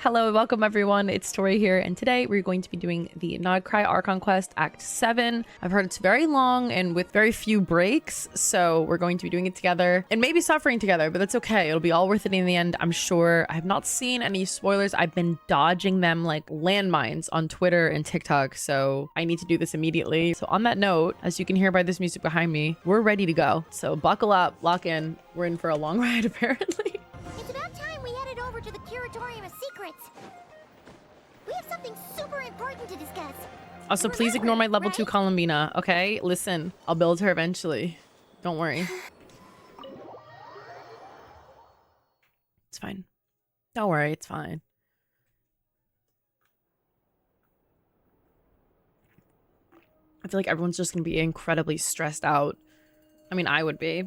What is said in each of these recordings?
Hello, welcome everyone. It's Tori here, and today we're going to be doing the Krai Archon Quest Act 7. I've heard it's very long and with very few breaks, so we're going to be doing it together and maybe suffering together, but that's okay. It'll be all worth it in the end, I'm sure. I have not seen any spoilers. I've been dodging them like landmines on Twitter and TikTok, so I need to do this immediately. So on that note, as you can hear by this music behind me, we're ready to go. So buckle up, lock in. We're in for a long ride, apparently. It's about time we headed over to the Curatorium of Secrets. We have something super important to discuss. Also, please ignore my level 2 Columbina, okay? Listen, I'll build her eventually. Don't worry. It's fine. Don't worry, it's fine. I feel like everyone's just gonna be incredibly stressed out. I mean, I would be.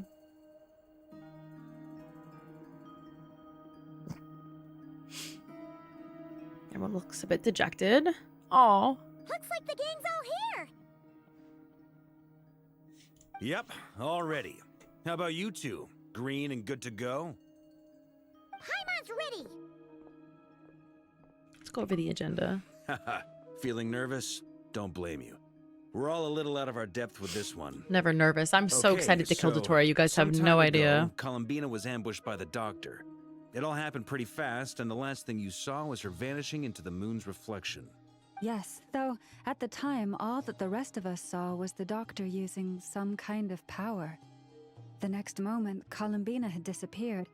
Everyone looks a bit dejected. Aw. Looks like the gang's all here. Yep, all ready. How about you two? Green and good to go? Paimon's ready. Let's go over the agenda. Haha, feeling nervous? Don't blame you. We're all a little out of our depth with this one. Never nervous. I'm so Okay, excited to kill so dottore. You guys have some no time idea. ago, Columbina was ambushed by the doctor. It all happened pretty fast, and the last thing you saw was her vanishing into the moon's reflection. Yes, though at the time, all that the rest of us saw was the doctor using some kind of power. The next moment, Columbina had disappeared,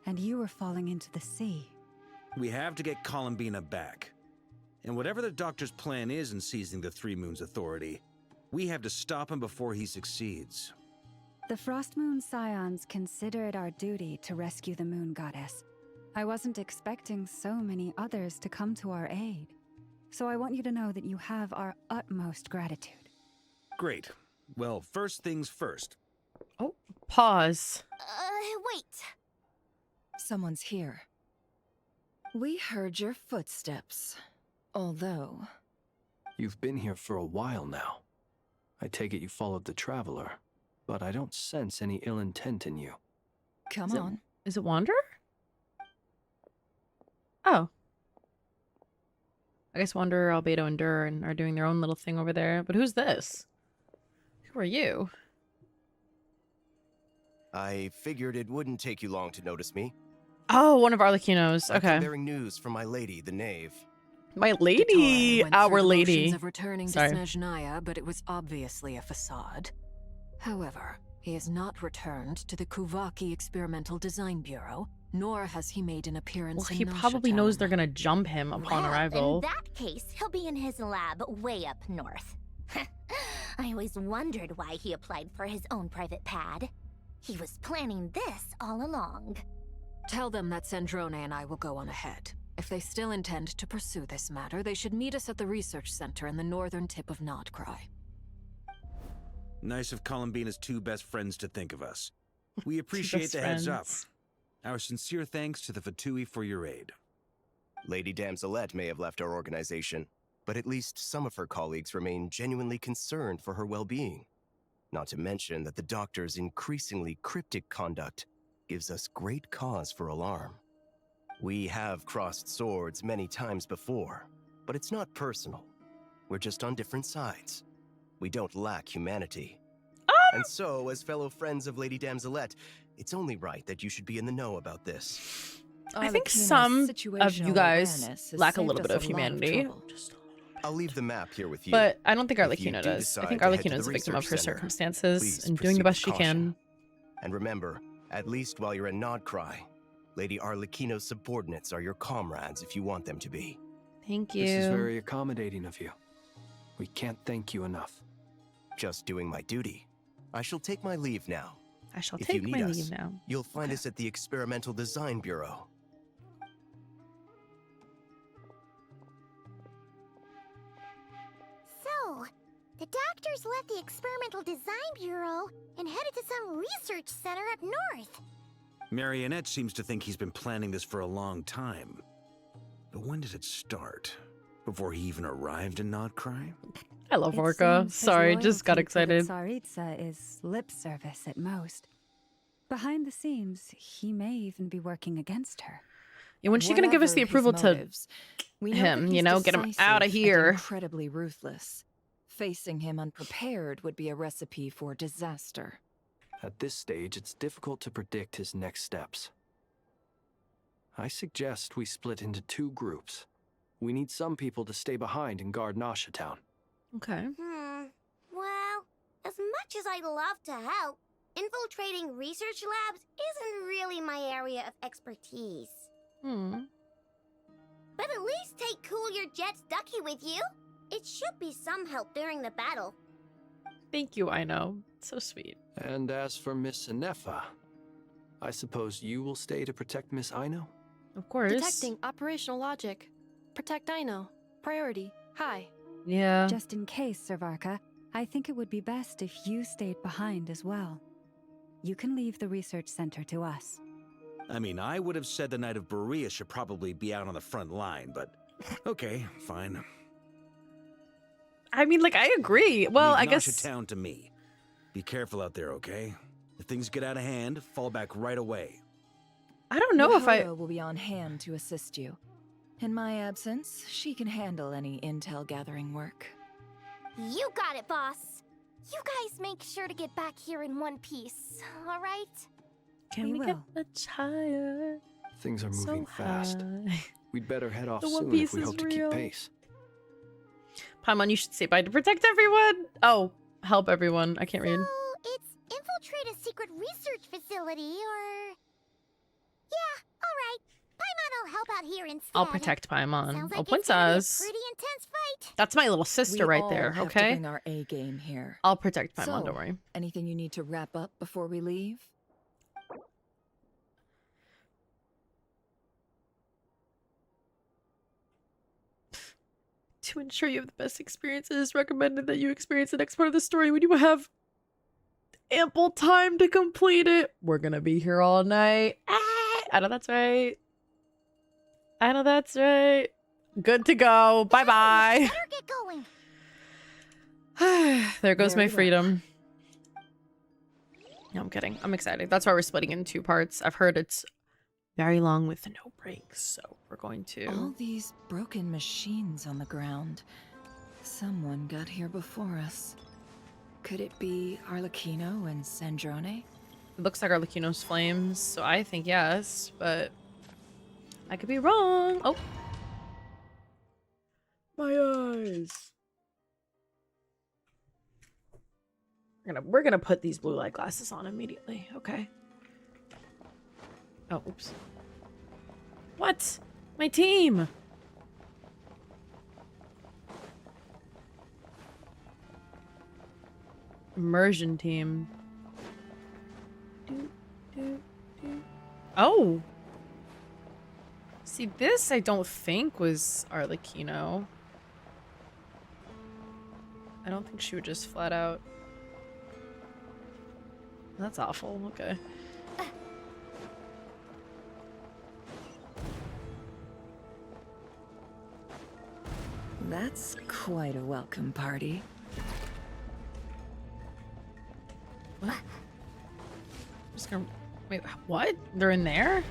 and you were falling into the sea. We have to get Columbina back. And whatever the doctor's plan is in seizing the Three Moons Authority, we have to stop him before he succeeds. The Frost Moon Scions consider it our duty to rescue the Moon Goddess. I wasn't expecting so many others to come to our aid. So I want you to know that you have our utmost gratitude. Great. Well, first things first. Oh, pause. Wait. Someone's here. We heard your footsteps. Although... You've been here for a while now. I take it you followed the Traveler, but I don't sense any ill intent in you. Come Is on. Is it Wanderer? Oh. I guess Wanderer, Albedo, and Durin are doing their own little thing over there. But who's this? Who are you? I figured it wouldn't take you long to notice me. Oh, one of Arlequinos. I've been Okay. bearing news from my lady, the knave. My lady. Went Our through the lady. motions of returning Sorry. to Snezhnaya, but it was obviously a facade. However, he has not returned to the Kuvaki Experimental Design Bureau, nor has he made an appearance Well, in he probably Nasha knows Town. they're gonna jump him upon Well, arrival. in that case, he'll be in his lab way up north. I always wondered why he applied for his own private pad. He was planning this all along. Tell them that Sandrone and I will go on ahead. If they still intend to pursue this matter, they should meet us at the research center in the northern tip of Krai. Nice of Columbina's two best friends to think of us. We appreciate best the heads up. friends. Our sincere thanks to the Fatui for your aid. Lady Damselette may have left our organization, but at least some of her colleagues remain genuinely concerned for her well-being. Not to mention that the doctor's increasingly cryptic conduct gives us great cause for alarm. We have crossed swords many times before, but it's not personal. We're just on different sides. We don't lack humanity. And so, as fellow friends of Lady Damselette, it's only right that you should be in the know about this. I think some of you guys lack a little bit of humanity. I'll leave the map here with you. But I don't think If you Arlequina do does. I decide think to head to Arlequina is the a victim of her research center, circumstances please and doing the proceed best she with caution. can. And remember, at least while you're in Krai, Lady Arlequino's subordinates are your comrades if you want them to be. Thank you. This is very accommodating of you. We can't thank you enough. Just doing my duty. I shall take my leave now. I shall If take you my need us, leave now. You'll find us at the Experimental Design Bureau. So, the doctors left the Experimental Design Bureau and headed to some research center up north. Marionette seems to think he's been planning this for a long time. But when did it start? Before he even arrived in Krai? I love It Orca. seems his Sorry, just got loyalty to the excited. Tsaritsa is lip service at most. Behind the scenes, he may even be working against her. Yeah, when's she gonna give us the Whatever his approval to motives, we know him, that you he's know, get him decisive out of and here? incredibly ruthless. Facing him unprepared would be a recipe for disaster. At this stage, it's difficult to predict his next steps. I suggest we split into 2 groups. We need some people to stay behind and guard Nasha Town. Okay. Well, as much as I'd love to help, infiltrating research labs isn't really my area of expertise. But at least take Cool Your Jet's Ducky with you. It should be some help during the battle. Thank you, I know. So sweet. And as for Miss Inefa, I suppose you will stay to protect Miss Aino? Of course. Detecting operational logic. Protect Aino. Priority. High. Yeah. Just in case, Servarka, I think it would be best if you stayed behind as well. You can leave the research center to us. I mean, I would have said the Knight of Berea should probably be out on the front line, but okay, fine. I mean, like, I agree. Well, Leave I Nasha guess... Town to me. Be careful out there, okay? If things get out of hand, fall back right away. I don't know if I... Mahara will be on hand to assist you. In my absence, she can handle any intel gathering work. You got it, boss. You guys make sure to get back here in one piece, all right? Can we get much higher? Things are So moving fast. high. We'd better head off The One soon Piece if we is hope to real. keep pace. Paimon, you should say bye to protect everyone. Oh, help everyone. I can't read. So, it's infiltrate a secret research facility, or... Yeah, alright. Paimon will help out here instead. I'll protect Paimon. Sounds Oh, like it's gonna be a princess. pretty intense fight. That's my little sister We right all there, have to okay? bring our A game here. I'll protect Paimon, So, don't worry. Anything you need to wrap up before we leave? To ensure you have the best experiences, recommended that you experience the next part of the story when you have ample time to complete it. We're gonna be here all night. I know that's right. I know that's right. Good to go. Bye-bye. Better get going. There goes Very my well. freedom. No, I'm kidding. I'm excited. That's why we're splitting in 2 parts. I've heard it's very long with no breaks, so we're going to... All these broken machines on the ground. Someone got here before us. Could it be Arlecchino and Sandrone? It looks like Arlecchino's flames, so I think yes, but I could be wrong. Oh. My eyes. We're gonna put these blue light glasses on immediately. Okay. Oh, oops. What? My team. Immersion team. Oh. See, this I don't think was Arlecchino. I don't think she would just flat out. That's awful. Okay. That's quite a welcome party. What? I'm just gonna... Wait, what? They're in there?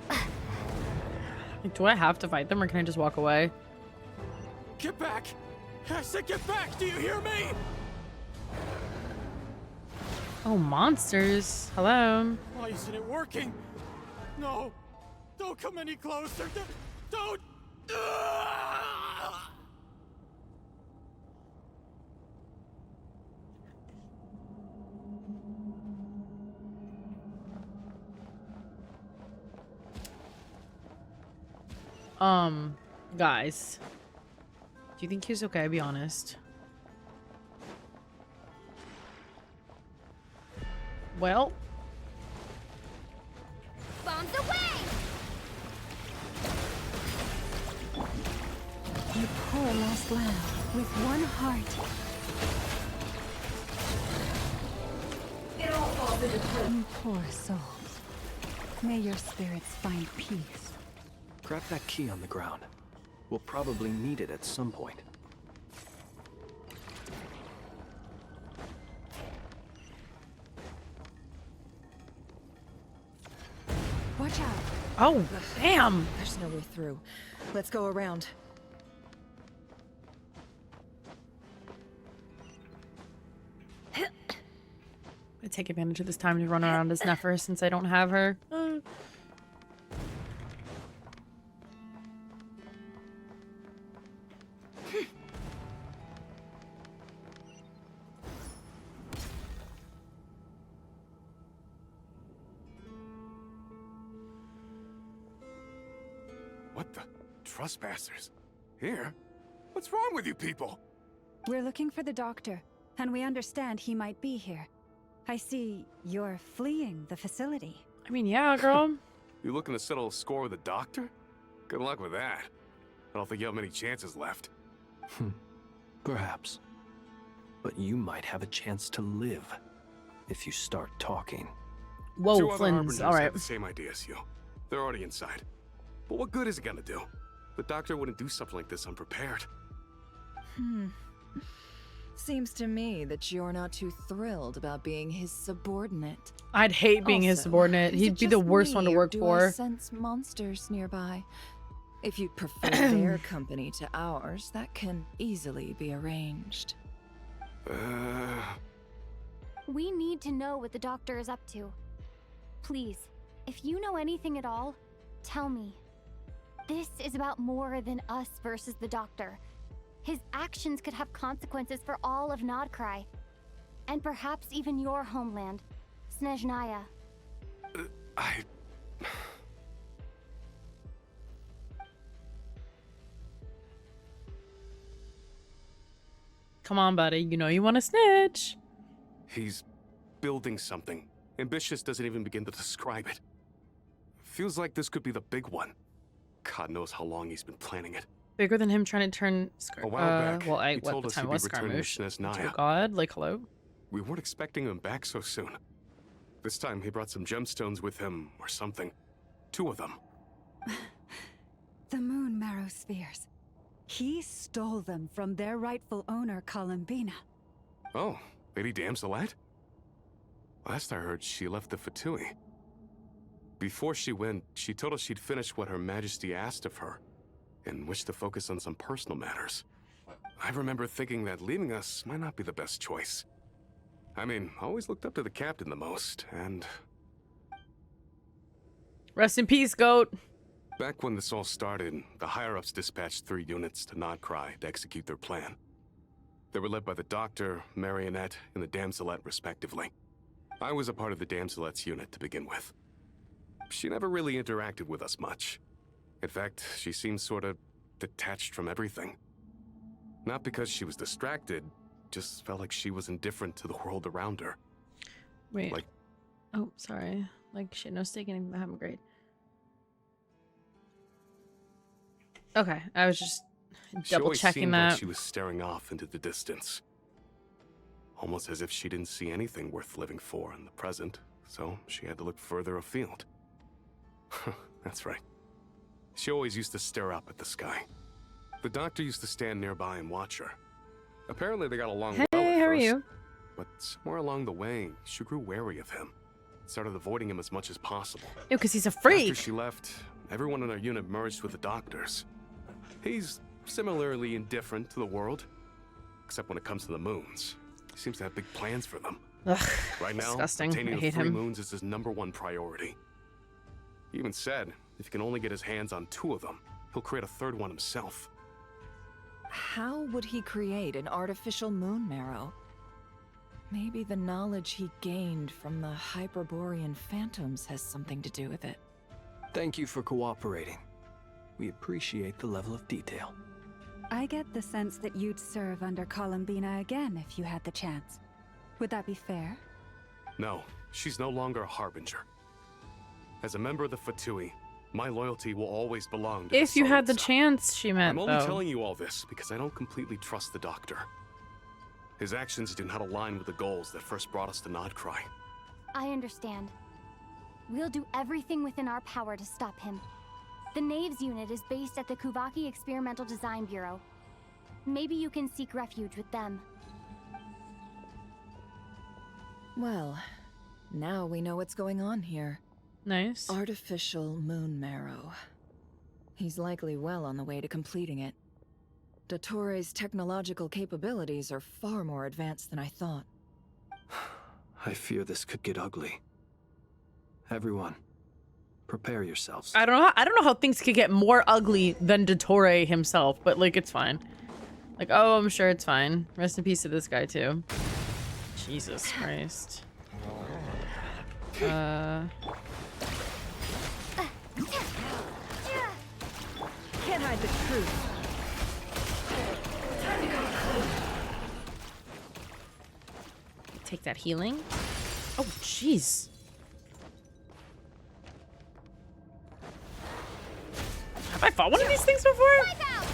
Like, do I have to fight them or can I just walk away? Get back! I said get back! Do you hear me? Oh, monsters. Hello. Why isn't it working? No! Don't come any closer! Don't! Guys. Do you think he's okay? Be honest. Well. Bombs away! You poor lost lamb, with one heart. You poor souls. May your spirits find peace. Grab that key on the ground. We'll probably need it at some point. Watch out. Oh, damn. There's no way through. Let's go around. I take advantage of this time to run around as Nefer since I don't have her. What the? Trespassers? Here? What's wrong with you people? We're looking for the doctor, and we understand he might be here. I see you're fleeing the facility. I mean, yeah, girl. You looking to settle a score with the doctor? Good luck with that. I don't think you have many chances left. Perhaps. But you might have a chance to live if you start talking. Whoa, Two other Flynn's. harbingers All right. have the same idea as you. They're already inside. But what good is it gonna do? The doctor wouldn't do something like this unprepared. Seems to me that you're not too thrilled about being his subordinate. I'd hate being his Also, subordinate. is He'd it be the just worst me, one to or work do for. I sense monsters nearby? If you'd prefer their company to ours, that can easily be arranged. We need to know what the doctor is up to. Please, if you know anything at all, tell me. This is about more than us versus the doctor. His actions could have consequences for all of Nodkrai. And perhaps even your homeland, Snezhnaya. Come on, buddy. You know you want to snitch. He's building something. Ambitious doesn't even begin to describe it. Feels like this could be the big one. God knows how long he's been planning it. Bigger than him trying to turn A while back, well, he what told the us time he'd be was returning to skirmish. Snezhnaya. Oh god, like hello. We weren't expecting him back so soon. This time he brought some gemstones with him, or something. 2 of them. The moon marrow spheres. He stole them from their rightful owner, Columbina. Oh, Lady Damselet? Last I heard, she left the Fatui. Before she went, she told us she'd finish what Her Majesty asked of her, and wished to focus on some personal matters. I remember thinking that leaving us might not be the best choice. I mean, I always looked up to the captain the most, and... Rest in peace, goat. Back when this all started, the higher-ups dispatched 3 units to Nodkrai to execute their plan. They were led by the Doctor, Marionette, and the Damselet, respectively. I was a part of the Damselet's unit to begin with. She never really interacted with us much. In fact, she seemed sort of detached from everything. Not because she was distracted, just felt like she was indifferent to the world around her. Wait. Like, oh, sorry. Like shit, no steak in the ham grade. Okay, I was just double checking that. Like she was staring off into the distance. Almost as if she didn't see anything worth living for in the present, so she had to look further afield. That's right. She always used to stare up at the sky. The Doctor used to stand nearby and watch her. Apparently they got along well at Hey, how are first, you? but somewhere along the way, she grew wary of him. Started avoiding him as much as possible. Ew, because he's a freak. After she left, everyone in our unit merged with the Doctor's. He's similarly indifferent to the world, except when it comes to the moons. He seems to have big plans for them. Ugh, Right now, disgusting. obtaining I the hate 3 him. moons is his #1 priority. He even said, if he can only get his hands on 2 of them, he'll create a 3rd one himself. How would he create an artificial moon marrow? Maybe the knowledge he gained from the Hyperborean phantoms has something to do with it. Thank you for cooperating. We appreciate the level of detail. I get the sense that you'd serve under Columbina again if you had the chance. Would that be fair? No, she's no longer a harbinger. As a member of the Fatui, my loyalty will always belong to If you had the Solid Sun. chance, she meant, I'm only though. telling you all this because I don't completely trust the Doctor. His actions do not align with the goals that first brought us to Nodkrai. I understand. We'll do everything within our power to stop him. The Knaves unit is based at the Kuvaki Experimental Design Bureau. Maybe you can seek refuge with them. Well, now we know what's going on here. Nice. Artificial moon marrow. He's likely well on the way to completing it. Dottore's technological capabilities are far more advanced than I thought. I fear this could get ugly. Everyone, prepare yourselves. I don't know how things could get more ugly than dottore himself, but like it's fine. Like, oh, I'm sure it's fine. Rest in peace to this guy too. Jesus Christ. Can't hide the truth. Take that healing. Oh, jeez. Have I fought one of these things before? Wipe out!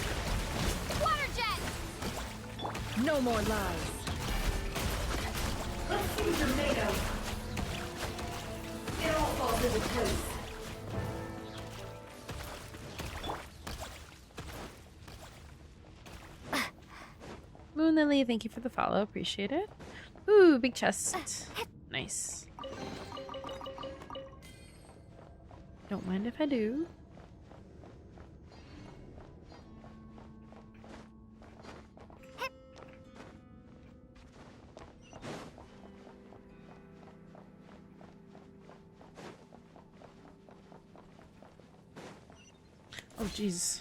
Water jet! No more lies. Let's see what you're made of. It all falls into place. Moon Lily, thank you for the follow. Appreciate it. Ooh, big chest. Nice. Don't mind if I do. Oh, jeez.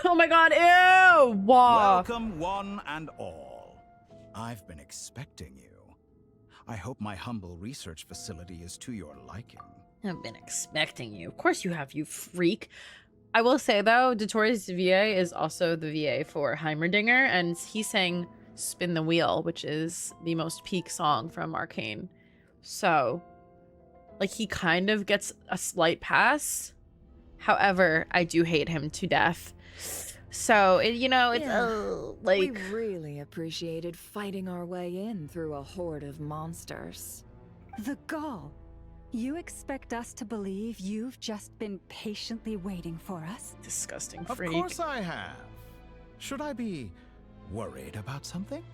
Oh my god, ew! Wow. Welcome, one and all. I've been expecting you. I hope my humble research facility is to your liking. I've been expecting you. Of course you have, you freak. I will say, though, Dottore's VA is also the VA for Heimerdinger, and he sang Spin the Wheel, which is the most peak song from Arcane. So, like, he kind of gets a slight pass. However, I do hate him to death. So, you know, it's like... We really appreciated fighting our way in through a horde of monsters. The gall. You expect us to believe you've just been patiently waiting for us? Disgusting Of freak. course I have. Should I be worried about something?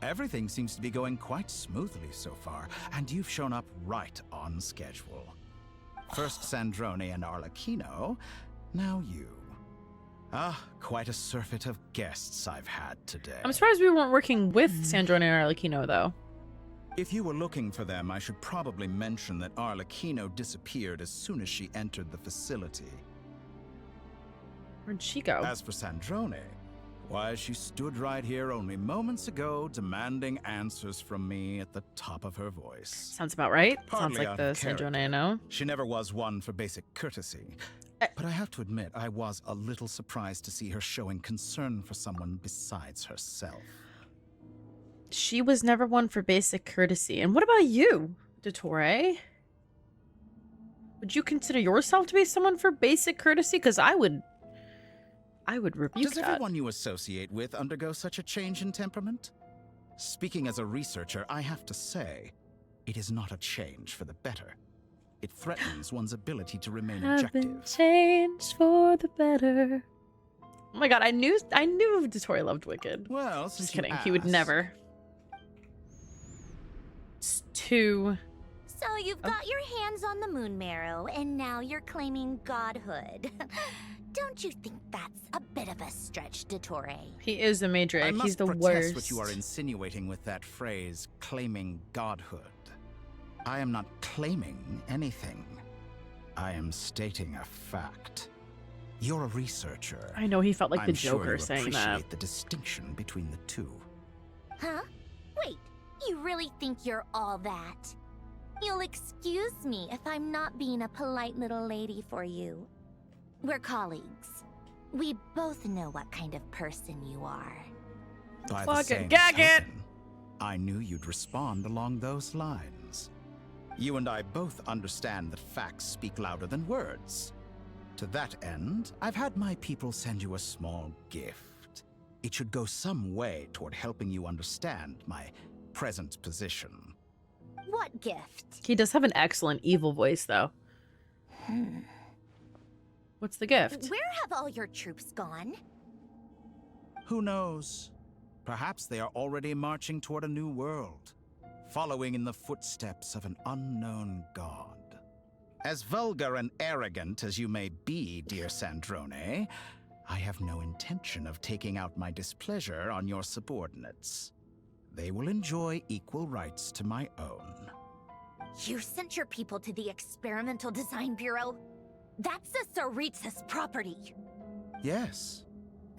Everything seems to be going quite smoothly so far, and you've shown up right on schedule. First Sandrone and Arlecchino, now you. Ah, quite a surfeit of guests I've had today. I'm surprised we weren't working with Sandrone and Arlecchino, though. If you were looking for them, I should probably mention that Arlecchino disappeared as soon as she entered the facility. Where'd she go? As for Sandrone, why, she stood right here only moments ago, demanding answers from me at the top of her voice. Sounds about right. Partly Sounds like out the of character. Sandrone I know. She never was one for basic courtesy. But I have to admit, I was a little surprised to see her showing concern for someone besides herself. She was never one for basic courtesy. And what about you, dottore? Would you consider yourself to be someone for basic courtesy? Because I would rebuke Does that. everyone you associate with undergo such a change in temperament? Speaking as a researcher, I have to say, it is not a change for the better. It threatens one's ability to remain I've objective. been changed for the better. Oh my god, I knew dottore loved Wicked. Well, Just kidding. He would never. It's too... So you've got your hands on the moon marrow, and now you're claiming godhood. Don't you think that's a bit of a stretch, dottore? He is a Matrix. I must He's the protest worst. what you are insinuating with that phrase, claiming godhood. I am not claiming anything. I am stating a fact. You're a researcher. I know he felt like the I'm sure Joker you saying appreciate that. the distinction between the two. Huh? Wait, you really think you're all that? You'll excuse me if I'm not being a polite little lady for you. We're colleagues. We both know what kind of person you are. By the Fuck it, same gag it! token, I knew you'd respond along those lines. You and I both understand that facts speak louder than words. To that end, I've had my people send you a small gift. It should go some way toward helping you understand my present position. What gift? He does have an excellent evil voice, though. What's the gift? Where have all your troops gone? Who knows? Perhaps they are already marching toward a new world, following in the footsteps of an unknown god. As vulgar and arrogant as you may be, dear Sandrone, I have no intention of taking out my displeasure on your subordinates. They will enjoy equal rights to my own. You sent your people to the Experimental Design Bureau? That's the Tsaritsa's property. Yes,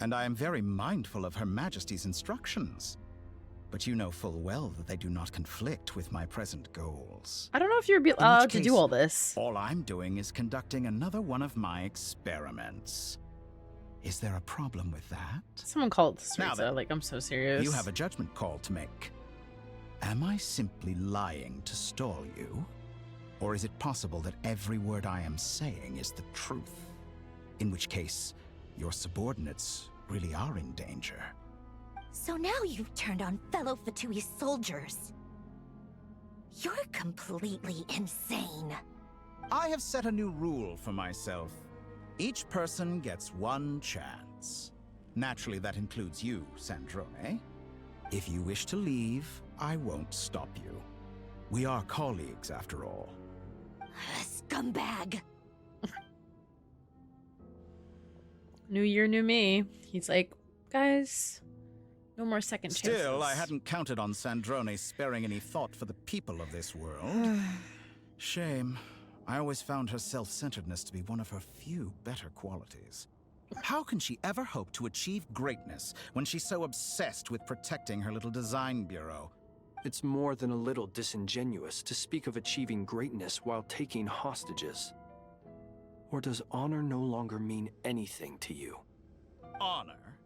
and I am very mindful of Her Majesty's instructions. But you know full well that they do not conflict with my present goals. I don't know if you're allowed to do all this. All I'm doing is conducting another one of my experiments. Is there a problem with that? Someone called Tsaritsa, like, I'm so serious. You have a judgment call to make. Am I simply lying to stall you? Or is it possible that every word I am saying is the truth? In which case, your subordinates really are in danger. So now you've turned on fellow Fatui soldiers. You're completely insane. I have set a new rule for myself. Each person gets one chance. Naturally, that includes you, Sandrone. If you wish to leave, I won't stop you. We are colleagues, after all. Scumbag. New year, new me. He's like, guys, no more second chances. Still, I hadn't counted on Sandrone sparing any thought for the people of this world. Shame. I always found her self-centeredness to be one of her few better qualities. How can she ever hope to achieve greatness when she's so obsessed with protecting her little design bureau? It's more than a little disingenuous to speak of achieving greatness while taking hostages. Or does honor no longer mean anything to you? Honor?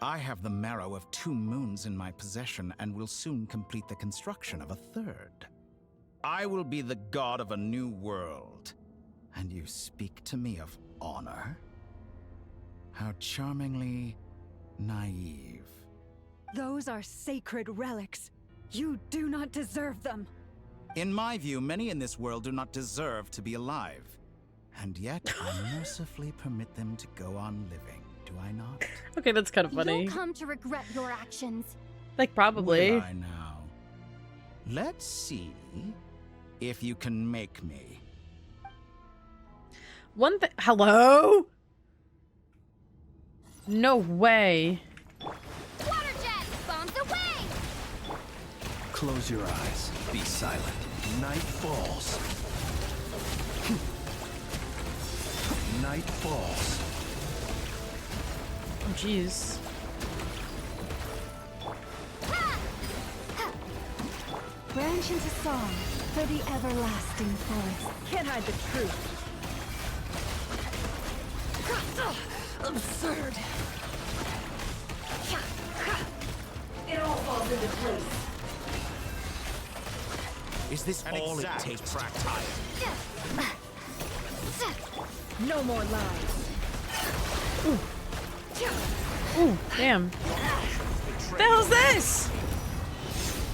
I have the marrow of 2 moons in my possession and will soon complete the construction of a 3rd. I will be the god of a new world. And you speak to me of honor? How charmingly naive. Those are sacred relics. You do not deserve them. In my view, many in this world do not deserve to be alive. And yet, I mercifully permit them to go on living, do I not? Okay, that's kind of funny. You'll come to regret your actions. Like, probably. Will I now? Let's see if you can make me. One thing. Hello? No way. Water jet! Bombs away! Close your eyes. Be silent. Night falls. Night falls. Oh, jeez. Branch into song for the everlasting forest. Can't hide the truth. Absurd. It all falls into place. Is this all it takes to No more lies. Ooh, damn. What the hell's this?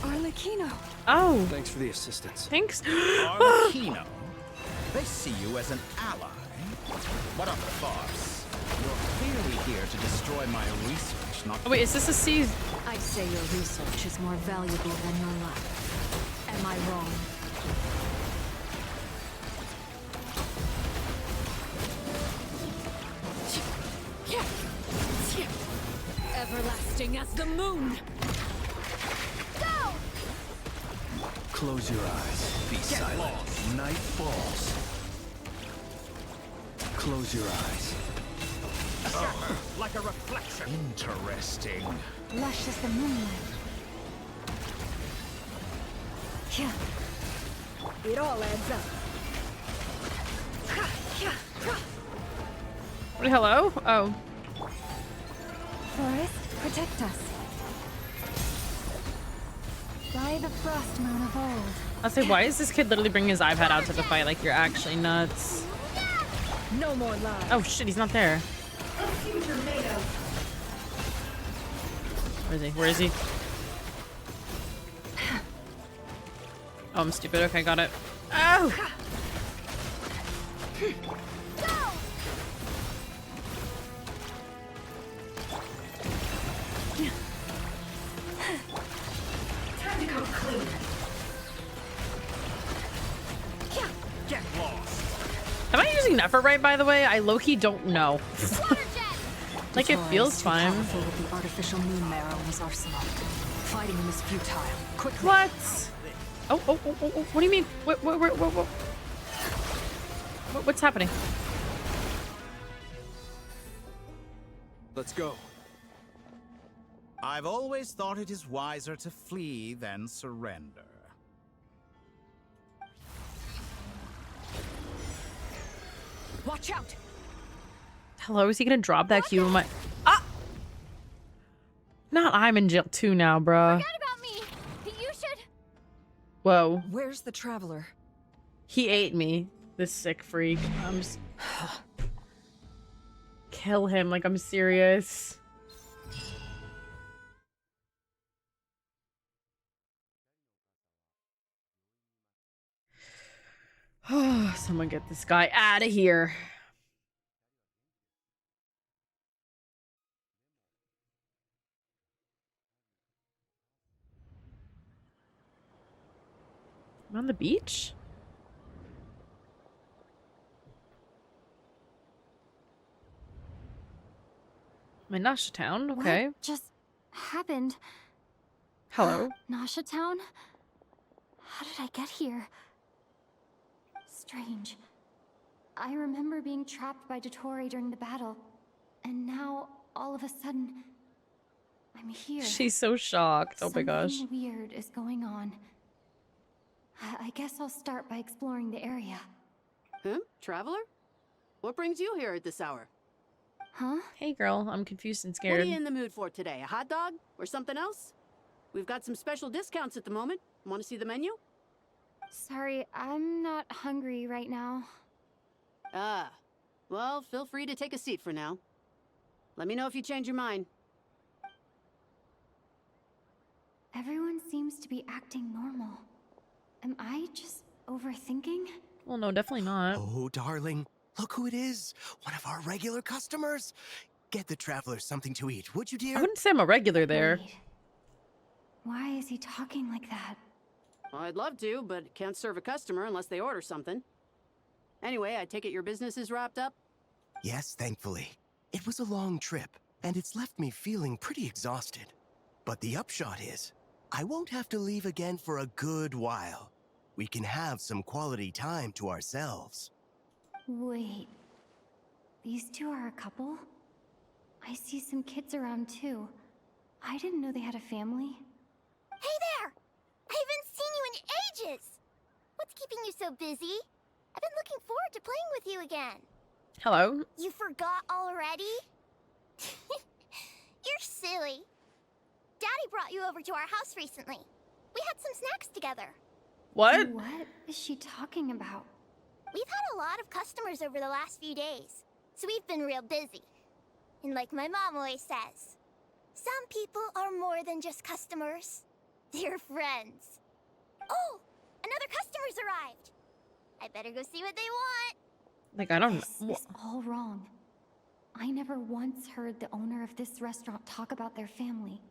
Arlecchino. Oh. Thanks for the assistance. Thanks. Arlecchino? They see you as an ally. What a farce. You're clearly here to destroy my research, not... Oh, wait, is this a C? I'd say your research is more valuable than your life. Am I wrong? Everlasting as the moon. Go! Close your eyes. Be silent. Lost. Night falls. Close your eyes. Like a reflection. Interesting. Lush as the moonlight. Yeah. It all adds up. Wait, hello? Oh. Forest, protect us. By the frost moon of old. I'll say, why is this kid literally bringing his iPad out to the fight? Like, you're actually nuts. No more lies. Oh, shit, he's not there. Future NATO. Where is he? Where is he? Oh, I'm stupid. Okay, got it. Oh! effort right, by the way? I low-key don't know. Like, it feels fine. With the artificial moon marrow in his arsenal. Fighting him is futile. Quickly. What? Oh. What do you mean? What's happening? Let's go. I've always thought it is wiser to flee than surrender. Watch out! Hello, is he gonna drop that cube in my... Ah! Not I'm in jail too now, bruh. Forget about me. You should... Whoa. Where's the traveler? He ate me. This sick freak. I'm just... Kill him, like I'm serious. Someone get this guy out of here. I'm on the beach? I'm in Nasha Town, okay. What just happened? Hello? Nasha Town? How did I get here? Strange. I remember being trapped by Dottore during the battle, and now, all of a sudden, I'm here. She's so shocked. Oh my gosh. Something weird is going on. I guess I'll start by exploring the area. Huh? Traveler? What brings you here at this hour? Huh? Hey girl, I'm confused and What scared. are you in the mood for today? A hot dog? Or something else? We've got some special discounts at the moment. Want to see the menu? Sorry, I'm not hungry right now. Ah. Well, feel free to take a seat for now. Let me know if you change your mind. Everyone seems to be acting normal. Am I just overthinking? Well, no, definitely not. Oh, darling. Look who it is. One of our regular customers. Get the traveler something to eat, would you, dear? I wouldn't say I'm a regular there. Wait. Why is he talking like that? Well, I'd love to, but can't serve a customer unless they order something. Anyway, I take it your business is wrapped up? Yes, thankfully. It was a long trip, and it's left me feeling pretty exhausted. But the upshot is, I won't have to leave again for a good while. We can have some quality time to ourselves. Wait. These two are a couple? I see some kids around too. I didn't know they had a family. Hey there! I haven't seen you in ages! What's keeping you so busy? I've been looking forward to playing with you again. Hello? You forgot already? You're silly. Daddy brought you over to our house recently. We had some snacks together. What? What is she talking about? We've had a lot of customers over the last few days, so we've been real busy. And like my mom always says, some people are more than just customers. They're friends. Oh, another customer's arrived. I better go see what they want. Like, I don't know. This is all wrong. I never once heard the owner of this restaurant talk about their family.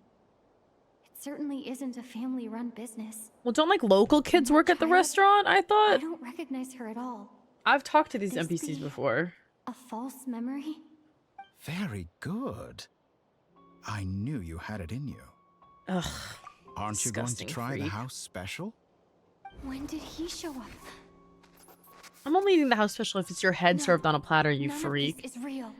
It certainly isn't a family-run business. Well, don't like local kids work at the restaurant? I thought. I don't recognize her at all. I've talked to these This NPCs be before. A false memory? Very good. I knew you had it in you. Ugh. Aren't you going to disgusting try the freak. house special? When did he show up? I'm only eating the house special if it's your head No, served on a platter, you none of freak. this is real.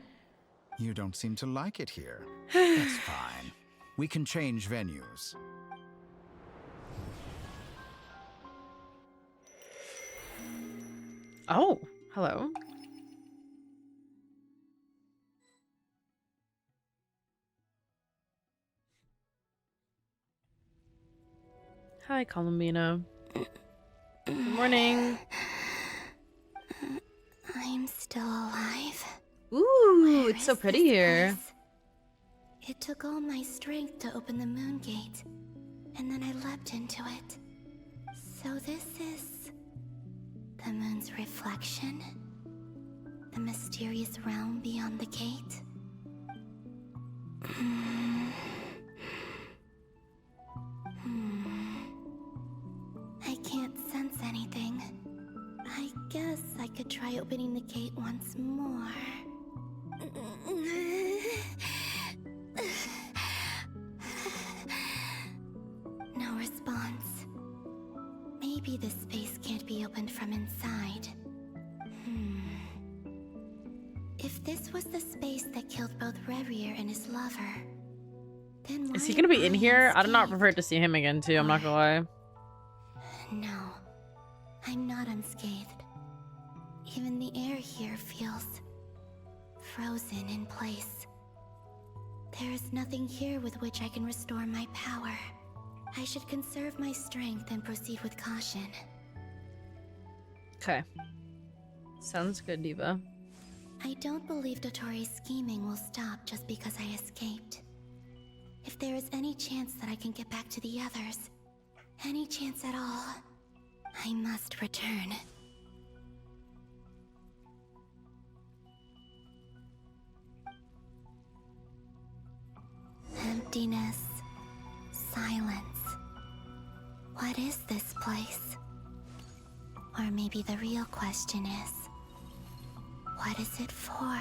You don't seem to like it here. That's fine. We can change venues. Oh, hello. Hi, Columbina. Good morning. I'm still alive. Ooh, it's so pretty here. It took all my strength to open the moon gate, and then I leapt into it. So this is the moon's reflection? The mysterious realm beyond the gate? I can't sense anything. I guess I could try opening the gate once more. No response. Maybe this space can't be opened from inside. If this was the space that killed both Revier and his lover, then why Is he gonna be in here? I'm not unscathed? prepared to see him again too, I'm not gonna lie. No, I'm not unscathed. Even the air here feels frozen in place. There is nothing here with which I can restore my power. I should conserve my strength and proceed with caution. Okay. Sounds good, Diva. I don't believe Dottore's scheming will stop just because I escaped. If there is any chance that I can get back to the others, any chance at all, I must return. Emptiness, silence. What is this place? Or maybe the real question is, what is it for?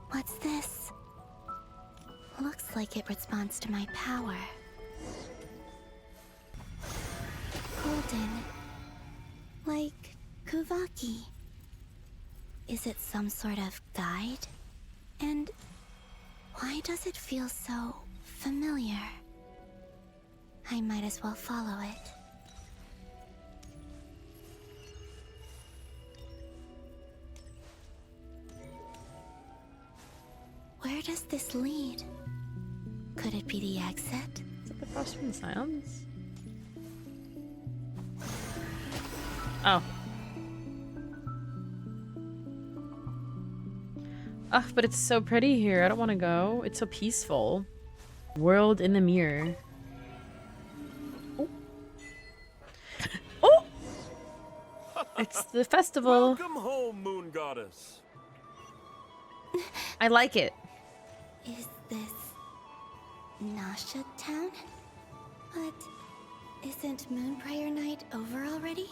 What's this? Looks like it responds to my power. Golden. Like Kuvaki. Is it some sort of guide? And why does it feel so familiar? I might as well follow it. Where does this lead? Could it be the exit? Is it the cross from the Scions? Oh. Ugh, but it's so pretty here. I don't want to go. It's so peaceful. World in the mirror. Oh. Oh! It's the festival. Welcome home, Moon Goddess. I like it. Is this Nasha Town? But isn't Moonbriar Night over already?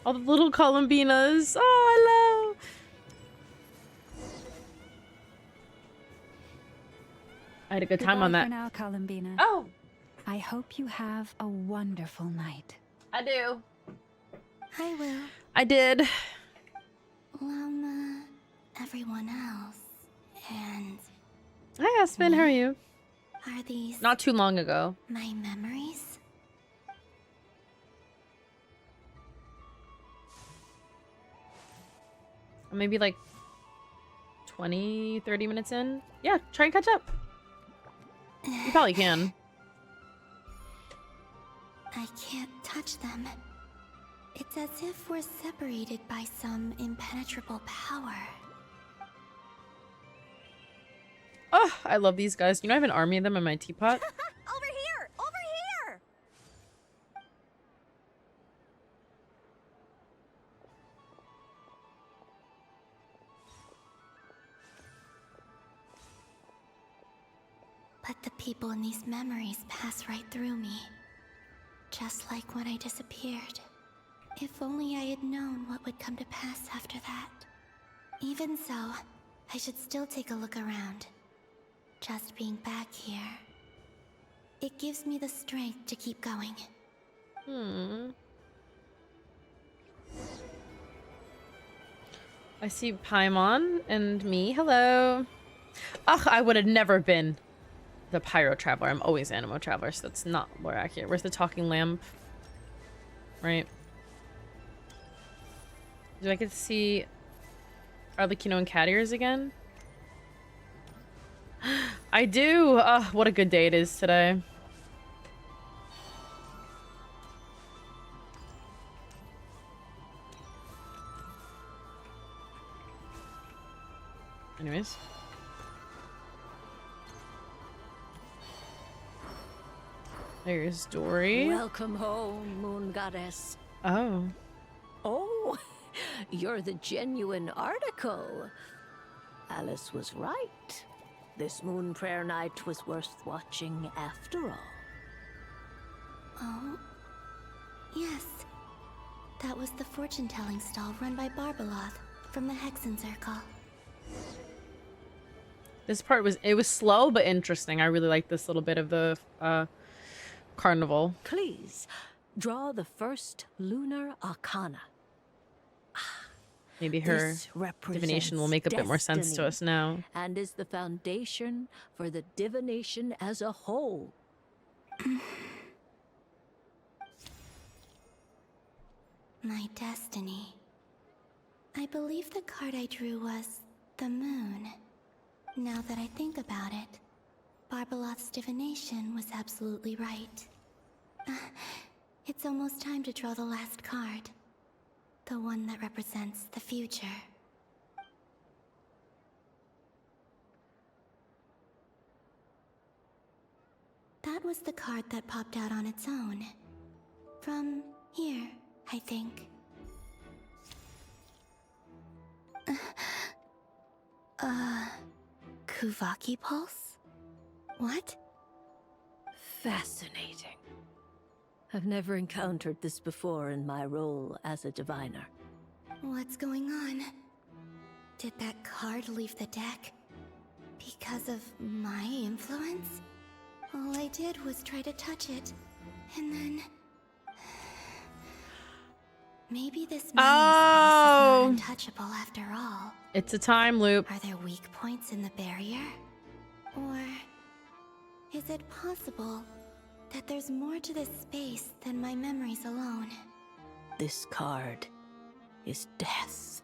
All the little Columbinas. Oh, hello. I had a good time on Goodbye that. for now, Columbina. Oh! I hope you have a wonderful night. I do. I will. I did. Lama, everyone else, and Hi, Aspen. How are you? are these Not too long ago. my memories? Maybe like 20, 30 minutes in. Yeah, try and catch up. You probably can. I can't touch them. It's as if we're separated by some impenetrable power. Oh, I love these guys. You know I have an army of them in my teapot? Over here! Over here! But the people in these memories pass right through me. Just like when I disappeared. If only I had known what would come to pass after that. Even so, I should still take a look around. Just being back here, it gives me the strength to keep going. I see Paimon and me. Hello. Ugh, I would have never been the Pyro Traveler. I'm always Animo Traveler, so that's not more accurate. Where's the talking lamp? Right. Do I get to see Arlecchino and cat ears again? I do! What a good day it is today. Anyways. There's Dory. Welcome home, Moon Goddess. Oh. Oh, you're the genuine article. Alice was right. this moon prayer night was worth watching after all. Oh, yes. That was the fortune-telling stall run by Barbeloth from the Hexen Circle. This part was slow but interesting. I really like this little bit of the carnival. Please, draw the first lunar arcana. Maybe her This divination will make a bit more sense to destiny us now. And is the foundation for the divination as a whole. My destiny. I believe the card I drew was the moon. Now that I think about it, Barbeloth's divination was absolutely right. It's almost time to draw the last card. The one that represents the future. That was the card that popped out on its own. From here, I think. Kuvaki Pulse? What? Fascinating. I've never encountered this before in my role as a diviner. What's going on? Did that card leave the deck? Because of my influence? All I did was try to touch it, and then... Maybe this meaning space is not untouchable after all. It's a time loop. Are there weak points in the barrier? Or is it possible that there's more to this space than my memories alone? This card is death.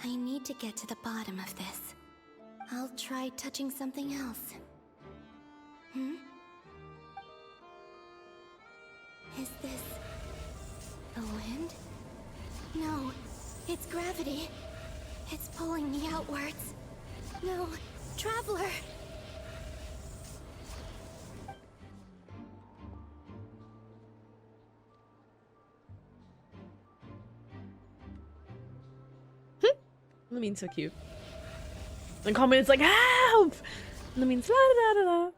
I need to get to the bottom of this. I'll try touching something else. Is this the wind? No, it's gravity. It's pulling me outwards. No, Traveler! That means so cute. And Coleman's like, help! And that means la da da da da.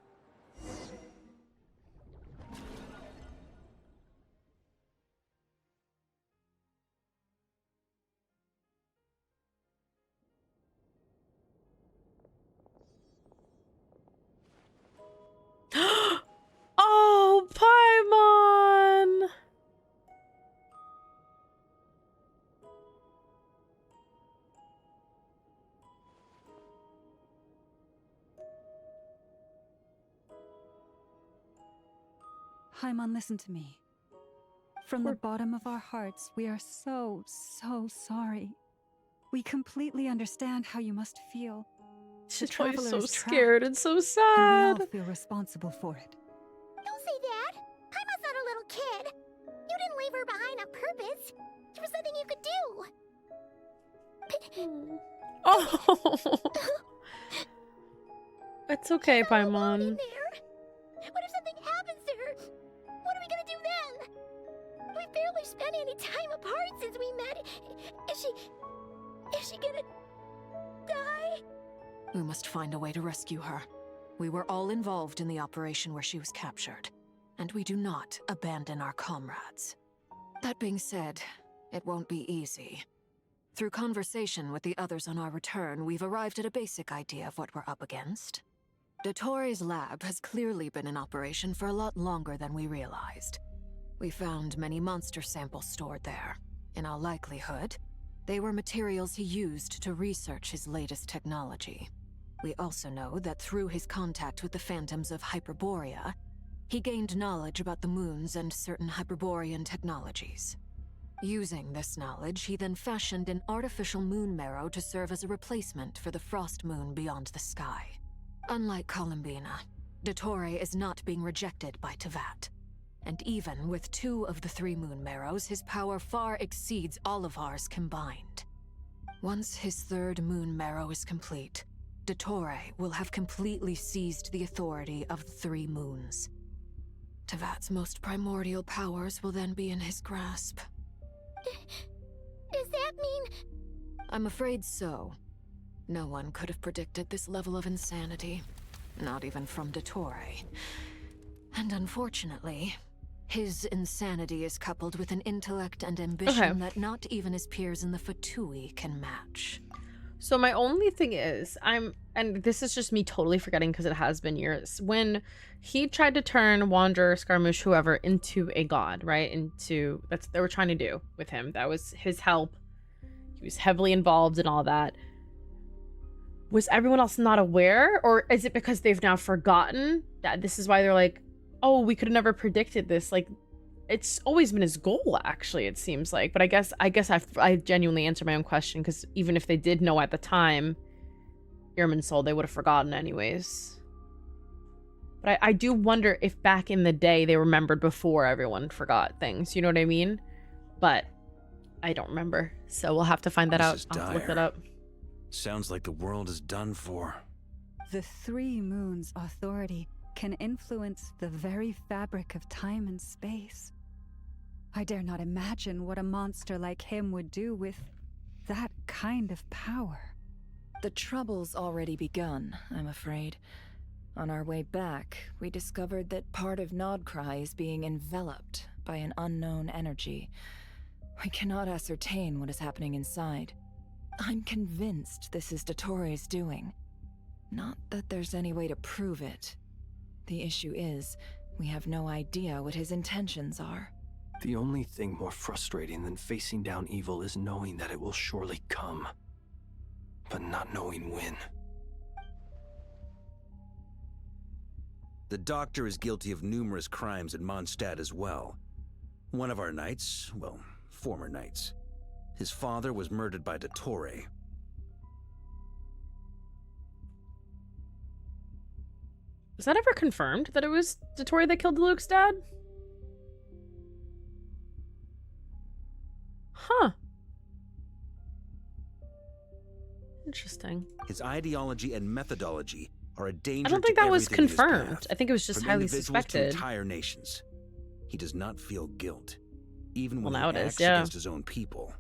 Oh, Paimon! Paimon, listen to me. From the bottom of our hearts, we are so sorry. We completely understand how you must feel. She's The probably traveler so is scared trapped, and so and we sad. all feel responsible for it. Don't say that! Paimon's not a little kid! You didn't leave her behind on purpose! There was nothing you could do! Oh! It's okay, Paimon. What if something happens to her? What are we gonna do then? We've barely spent any time apart since we met. Is she gonna die? We must find a way to rescue her. We were all involved in the operation where she was captured, and we do not abandon our comrades. That being said, it won't be easy. Through conversation with the others on our return, we've arrived at a basic idea of what we're up against. Dottore's lab has clearly been in operation for a lot longer than we realized. We found many monster samples stored there. In all likelihood, they were materials he used to research his latest technology. We also know that through his contact with the phantoms of Hyperborea, he gained knowledge about the moons and certain Hyperborean technologies. Using this knowledge, he then fashioned an artificial moon marrow to serve as a replacement for the frost moon beyond the sky. Unlike Columbina, Dottore is not being rejected by Teyvat. And even with 2 of the 3 moon marrows, his power far exceeds all of ours combined. Once his 3rd moon marrow is complete, Dottore will have completely seized the authority of the 3 moons. Teyvat's most primordial powers will then be in his grasp. Does that mean... I'm afraid so. No one could have predicted this level of insanity. not even from dottore. And unfortunately, his insanity is coupled with an intellect and ambition that not even his peers in the Fatui can match. So my only thing is, and this is just me totally forgetting because it has been years, when he tried to turn Wanderer, Scaramouche, whoever, into a god, right? That's what they were trying to do with him. That was his help. He was heavily involved in all that. Was everyone else not aware? Or is it because they've now forgotten that this is why they're like, oh, we could have never predicted this? Like, it's always been his goal, actually, it seems like. But I guess I genuinely answered my own question, because even if they did know at the time, Irminsul, they would have forgotten anyways. But I do wonder if back in the day they remembered before everyone forgot things. You know what I mean? But I don't remember. So we'll have to find that out. I'll have to look that up. Sounds like the world is done for. The Three Moons Authority can influence the very fabric of time and space. I dare not imagine what a monster like him would do with that kind of power. The trouble's already begun, I'm afraid. On our way back, we discovered that part of Krai is being enveloped by an unknown energy. We cannot ascertain what is happening inside. I'm convinced this is dottore's doing. Not that there's any way to prove it. The issue is, we have no idea what his intentions are. The only thing more frustrating than facing down evil is knowing that it will surely come, but not knowing when. The doctor is guilty of numerous crimes in Mondstadt as well. One of our knights, well, former knights, his father was murdered by dottore. Was that ever confirmed that it was dottore that killed Luke's dad? Huh. Interesting. His ideology and methodology are a danger. I don't think that was everything in his confirmed. path, I think it was just from highly individuals suspected. to entire nations. He does not feel guilt, even when Well, he now it acts is, yeah. against his own people.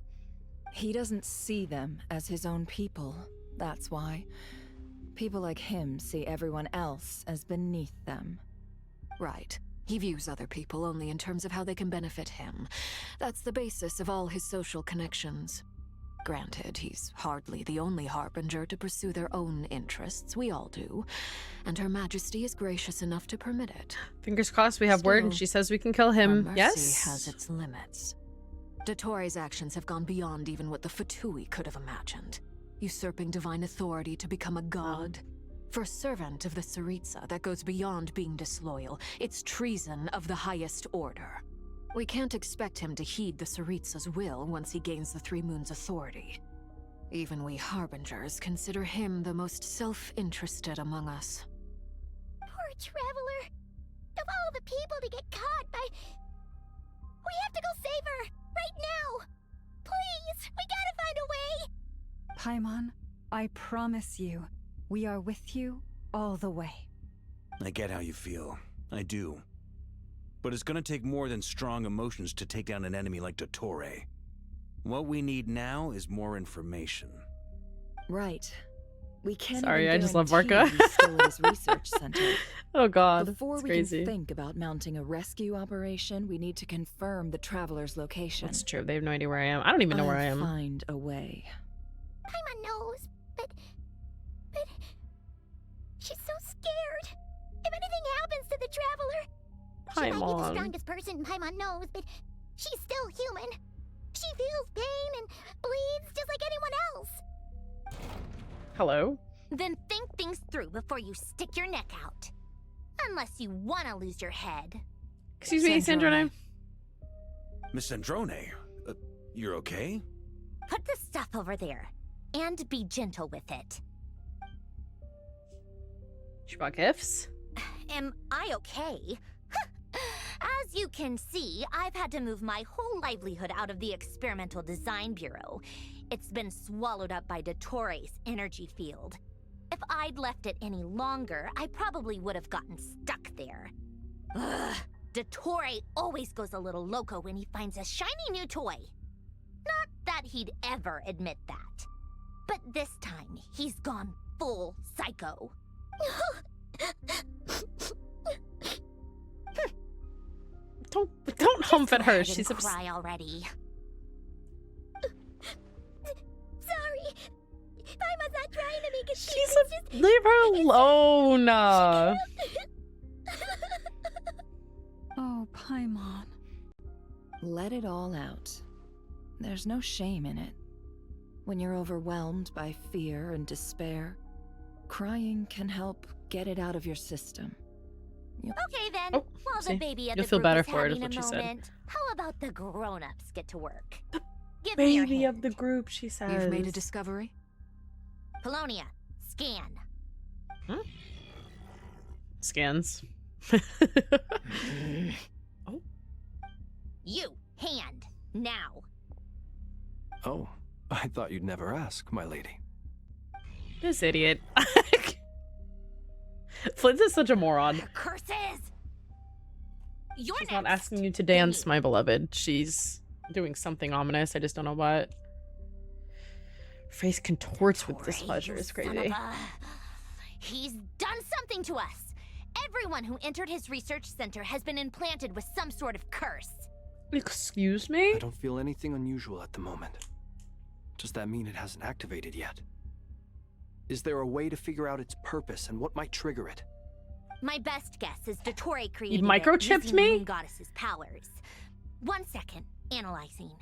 He doesn't see them as his own people, that's why. People like him see everyone else as beneath them. Right. He views other people only in terms of how they can benefit him. That's the basis of all his social connections. Granted, he's hardly the only harbinger to pursue their own interests. We all do. And Her Majesty is gracious enough to permit it. Fingers crossed we have word and she says we can kill him. Our mercy Yes? has its limits. Dottore's actions have gone beyond even what the Fatui could have imagined. Usurping divine authority to become a god. For a servant of the Tsaritsa, that goes beyond being disloyal. It's treason of the highest order. We can't expect him to heed the Tsaritsa's will once he gains the Three Moons' authority. Even we Harbingers consider him the most self-interested among us. Poor Traveler. Of all the people to get caught by... We have to go save her! Right now! Please! We gotta find a way! Paimon, I promise you, we are with you all the way. I get how you feel. I do. But it's gonna take more than strong emotions to take down an enemy like dottore. What we need now is more information. Right. We can't Sorry, even I just love guarantee Varka. he's still at his research center. Oh god, Before it's we crazy. can think about mounting a rescue operation, we need to confirm the traveler's location. That's true. They have no idea where I am. I don't even know where I am. I'll find a way. Paimon knows, but... She's so scared. If anything happens to the Traveler... She might be the Paimon. strongest person Paimon knows, but she's still human. She feels pain and bleeds just like anyone else. Hello? Then think things through before you stick your neck out. Unless you want to lose your head. Excuse me, Sandrone. Miss Androne, you're okay? Put the stuff over there. And be gentle with it. She brought gifts? Am I okay? As you can see, I've had to move my whole livelihood out of the Experimental Design Bureau. It's been swallowed up by dottore's energy field. If I'd left it any longer, I probably would have gotten stuck there. Ugh, dottore always goes a little loco when he finds a shiny new toy. Not that he'd ever admit that. But this time, he's gone full psycho. Don't hump at her. Just She's cry already. Sorry. I was not trying to make a scene. It's just... Leave her alone. Oh, Paimon. Let it all out. There's no shame in it. When you're overwhelmed by fear and despair, crying can help get it out of your system. Okay then. Oh, While see? the baby of You'll the feel group better is for it, is having what a she said. moment, how about the grown-ups get to work? Give me your Baby hand. of the group, she says. You've made a discovery? Polonia, scan. Scans. Oh. You, hand, now. Oh, I thought you'd never ask, my lady. This idiot. Flint is such a moron. Curses! You're She's not asking you to dance, my beloved. She's doing something ominous. I just don't know what. Face contorts with displeasure. It's crazy. He's done something to us. Everyone who entered his research center has been implanted with some sort of curse. Excuse me? I don't feel anything unusual at the moment. Does that mean it hasn't activated yet? Is there a way to figure out its purpose and what might trigger it? My best guess is dottore created You microchipped it using me? the moon goddess's powers. 1 second, analyzing.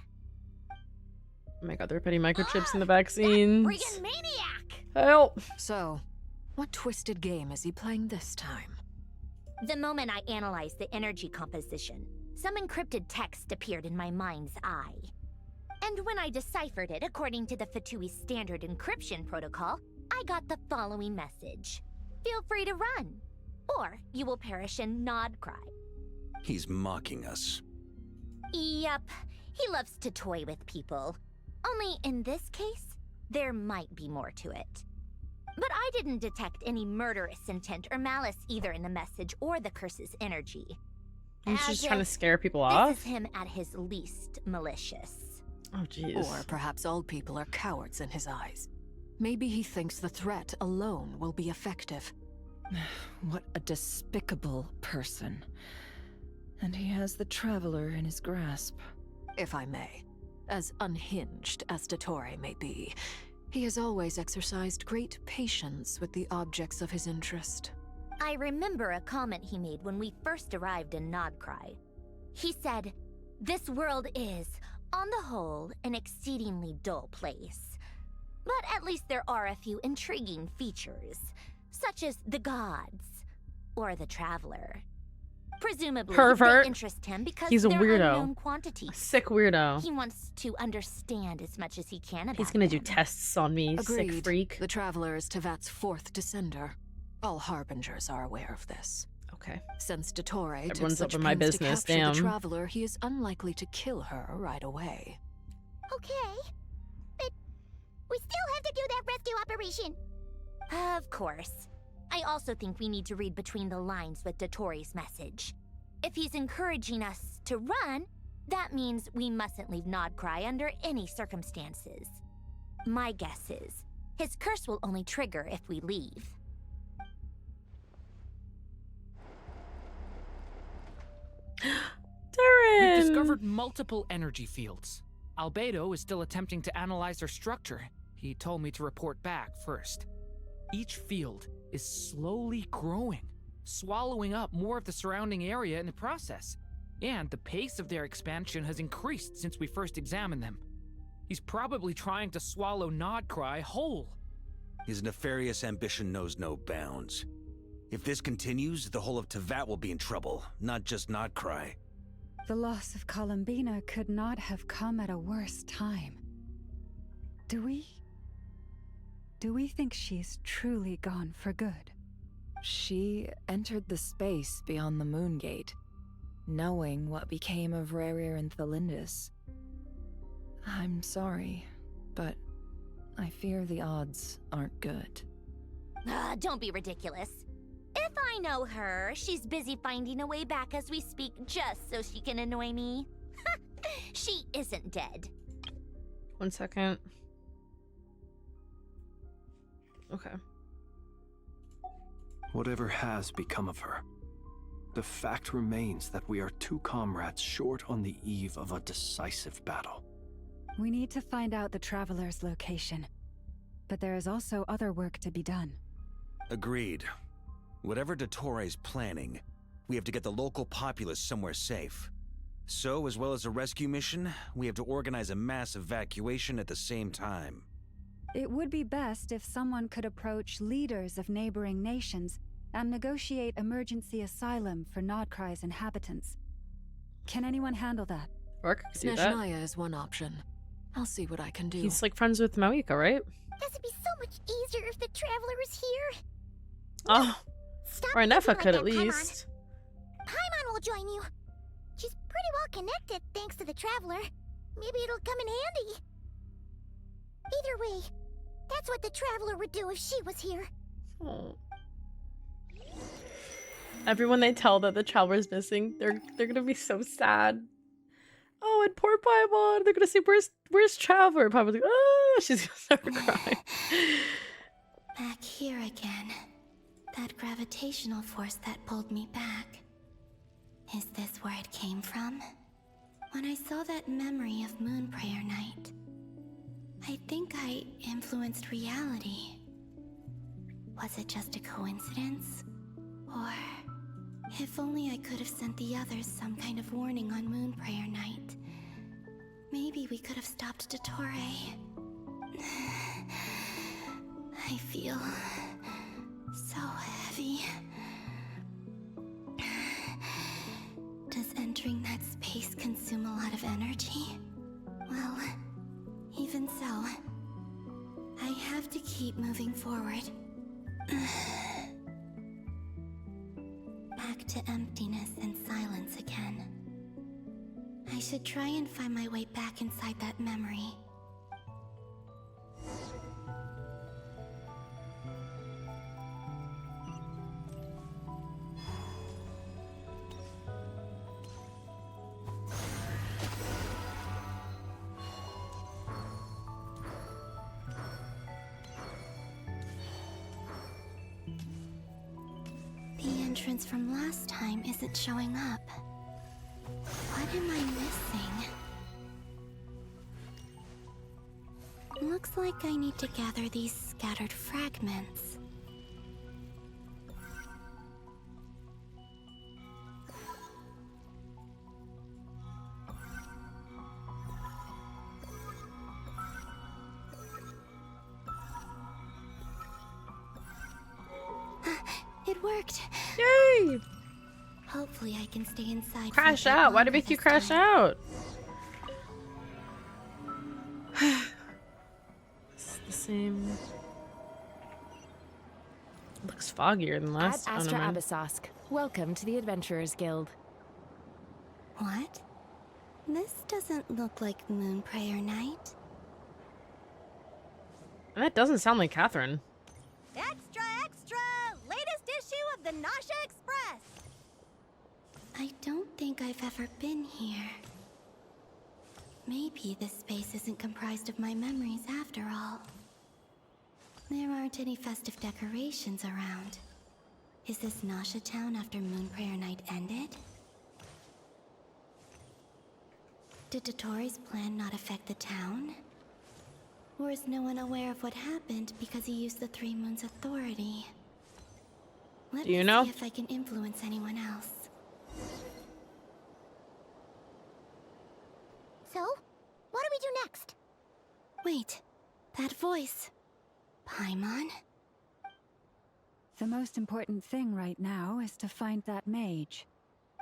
Oh my god, they're putting microchips in the vaccines. Friggin' maniac! Help! So, what twisted game is he playing this time? The moment I analyzed the energy composition, some encrypted text appeared in my mind's eye. And when I deciphered it according to the Fatui standard encryption protocol, I got the following message. Feel free to run, or you will perish in Nod Cry. He's mocking us. Yep, he loves to toy with people. Only in this case, there might be more to it. But I didn't detect any murderous intent or malice either in the message or the curse's energy. He's just trying to if scare people This off? is him at his least malicious. Oh, jeez. Or perhaps all people are cowards in his eyes. Maybe he thinks the threat alone will be effective. What a despicable person. And he has the Traveler in his grasp. If I may. As unhinged as dottore may be, he has always exercised great patience with the objects of his interest. I remember a comment he made when we first arrived in Nod Cry. He said, "This world is, on the whole, an exceedingly dull place. But at least there are a few intriguing features, such as the gods, or the Traveler. Presumably, Pervert. they interest him because He's a they're weirdo. unknown quantities. A sick weirdo. He wants to understand as much as he can about He's gonna do them. tests on me, Agreed. sick freak. The Traveler is Tevat's 4th descender. All Harbingers are aware of this. Okay. Since dottore took Everyone's such up in my pains business, to capture damn. the Traveler, he is unlikely to kill her right away. Okay, but we still have to do that rescue operation. Of course. I also think we need to read between the lines with dottore's message. If he's encouraging us to run, that means we mustn't leave Nod Cry under any circumstances. My guess is, his curse will only trigger if we leave. Darren! We've discovered multiple energy fields. Albedo is still attempting to analyze their structure. He told me to report back first. Each field is slowly growing, swallowing up more of the surrounding area in the process. And the pace of their expansion has increased since we first examined them. He's probably trying to swallow Nod Cry whole. His nefarious ambition knows no bounds. If this continues, the whole of Tevat will be in trouble, not just Nod Cry. The loss of Columbina could not have come at a worse time. Do we think she's truly gone for good? She entered the space beyond the Moon Gate, knowing what became of Rerir and Thelindis. I'm sorry, but I fear the odds aren't good. Don't be ridiculous. If I know her, she's busy finding a way back as we speak just so she can annoy me. She isn't dead. 1 second. Okay. Whatever has become of her, the fact remains that we are two comrades short on the eve of a decisive battle. We need to find out the Traveler's location. But there is also other work to be done. Agreed. Whatever Dottore's planning, we have to get the local populace somewhere safe. So, as well as a rescue mission, we have to organize a mass evacuation at the same time. It would be best if someone could approach leaders of neighboring nations and negotiate emergency asylum for Nodkrai's inhabitants. Can anyone handle that? Rourke could do that. Snezhnaya is one option. I'll see what I can do. He's like friends with Moika, right? This would be so much easier if the Traveler was here. Oh, Stop or acting Nefa like could that, at least. Paimon will join you. She's pretty well connected thanks to the Traveler. Maybe it'll come in handy. Either way, that's what the Traveler would do if she was here. Oh. Everyone they tell that the Traveler's missing, they're gonna be so sad. Oh, and poor Paimon. They're gonna say, "Where's Traveler?" Paimon's like, "Ah!" She's gonna start crying. Back here again. That gravitational force that pulled me back. Is this where it came from? When I saw that memory of Moon Prayer Night, I think I influenced reality. Was it just a coincidence? Or, if only I could have sent the others some kind of warning on Moon Prayer Night. Maybe we could have stopped Dottore. I feel so heavy. Does entering that space consume a lot of energy? Well, even so, I have to keep moving forward. Back to emptiness and silence again. I should try and find my way back inside that memory. The entrance from last time isn't showing up. What am I missing? Looks like I need to gather these scattered fragments. It worked! Yay! Hopefully I can stay inside. Crash out! Why'd it make you crash out? It's the same. Looks foggier than last. Ad Astra Abyssosque. Welcome to the Adventurers Guild. What? This doesn't look like Moon Prayer Night. That doesn't sound like Catherine. Extra, extra! Latest issue of the Nasha Express! I don't think I've ever been here. Maybe this space isn't comprised of my memories after all. There aren't any festive decorations around. Is this Nasha Town after Moon Prayer Night ended? Did Dottore's plan not affect the town? Or is no one aware of what happened because he used the Three Moons' authority? Let me see if I can influence anyone else. So, what do we do next? Wait, that voice. Paimon? The most important thing right now is to find that mage.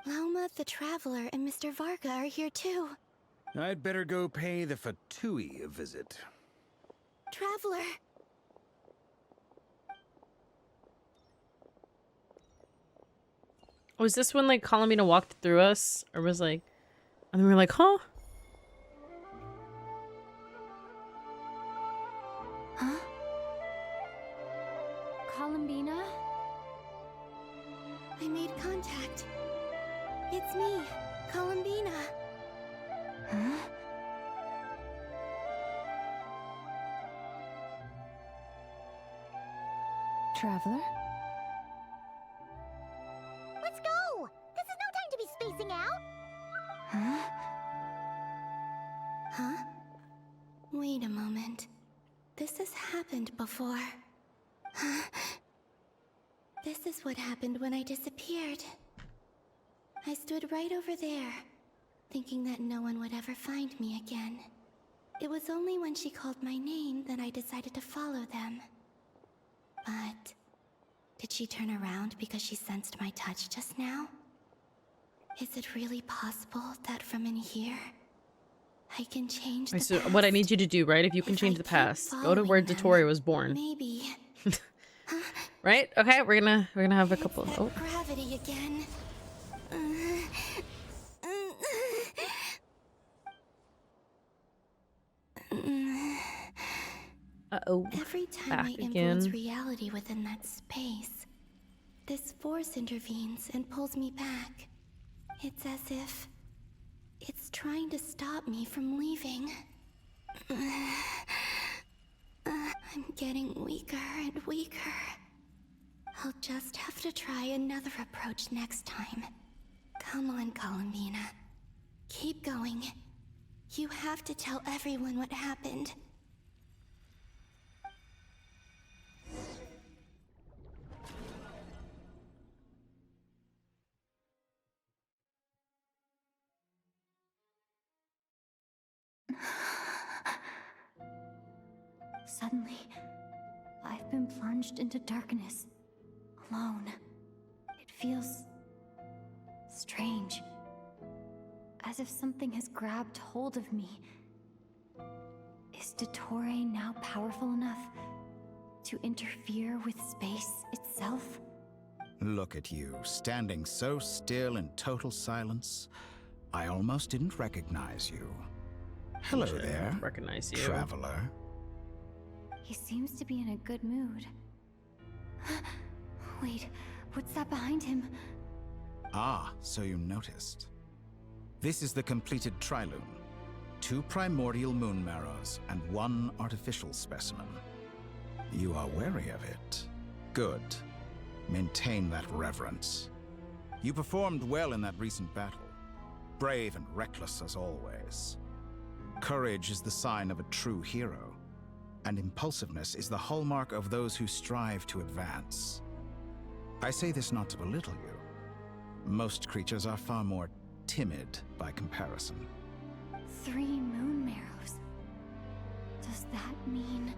Lauma the Traveler and Mr. Varga are here too. I'd better go pay the Fatui a visit. Traveler! Was this when like Colomina walked through us? Or was like... And then we were like, huh? Huh? Columbina? I made contact. It's me, Columbina. Huh? Traveler? Wait a moment. This has happened before. This is what happened when I disappeared. I stood right over there, thinking that no one would ever find me again. It was only when she called my name that I decided to follow them. But did she turn around because she sensed my touch just now? Is it really possible that from in here, I can change the So past? what I need you to do, right? If you can change the past, go to where dottore was born. Maybe. Right? Okay, we're gonna have a couple. Oh. Gravity again. Uh-oh. Every time Back I again. influence reality within that space, this force intervenes and pulls me back. It's as if it's trying to stop me from leaving. I'm getting weaker and weaker. I'll just have to try another approach next time. Come on, Columbina. Keep going. You have to tell everyone what happened. Suddenly, I've been plunged into darkness, alone. It feels strange, as if something has grabbed hold of me. Is dottore now powerful enough to interfere with space itself? Look at you, standing so still in total silence. I almost didn't recognize you. Hello there, recognize you. traveler. He seems to be in a good mood. Wait, what's that behind him? Ah, so you noticed. This is the completed trilune. 2 primordial moon marrows and 1 artificial specimen. You are wary of it. Good. Maintain that reverence. You performed well in that recent battle. Brave and reckless as always. Courage is the sign of a true hero, and impulsiveness is the hallmark of those who strive to advance. I say this not to belittle you. Most creatures are far more timid by comparison. 3 moon marrows. Does that mean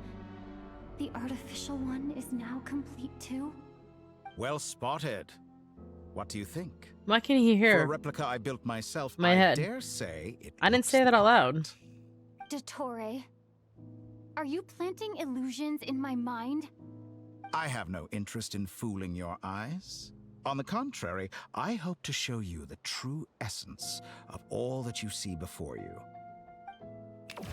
the artificial one is now complete too? Well spotted. What do you think? Why can't he hear? For a replica I built myself, My I head. dare say it I didn't looks say the that out part. loud. dottore, are you planting illusions in my mind? I have no interest in fooling your eyes. On the contrary, I hope to show you the true essence of all that you see before you.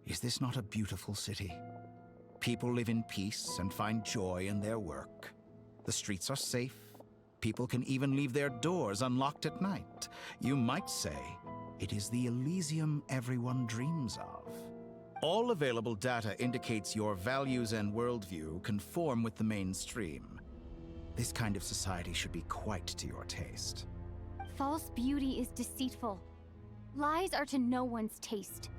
Is this not a beautiful city? People live in peace and find joy in their work. The streets are safe. People can even leave their doors unlocked at night. You might say it is the Elysium everyone dreams of. All available data indicates your values and worldview conform with the mainstream. This kind of society should be quite to your taste. False beauty is deceitful. Lies are to no one's taste.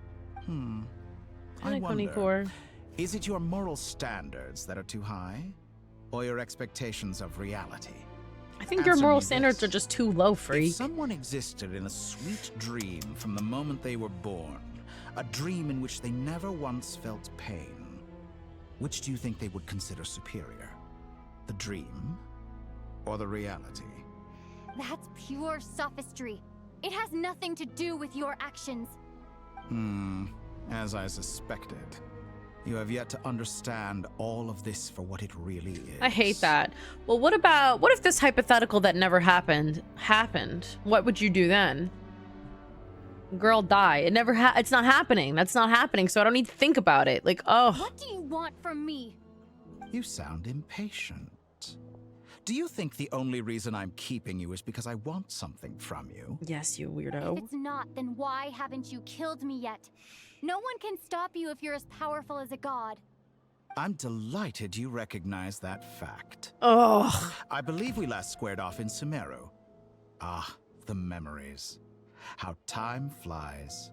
I wonder, is it your moral standards that are too high? Or your expectations of reality? I think your Answer moral me standards this. are just too low, freak. If someone existed in a sweet dream from the moment they were born, a dream in which they never once felt pain, which do you think they would consider superior? The dream or the reality? That's pure sophistry. It has nothing to do with your actions. As I suspected. You have yet to understand all of this for what it really is. I hate that. Well, what if this hypothetical that never happened? What would you do then? Girl die. It's not happening. That's not happening, so I don't need to think about it. Like, oh. What do you want from me? You sound impatient. Do you think the only reason I'm keeping you is because I want something from you? Yes, you weirdo. If it's not, then why haven't you killed me yet? No one can stop you if you're as powerful as a god. I'm delighted you recognize that fact. Ugh. I believe we last squared off in Sumeru. Ah, the memories. How time flies.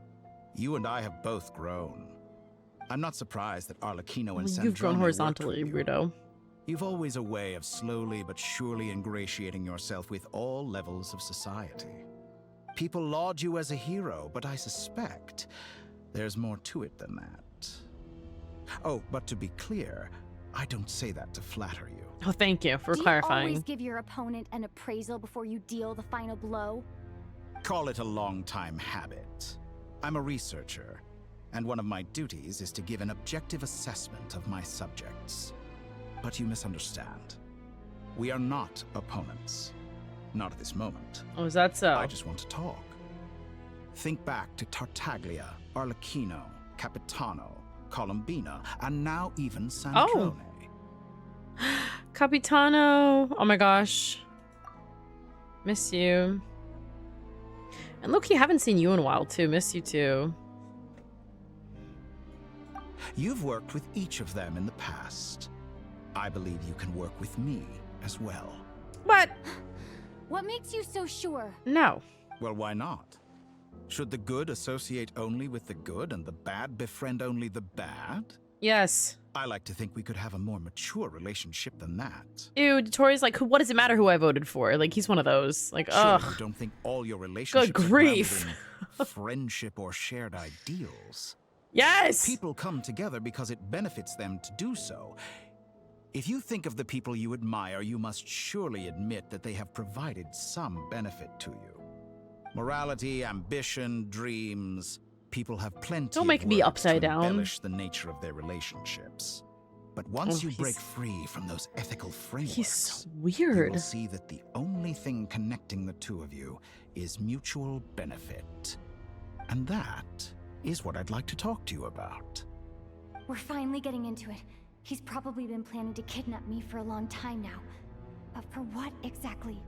You and I have both grown. I'm not surprised that Arlecchino and You've grown Sandrone horizontally, worked with you. weirdo. You've always a way of slowly but surely ingratiating yourself with all levels of society. People laud you as a hero, but I suspect there's more to it than that. Oh, but to be clear, I don't say that to flatter you. Oh, thank you for Do clarifying. you always give your opponent an appraisal before you deal the final blow? Call it a long-time habit. I'm a researcher, and one of my duties is to give an objective assessment of my subjects. But you misunderstand. We are not opponents. Not at this moment. Oh, is that so? I just want to talk. Think back to Tartaglia, Arlecchino, Capitano, Colombina, and now even Sandrone. Capitano. Oh my gosh. Miss you. And look, I haven't seen you in a while too. Miss you too. You've worked with each of them in the past. I believe you can work with me as well. What? What makes you so sure? No. Well, why not? Should the good associate only with the good and the bad befriend only the bad? Yes. I like to think we could have a more mature relationship than that. Ew, Tori's like, what does it matter who I voted for? Like, he's one of those. Like, ugh. Sure, you don't think all your relationships Good grief. are grounded in friendship or shared ideals. Yes! People come together because it benefits them to do so. If you think of the people you admire, you must surely admit that they have provided some benefit to you. Morality, ambition, dreams. People have plenty Don't make of me words upside to down. embellish the nature of their relationships. But once you break free from those ethical frameworks, He's so you weird. will see that the only thing connecting the two of you is mutual benefit. And that is what I'd like to talk to you about. We're finally getting into it. He's probably been planning to kidnap me for a long time now. But for what exactly?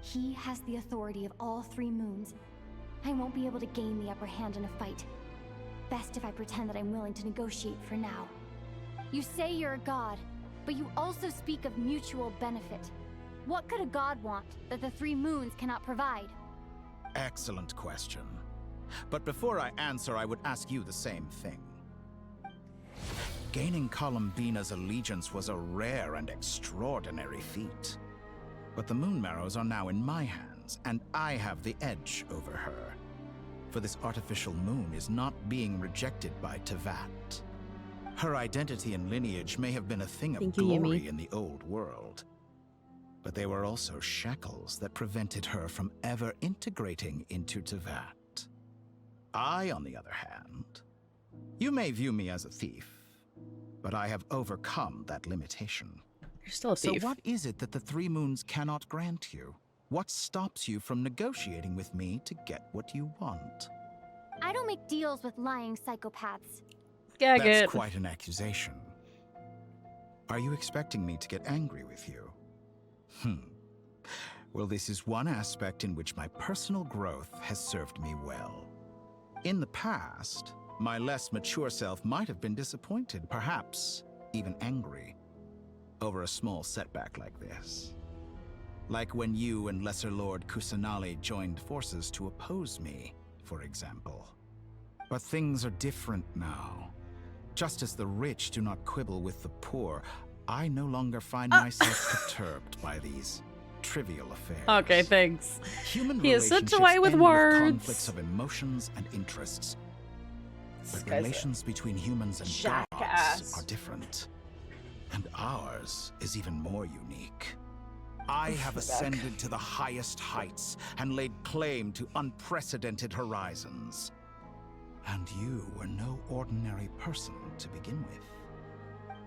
He has the authority of all three moons. I won't be able to gain the upper hand in a fight. Best if I pretend that I'm willing to negotiate for now. You say you're a god, but you also speak of mutual benefit. What could a god want that the three moons cannot provide? Excellent question. But before I answer, I would ask you the same thing. Gaining Colombina's allegiance was a rare and extraordinary feat. But the Moon Marrows are now in my hands, and I have the edge over her. For this artificial moon is not being rejected by Tevat. Her identity and lineage may have been a thing of Thank you, glory Yumi. in the old world. But they were also shackles that prevented her from ever integrating into Tevat. I, on the other hand, you may view me as a thief, but I have overcome that limitation. You're still a thief. So what is it that the three moons cannot grant you? What stops you from negotiating with me to get what you want? I don't make deals with lying psychopaths. Gag That's it. quite an accusation. Are you expecting me to get angry with you? Well, this is one aspect in which my personal growth has served me well. In the past, my less mature self might have been disappointed, perhaps even angry, over a small setback like this. Like when you and Lesser Lord Kusanali joined forces to oppose me, for example. But things are different now. Just as the rich do not quibble with the poor, I no longer find myself perturbed by these trivial affairs. Okay, thanks. Human He has such a relationships way with end words. conflicts of emotions and interests. But guy's a relations between humans and jackass. gods are different. And ours is even more unique. I have ascended to the highest heights and laid claim to unprecedented horizons. And you were no ordinary person to begin with.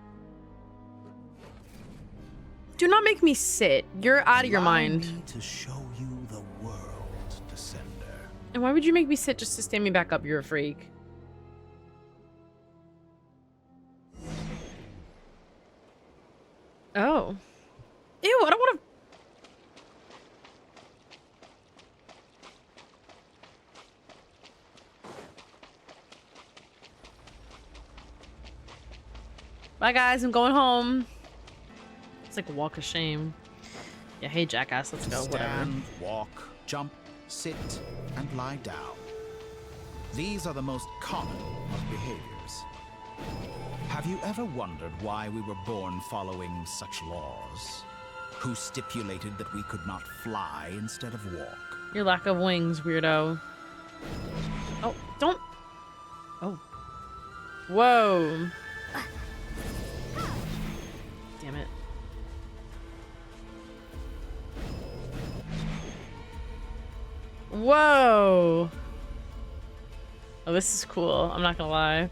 Do not make me sit. You're out of your Allow mind. me to show you the world, Descender. And why would you make me sit just to stand me back up? You're a freak. Oh. Ew, I don't want to... Bye, guys. I'm going home. It's like a walk of shame. Yeah, hey, jackass. Let's go. Whatever. Stand, walk, jump, sit, and lie down. These are the most common of behaviors. Have you ever wondered why we were born following such laws? Who stipulated that we could not fly instead of walk? Your lack of wings, weirdo. Oh, don't. Oh. Whoa. Damn it. Whoa. Oh, this is cool. I'm not gonna lie.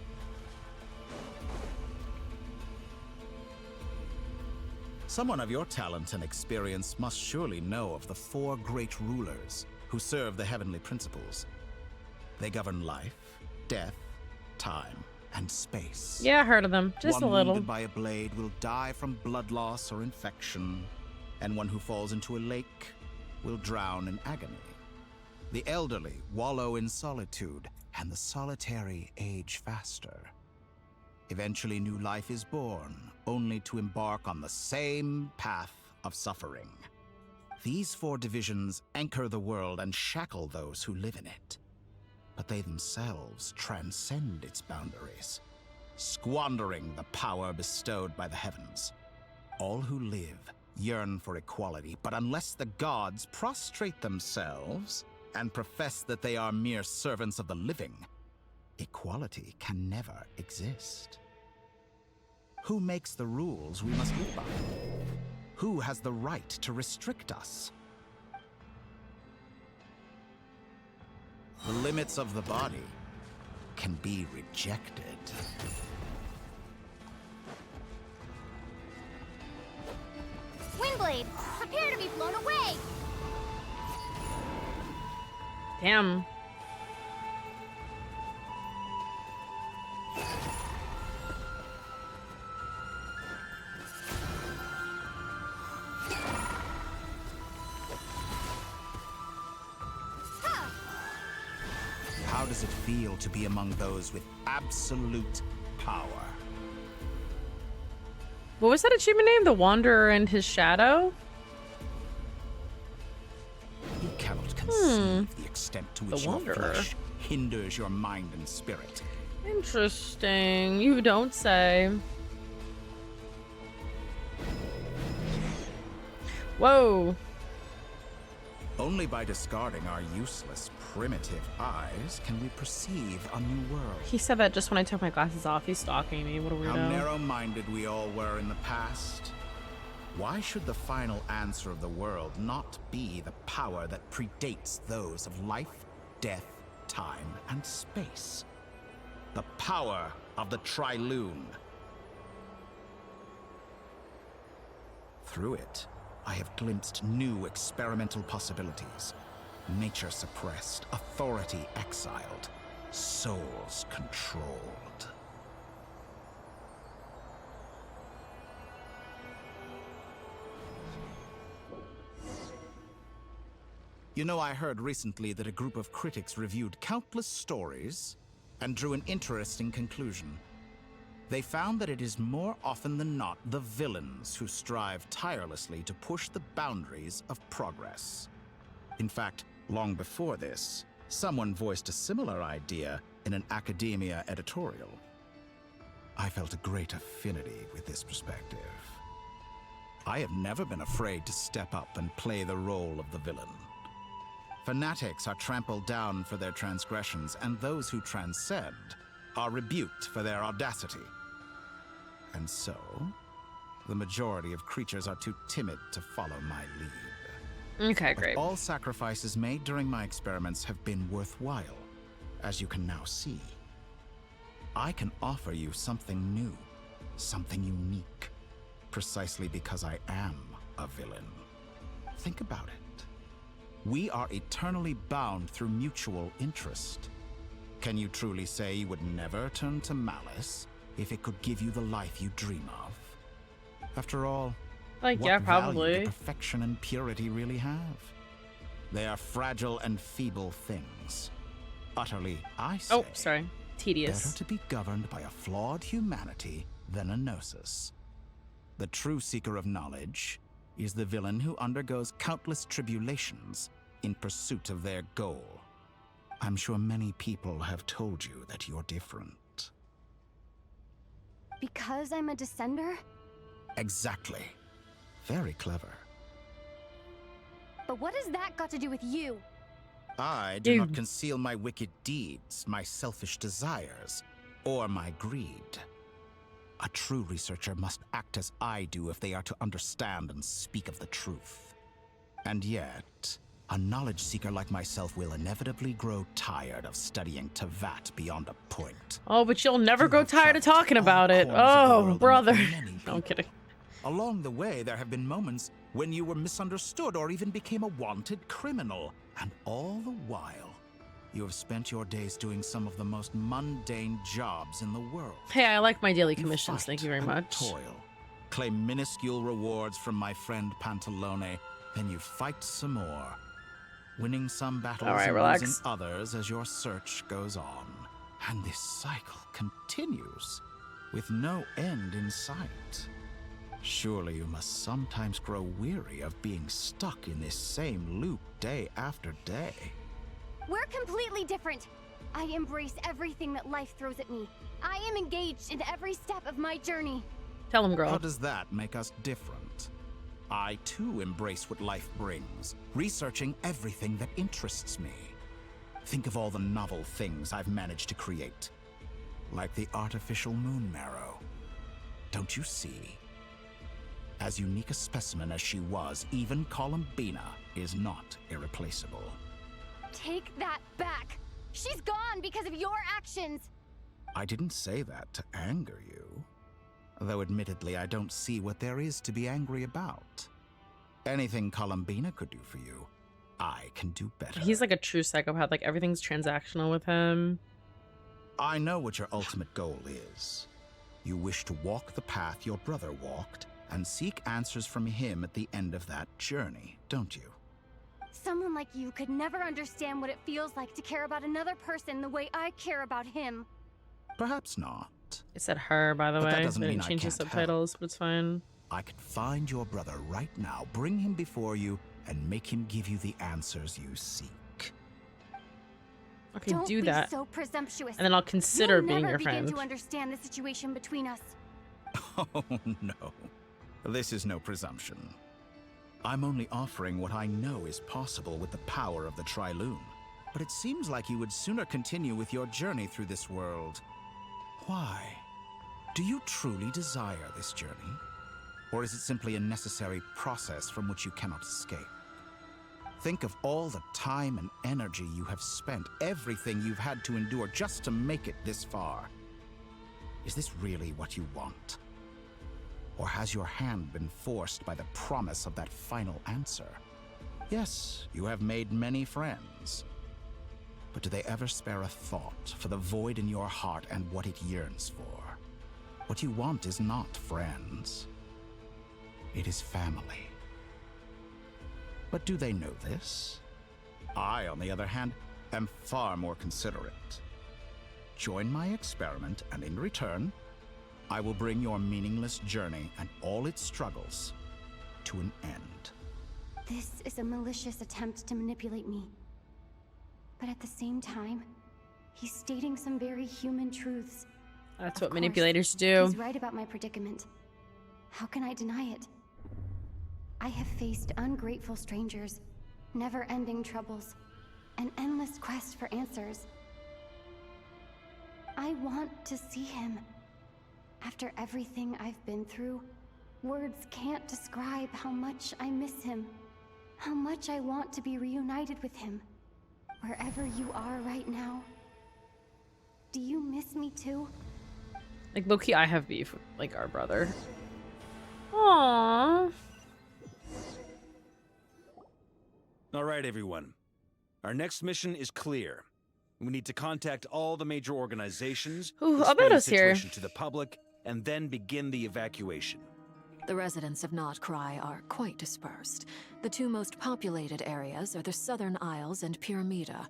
Someone of your talent and experience must surely know of the 4 great rulers who serve the heavenly principles. They govern life, death, time, and space. Yeah, I heard of them. Just one a little. Wounded by a blade will die from blood loss or infection, and one who falls into a lake will drown in agony. The elderly wallow in solitude, and the solitary age faster. Eventually, new life is born, only to embark on the same path of suffering. These 4 divisions anchor the world and shackle those who live in it. But they themselves transcend its boundaries, squandering the power bestowed by the heavens. All who live yearn for equality, but unless the gods prostrate themselves and profess that they are mere servants of the living, equality can never exist. Who makes the rules we must live by? Who has the right to restrict us? The limits of the body can be rejected. Windblade, prepare to be blown away! Damn. How does it feel to be among those with absolute power? What was that achievement name? The Wanderer and his Shadow? You cannot conceive the extent to which your Wanderer. flesh hinders your mind and spirit. Interesting. You don't say. Whoa. Only by discarding our useless, primitive eyes can we perceive a new world. He said that just when I took my glasses off. He's stalking me. What a How weirdo. narrow-minded we all were in the past. Why should the final answer of the world not be the power that predates those of life, death, time, and space? The power of the Trilune. Through it, I have glimpsed new experimental possibilities. Nature suppressed, authority exiled, souls controlled. You know, I heard recently that a group of critics reviewed countless stories and drew an interesting conclusion. They found that it is more often than not the villains who strive tirelessly to push the boundaries of progress. In fact, long before this, someone voiced a similar idea in an academia editorial. I felt a great affinity with this perspective. I have never been afraid to step up and play the role of the villain. Fanatics are trampled down for their transgressions, and those who transcend are rebuked for their audacity. And so, the majority of creatures are too timid to follow my lead. Okay, great. But all sacrifices made during my experiments have been worthwhile, as you can now see. I can offer you something new, something unique, precisely because I am a villain. Think about it. We are eternally bound through mutual interest. Can you truly say you would never turn to malice if it could give you the life you dream of? After all, like, what yeah, value probably. do perfection and purity really have? They are fragile and feeble things. Utterly, I say, Oh, sorry. Tedious. better to be governed by a flawed humanity than a gnosis. The true seeker of knowledge is the villain who undergoes countless tribulations in pursuit of their goal. I'm sure many people have told you that you're different. Because I'm a descender? Exactly. Very clever. But what has that got to do with you? I do not conceal my wicked deeds, my selfish desires, or my greed. A true researcher must act as I do if they are to understand and speak of the truth. And yet, a knowledge seeker like myself will inevitably grow tired of studying Tevat beyond a point. Oh, but you'll never grow tired of talking about it. Oh, brother. No, I'm kidding. Along the way, there have been moments when you were misunderstood or even became a wanted criminal. And all the while, you have spent your days doing some of the most mundane jobs in the world. Hey, I like my daily commissions. Thank you very much. Toil, claim minuscule rewards from my friend Pantalone, then you fight some more, winning some battles and losing others as your search goes on. And this cycle continues, with no end in sight. Surely you must sometimes grow weary of being stuck in this same loop day after day. We're completely different. I embrace everything that life throws at me. I am engaged in every step of my journey. Tell him, girl. How does that make us different? I too embrace what life brings, researching everything that interests me. Think of all the novel things I've managed to create, like the artificial moon marrow. Don't you see? As unique a specimen as she was, even Columbina is not irreplaceable. Take that back! She's gone because of your actions! I didn't say that to anger you. Though admittedly, I don't see what there is to be angry about. Anything Columbina could do for you, I can do better. He's like a true psychopath. Like, everything's transactional with him. I know what your ultimate goal is. You wish to walk the path your brother walked, and seek answers from him at the end of that journey, don't you? Someone like you could never understand what it feels like to care about another person the way I care about him. Perhaps not. It said her, by the way. That doesn't they mean didn't change I the can't subtitles, but it's fine. I could find your brother right now, bring him before you, and make him give you the answers you seek. Okay, Don't do be that. so presumptuous. And then I'll consider You'll being never your friend. begin to understand the situation between us. Oh, no. This is no presumption. I'm only offering what I know is possible with the power of the Trilune. But it seems like you would sooner continue with your journey through this world. Why? Do you truly desire this journey? Or is it simply a necessary process from which you cannot escape? Think of all the time and energy you have spent, everything you've had to endure just to make it this far. Is this really what you want? Or has your hand been forced by the promise of that final answer? Yes, you have made many friends. But do they ever spare a thought for the void in your heart and what it yearns for? What you want is not friends. It is family. But do they know this? I, on the other hand, am far more considerate. Join my experiment, and in return, I will bring your meaningless journey and all its struggles to an end. This is a malicious attempt to manipulate me. But at the same time, he's stating some very human truths. That's what manipulators do. He's right about my predicament. How can I deny it? I have faced ungrateful strangers, never-ending troubles, an endless quest for answers. I want to see him. After everything I've been through, words can't describe how much I miss him, how much I want to be reunited with him. Wherever you are right now, do you miss me too? Like, low-key, I have beef with, like, our brother. Aww. All right, everyone. Our next mission is clear. We need to contact all the major organizations, Ooh, explain the Albedo's here. situation to the public, and then begin the evacuation. The residents of Krai are quite dispersed. The two most populated areas are the Southern Isles and Pyramida.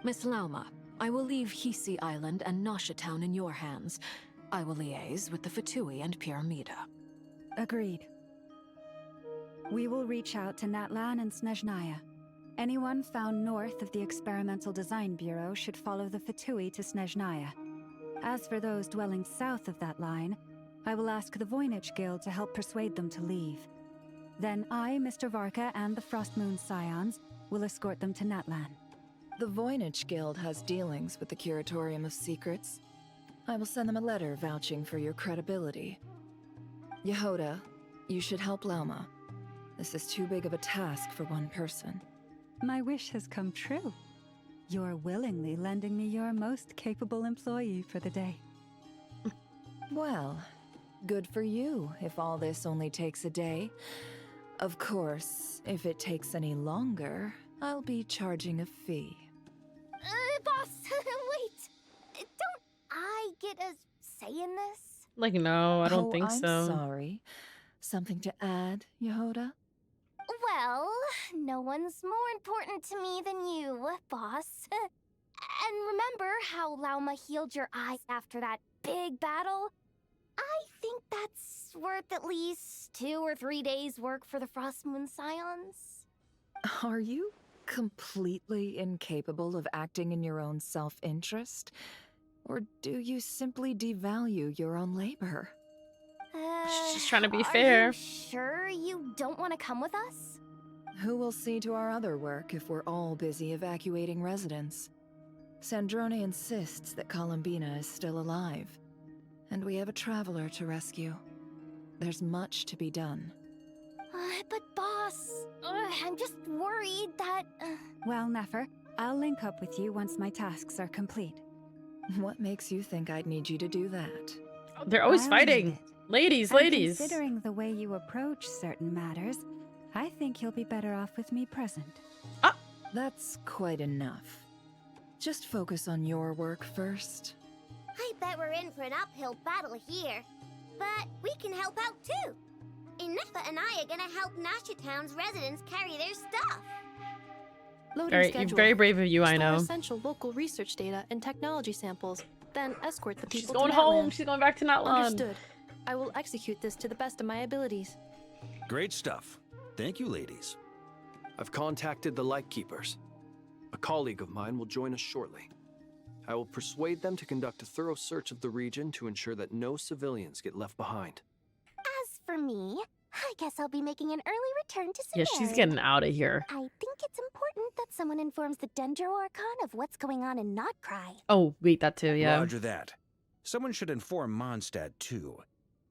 Miss Lauma, I will leave Hisi Island and Nasha Town in your hands. I will liaise with the Fatui and Pyramida. Agreed. We will reach out to Natlan and Snezhnaya. Anyone found north of the Experimental Design Bureau should follow the Fatui to Snezhnaya. As for those dwelling south of that line, I will ask the Voynich Guild to help persuade them to leave. Then I, Mr. Varka, and the Frostmoon Scions will escort them to Natlan. The Voynich Guild has dealings with the Curatorium of Secrets. I will send them a letter vouching for your credibility. Yehoda, you should help Lauma. This is too big of a task for one person. My wish has come true. You're willingly lending me your most capable employee for the day. Well, good for you if all this only takes a day. Of course, if it takes any longer, I'll be charging a fee. Boss, wait. Don't I get a say in this? Like, no, I don't think I'm so. Sorry. Something to add, Yehoda? Well, no one's more important to me than you, boss. And remember how Lauma healed your eyes after that big battle? I think that's worth at least 2 or 3 days' work for the Frostmoon Scions. Are you completely incapable of acting in your own self-interest? Or do you simply devalue your own labor? She's just trying to be Are fair. you sure you don't want to come with us? Who will see to our other work if we're all busy evacuating residents? Sandrone insists that Columbina is still alive, and we have a traveler to rescue. There's much to be done. But boss, I'm just worried that... Well, Nefer, I'll link up with you once my tasks are complete. What makes you think I'd need you to do that? They're always I'll fighting. need it. Ladies, And ladies. Considering the way you approach certain matters, I think you'll be better off with me present. That's quite enough. Just focus on your work first. I bet we're in for an uphill battle here. But we can help out too. Inefa and I are gonna help Nasha Town's residents carry their stuff. Loading schedule. Very brave of you, I Store know. essential local research data and technology samples, then escort the people She's going to home. Natlan. She's going back to Natlan. Understood. I will execute this to the best of my abilities. Great stuff. Thank you, ladies. I've contacted the Lightkeepers. A colleague of mine will join us shortly. I will persuade them to conduct a thorough search of the region to ensure that no civilians get left behind. As for me, I guess I'll be making an early return to Yeah, Sumeru. she's getting out of here. I think it's important that someone informs the Dendro Archon of what's going on in Notcry. Oh, wait, that too, yeah. Roger that. Someone should inform Mondstadt, too.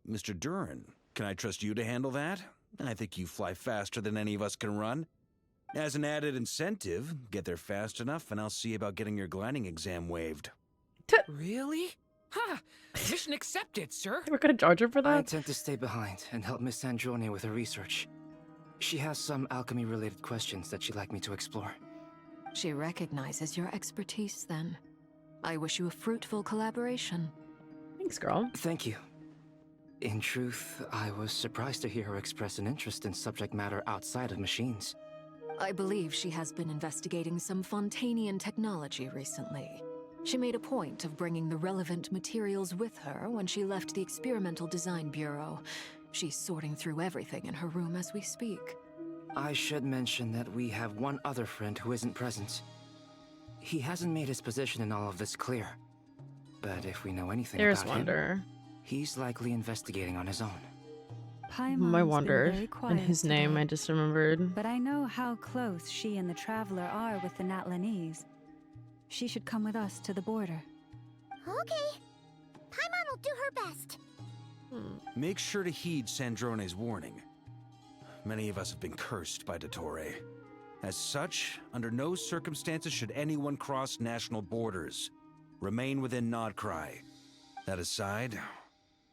Mr. Duran, can I trust you to handle that? I think you fly faster than any of us can run. As an added incentive, get there fast enough and I'll see about getting your gliding exam waived. Really? Ha! Mission accepted, sir. We're gonna charge her for I that? intend to stay behind and help Miss Sandrone with her research. She has some alchemy-related questions that she'd like me to explore. She recognizes your expertise, then. I wish you a fruitful collaboration. Thanks, girl. Thank you. In truth, I was surprised to hear her express an interest in subject matter outside of machines. I believe she has been investigating some Fontanian technology recently. She made a point of bringing the relevant materials with her when she left the Experimental Design Bureau. She's sorting through everything in her room as we speak. I should mention that we have one other friend who isn't present. He hasn't made his position in all of this clear. But if we know anything There's about Wonder. him, he's likely investigating on his own. Paimon's I been wonder. very And quiet his name, today. I just remembered. But I know how close she and the Traveler are with the Natlanese. She should come with us to the border. Okay. Paimon will do her best. Make sure to heed Sandrone's warning. Many of us have been cursed by dottore. As such, under no circumstances should anyone cross national borders. Remain within Nodcry. That aside,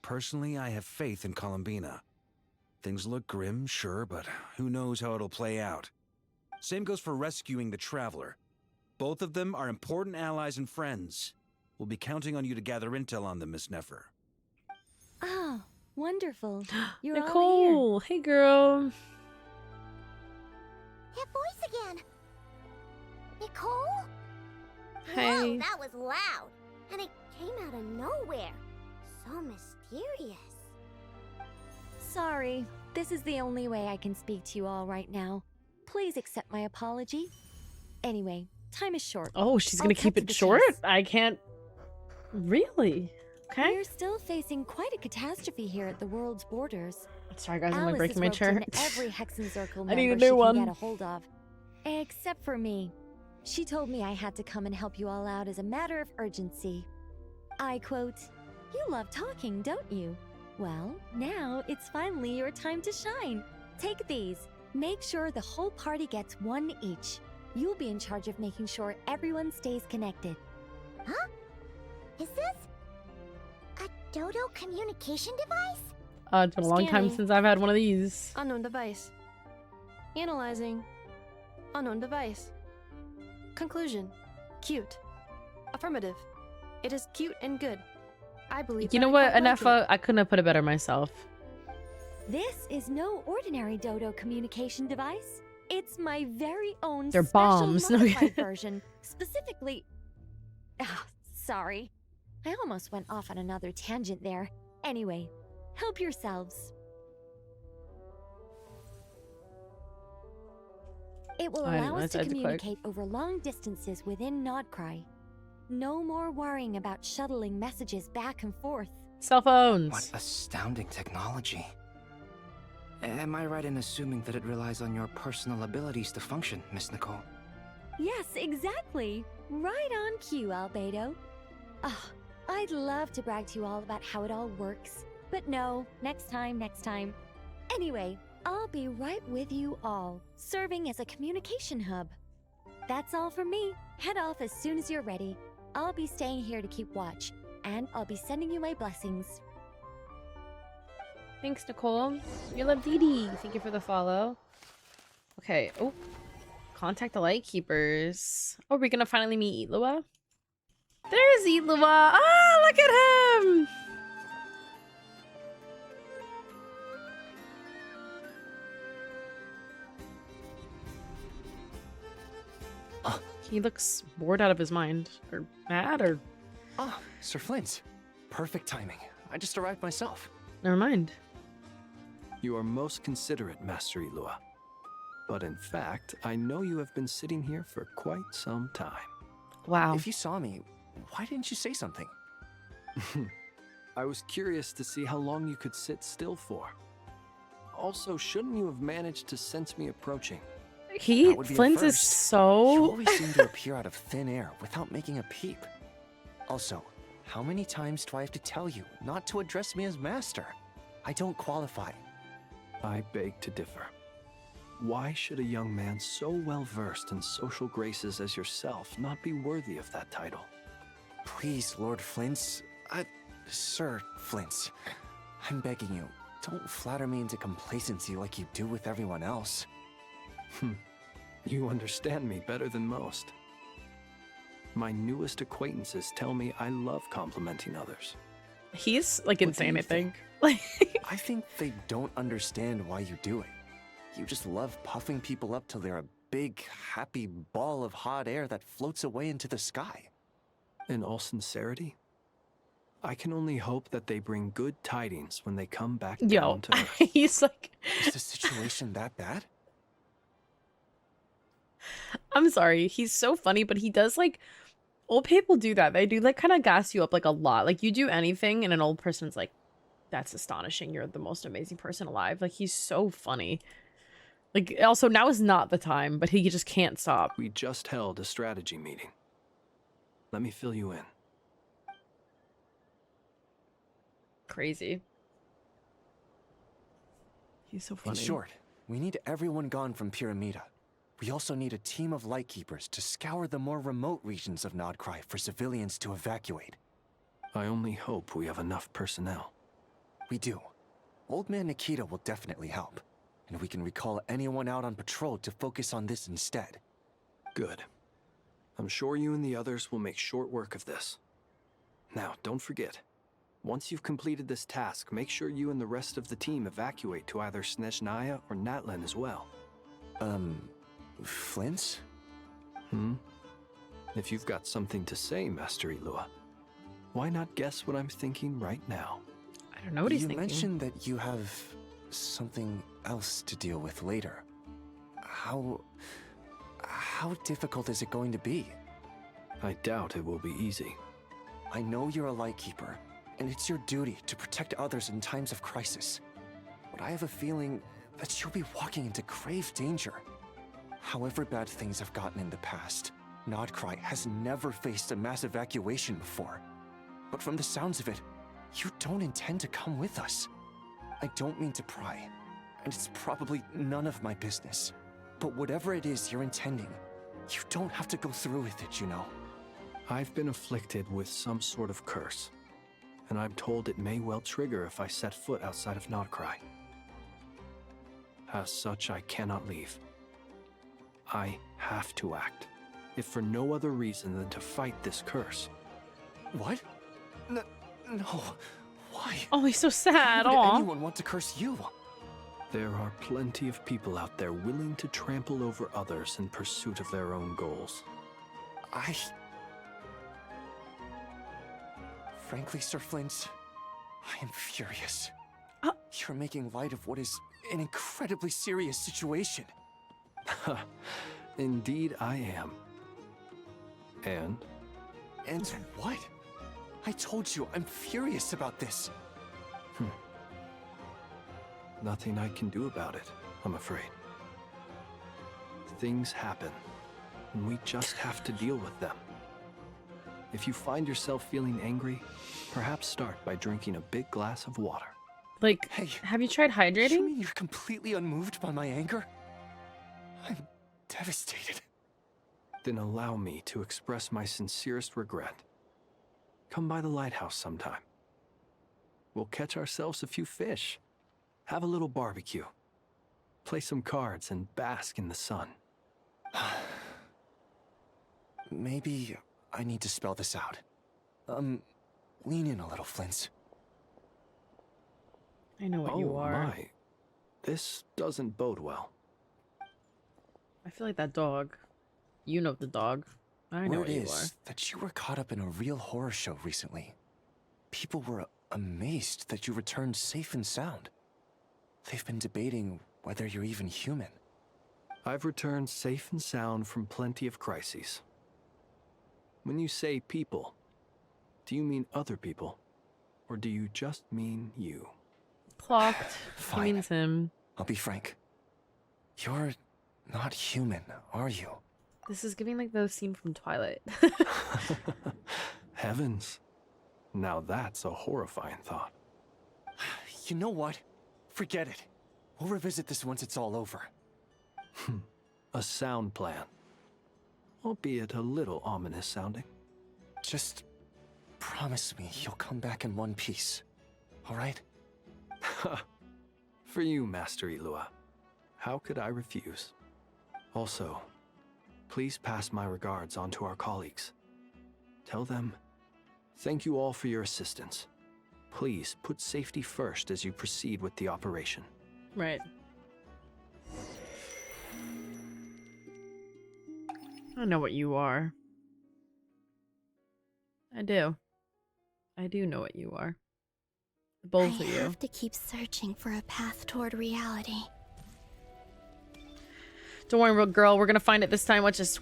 personally, I have faith in Columbina. Things look grim, sure, but who knows how it'll play out. Same goes for rescuing the Traveler. Both of them are important allies and friends. We'll be counting on you to gather intel on them, Miss Nefer. Oh, wonderful. You're all Nicole, hey girl. That voice again. Nicole? Hey. Whoa, that was loud. And it came out of nowhere. So mysterious. Sorry, this is the only way I can speak to you all right now. Please accept my apology. Anyway, time is short. Oh, she's I'll gonna cut keep to it the short? chase. I can't... Really? Okay. We're still facing quite a catastrophe here at the world's borders. Sorry guys, I'm Alice like breaking is my roped chair. in every Hexenzirkel I need a member new she one. can get a hold of. Except for me. She told me I had to come and help you all out as a matter of urgency. I quote, "You love talking, don't you? Well, now it's finally your time to shine. Take these. Make sure the whole party gets one each. You'll be in charge of making sure everyone stays connected." Huh? Is this a dodo communication device? It's been a long time Scanning. since I've had one of these. Unknown device. Analyzing. Unknown device. Conclusion. Cute. Affirmative. It is cute and good. I believe You that know I what, quite like Anefa? I couldn't have put it better myself. This is no ordinary dodo communication device. It's my very own They're special bombs. No. modified version. Specifically... Ah, sorry. I almost went off on another tangent there. Anyway, help yourselves. It will I didn't allow us realize I to had to click. communicate over long distances within Nodcry. No more worrying about shuttling messages back and forth. Cell phones. What astounding technology. Am I right in assuming that it relies on your personal abilities to function, Miss Nicole? Yes, exactly. Right on cue, Albedo. Ah, I'd love to brag to you all about how it all works. But no, next time. Anyway, I'll be right with you all, serving as a communication hub. That's all from me. Head off as soon as you're ready. I'll be staying here to keep watch, and I'll be sending you my blessings. Thanks, Nicole. You love Dee. Thank you for the follow. Okay. Oh. Contact the Lightkeepers. Oh, we're gonna finally meet Itlua? There's Itlua! Oh, look at him! He looks bored out of his mind. Or mad, or... Ah, Sir Flint. Perfect timing. I just arrived myself. Never mind. You are most considerate, Master Itlua. But in fact, I know you have been sitting here for quite some time. Wow. If you saw me, why didn't you say something? I was curious to see how long you could sit still for. Also, shouldn't you have managed to sense me approaching? Flint is so... You always seem to appear out of thin air without making a peep. Also, how many times do I have to tell you not to address me as master? I don't qualify. I beg to differ. Why should a young man so well versed in social graces as yourself not be worthy of that title? Please, Lord Flint. Sir Flint. I'm begging you, don't flatter me into complacency like you do with everyone else. You understand me better than most. My newest acquaintances tell me I love complimenting others. He's like insane, I think. I think they don't understand why you do it. You just love puffing people up till they're a big, happy ball of hot air that floats away into the sky. In all sincerity, I can only hope that they bring good tidings when they come back down to earth. He's like... Is the situation that bad? I'm sorry. He's so funny, but he does like... Old people do that. They do like kind of gas you up like a lot. Like you do anything and an old person's like, that's astonishing. You're the most amazing person alive. Like he's so funny. Like also now is not the time, but he just can't stop. We just held a strategy meeting. Let me fill you in. Crazy. He's so funny. In short, we need everyone gone from Pyramida. We also need a team of Lightkeepers to scour the more remote regions of Nodcry for civilians to evacuate. I only hope we have enough personnel. We do. Old Man Nikita will definitely help, and we can recall anyone out on patrol to focus on this instead. Good. I'm sure you and the others will make short work of this. Now, don't forget, once you've completed this task, make sure you and the rest of the team evacuate to either Snezhnaya or Natlan as well. Flint? If you've got something to say, Master Itlua, why not guess what I'm thinking right now? I don't know what he's thinking. You mentioned that you have something else to deal with later. How difficult is it going to be? I doubt it will be easy. I know you're a Lightkeeper, and it's your duty to protect others in times of crisis. But I have a feeling that you'll be walking into grave danger. However bad things have gotten in the past, Krai has never faced a mass evacuation before. But from the sounds of it, you don't intend to come with us. I don't mean to pry, and it's probably none of my business. But whatever it is you're intending, you don't have to go through with it, you know. I've been afflicted with some sort of curse, and I'm told it may well trigger if I set foot outside of Krai. As such, I cannot leave. I have to act, if for no other reason than to fight this curse. What? No. Why? Oh, he's so sad. Why would Aw. anyone want to curse you? There are plenty of people out there willing to trample over others in pursuit of their own goals. Frankly, Sir Flint, I am furious. You're making light of what is an incredibly serious situation. Indeed I am. And? And what? I told you, I'm furious about this. Nothing I can do about it, I'm afraid. Things happen, and we just have to deal with them. If you find yourself feeling angry, perhaps start by drinking a big glass of water. Like, hey, have you tried hydrating? You mean you're completely unmoved by my anger? I'm devastated. Then allow me to express my sincerest regret. Come by the lighthouse sometime. We'll catch ourselves a few fish, have a little barbecue, play some cards, and bask in the sun. Maybe I need to spell this out. Lean in a little, Flint. I know what you are. My. This doesn't bode well. I feel like that dog. You know the dog. I know Word what you are. is that you were caught up in a real horror show recently. People were amazed that you returned safe and sound. They've been debating whether you're even human. I've returned safe and sound from plenty of crises. When you say people, do you mean other people? Or do you just mean you? Clocked. Fine. He means him. I'll be frank. You're not human, are you? This is giving like the scene from Twilight. Heavens. Now that's a horrifying thought. You know what? Forget it. We'll revisit this once it's all over. A sound plan. Albeit a little ominous sounding. Just promise me you'll come back in one piece. All right? For you, Master Ilua. How could I refuse? Also, please pass my regards on to our colleagues. Tell them, thank you all for your assistance. Please put safety first as you proceed with the operation. Right. I know what you are. I do. I do know what you are. Both of you. I have to keep searching for a path toward reality. Don't worry, girl. We're gonna find it this time. Watch this.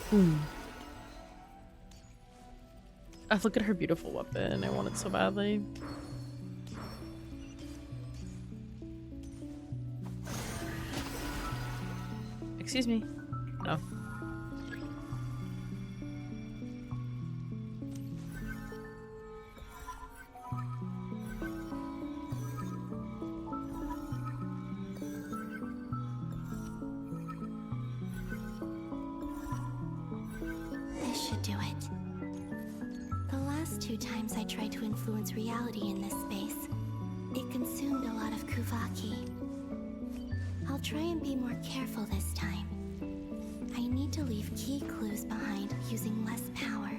Boom. Oh, look at her beautiful weapon. I want it so badly. Excuse me. No. This should do it. The last 2 times I tried to influence reality in this space, it consumed a lot of Kuvaki. I'll try and be more careful this time. I need to leave key clues behind using less power.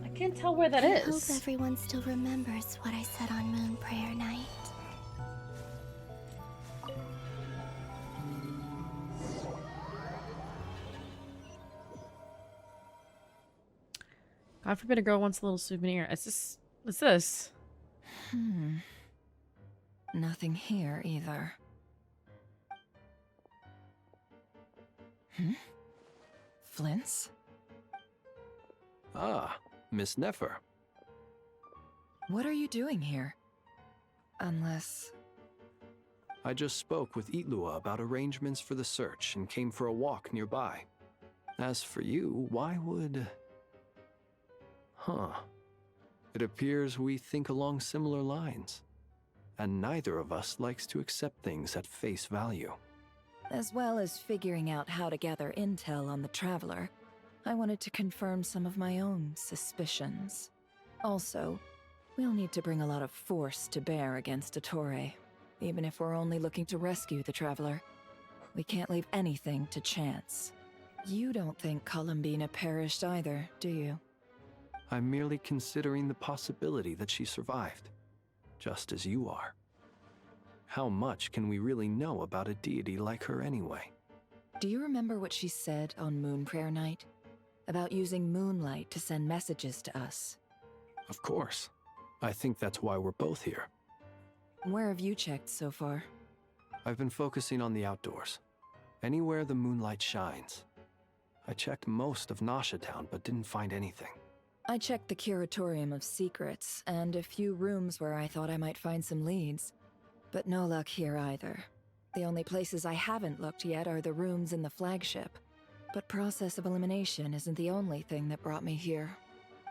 I can't tell where that I is. hope everyone still remembers what I said on Moon Prayer Night. God forbid a girl wants a little souvenir. What's this? Nothing here either. Flints? Ah, Miss Nefer. What are you doing here? Unless... I just spoke with Itlua about arrangements for the search and came for a walk nearby. As for you, why would... Huh. It appears we think along similar lines. And neither of us likes to accept things at face value. As well as figuring out how to gather intel on the Traveler, I wanted to confirm some of my own suspicions. Also, we'll need to bring a lot of force to bear against dottore, even if we're only looking to rescue the Traveler. We can't leave anything to chance. You don't think Columbina perished either, do you? I'm merely considering the possibility that she survived, just as you are. How much can we really know about a deity like her anyway? Do you remember what she said on Moon Prayer Night? About using moonlight to send messages to us? Of course. I think that's why we're both here. Where have you checked so far? I've been focusing on the outdoors. Anywhere the moonlight shines. I checked most of Nasha Town, but didn't find anything. I checked the Curatorium of Secrets, and a few rooms where I thought I might find some leads. But no luck here either. The only places I haven't looked yet are the rooms in the flagship. But process of elimination isn't the only thing that brought me here.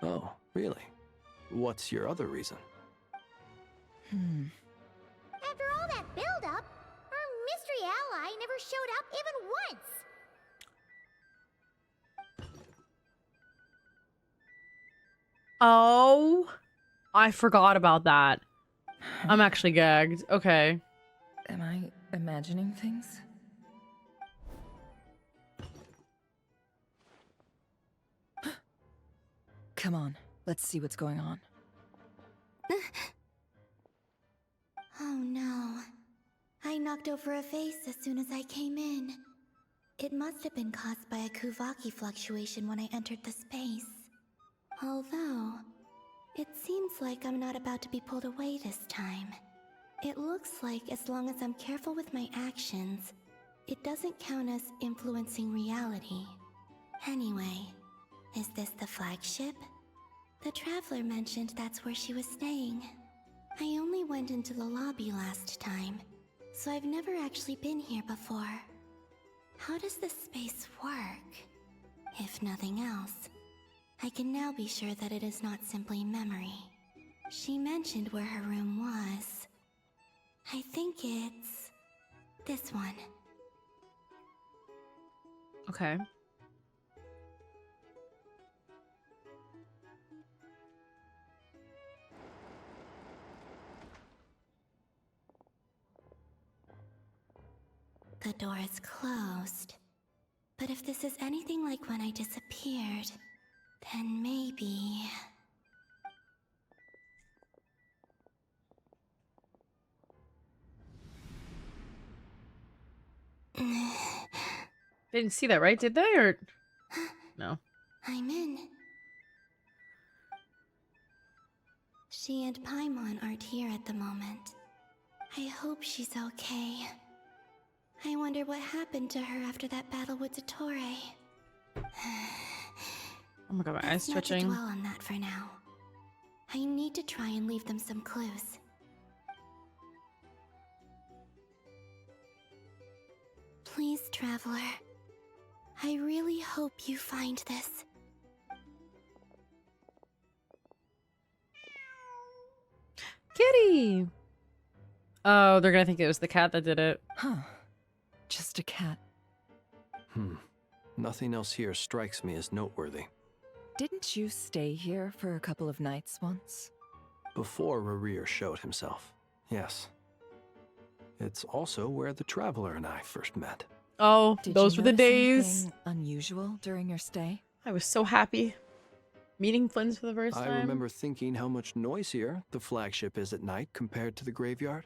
Oh, really? What's your other reason? After all that build-up, our mystery ally never showed up even once! Oh, I forgot about that. I'm actually gagged. Okay. Am I imagining things? Come on, let's see what's going on. Oh no. I knocked over a vase as soon as I came in. It must have been caused by a Kuvaki fluctuation when I entered the space. Although, it seems like I'm not about to be pulled away this time. It looks like as long as I'm careful with my actions, it doesn't count as influencing reality. Anyway, is this the flagship? The Traveler mentioned that's where she was staying. I only went into the lobby last time, so I've never actually been here before. How does this space work? If nothing else, I can now be sure that it is not simply memory. She mentioned where her room was. I think it's this one. Okay. The door is closed. But if this is anything like when I disappeared, then maybe... They didn't see that, right? Did they? Or no? I'm in. She and Paimon aren't here at the moment. I hope she's okay. I wonder what happened to her after that battle with dottore. Oh my god, my eyes twitching. Not to dwell on that for now. I need to try and leave them some clues. Please, Traveler. I really hope you find this. Kitty! Oh, they're gonna think it was the cat that did it. Huh. Just a cat. Nothing else here strikes me as noteworthy. Didn't you stay here for a couple of nights once? Before Rerir showed himself, yes. It's also where the Traveler and I first met. Oh, Did those you were the notice days. anything unusual during your stay? I was so happy. Meeting Flynn's for the first time. I remember thinking how much noisier the flagship is at night compared to the graveyard.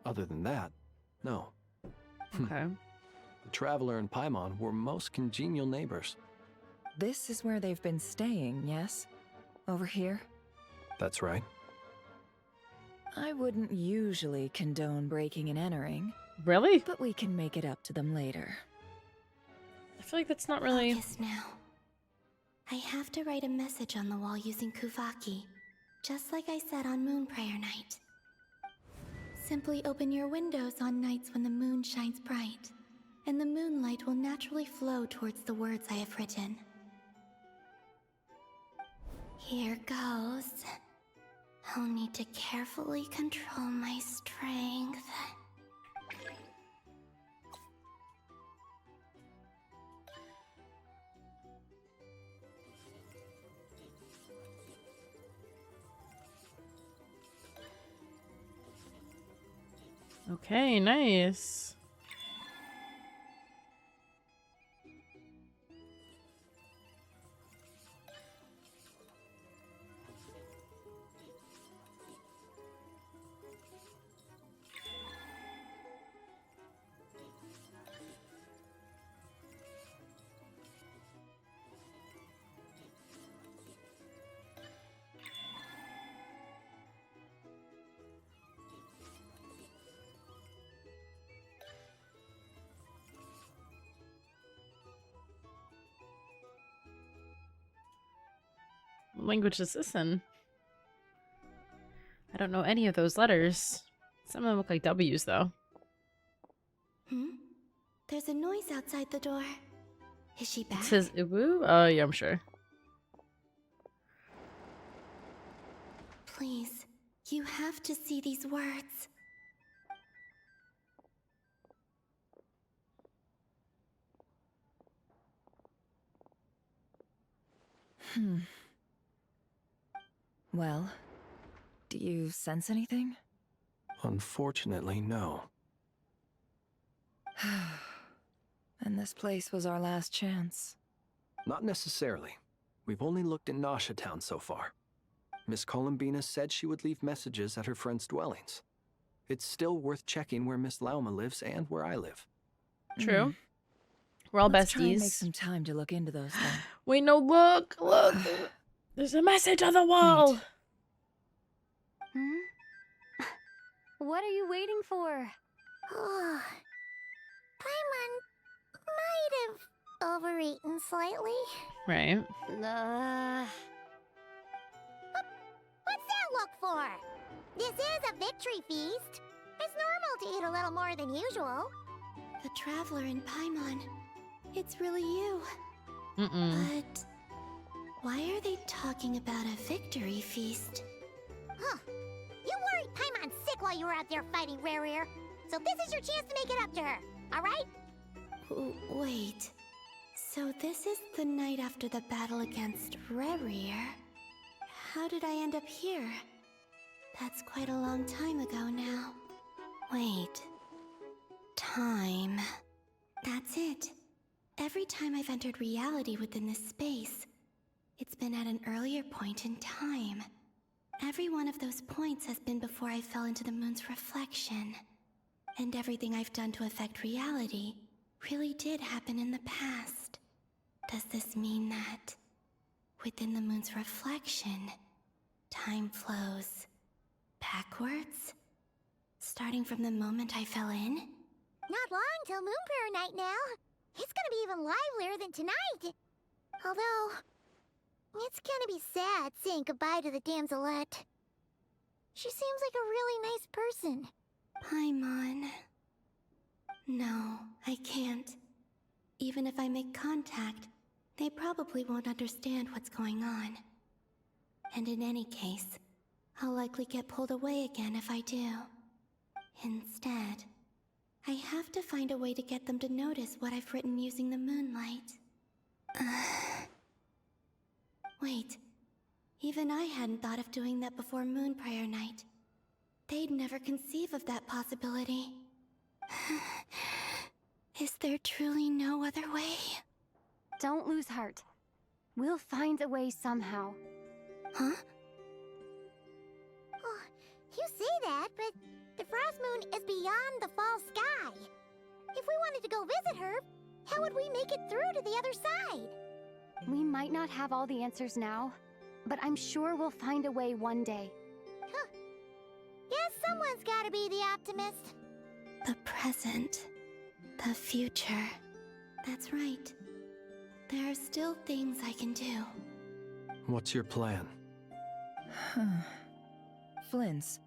Other than that, no. Okay. The Traveler and Paimon were most congenial neighbors. This is where they've been staying, yes? Over here? That's right. I wouldn't usually condone breaking and entering. Really? But we can make it up to them later. I feel like that's not really... Focus now. I have to write a message on the wall using Kuvaki, just like I said on Moon Prayer Night. Simply open your windows on nights when the moon shines bright, and the moonlight will naturally flow towards the words I have written. Here goes. I'll need to carefully control my strength. Okay, nice. What language is this in? I don't know any of those letters. Some of them look like W's, though. There's a noise outside the door. Is she back? It says Iwu? Oh, yeah, I'm sure. Please, you have to see these words. Well, do you sense anything? Unfortunately, no. And this place was our last chance. Not necessarily. We've only looked in Nasha Town so far. Miss Columbina said she would leave messages at her friends' dwellings. It's still worth checking where Miss Lauma lives and where I live. True. We're all Let's try and make besties. some time to look into those things. Wait, no, look! There's a message on the wall! What are you waiting for? Paimon might have overeaten slightly. Right. What's that look for? This is a victory feast. It's normal to eat a little more than usual. The Traveler in Paimon. It's really you. But why are they talking about a victory feast? Huh. You worried Paimon sick while you were out there fighting Rare, so this is your chance to make it up to her, alright? Wait. So this is the night after the battle against Rare. How did I end up here? That's quite a long time ago now. Wait. Time. That's it. Every time I've entered reality within this space, it's been at an earlier point in time. Every one of those points has been before I fell into the moon's reflection. And everything I've done to affect reality really did happen in the past. Does this mean that within the moon's reflection, time flows backwards? Starting from the moment I fell in? Not long till Moon Prayer Night now. It's gonna be even livelier than tonight. Although, it's gonna be sad saying goodbye to the damselette. She seems like a really nice person. Paimon. No, I can't. Even if I make contact, they probably won't understand what's going on. And in any case, I'll likely get pulled away again if I do. Instead, I have to find a way to get them to notice what I've written using the moonlight. Wait, even I hadn't thought of doing that before Moon Prayer Night. They'd never conceive of that possibility. Is there truly no other way? Don't lose heart. We'll find a way somehow. Huh? Oh, you say that, but the Frost Moon is beyond the fall sky. If we wanted to go visit her, how would we make it through to the other side? We might not have all the answers now, but I'm sure we'll find a way one day. Huh. Guess someone's gotta be the optimist. The present. The future. That's right. There are still things I can do. What's your plan? Flint's,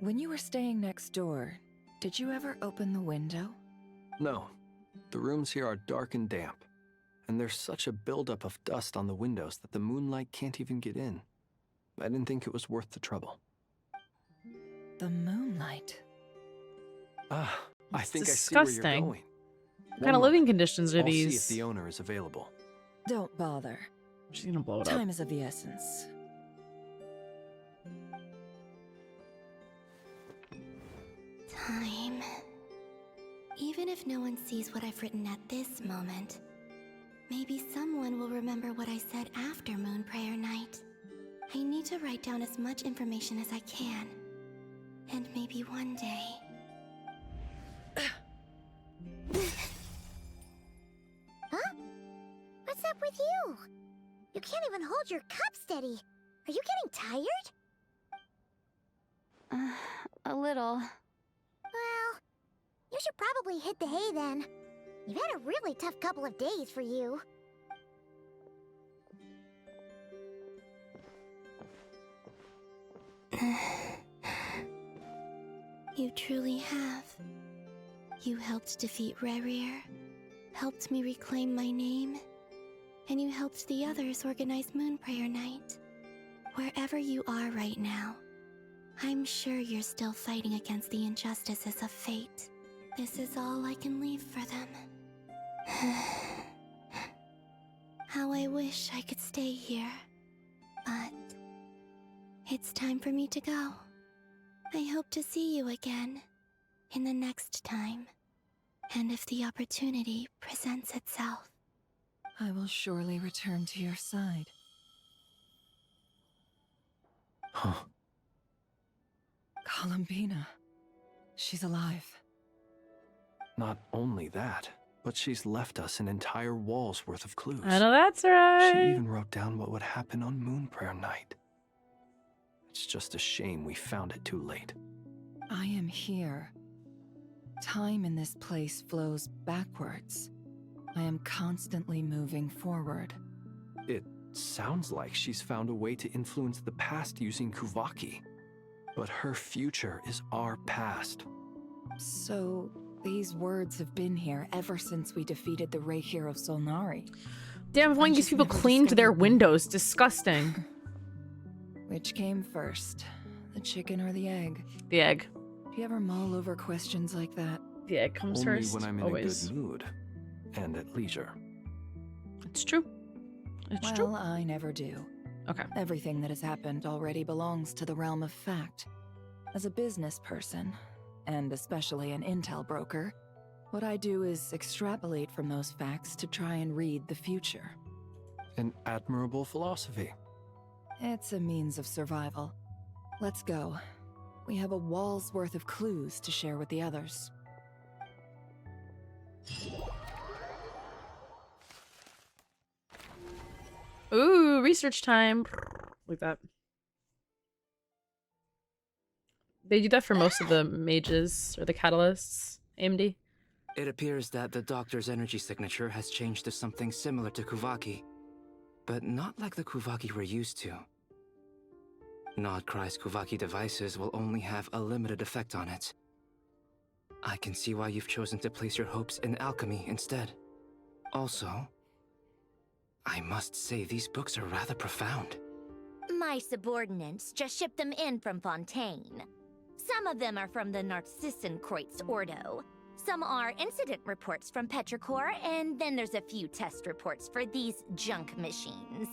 when you were staying next door, did you ever open the window? No. The rooms here are dark and damp, and there's such a buildup of dust on the windows that the moonlight can't even get in. I didn't think it was worth the trouble. The moonlight? I think disgusting. I see where you're going. What kind of living conditions are I'll these? see if the owner is available. Don't bother. She's gonna blow it Time up. is of the essence. Time. Even if no one sees what I've written at this moment, maybe someone will remember what I said after Moon Prayer Night. I need to write down as much information as I can. And maybe one day... Huh? What's up with you? You can't even hold your cup steady. Are you getting tired? A little. Well, you should probably hit the hay then. You've had a really tough couple of days for you. You truly have. You helped defeat Rerir, helped me reclaim my name, and you helped the others organize Moon Prayer Night. Wherever you are right now, I'm sure you're still fighting against the injustices of fate. This is all I can leave for them. How I wish I could stay here. But it's time for me to go. I hope to see you again in the next time. And if the opportunity presents itself. I will surely return to your side. Huh. Columbina. She's alive. Not only that, but she's left us an entire wall's worth of clues. I know that's right. She even wrote down what would happen on Moon Prayer Night. It's just a shame we found it too late. I am here. Time in this place flows backwards. I am constantly moving forward. It sounds like she's found a way to influence the past using Kuvaki. But her future is our past. So, these words have been here ever since we defeated the Ray Hero Solnari. Damn, why these people cleaned their windows. Disgusting. Which came first, the chicken or the egg? The egg. Do you ever mull over questions like that? The egg comes Only first. when I'm in always. a good mood and at leisure. It's true. It's true. Well, I never do. Okay. Everything that has happened already belongs to the realm of fact. As a business person, and especially an intel broker, what I do is extrapolate from those facts to try and read the future. An admirable philosophy. It's a means of survival. Let's go. We have a wall's worth of clues to share with the others. Ooh, research time. Like that. They do that for most of the mages or the catalysts. AMD. It appears that the doctor's energy signature has changed to something similar to Kuvaki, but not like the Kuvaki we're used to. Nodkrai's Kuvaki devices will only have a limited effect on it. I can see why you've chosen to place your hopes in alchemy instead. Also, I must say these books are rather profound. My subordinates just shipped them in from Fontaine. Some of them are from the Narcissenkreuz Ordo. Some are incident reports from Petrichor, and then there's a few test reports for these junk machines.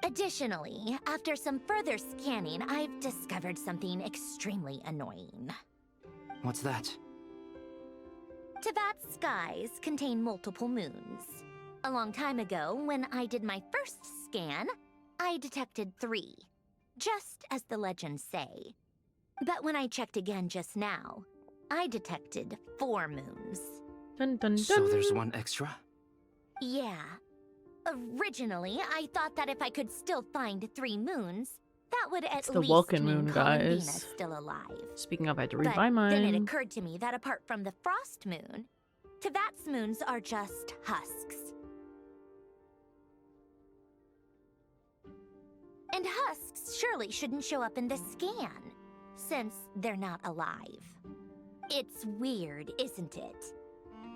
Additionally, after some further scanning, I've discovered something extremely annoying. What's that? Teyvat's skies contain multiple moons. A long time ago, when I did my first scan, I detected 3, just as the legends say. But when I checked again just now, I detected 4 moons. Dun, dun, dun. So there's one extra? Yeah. Originally, I thought that if I could still find 3 moons, that would at It's the least Vulcan mean moon, Columbina's guys. still alive. Speaking of, I had to read But my then it mind. occurred to me that apart from the Frost Moon, Tevat's moons are just husks. And husks surely shouldn't show up in the scan, since they're not alive. It's weird, isn't it?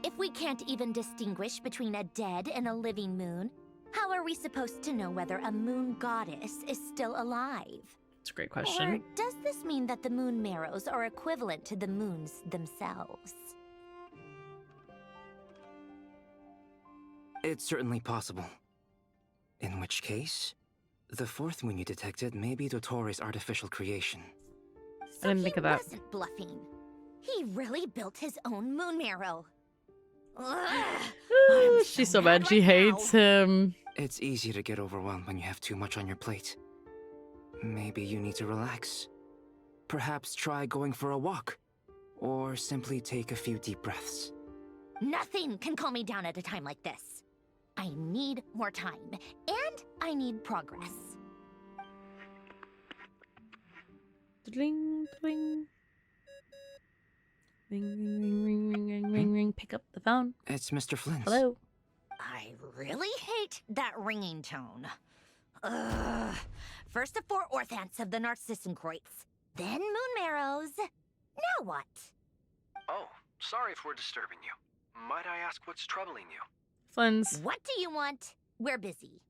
If we can't even distinguish between a dead and a living moon, how are we supposed to know whether a moon goddess is still alive? It's a great question. Or does this mean that the moon marrows are equivalent to the moons themselves? It's certainly possible. In which case, the fourth moon you detected may be Dottore's artificial creation. I didn't think of that. He wasn't bluffing. He really built his own moon marrow. Ugh, She's so bad. She hates him. It's easy to get overwhelmed when you have too much on your plate. Maybe you need to relax. Perhaps try going for a walk. Or simply take a few deep breaths. Nothing can calm me down at a time like this. I need more time, and I need progress. Ding, ding. Ring, ring, ring, ring, ring, ring, ring, ring. Pick up the phone. It's Mr. Flint. Hello. I really hate that ringing tone. Ugh. First the 4 orthants of the Narcissenkreuz, then moon marrows. Now what? Oh, sorry if we're disturbing you. Might I ask what's troubling you? Flins. What do you want? We're busy.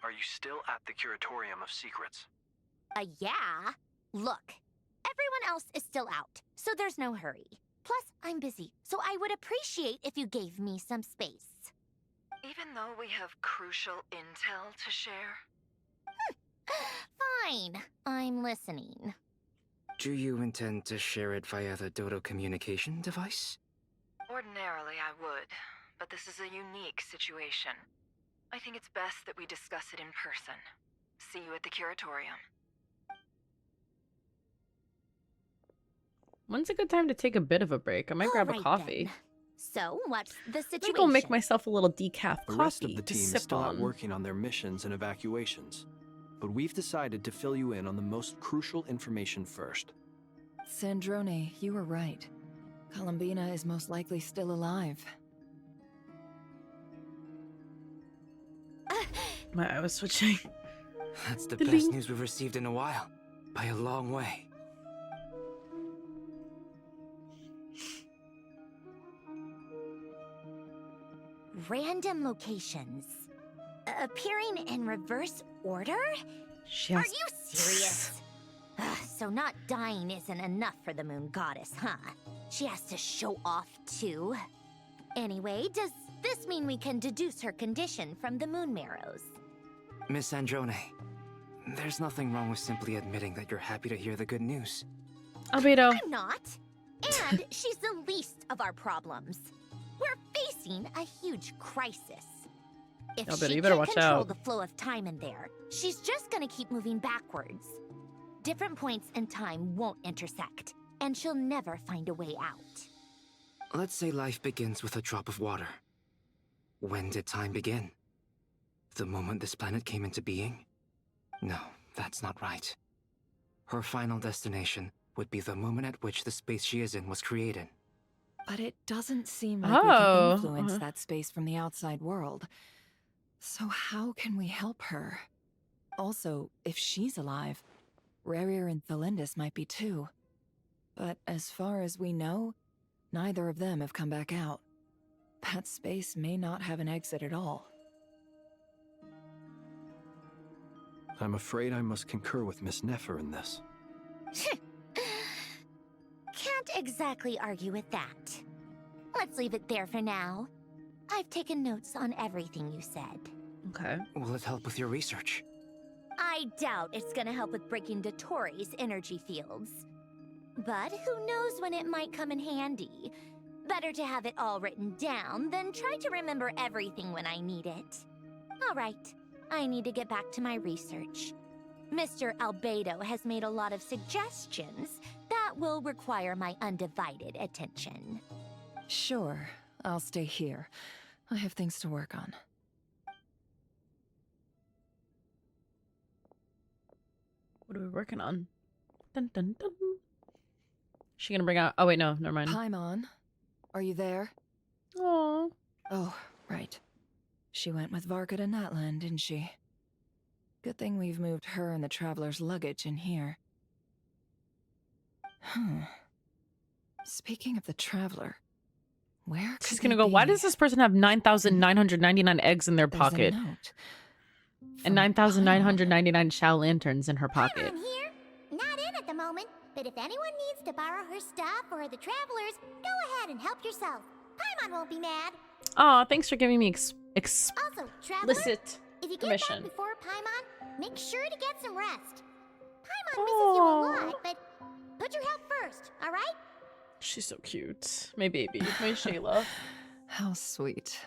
Are you still at the Curatorium of Secrets? Yeah. Look, everyone else is still out, so there's no hurry. Plus, I'm busy, so I would appreciate if you gave me some space. Even though we have crucial intel to share? Fine, I'm listening. Do you intend to share it via the Dodo communication device? Ordinarily I would, but this is a unique situation. I think it's best that we discuss it in person. See you at the Curatorium. When's a good time to take a bit of a break? I might grab a Alright coffee. then. So, what's the situation? I'm gonna go make myself a little decaf The coffee rest of the to team is sip still out on. working on their missions and evacuations. But we've decided to fill you in on the most crucial information first. Sandrone, you were right. Columbina is most likely still alive. My eye was switching. That's the Ding. best news we've received in a while. By a long way. Random locations. Appearing in reverse order? She Are has- you serious? So not dying isn't enough for the moon goddess, huh? She has to show off too. Anyway, does this mean we can deduce her condition from the moon marrows? Miss Androne, there's nothing wrong with simply admitting that you're happy to hear the good news. Albedo. I'm not. And she's the least of our problems. We're facing a huge crisis. If Albedo, she you better can't watch control out. the flow of time in there, she's just gonna keep moving backwards. Different points in time won't intersect, and she'll never find a way out. Let's say life begins with a drop of water. When did time begin? The moment this planet came into being? No, that's not right. Her final destination would be the moment at which the space she is in was created. But it doesn't seem like we Oh, can influence that space from the outside world. So how can we help her? Also, if she's alive, Rerir and Thalindis might be too. But as far as we know, neither of them have come back out. That space may not have an exit at all. I'm afraid I must concur with Miss Nefer in this. Can't exactly argue with that. Let's leave it there for now. I've taken notes on everything you said. Okay. Will it help with your research? I doubt it's gonna help with breaking Tori's energy fields. But who knows when it might come in handy. Better to have it all written down than try to remember everything when I need it. All right, I need to get back to my research. Mr. Albedo has made a lot of suggestions that will require my undivided attention. Sure, I'll stay here. I have things to work on. What are we working on? Dun dun dun. She gonna bring out? Oh wait, no, never mind. Paimon, are you there? Aww. Oh, right. She went with Varka to Natlan, didn't she? Good thing we've moved her and the traveler's luggage in here. Speaking of the traveler, where She's could gonna they go, why be? does this person have 9,999 eggs in their There's a pocket? note. And 9,999 Shao lanterns in her pocket. I'm here. Not in at the moment, but if anyone needs to borrow her stuff or the travelers, go ahead and help yourself. Paimon won't be mad. Aw, thanks for giving me Also, traveler, explicit if you get permission. back before Paimon, make sure to get some rest. Paimon misses you a lot, but put your health first, all right? She's so cute. My baby, my Shayla. How sweet.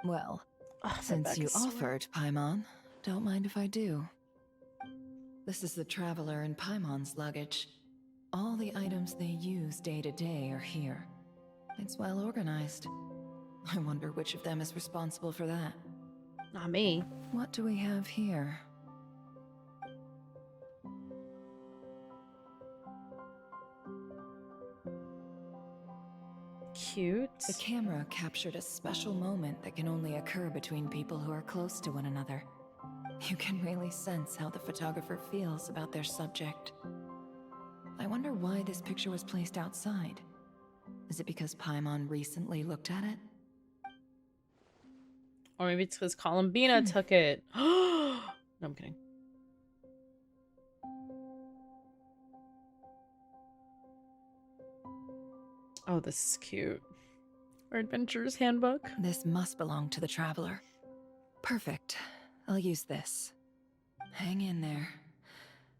Well, my since back you is sore. offered, Paimon, don't mind if I do. This is the traveler and Paimon's luggage. All the items they use day to day are here. It's well organized. I wonder which of them is responsible for that. Not me. What do we have here? Cute. The camera captured a special moment that can only occur between people who are close to one another. You can really sense how the photographer feels about their subject. I wonder why this picture was placed outside. Is it because Paimon recently looked at it? Or maybe it's because Columbina took it. No, I'm kidding. Oh, this is cute. Our adventurer's handbook. This must belong to the traveler. Perfect. I'll use this. Hang in there.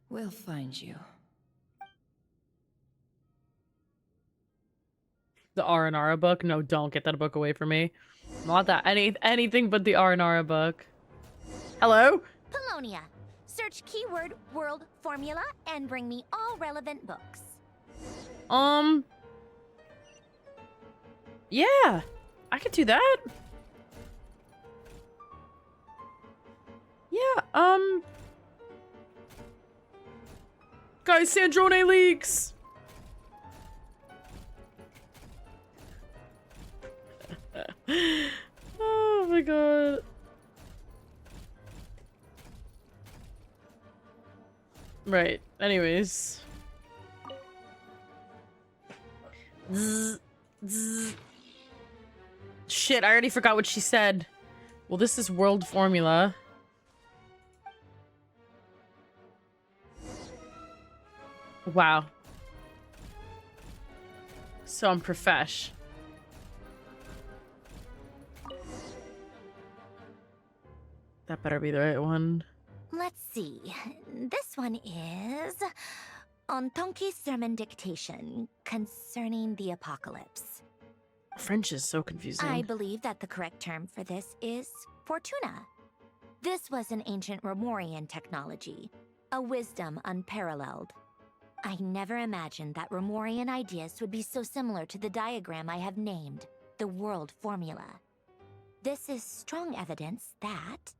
We'll find you. The Aranara book? No, don't get that book away from me. Not that anything but the Aranara book. Hello? Polonia. Search keyword world formula and bring me all relevant books. Yeah, I could do that. Yeah, guys, Sandrone leaks. Oh my god. Right. Anyways. Zzz, zzz. Shit, I already forgot what she said. Well, this is world formula. Wow. So I'm profesh. That better be the right one. Let's see. This one is on Tonki's sermon dictation concerning the apocalypse. French is so confusing. I believe that the correct term for this is Fortuna. This was an ancient Romorian technology, a wisdom unparalleled. I never imagined that Romorian ideas would be so similar to the diagram I have named, the world formula. This is strong evidence that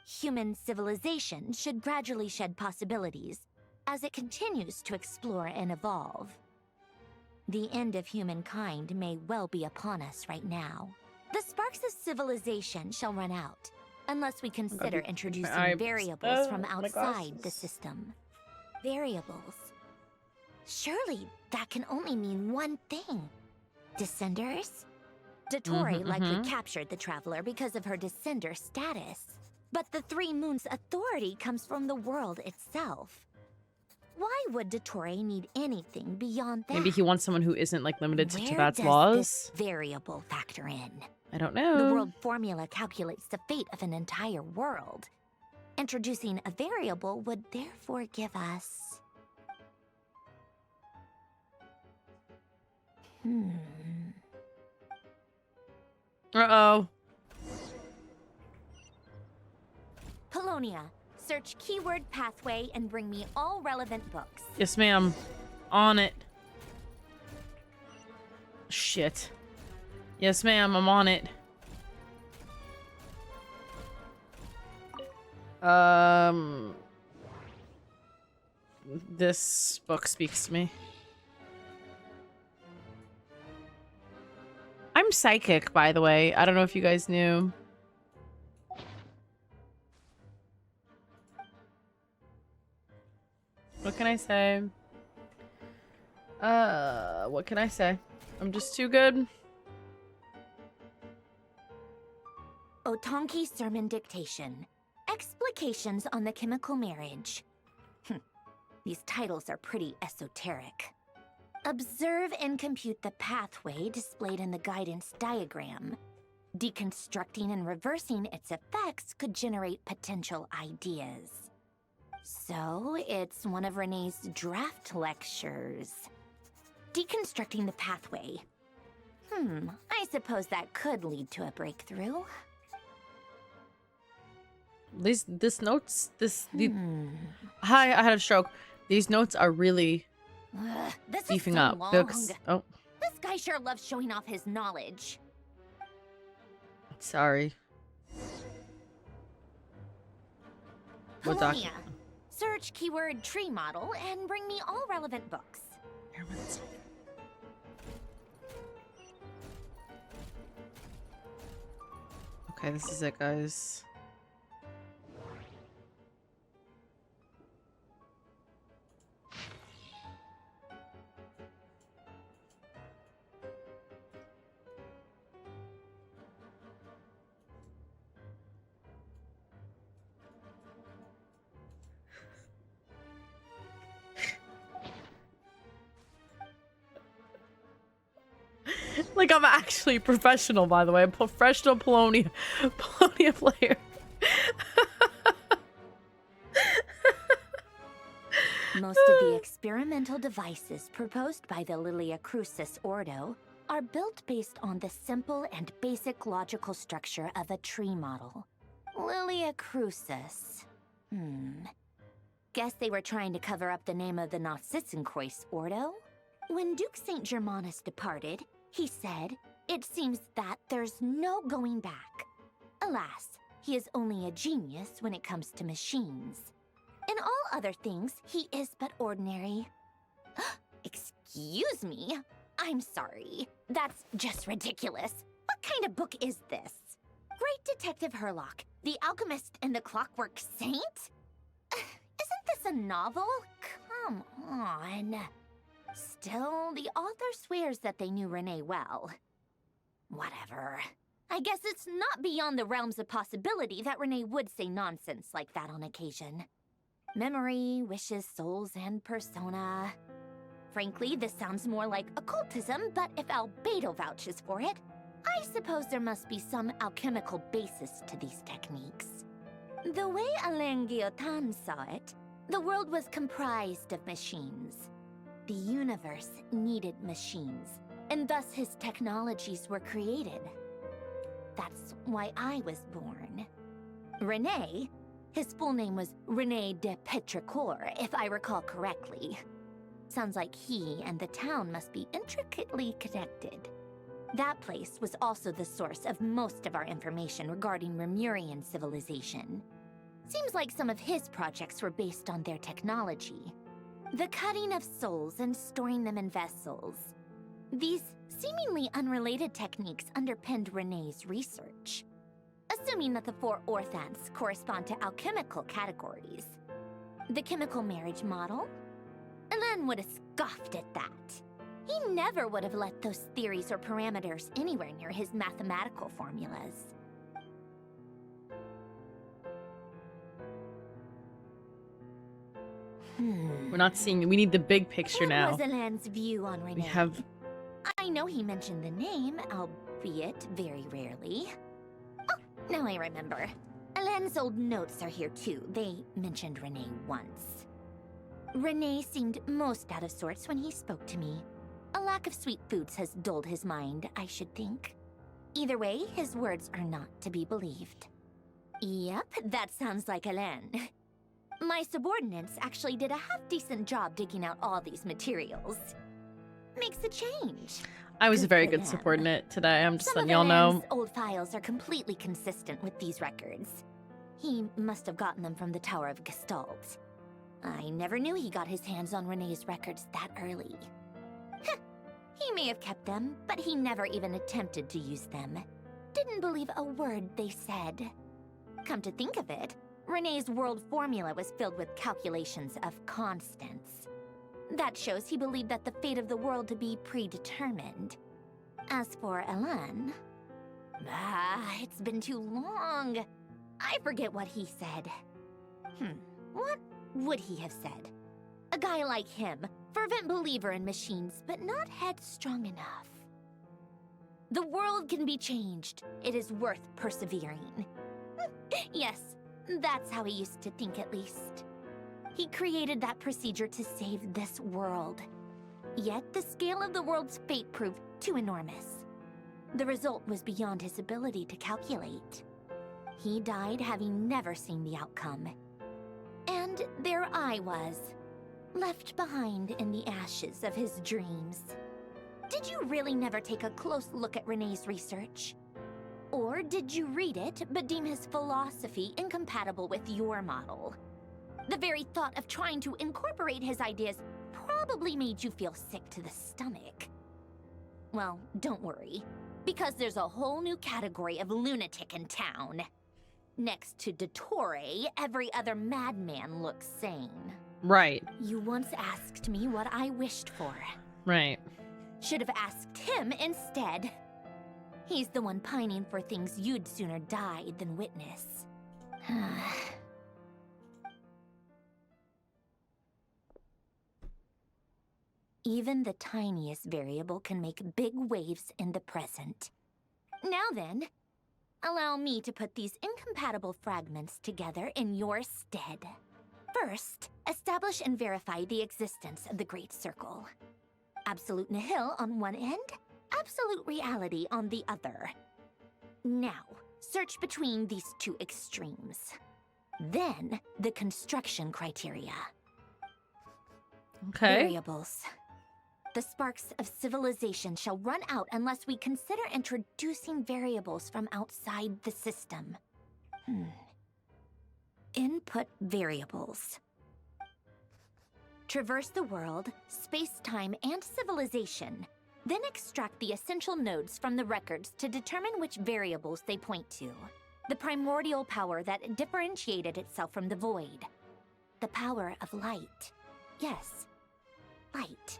human civilization should gradually shed possibilities as it continues to explore and evolve. The end of humankind may well be upon us right now. The sparks of civilization shall run out, unless we consider introducing variables from outside the system. Variables. Surely that can only mean one thing. Descenders? Dottore likely captured the traveler because of her descender status. But the Three Moons' authority comes from the world itself. Why would Dottore need anything beyond that? Maybe he wants someone who isn't like limited to Tibat's Where laws. does this variable factor in? I don't know. The world formula calculates the fate of an entire world. Introducing a variable would therefore give us... Uh-oh. Polonia. Search keyword pathway and bring me all relevant books. Yes, ma'am. On it. Shit. Yes, ma'am. I'm on it. This book speaks to me. I'm I'm psychic, by the way. I don't know if you guys knew. What can I say? What can I say? I'm just too good. Otonki Sermon Dictation. Explications on the Chemical Marriage. These titles are pretty esoteric. Observe and compute the pathway displayed in the guidance diagram. Deconstructing and reversing its effects could generate potential ideas. So, it's one of Renee's draft lectures. Deconstructing the pathway. I suppose that could lead to a breakthrough. This notes, Hi, I had a stroke. These notes are really This beefing is so up. long. Oh, This guy sure loves showing off his knowledge. sorry. What Polonia. document? Search keyword tree model and bring me all relevant books. Okay, this is it, guys. Like, I'm actually professional, by the way. I'm a professional Polonia player. Most of the experimental devices proposed by the Lilia Crucis Ordo are built based on the simple and basic logical structure of a tree model. Lilia Crucis. Guess they were trying to cover up the name of the Nautitzenkreuz Ordo? When Duke St. Germanus departed, he said, "It seems that there's no going back." Alas, he is only a genius when it comes to machines. In all other things, he is but ordinary. Excuse me? I'm sorry. That's just ridiculous. What kind of book is this? Great Detective Herlock, The Alchemist and the Clockwork Saint? Isn't this a novel? Come on. Still, the author swears that they knew Renee well. Whatever. I guess it's not beyond the realms of possibility that Renee would say nonsense like that on occasion. Memory, wishes, souls, and persona. Frankly, this sounds more like occultism, but if Albedo vouches for it, I suppose there must be some alchemical basis to these techniques. The way Alain Guillotin saw it, the world was comprised of machines. The universe needed machines, and thus his technologies were created. That's why I was born. Renee, his full name was Rene de Petrichor, if I recall correctly. Sounds like he and the town must be intricately connected. That place was also the source of most of our information regarding Remurian civilization. Seems like some of his projects were based on their technology. The cutting of souls and storing them in vessels. These seemingly unrelated techniques underpinned Renee's research. Assuming that the 4 orthants correspond to alchemical categories. The chemical marriage model? Alain would have scoffed at that. He never would have let those theories or parameters anywhere near his mathematical formulas. We're not seeing. We need the big picture now. What was Alain's view on Renee? We have. I know he mentioned the name, albeit very rarely. Oh, now I remember. Alain's old notes are here too. They mentioned Renee once. Renee seemed most out of sorts when he spoke to me. A lack of sweet foods has dulled his mind, I should think. Either way, his words are not to be believed. Yep, that sounds like Alain. My subordinates actually did a half-decent job digging out all these materials. Makes a change. I was a very good subordinate today. I'm just letting y'all know. Some of old files are completely consistent with these records. He must have gotten them from the Tower of Gestalt. I never knew he got his hands on Renee's records that early. He may have kept them, but he never even attempted to use them. Didn't believe a word they said. Come to think of it, Renee's world formula was filled with calculations of constants. That shows he believed that the fate of the world to be predetermined. As for Elan... it's been too long. I forget what he said. What would he have said? A guy like him, fervent believer in machines, but not headstrong enough. The world can be changed. It is worth persevering. Yes, that's how he used to think at least. He created that procedure to save this world. Yet the scale of the world's fate proved too enormous. The result was beyond his ability to calculate. He died having never seen the outcome. And there I was, left behind in the ashes of his dreams. Did you really never take a close look at Renee's research? Or did you read it but deem his philosophy incompatible with your model? The very thought of trying to incorporate his ideas probably made you feel sick to the stomach. Well, don't worry, because there's a whole new category of lunatic in town. Next to dottore, every other madman looks sane. Right. You once asked me what I wished for. Right. Should have asked him instead. He's the one pining for things you'd sooner die than witness. Even the tiniest variable can make big waves in the present. Now then, allow me to put these incompatible fragments together in your stead. First, establish and verify the existence of the Great Circle. Absolute nihil on one end, absolute reality on the other. Now, search between these two extremes. Then, the construction criteria. Okay. Variables. The sparks of civilization shall run out unless we consider introducing variables from outside the system. Input variables. Traverse the world, space-time, and civilization. Then extract the essential nodes from the records to determine which variables they point to. The primordial power that differentiated itself from the void. The power of light. Yes, light.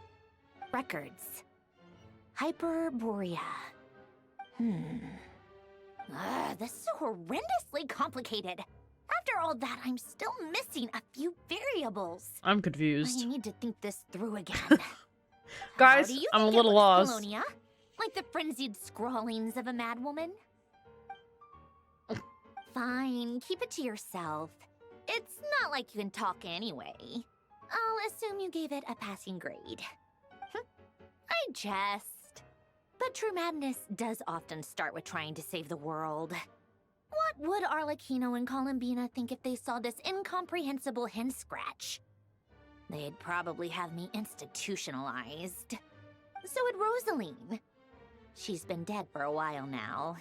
Records. Hyperborea. This is horrendously complicated. After all that, I'm still missing a few variables. I'm confused. I need to think this through again. Guys, I'm a little lost. Colonia? Like the frenzied scrawlings of a madwoman? Fine, keep it to yourself. It's not like you can talk anyway. I'll assume you gave it a passing grade. I jest. But true madness does often start with trying to save the world. What would Arlecchino and Columbina think if they saw this incomprehensible hen scratch? They'd probably have me institutionalized. So would Rosaline. She's been dead for a while now.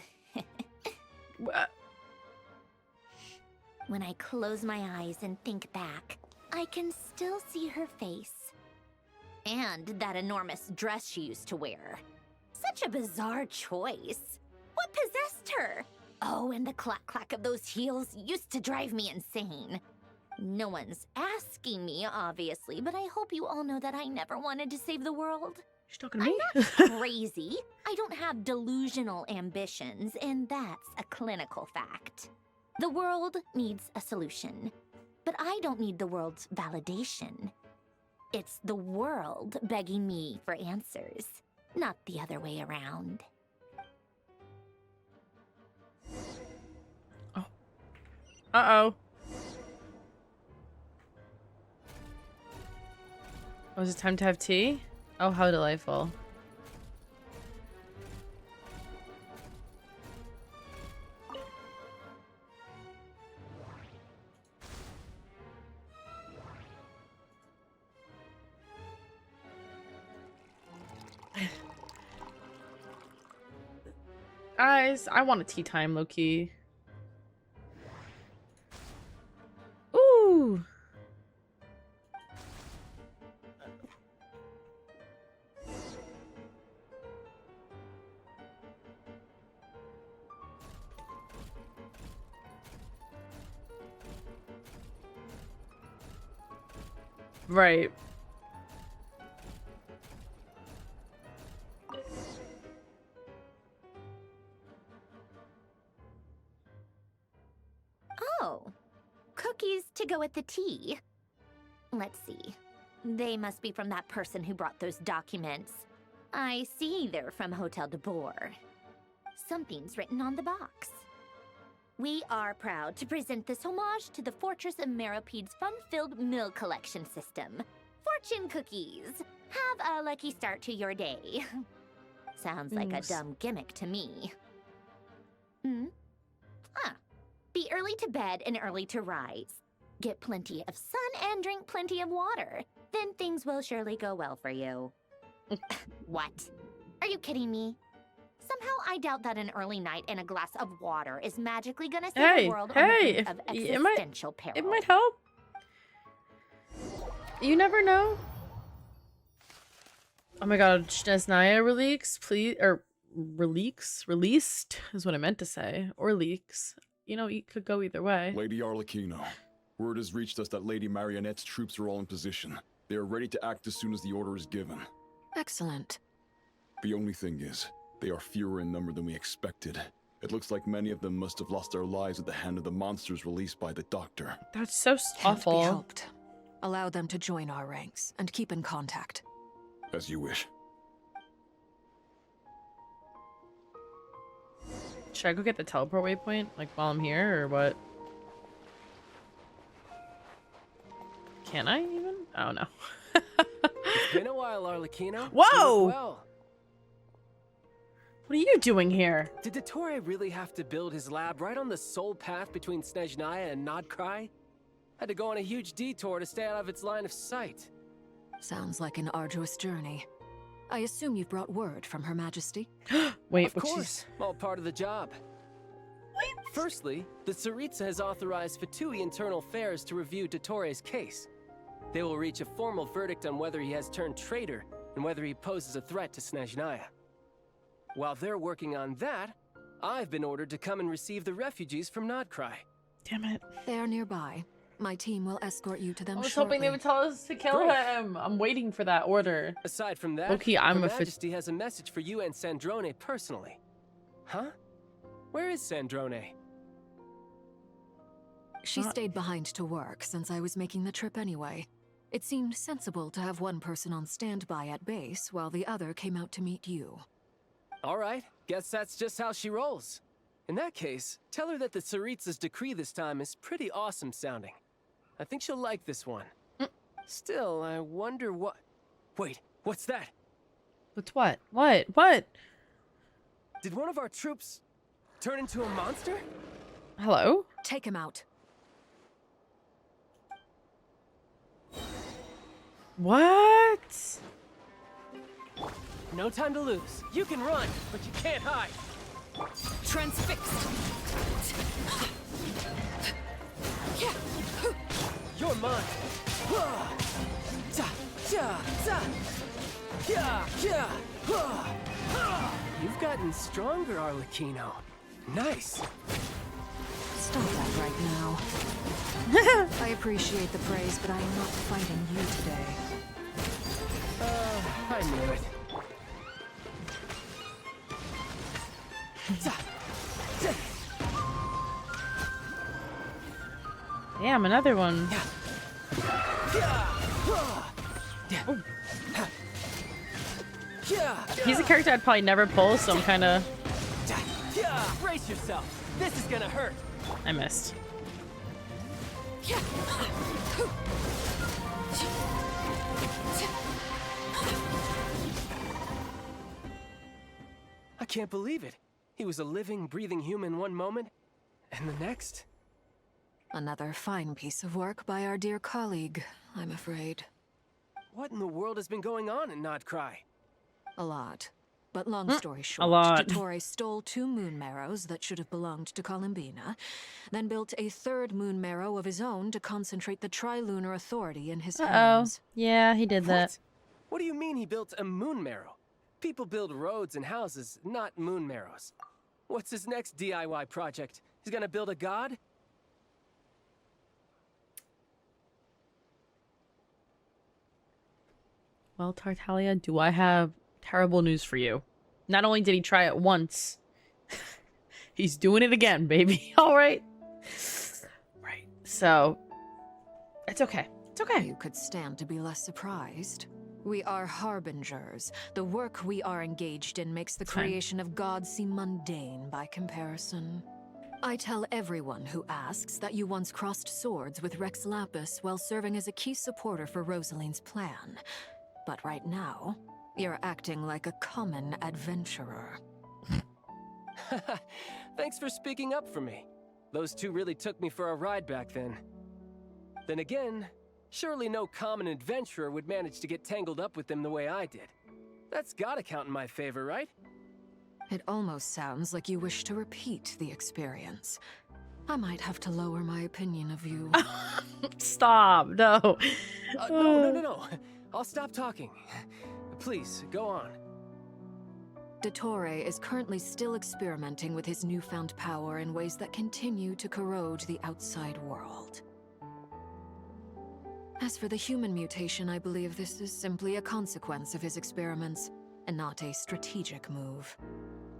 When I close my eyes and think back, I can still see her face. And that enormous dress she used to wear. Such a bizarre choice. What possessed her? Oh, and the clack-clack of those heels used to drive me insane. No one's asking me, obviously, but I hope you all know that I never wanted to save the world. She's talking to me? I'm not crazy. I don't have delusional ambitions, and that's a clinical fact. The world needs a solution, but I don't need the world's validation. It's the world begging me for answers, not the other way around. Uh-oh. Oh, is it time to have tea? Oh, how delightful. Guys, I want a tea time, low-key. Ooh! Right. Oh, cookies to go with the tea. Let's see. They must be from that person who brought those documents. I see they're from Hotel de Boer. Something's written on the box. We are proud to present this homage to the Fortress of Meropede's fun-filled meal collection system. Fortune cookies. Have a lucky start to your day. Sounds like a dumb gimmick to me. Be early to bed and early to rise. Get plenty of sun and drink plenty of water. Then things will surely go well for you. What? Are you kidding me? Somehow I doubt that an early night and a glass of water is magically gonna save the world on the brink of existential peril. It might help. You never know. Oh my god, Snezhnaya released is what I meant to say. Or leaks. You know, it could go either way. Lady Arlecchino, word has reached us that Lady Marionette's troops are all in position. They are ready to act as soon as the order is given. Excellent. The only thing is, they are fewer in number than we expected. It looks like many of them must have lost their lives at the hand of the monsters released by the Doctor. That's so awful. Can't be helped. Allow them to join our ranks and keep in contact. As you wish. Should I go get the teleport waypoint, like, while I'm here, or what? Can I even? Oh, no. It's been a while, Arlecchino. Whoa! Well. What are you doing here? Did dottore really have to build his lab right on the sole path between Snezhnaya and Krai? Had to go on a huge detour to stay out of its line of sight. Sounds like an arduous journey. I assume you've brought word from Her Majesty? Wait, of course, all part of the job. Firstly, the Tsaritsa has authorized Fatui Internal Affairs to review dottore's case. They will reach a formal verdict on whether he has turned traitor and whether he poses a threat to Snezhnaya. While they're working on that, I've been ordered to come and receive the refugees from Krai. Damn it. They are nearby. My team will escort you to them I was shortly. hoping they would tell us to kill him. I'm waiting for that order. Aside from that, okay, I'm Her Majesty has a message for you and Sandrone personally. Huh? Where is Sandrone? She stayed behind to work since I was making the trip anyway. It seemed sensible to have one person on standby at base while the other came out to meet you. All right, guess that's just how she rolls. In that case, tell her that the Tsaritsa's decree this time is pretty awesome sounding. I think she'll like this one. Still, I wonder what... Wait, what's that? What's what? What? Did one of our troops turn into a monster? Hello? Take him out. What? No time to lose. You can run, but you can't hide. Transfixed. You're mine. You've gotten stronger, Arlecchino. Nice. Stop that right now. I appreciate the praise, but I am not fighting you today. I knew it. Damn, another one. Oh. He's a character I'd probably never pull, so I'm kind of... Brace yourself. This is gonna hurt. I missed. I can't believe it. He was a living, breathing human one moment, and the next... Another fine piece of work by our dear colleague, I'm afraid. What in the world has been going on in Krai? A lot. But long story short, a lot. dottore stole 2 moon marrows that should have belonged to Columbina, then built a 3rd moon marrow of his own to concentrate the Trilunar Authority in his hands. Yeah, he did that. What do you mean he built a moon marrow? People build roads and houses, not moon marrows. What's his next DIY project? He's gonna build a god? Well, Tartaglia, do I have terrible news for you. Not only did he try it once, he's doing it again, baby. All right. Right. So, it's okay. It's okay. You could stand to be less surprised. We are harbingers. The work we are engaged in makes the creation of gods seem mundane by comparison. I tell everyone who asks that you once crossed swords with Rex Lapis while serving as a key supporter for Rosaline's plan. But right now, you're acting like a common adventurer. Thanks for speaking up for me. Those two really took me for a ride back then. Then again, surely no common adventurer would manage to get tangled up with them the way I did. That's gotta count in my favor, right? It almost sounds like you wish to repeat the experience. I might have to lower my opinion of you. Stop, no. No. I'll stop talking. Please, go on. Dottore is currently still experimenting with his newfound power in ways that continue to corrode the outside world. As for the human mutation, I believe this is simply a consequence of his experiments, and not a strategic move.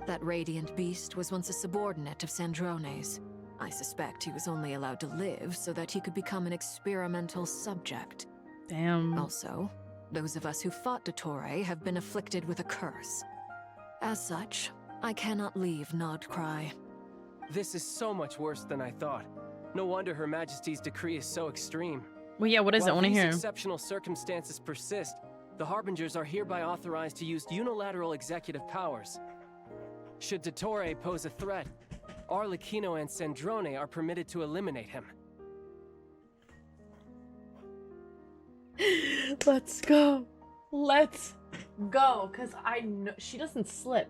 That radiant beast was once a subordinate of Sandrone's. I suspect he was only allowed to live so that he could become an experimental subject. Damn. Also, those of us who fought Dottore have been afflicted with a curse. As such, I cannot leave Krai. This is so much worse than I thought. No wonder Her Majesty's decree is so extreme. Well, yeah, what is it? I want to hear. While these exceptional circumstances persist, the Harbingers are hereby authorized to use unilateral executive powers. Should Dottore pose a threat, Arlecchino and Sandrone are permitted to eliminate him. Let's go. Let's go. Because I know she doesn't slip.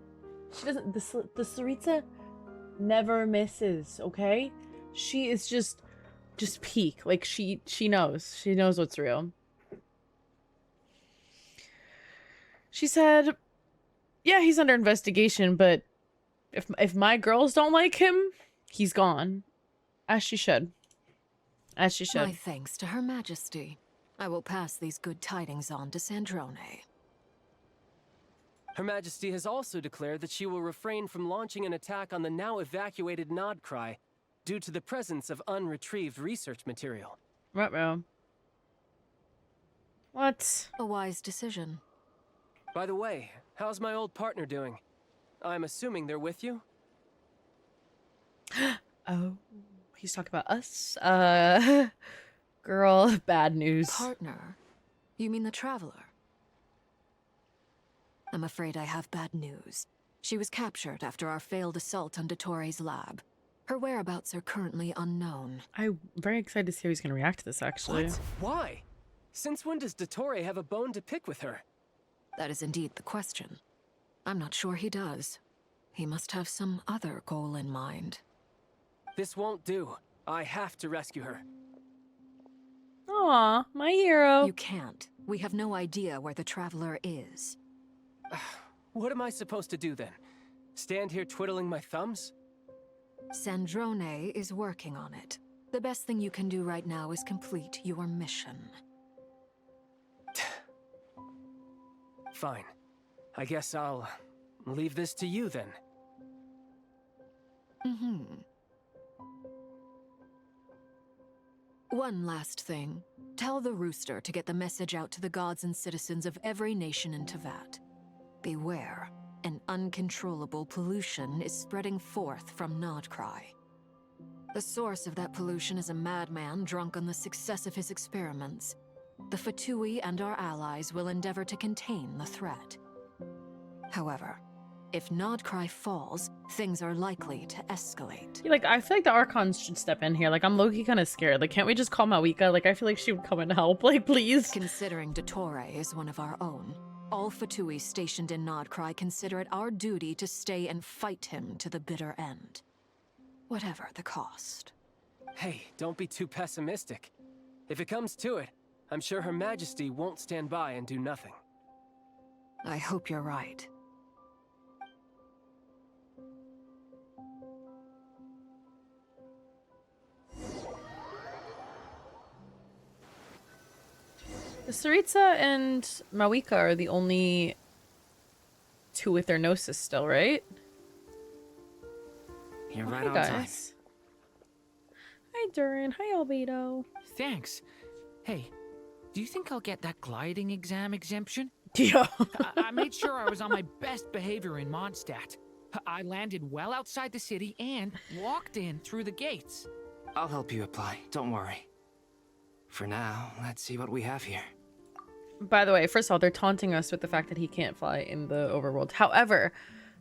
She doesn't. The Tsaritsa never misses, okay? She is just peak. Like, she knows. She knows what's real. She said, yeah, he's under investigation, but if my girls don't like him, he's gone. As she should. As she should. My thanks to Her Majesty. I will pass these good tidings on to Sandrone. Her Majesty has also declared that she will refrain from launching an attack on the now evacuated Krai due to the presence of unretrieved research material. Ruh-roh. What? A wise decision. By the way, how's my old partner doing? I'm assuming they're with you? Oh, he's talking about us? Girl, bad news. Partner? You mean the Traveler? I'm afraid I have bad news. She was captured after our failed assault on Dottore's lab. Her whereabouts are currently unknown. I'm very excited to see how he's going to react to this, actually. What? Why? Since when does Dottore have a bone to pick with her? That is indeed the question. I'm not sure he does. He must have some other goal in mind. This won't do. I have to rescue her. Aw, my hero. You can't. We have no idea where the Traveler is. What am I supposed to do then? Stand here twiddling my thumbs? Sandrone is working on it. The best thing you can do right now is complete your mission. Fine. I guess I'll leave this to you then. One last thing. Tell the Rooster to get the message out to the gods and citizens of every nation in Teyvat. Beware. An uncontrollable pollution is spreading forth from Krai. The source of that pollution is a madman drunk on the success of his experiments. The Fatui and our allies will endeavor to contain the threat. However, if Krai falls, things are likely to escalate. Yeah, like, I feel like the Archons should step in here. Like, I'm low-key kind of scared. Like, can't we just call Mawika? Like, I feel like she would come and help. Like, please. Considering Dottore is one of our own, all Fatui stationed in Krai consider it our duty to stay and fight him to the bitter end. Whatever the cost. Hey, don't be too pessimistic. If it comes to it, I'm sure Her Majesty won't stand by and do nothing. I hope you're right. Saritsa and Mawika are the only two with their gnosis still, right? You're right Hey on guys. time. Hi Durin. Hi Albedo. Thanks. Hey, do you think I'll get that gliding exam exemption? Yeah. I made sure I was on my best behavior in Mondstadt. I landed well outside the city and walked in through the gates. I'll help you apply, don't worry. For now, let's see what we have here. By the way, first of all, they're taunting us with the fact that he can't fly in the overworld. However,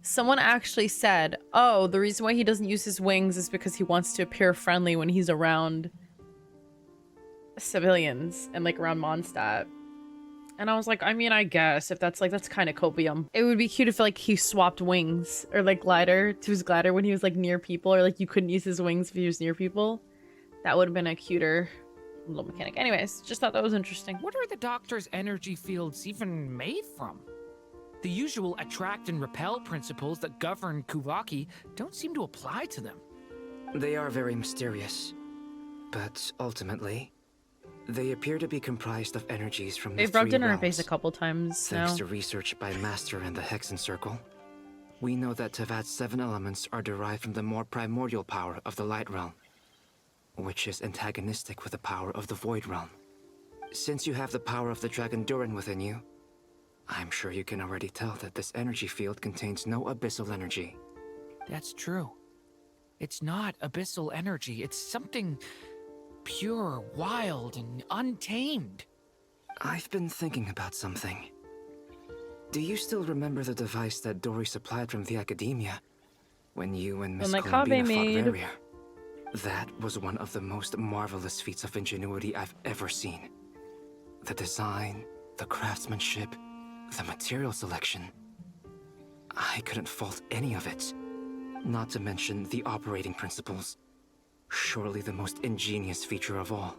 someone actually said, oh, the reason why he doesn't use his wings is because he wants to appear friendly when he's around civilians and like around Mondstadt. And I was like, I mean, I guess if that's kind of copium. It would be cute if like he swapped wings or like glider to his glider when he was like near people, or like you couldn't use his wings if he was near people. That would have been a cuter little mechanic. Anyways, just thought that was interesting. What are the Doctor's energy fields even made from? The usual attract and repel principles that govern Kuvaki don't seem to apply to them. They are very mysterious, but ultimately, they appear to be comprised of energies from the They've rubbed three in our realms. face a couple times Thanks now. to research by Master and the Hexen Circle, we know that Tevat's 7 elements are derived from the more primordial power of the Light Realm, which is antagonistic with the power of the Void Realm. Since you have the power of the Dragon Durin within you, I'm sure you can already tell that this energy field contains no abyssal energy. That's true. It's not abyssal energy. It's something pure, wild, and untamed. I've been thinking about something. Do you still remember the device that Tori supplied from the academia when you and Miss Like Columbina Kave fought made. Rarier? That was one of the most marvelous feats of ingenuity I've ever seen. The design, the craftsmanship, the material selection. I couldn't fault any of it. Not to mention the operating principles. Surely the most ingenious feature of all.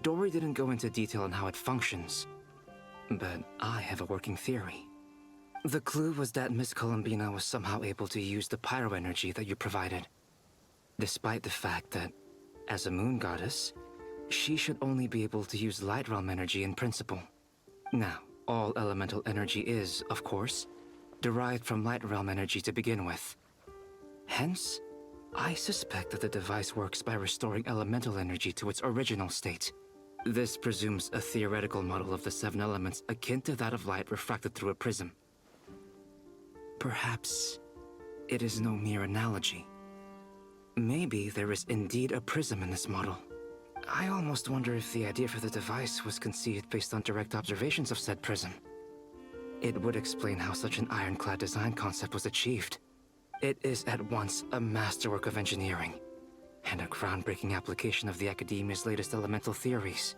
Dory didn't go into detail on how it functions, but I have a working theory. The clue was that Miss Columbina was somehow able to use the pyro energy that you provided, despite the fact that, as a moon goddess, she should only be able to use light realm energy in principle. Now, all elemental energy is, of course, derived from light realm energy to begin with. Hence, I suspect that the device works by restoring elemental energy to its original state. This presumes a theoretical model of the 7 elements akin to that of light refracted through a prism. Perhaps it is no mere analogy. Maybe there is indeed a prism in this model. I almost wonder if the idea for the device was conceived based on direct observations of said prism. It would explain how such an ironclad design concept was achieved. It is at once a masterwork of engineering and a groundbreaking application of the Academia's latest elemental theories.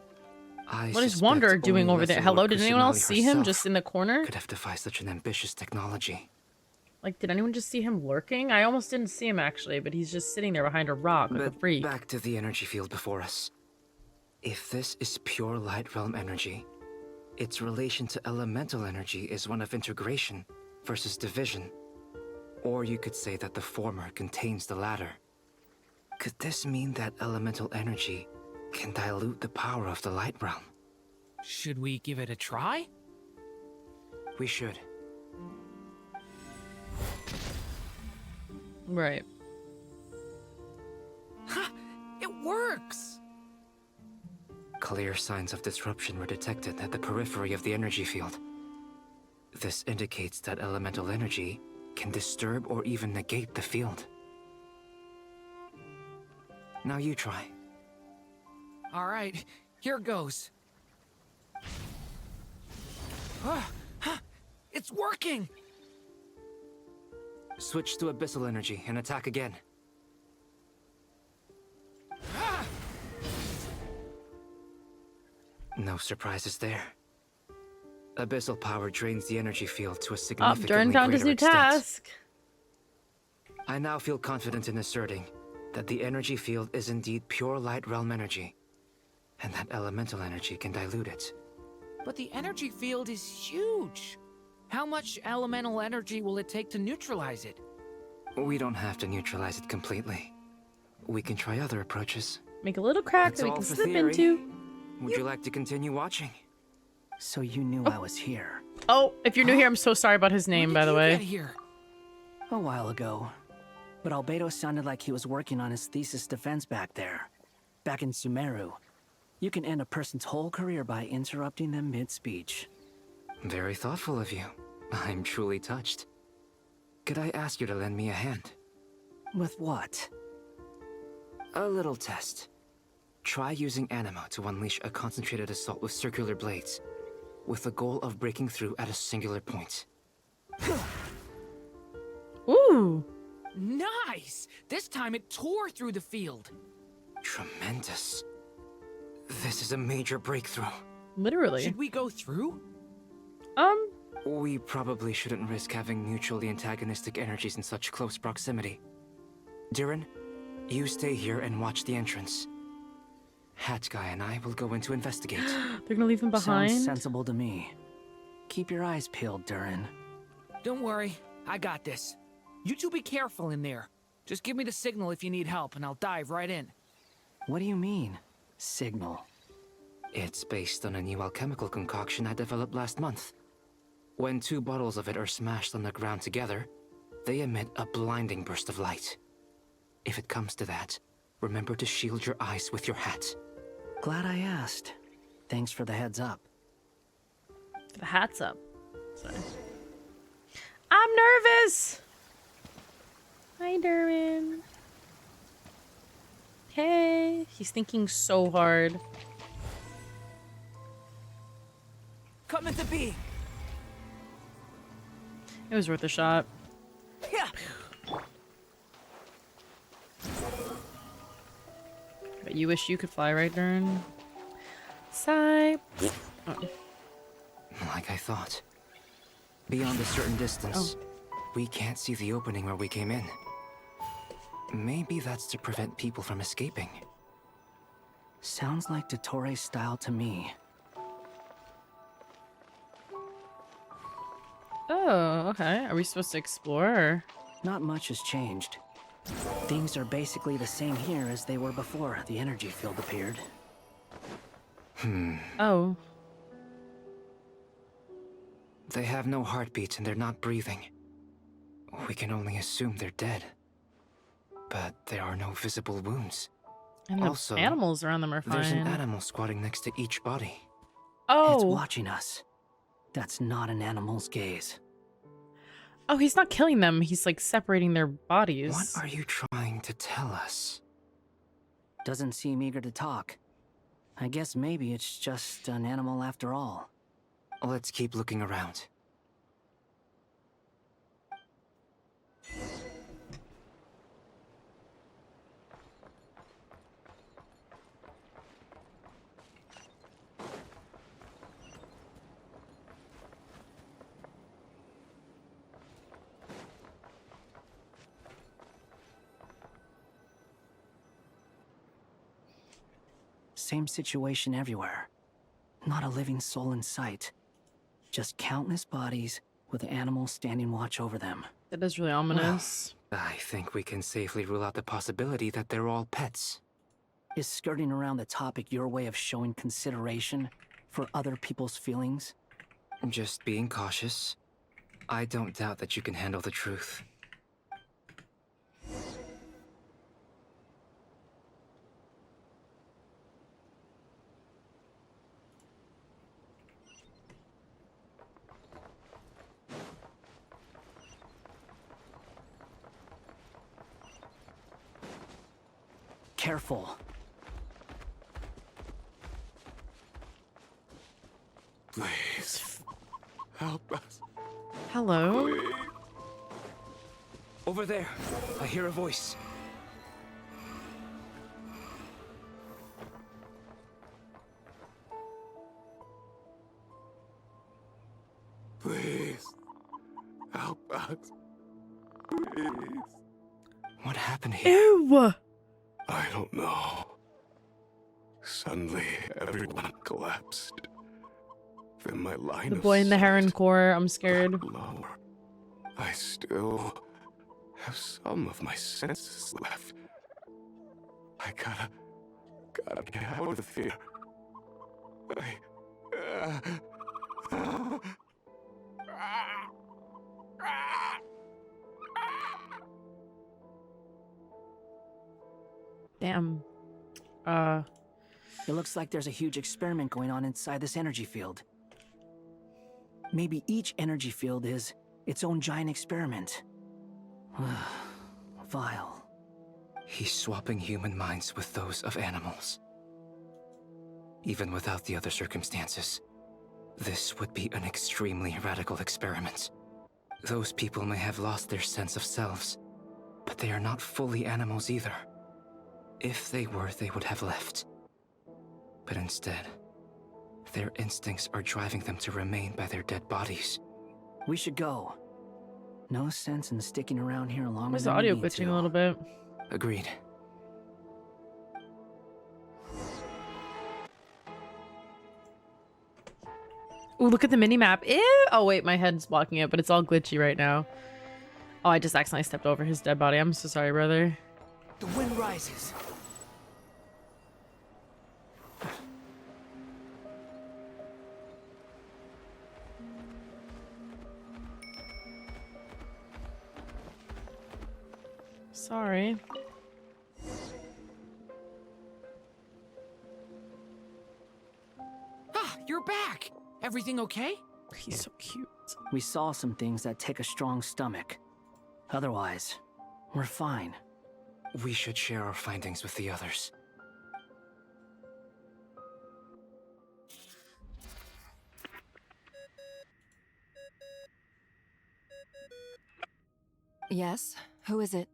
What is Wander doing over there? Hello, did anyone else see him just in the corner? Could have devised such an ambitious technology. Like, did anyone just see him lurking? I almost didn't see him actually, but he's just sitting there behind a rock like a freak. Back to the energy field before us. If this is pure light realm energy, its relation to elemental energy is one of integration versus division. Or you could say that the former contains the latter. Could this mean that elemental energy can dilute the power of the light realm? Should we give it a try? We should. Right. Ha! It works! Clear signs of disruption were detected at the periphery of the energy field. This indicates that elemental energy can disturb or even negate the field. Now you try. All right, here goes. It's working! Switch to abyssal energy and attack again. No surprises there. Abyssal power drains the energy field to a significantly Durin found his new extent. task. I now feel confident in asserting that the energy field is indeed pure light realm energy, and that elemental energy can dilute it. But the energy field is huge. How much elemental energy will it take to neutralize it? We don't have to neutralize it completely. We can try other approaches. Make a little crack That's that we all can for slip theory. into. Would you like to continue watching? So you knew I was here. Oh, if you're new here, I'm so sorry about his name, by the way. Here? A while ago. But Albedo sounded like he was working on his thesis defense back there. Back in Sumeru. You can end a person's whole career by interrupting them mid-speech. Very thoughtful of you. I'm truly touched. Could I ask you to lend me a hand? With what? A little test. Try using Anima to unleash a concentrated assault with circular blades, with the goal of breaking through at a singular point. Ooh! Nice! This time it tore through the field. Tremendous. This is a major breakthrough. Literally. Should we go through? We probably shouldn't risk having mutually antagonistic energies in such close proximity. Durin, you stay here and watch the entrance. Hat Guy and I will go in to investigate. They're gonna leave him behind? Sounds sensible to me. Keep your eyes peeled, Durin. Don't worry, I got this. You two be careful in there. Just give me the signal if you need help and I'll dive right in. What do you mean, signal? It's based on a new alchemical concoction I developed last month. When 2 bottles of it are smashed on the ground together, they emit a blinding burst of light. If it comes to that, remember to shield your eyes with your hat. Glad I asked. Thanks for the heads up. The hat's up. Sorry. I'm nervous! Hi, Durin. Hey. He's thinking so hard. Come into being. It was worth a shot. Yeah. But you wish you could fly, right, Durin? Sigh. Oh. Like I thought. Beyond a certain distance, we can't see the opening where we came in. Maybe that's to prevent people from escaping. Sounds like Dottore's style to me. Oh, okay. Are we supposed to explore? Or? Not much has changed. Things are basically the same here as they were before the energy field appeared. Oh. They have no heartbeats and they're not breathing. We can only assume they're dead. But there are no visible wounds. And the also, animals around them are fine. There's an animal squatting next to each body. Oh. It's watching us. That's not an animal's gaze. Oh, he's not killing them. He's like separating their bodies. What are you trying to tell us? Doesn't seem eager to talk. I guess maybe it's just an animal after all. Let's keep looking around. Same situation everywhere. Not a living soul in sight. Just countless bodies with animals standing watch over them. That is really ominous. Well, I think we can safely rule out the possibility that they're all pets. Is skirting around the topic your way of showing consideration for other people's feelings? Just being cautious. I don't doubt that you can handle the truth. Careful. Please. Help us. Hello? Please. Over there. I hear a voice. Please. Help us. Please. What happened here? Ew! I don't know. Suddenly, everyone collapsed. Then my line The of boy in the heron sight core, I'm scared. got lower. I still have some of my senses left. I gotta get out of here. Damn. It looks like there's a huge experiment going on inside this energy field. Maybe each energy field is its own giant experiment. Vile. He's swapping human minds with those of animals. Even without the other circumstances, this would be an extremely radical experiment. Those people may have lost their sense of selves, but they are not fully animals either. If they were, they would have left. But instead, their instincts are driving them to remain by their dead bodies. We should go. No sense in sticking around here longer Where's than the audio we need glitching to. a little bit? Agreed. Ooh, look at the mini map. Ew. Oh wait, my head's blocking it, but it's all glitchy right now. Oh, I just accidentally stepped over his dead body. I'm so sorry, brother. The wind rises. Sorry. Ah, you're back! Everything okay? He's so cute. We saw some things that take a strong stomach. Otherwise, we're fine. We should share our findings with the others. Yes? Who is it?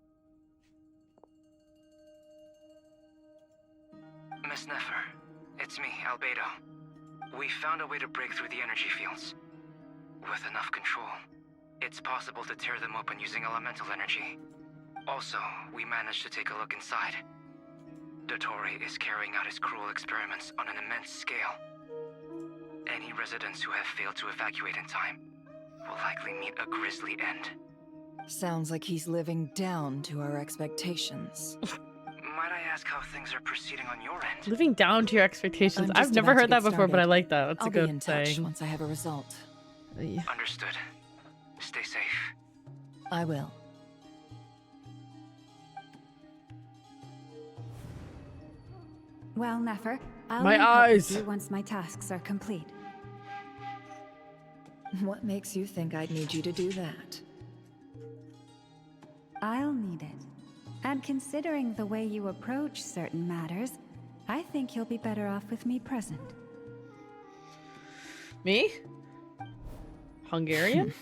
Miss Nefer, it's me, Albedo. We found a way to break through the energy fields. With enough control, it's possible to tear them open using elemental energy. Also, we managed to take a look inside. Dottore is carrying out his cruel experiments on an immense scale. Any residents who have failed to evacuate in time will likely meet a grisly end. Sounds like he's living down to our expectations. Might I ask how things are proceeding on your end? Living down to your expectations. I'm I've just never about to heard that get before, but I started. like that. That's I'll a good be in touch saying. once I have a result. Understood. Stay safe. I will. Well, Nefer, I'll My link up with eyes. you once my tasks are complete. What makes you think I'd need you to do that? I'll need it. And considering the way you approach certain matters, I think you'll be better off with me present. Me? Hungarian?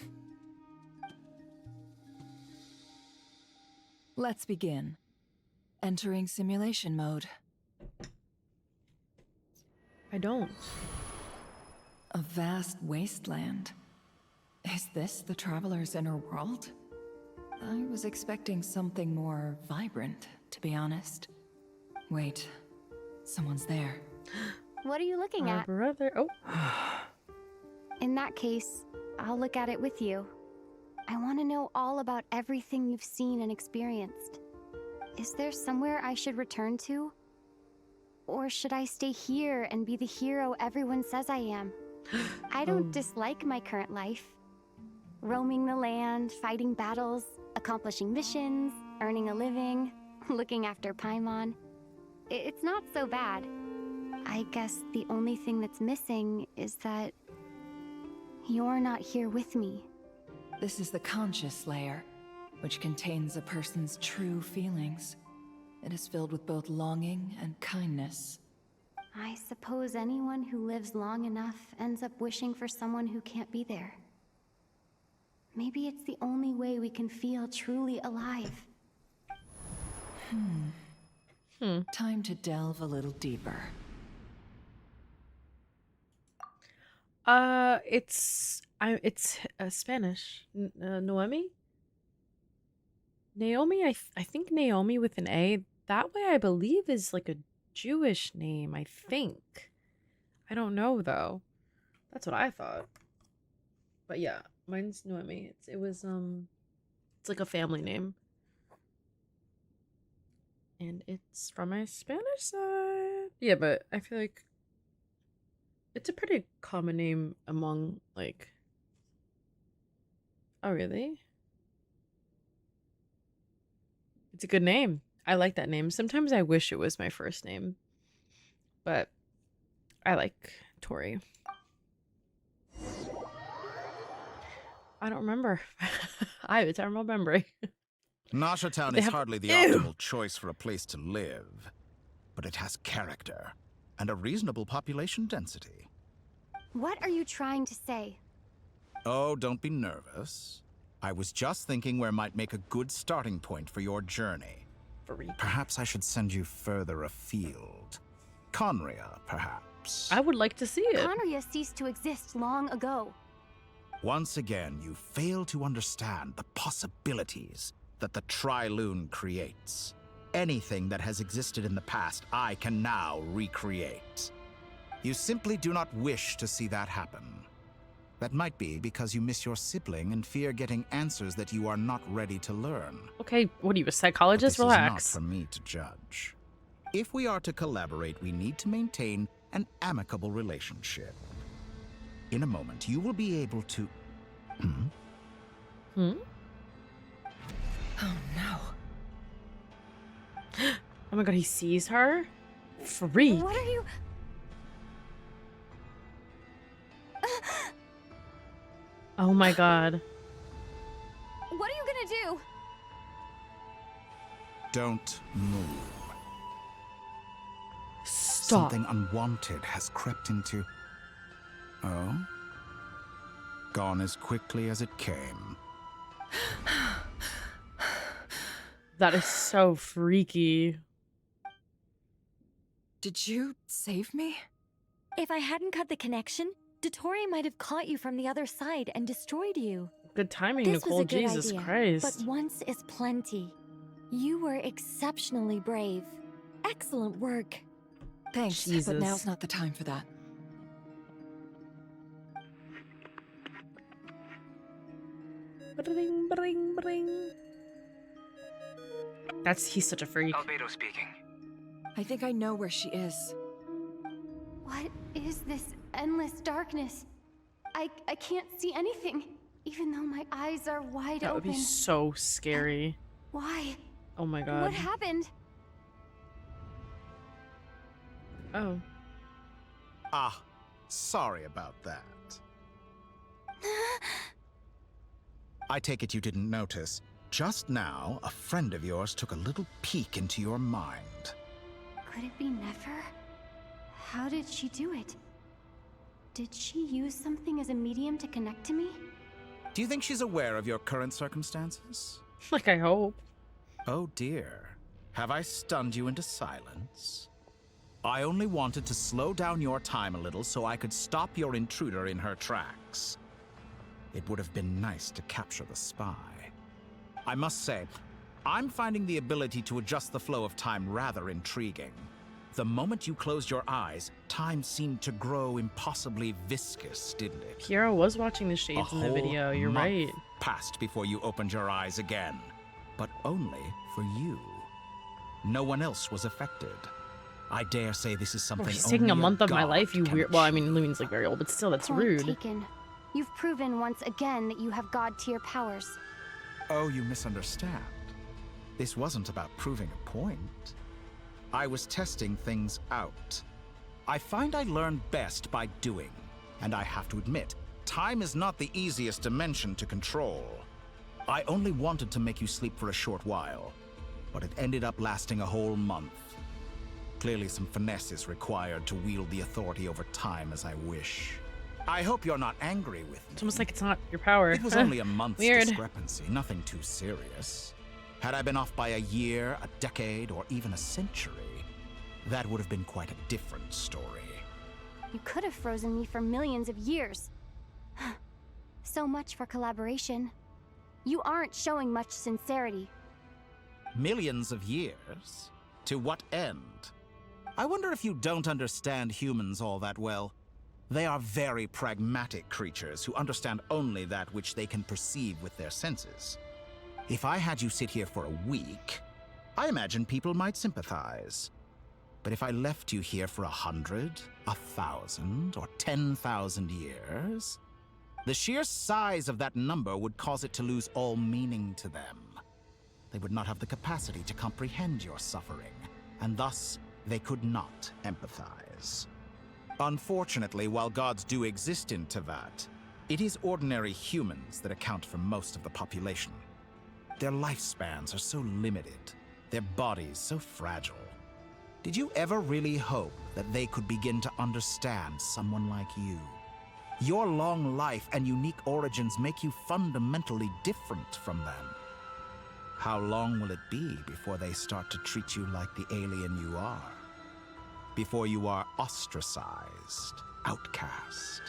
Let's begin. Entering simulation mode. I don't. A vast wasteland. Is this the Traveler's inner world? I was expecting something more vibrant, to be honest. Wait, someone's there. What are you looking Our at? brother. Oh. In that case, I'll look at it with you. I want to know all about everything you've seen and experienced. Is there somewhere I should return to? Or should I stay here and be the hero everyone says I am? I don't dislike my current life. Roaming the land, fighting battles, accomplishing missions, earning a living, looking after Paimon. It's not so bad. I guess the only thing that's missing is that you're not here with me. This is the conscious layer, which contains a person's true feelings. It is filled with both longing and kindness. I suppose anyone who lives long enough ends up wishing for someone who can't be there. Maybe it's the only way we can feel truly alive. Time to delve a little deeper. It's Spanish. Noemi? Naomi? I think Naomi with an A. That way I believe is like a Jewish name, I think. I don't know though. That's what I thought. But yeah, mine's Noemi. It's like a family name. And it's from my Spanish side. Yeah, but I feel like It's a pretty common name among, like... Oh, really? It's a good name. I like that name. Sometimes I wish it was my first name. But I like Tori. I don't remember. I have a terrible memory. Nasha Town is hardly the optimal choice for a place to live, but it has character and a reasonable population density. What are you trying to say? Oh, don't be nervous. I was just thinking where might make a good starting point for your journey. Perhaps I should send you further afield. Conria, perhaps. I would like to see it. Conria ceased to exist long ago. Once again, you fail to understand the possibilities that the Tri-Lune creates. Anything that has existed in the past, I can now recreate. You simply do not wish to see that happen. That might be because you miss your sibling and fear getting answers that you are not ready to learn. Okay, what are you, a psychologist? Relax. This is not for me to judge. If we are to collaborate, we need to maintain an amicable relationship. In a moment, you will be able to... Oh no. Oh my god, he sees her? Freak. What are you... Oh my god. What are you gonna do? Don't move. Stop. Something unwanted has crept into... Oh? Gone as quickly as it came. That is so freaky. Did you save me? If I hadn't cut the connection, dottore might have caught you from the other side and destroyed you. Good timing, This Nicole. was a good Jesus idea, Christ. But once is plenty. You were exceptionally brave. Excellent work. Thanks, Jesus. but now's not the time for that. Bring, bring, bring. He's such a freak. Albedo speaking. I think I know where she is. What is this endless darkness? I can't see anything, even though my eyes are wide That would open. be so scary. Why? Oh my god. What happened? Oh. Ah, sorry about that. I take it you didn't notice. Just now, a friend of yours took a little peek into your mind. Could it be Nefer? How did she do it? Did she use something as a medium to connect to me? Do you think she's aware of your current circumstances? Like, I hope. Oh dear. Have I stunned you into silence? I only wanted to slow down your time a little so I could stop your intruder in her tracks. It would have been nice to capture the spy. I must say, I'm finding the ability to adjust the flow of time rather intriguing. The moment you closed your eyes, time seemed to grow impossibly viscous, didn't it? Kiara was watching the shades in the video. You're right. Passed before you opened your eyes again, but only for you. No one else was affected. I dare say this is something. She's taking a only month of my god life. You can weird. Well, I mean, Lumine's like very old, but still, that's Point rude. taken. You've proven once again that you have god-tier powers. Oh, you misunderstand. This wasn't about proving a point. I was testing things out. I find I learn best by doing, and I have to admit, time is not the easiest dimension to control. I only wanted to make you sleep for a short while, but it ended up lasting a whole month. Clearly some finesse is required to wield the authority over time as I wish. I hope you're not angry with me. It's almost like it's not your power. It was only a month's Weird. discrepancy, nothing too serious. Had I been off by a year, a decade, or even a century, that would have been quite a different story. You could have frozen me for millions of years. So much for collaboration. You aren't showing much sincerity. Millions of years? To what end? I wonder if you don't understand humans all that well. They are very pragmatic creatures who understand only that which they can perceive with their senses. If I had you sit here for a week, I imagine people might sympathize. But if I left you here for 100, 1,000, or 10,000 years, the sheer size of that number would cause it to lose all meaning to them. They would not have the capacity to comprehend your suffering, and thus they could not empathize. Unfortunately, while gods do exist in Tevat, it is ordinary humans that account for most of the population. Their lifespans are so limited, their bodies so fragile. Did you ever really hope that they could begin to understand someone like you? Your long life and unique origins make you fundamentally different from them. How long will it be before they start to treat you like the alien you are? Before you are ostracized, outcast?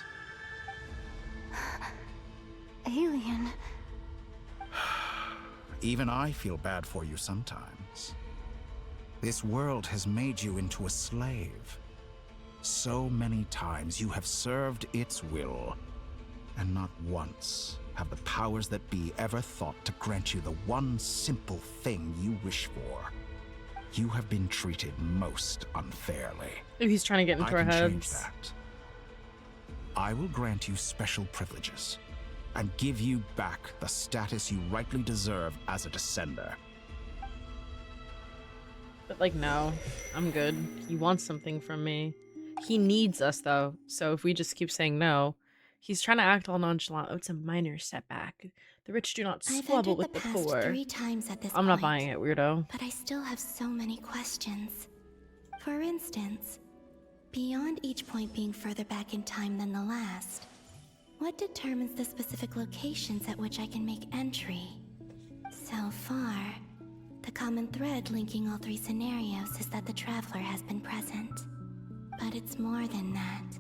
Alien. Even I feel bad for you sometimes. This world has made you into a slave. So many times you have served its will, and not once have the powers that be ever thought to grant you the one simple thing you wish for. You have been treated most unfairly. Maybe he's trying to get into our I can heads. change that. I will grant you special privileges and give you back the status you rightly deserve as a descender. But like, no, I'm good. He wants something from me. He needs us though, so if we just keep saying no, he's trying to act all nonchalant. Oh, it's a minor setback. The rich do not squabble with the poor. 3 times at this I'm not point, buying it, weirdo. But I still have so many questions. For instance, beyond each point being further back in time than the last, what determines the specific locations at which I can make entry? So far, the common thread linking all 3 scenarios is that the traveler has been present. But it's more than that.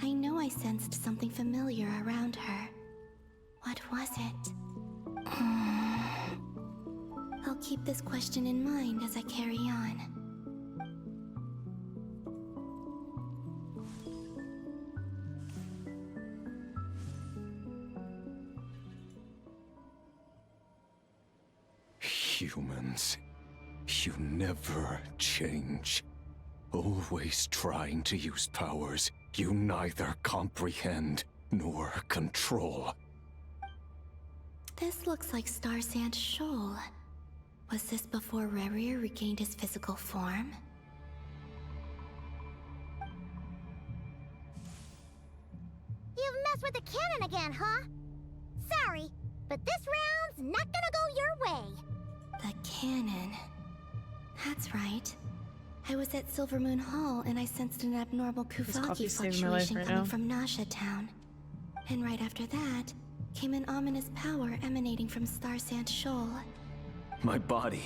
I know I sensed something familiar around her. What was it? I'll keep this question in mind as I carry on. Humans, you never change. Always trying to use powers you neither comprehend nor control. This looks like Star Sand Shoal. Was this before Rerir regained his physical form? You've messed with the cannon again, huh? Sorry, but this round's not gonna go your way. The cannon. That's right. I was at Silvermoon Hall and I sensed an abnormal Kuvaki fluctuation coming from Nasha Town. And right after that, came an ominous power emanating from Star Sand Shoal. My body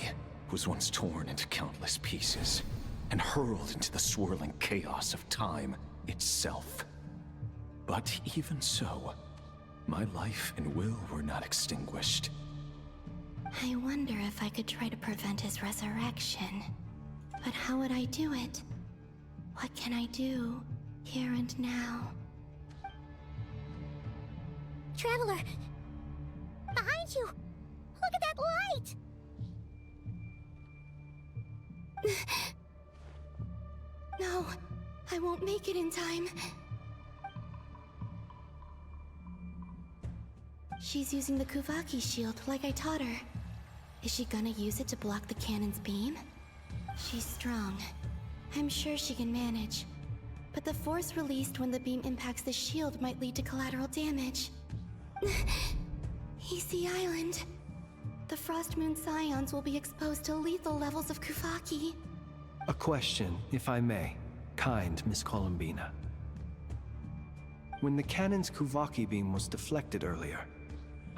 was once torn into countless pieces and hurled into the swirling chaos of time itself. But even so, my life and will were not extinguished. I wonder if I could try to prevent his resurrection. But how would I do it? What can I do, here and now? Traveler! Behind you! Look at that light! No, I won't make it in time. She's using the Kuvaki shield like I taught her. Is she gonna use it to block the cannon's beam? She's strong. I'm sure she can manage. But the force released when the beam impacts the shield might lead to collateral damage. EC Island. The Frost Moon Scions will be exposed to lethal levels of Kuvaki. A question, if I may. Kind Miss Columbina. When the cannon's Kuvaki beam was deflected earlier,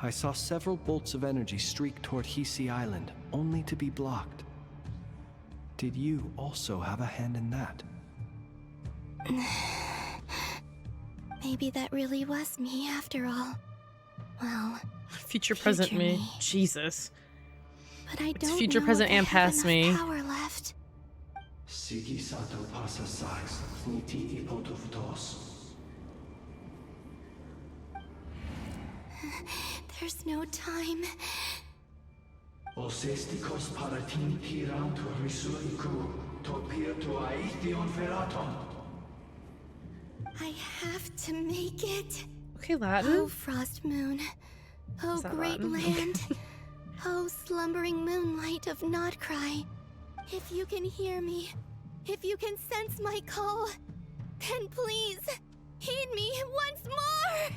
I saw several bolts of energy streak toward Hisi Island, only to be blocked. Did you also have a hand in that? Maybe that really was me after all. Well, future present me. Jesus. But I It's don't future know present if I and have past enough me. power left. Sigi sato pasa sax, niti ipotuftos. There's no time. Osestikos paratin tirantur risuriku. I have to make it. Okay, Latin. Oh, Frost Moon. Oh, Is that great Latin? land. Oh, slumbering moonlight of Nodcry. If you can hear me, if you can sense my call, then please, heed me once more!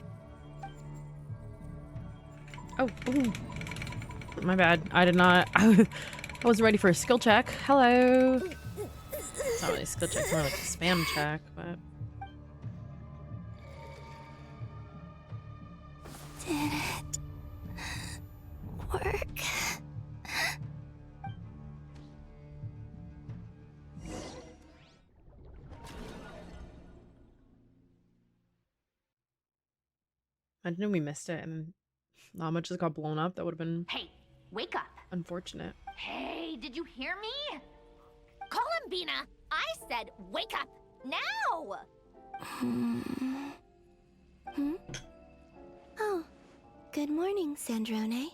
Oh, ooh. My bad. I did not. I was ready for a skill check. Hello. It's not really a skill check, it's more like a spam check, but. Did it work? I didn't know we missed it and not much just got blown up. That would have been Hey, wake up. unfortunate. Hey, did you hear me? Call him, Bina. I said wake up now. Oh, good morning, Sandrone.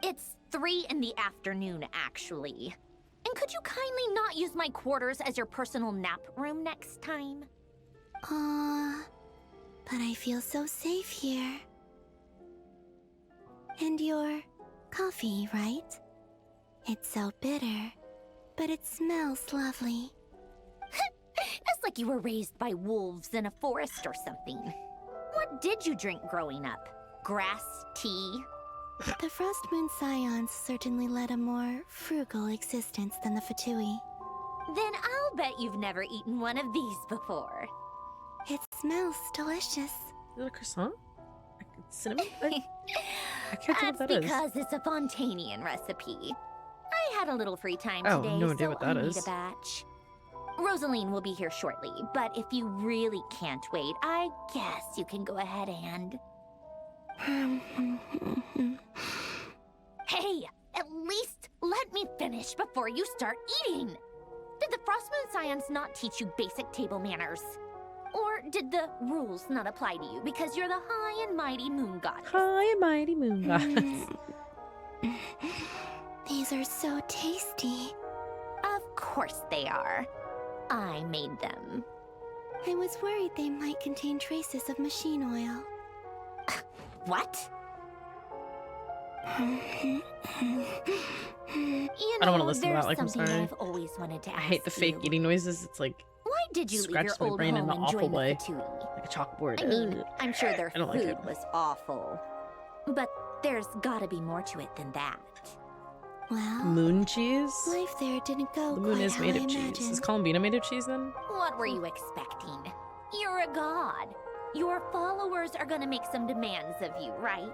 It's 3 in the afternoon, actually. And could you kindly not use my quarters as your personal nap room next time? But I feel so safe here. And your coffee, right? It's so bitter, but it smells lovely. It's like you were raised by wolves in a forest or something. What did you drink growing up? Grass tea? The Frost Moon Scions certainly led a more frugal existence than the Fatui. Then I'll bet you've never eaten one of these before. It smells delicious. Is it a croissant? Like cinnamon? I can't tell what that That's is. because it's a Fontanian recipe. I had a little free time Oh, today, no idea so what I that made is. a batch. Rosaline will be here shortly, but if you really can't wait, I guess you can go ahead and... Hey, at least let me finish before you start eating. Did the Frost Moon Scions not teach you basic table manners? Or did the rules not apply to you because you're the high and mighty moon goddess? High and mighty moon goddess. These are so tasty. Of course they are. I made them. I was worried they might contain traces of machine oil. What? I don't want to listen to that. Like, I'm sorry. I've always wanted to ask I hate the fake you. eating noises. It's like Why did you leave your scratches my old brain home in an and awful join the way. Fatui? Like a chalkboard. I mean, I'm sure their I don't like food it. was awful. But there's gotta be more to it than that. Well, Moon cheese? life there didn't go The moon quite is how made I of cheese. imagined. Is Columbina made of cheese then? What were you expecting? You're a god. Your followers are gonna make some demands of you, right?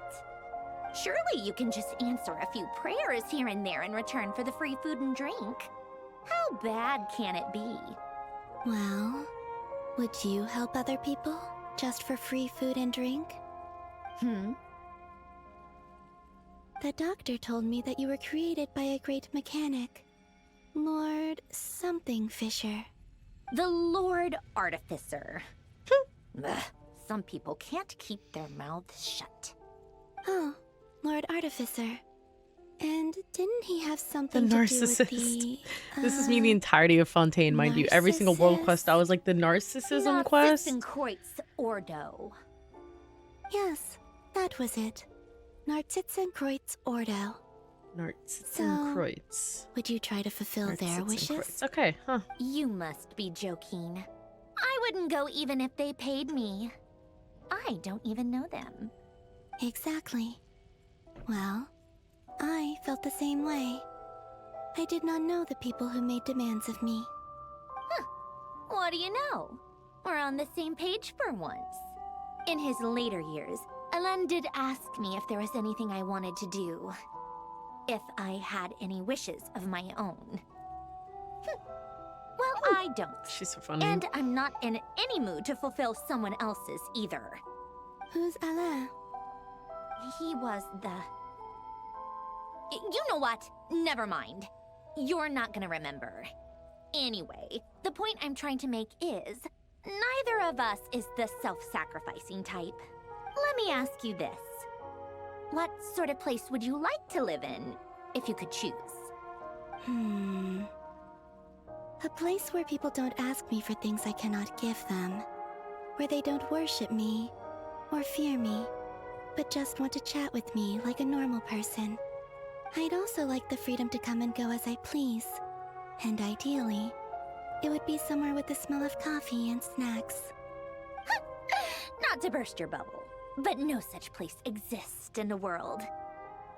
Surely you can just answer a few prayers here and there in return for the free food and drink. How bad can it be? Well, would you help other people just for free food and drink? The doctor told me that you were created by a great mechanic, Lord something Fisher. The Lord Artificer. Ugh, some people can't keep their mouths shut. Oh, Lord Artificer. And didn't he have The something to do with narcissist. the... This is me the entirety of Fontaine, mind you. Every single world quest, I was like the narcissism quest. Kreutz Ordo. Yes, that was it. Narcitzenkreuz Ordo. Narcitzenkreuz. Would you try to fulfill their wishes? Narcitzenkreuz. Okay, huh. You must be joking. I wouldn't go even if they paid me. I don't even know them. Exactly. Well, I felt the same way. I did not know the people who made demands of me. What do you know? We're on the same page for once. In his later years, Alan did ask me if there was anything I wanted to do. If I had any wishes of my own. Well, I don't. She's so funny. And I'm not in any mood to fulfill someone else's either. Who's Alain? He was the... You know what? Never mind. You're not gonna remember. Anyway, the point I'm trying to make is, neither of us is the self-sacrificing type. Let me ask you this. What sort of place would you like to live in, if you could choose? A place where people don't ask me for things I cannot give them. Where they don't worship me or fear me, but just want to chat with me like a normal person. I'd also like the freedom to come and go as I please. And ideally, it would be somewhere with the smell of coffee and snacks. Not to burst your bubble, but no such place exists in the world.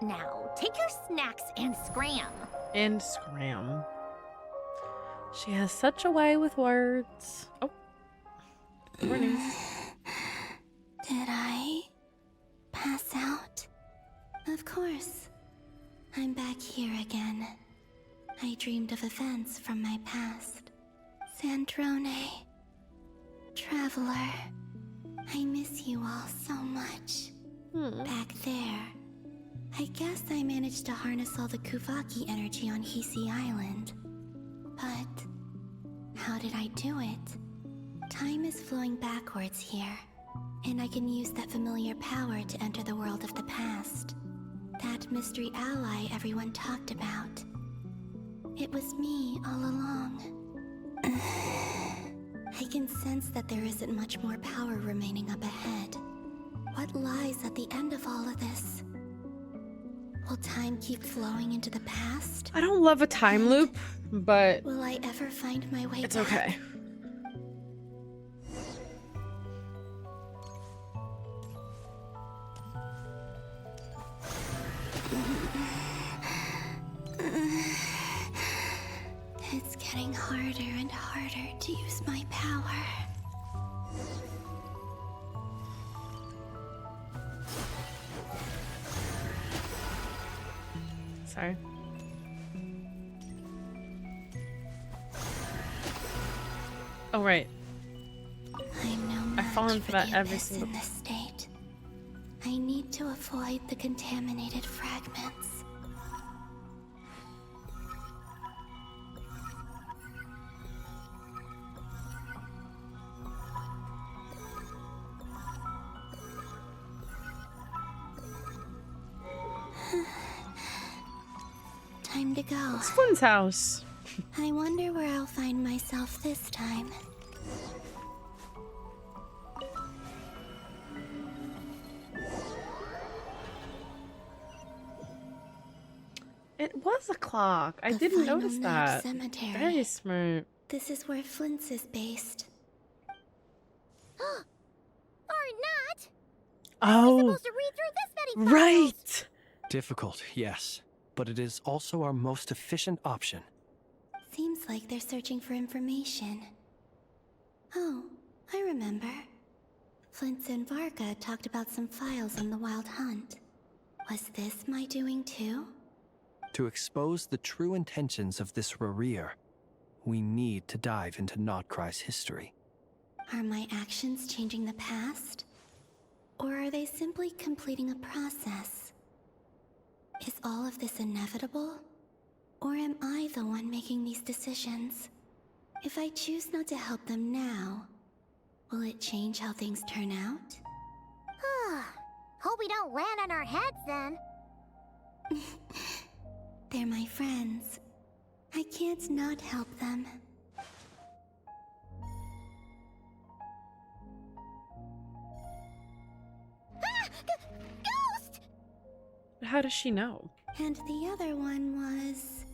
Now, take your snacks and scram. And scram. She has such a way with words. Oh. Good morning. Did I pass out? Of course. I'm back here again. I dreamed of events from my past. Sandrone. Traveler. I miss you all so much. Back there. I guess I managed to harness all the Kuvaki energy on Hisi Island. But how did I do it? Time is flowing backwards here, and I can use that familiar power to enter the world of the past. That mystery ally everyone talked about. It was me all along. I can sense that there isn't much more power remaining up ahead. What lies at the end of all of this? Will time keep flowing into the past? I don't love a time loop, but will I ever find my way it's back? okay. It's getting harder and harder to use my power. Sorry. Oh, right. I'm no I've match fallen for for that the every abyss single in this state. I need to avoid the contaminated fragments. Time to go. It's Flynn's house. I wonder where I'll find myself this time. It was a clock. I didn't final notice night that. cemetery. Very smart. This is where Flint's is based. Or not. Oh, We're supposed to read through this many files. right. Difficult, yes, but it is also our most efficient option. Seems like they're searching for information. Oh, I remember. Flint and Varga talked about some files on the Wild Hunt. Was this my doing too? To expose the true intentions of this Rarir, we need to dive into Nodkrai's history. Are my actions changing the past? Or are they simply completing a process? Is all of this inevitable? Or am I the one making these decisions? If I choose not to help them now, will it change how things turn out? Hope we don't land on our heads then. They're my friends. I can't not help them. Ghost! How does she know? And the other one was...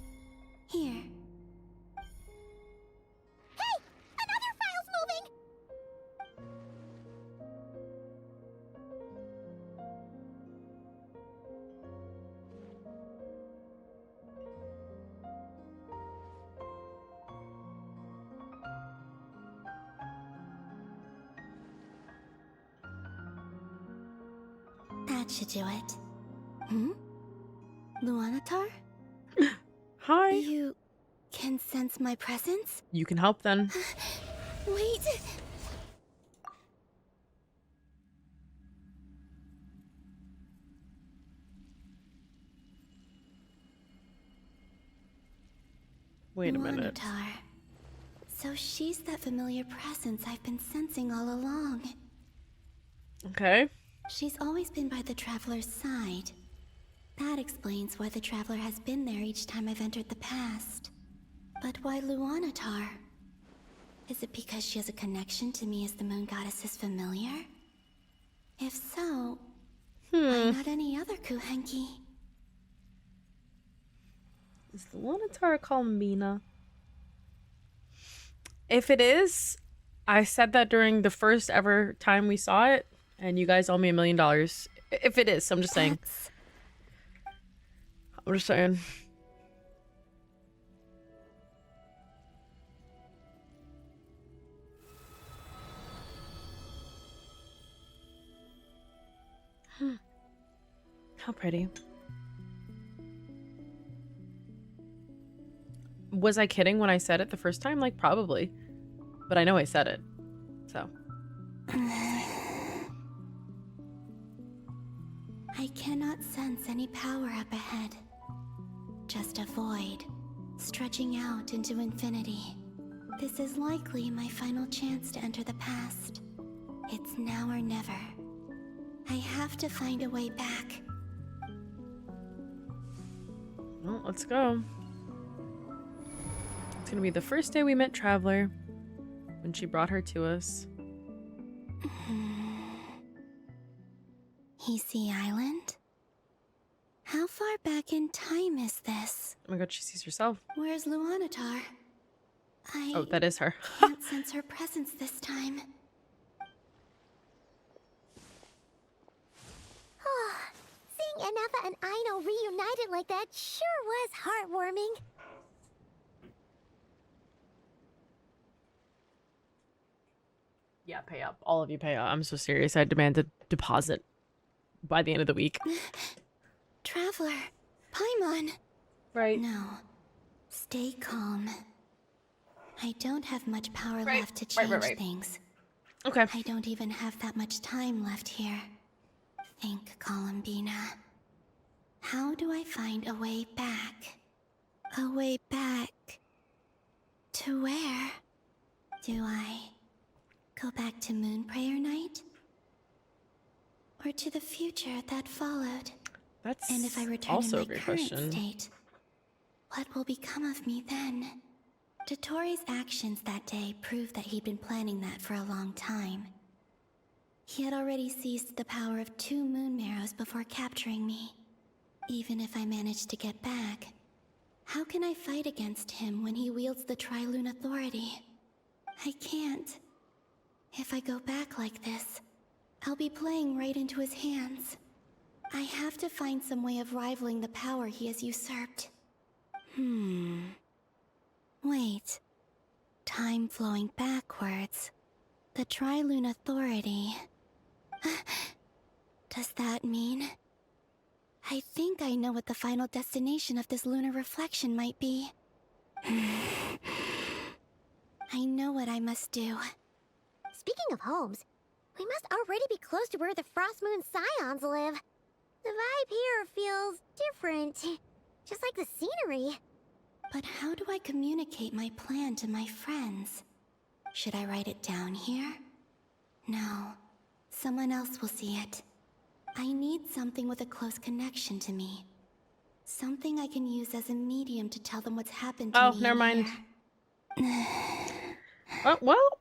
here. Hey! Another file's moving! That should do it. Hmm? Luanatar? Hi. You can sense my presence? You can help then. Wait! Wait a minute. Luanatar. So she's that familiar presence I've been sensing all along. Okay. She's always been by the Traveler's side. That explains why the Traveler has been there each time I've entered the past. But why Luanatar? Is it because she has a connection to me as the Moon Goddess's familiar? If so, why not any other Kuhenki? Is Luanatar a Kalmina? If it is, I said that during the first ever time we saw it, and you guys owe me $1 million. If it is, I'm just saying. I'm just saying. How pretty. Was I kidding when I said it the first time? Like, probably. But I know I said it. So. I cannot sense any power up ahead. Just a void, stretching out into infinity. This is likely my final chance to enter the past. It's now or never. I have to find a way back. Well, let's go. It's gonna be the first day we met Traveler, when she brought her to us. Hisi Island? How far back in time is this? Oh my god, she sees herself. Where's Luanatar? Oh, that is her. Can't sense her presence this time. Seeing Anafa and Aino reunited like that sure was heartwarming. Yeah, pay up. All of you pay up. I'm so serious. I demand a deposit by the end of the week. Traveler, Paimon. Right. No. Stay calm. I don't have much power left to change things. Okay. I don't even have that much time left here. Think, Columbina. How do I find a way back? A way back... to where? Do I go back to Moon Prayer Night? Or to the future that followed? That's and if I return also in a my great current question. state, what will become of me then? Dottore's actions that day proved that he'd been planning that for a long time. He had already seized the power of 2 moon marrows before capturing me. Even if I managed to get back, how can I fight against him when he wields the Tri-Lune Authority? I can't. If I go back like this, I'll be playing right into his hands. I have to find some way of rivaling the power he has usurped. Wait. Time flowing backwards. The Tri-Lune Authority. Does that mean... I think I know what the final destination of this lunar reflection might be. I know what I must do. Speaking of homes, we must already be close to where the Frost Moon Scions live. The vibe here feels different, just like the scenery. But how do I communicate my plan to my friends? Should I write it down here? No. Someone else will see it. I need something with a close connection to me. Something I can use as a medium to tell them what's happened to me. Oh, never mind. Oh, well.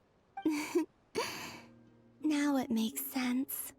Now it makes sense.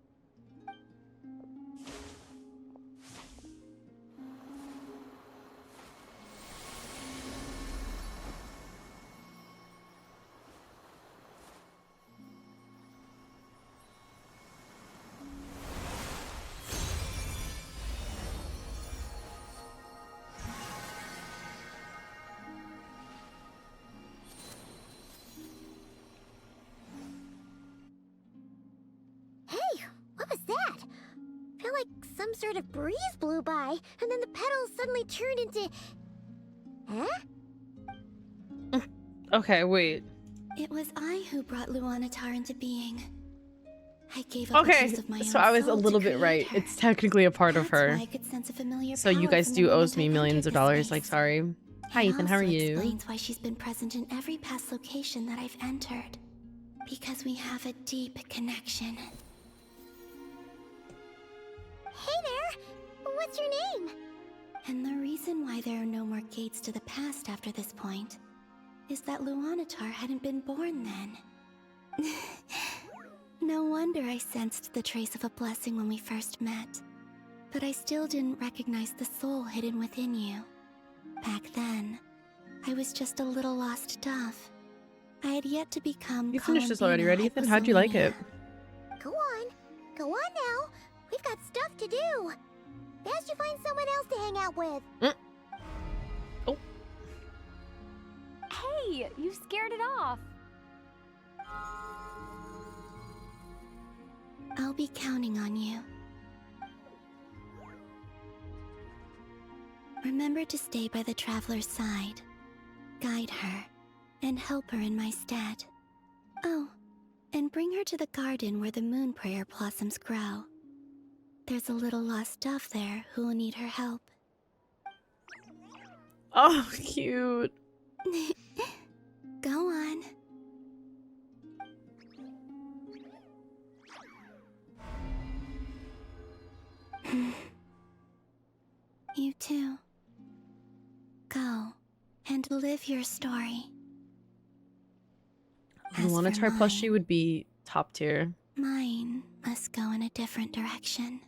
Some sort of breeze blew by, and then the petals suddenly turned into... Huh? Okay, wait. It was I who brought Luanatar into being. I gave up a Okay, piece of my so own I was a soul to little bit create right. her. It's technically a part of That's her. why I could sense a familiar So you power guys from do the owe moment me I millions entered of this dollars. space. Like, sorry. Hi, It Ethan. How are also you? explains why she's been present in every past location that I've entered. Because we have a deep connection. Hey there! What's your name? And the reason why there are no more gates to the past after this point is that Luanatar hadn't been born then. No wonder I sensed the trace of a blessing when we first met. But I still didn't recognize the soul hidden within you. Back then, I was just a little lost dove. I had yet to become. You finished this already, right, Ethan? How'd you like it? Go on. Go on now. We've got stuff to do. Best you find someone else to hang out with. Oh. Hey, you scared it off. I'll be counting on you. Remember to stay by the traveler's side, guide her, and help her in my stead. Oh, and bring her to the garden where the moon prayer blossoms grow. There's a little lost dove there who will need her help. Oh, cute. Go on. You too. Go and live your story. Luanatar plushie would be top tier. Mine must go in a different direction.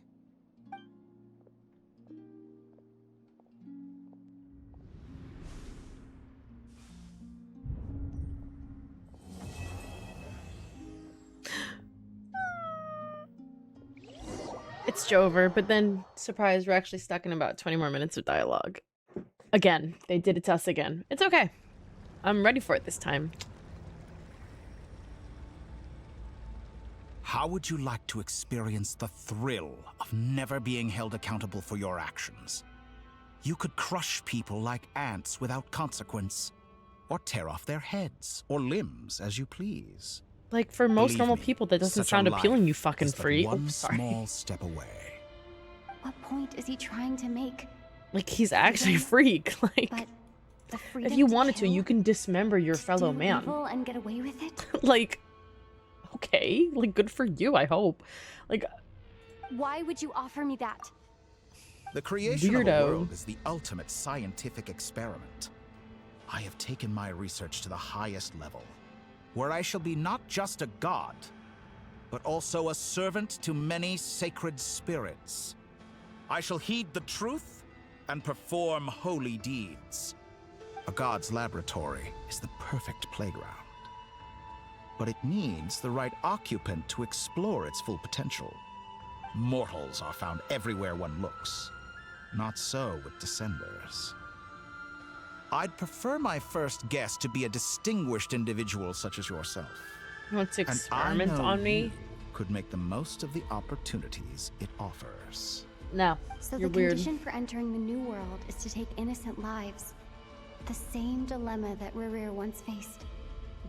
It's Jover, but then, surprise, we're actually stuck in about 20 more minutes of dialogue. Again, they did it to us again. It's okay. I'm ready for it this time. How would you like to experience the thrill of never being held accountable for your actions? You could crush people like ants without consequence, or tear off their heads or limbs as you please. Like, for most Believe normal me, people, that doesn't such a sound life appealing, you fucking is but freak. one Oh, sorry. small step away. What point is he trying to make? Like, he's actually a freak. Like, But the if freedom you to wanted to, kill, you can dismember your fellow do man. evil and get away with it? Like, okay. Like, good for you, I hope. Like, Why would you offer me that? The creation of a Weirdo. world is the ultimate scientific experiment. I have taken my research to the highest level, where I shall be not just a god, but also a servant to many sacred spirits. I shall heed the truth and perform holy deeds. A god's laboratory is the perfect playground. But it needs the right occupant to explore its full potential. Mortals are found everywhere one looks. Not so with Descenders. I'd prefer my first guest to be a distinguished individual such as yourself. he wants to And I experiment know on me. you could make the most of the opportunities it offers. No, So you're the weird. condition for entering the new world is to take innocent lives. The same dilemma that Rerir once faced.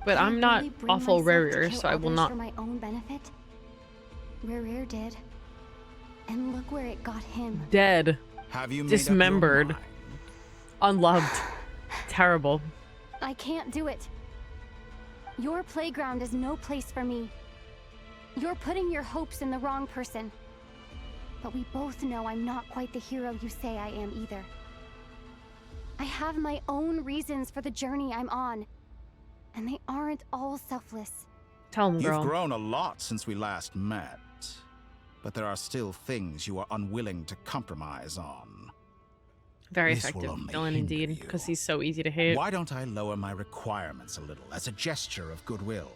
But Can I I'm not really bring awful myself to Rerir, kill so I will others not. for my own benefit? Rerir did. And look where it got him. Dead. Have you made up your Dismembered. mind? Unloved. Terrible. I can't do it. Your playground is no place for me. You're putting your hopes in the wrong person. But we both know I'm not quite the hero you say I am either. I have my own reasons for the journey I'm on. And they aren't all selfless. Tell him, girl. You've grown a lot since we last met, but there are still things you are unwilling to compromise on. Very This will effective only villain hinder indeed, because he's so easy to hit. Why don't I lower my requirements a little as a gesture of goodwill?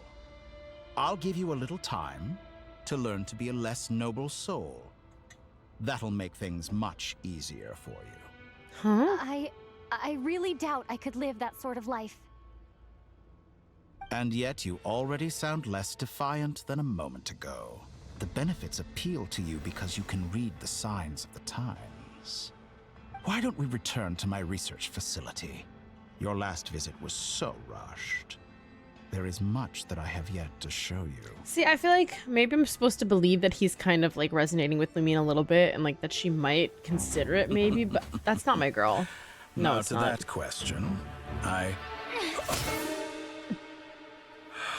I'll give you a little time to learn to be a less noble soul. That'll make things much easier for you. Huh? I really doubt I could live that sort of life. And yet you already sound less defiant than a moment ago. The benefits appeal to you because you can read the signs of the times. Why don't we return to my research facility? Your last visit was so rushed. There is much that I have yet to show you. See, I feel like maybe I'm supposed to believe that he's kind of like resonating with Lumina a little bit and like that she might consider it maybe, but that's not my girl. No, Now it's to not. that question,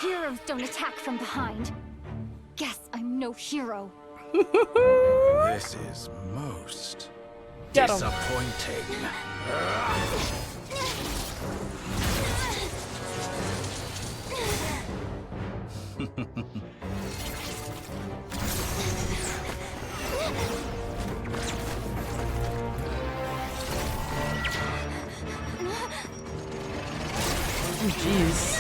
Heroes don't attack from behind. Guess I'm no hero. This is most Get 'em. disappointing. Oh, jeez.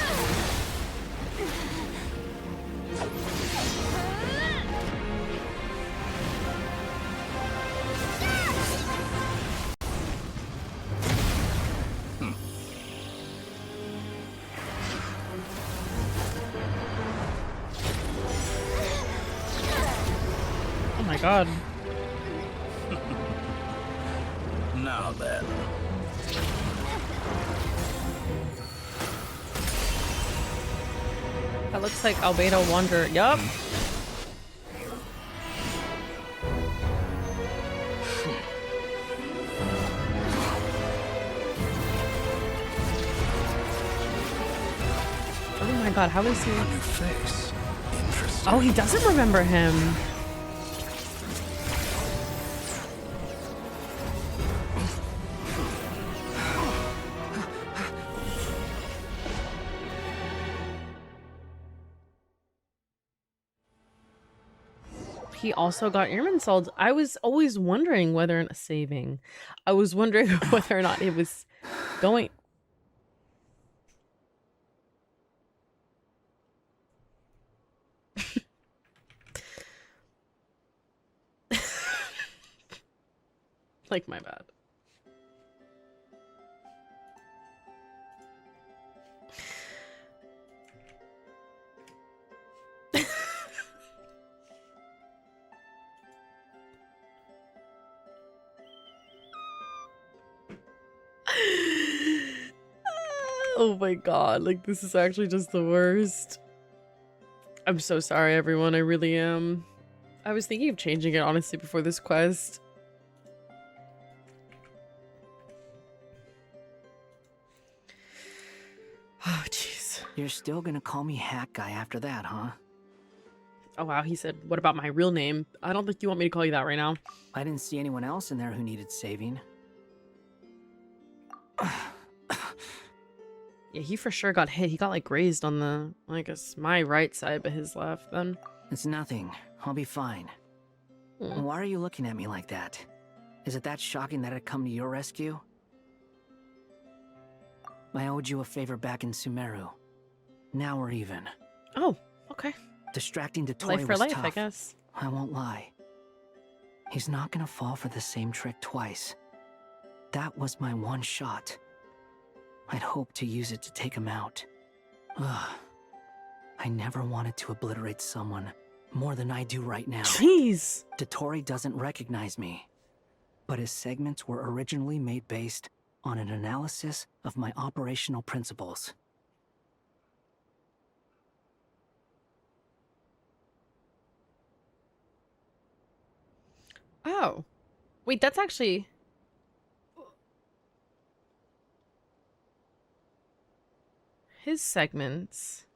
Oh my god. Now then. That looks like Albedo Wanderer. Yup. Oh my god, how is he? A new face. Interesting. Oh, he doesn't remember him. He also got Irminsold. I was always wondering whether or not saving. I was wondering whether or not it was going. Like, my bad. Oh my god, like this is actually just the worst. I'm so sorry, everyone. I really am. I was thinking of changing it, honestly, before this quest. Oh, jeez. You're still gonna call me Hack Guy after that, huh? Oh, wow. He said, what about my real name? I don't think you want me to call you that right now. I didn't see anyone else in there who needed saving. Yeah, he for sure got hit. He got like grazed on the, I guess, my right side, but his left then. It's nothing. I'll be fine. Why are you looking at me like that? Is it that shocking that I'd come to your rescue? I owed you a favor back in Sumeru. Now we're even. Oh, okay. Distracting dottore Life for was life, tough. I guess. I won't lie. He's not gonna fall for the same trick twice. That was my one shot. I'd hoped to use it to take him out. Ugh. I never wanted to obliterate someone more than I do right now. Jeez! Dottore doesn't recognize me. But his segments were originally made based on an analysis of my operational principles. Oh. Wait, that's actually... his segments.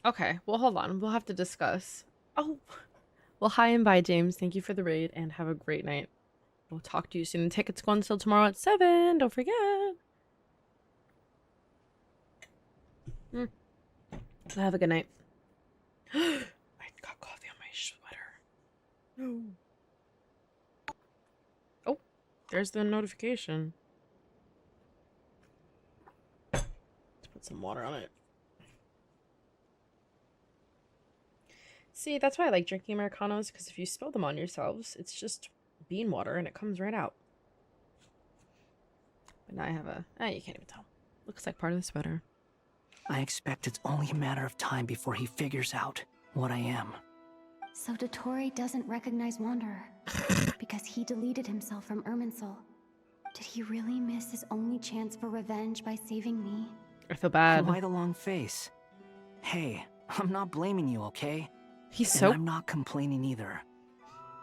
Okay, well, hold on. We'll have to discuss. Oh. Well, hi and bye, James. Thank you for the raid and have a great night. We'll talk to you soon. Tickets go until tomorrow at 7. Don't forget. Have a good night. I got coffee on my sweater. No. Oh, there's the notification. Let's put some water on it. See, that's why I like drinking Americanos, because if you spill them on yourselves, it's just bean water and it comes right out. But now I have a... you can't even tell. Looks like part of the sweater. I expect it's only a matter of time before he figures out what I am. So dottore doesn't recognize Wanderer because he deleted himself from Irminsul. Did he really miss his only chance for revenge by saving me? I feel bad. Why the long face? Hey, I'm not blaming you, okay? He's and so... I'm not complaining either.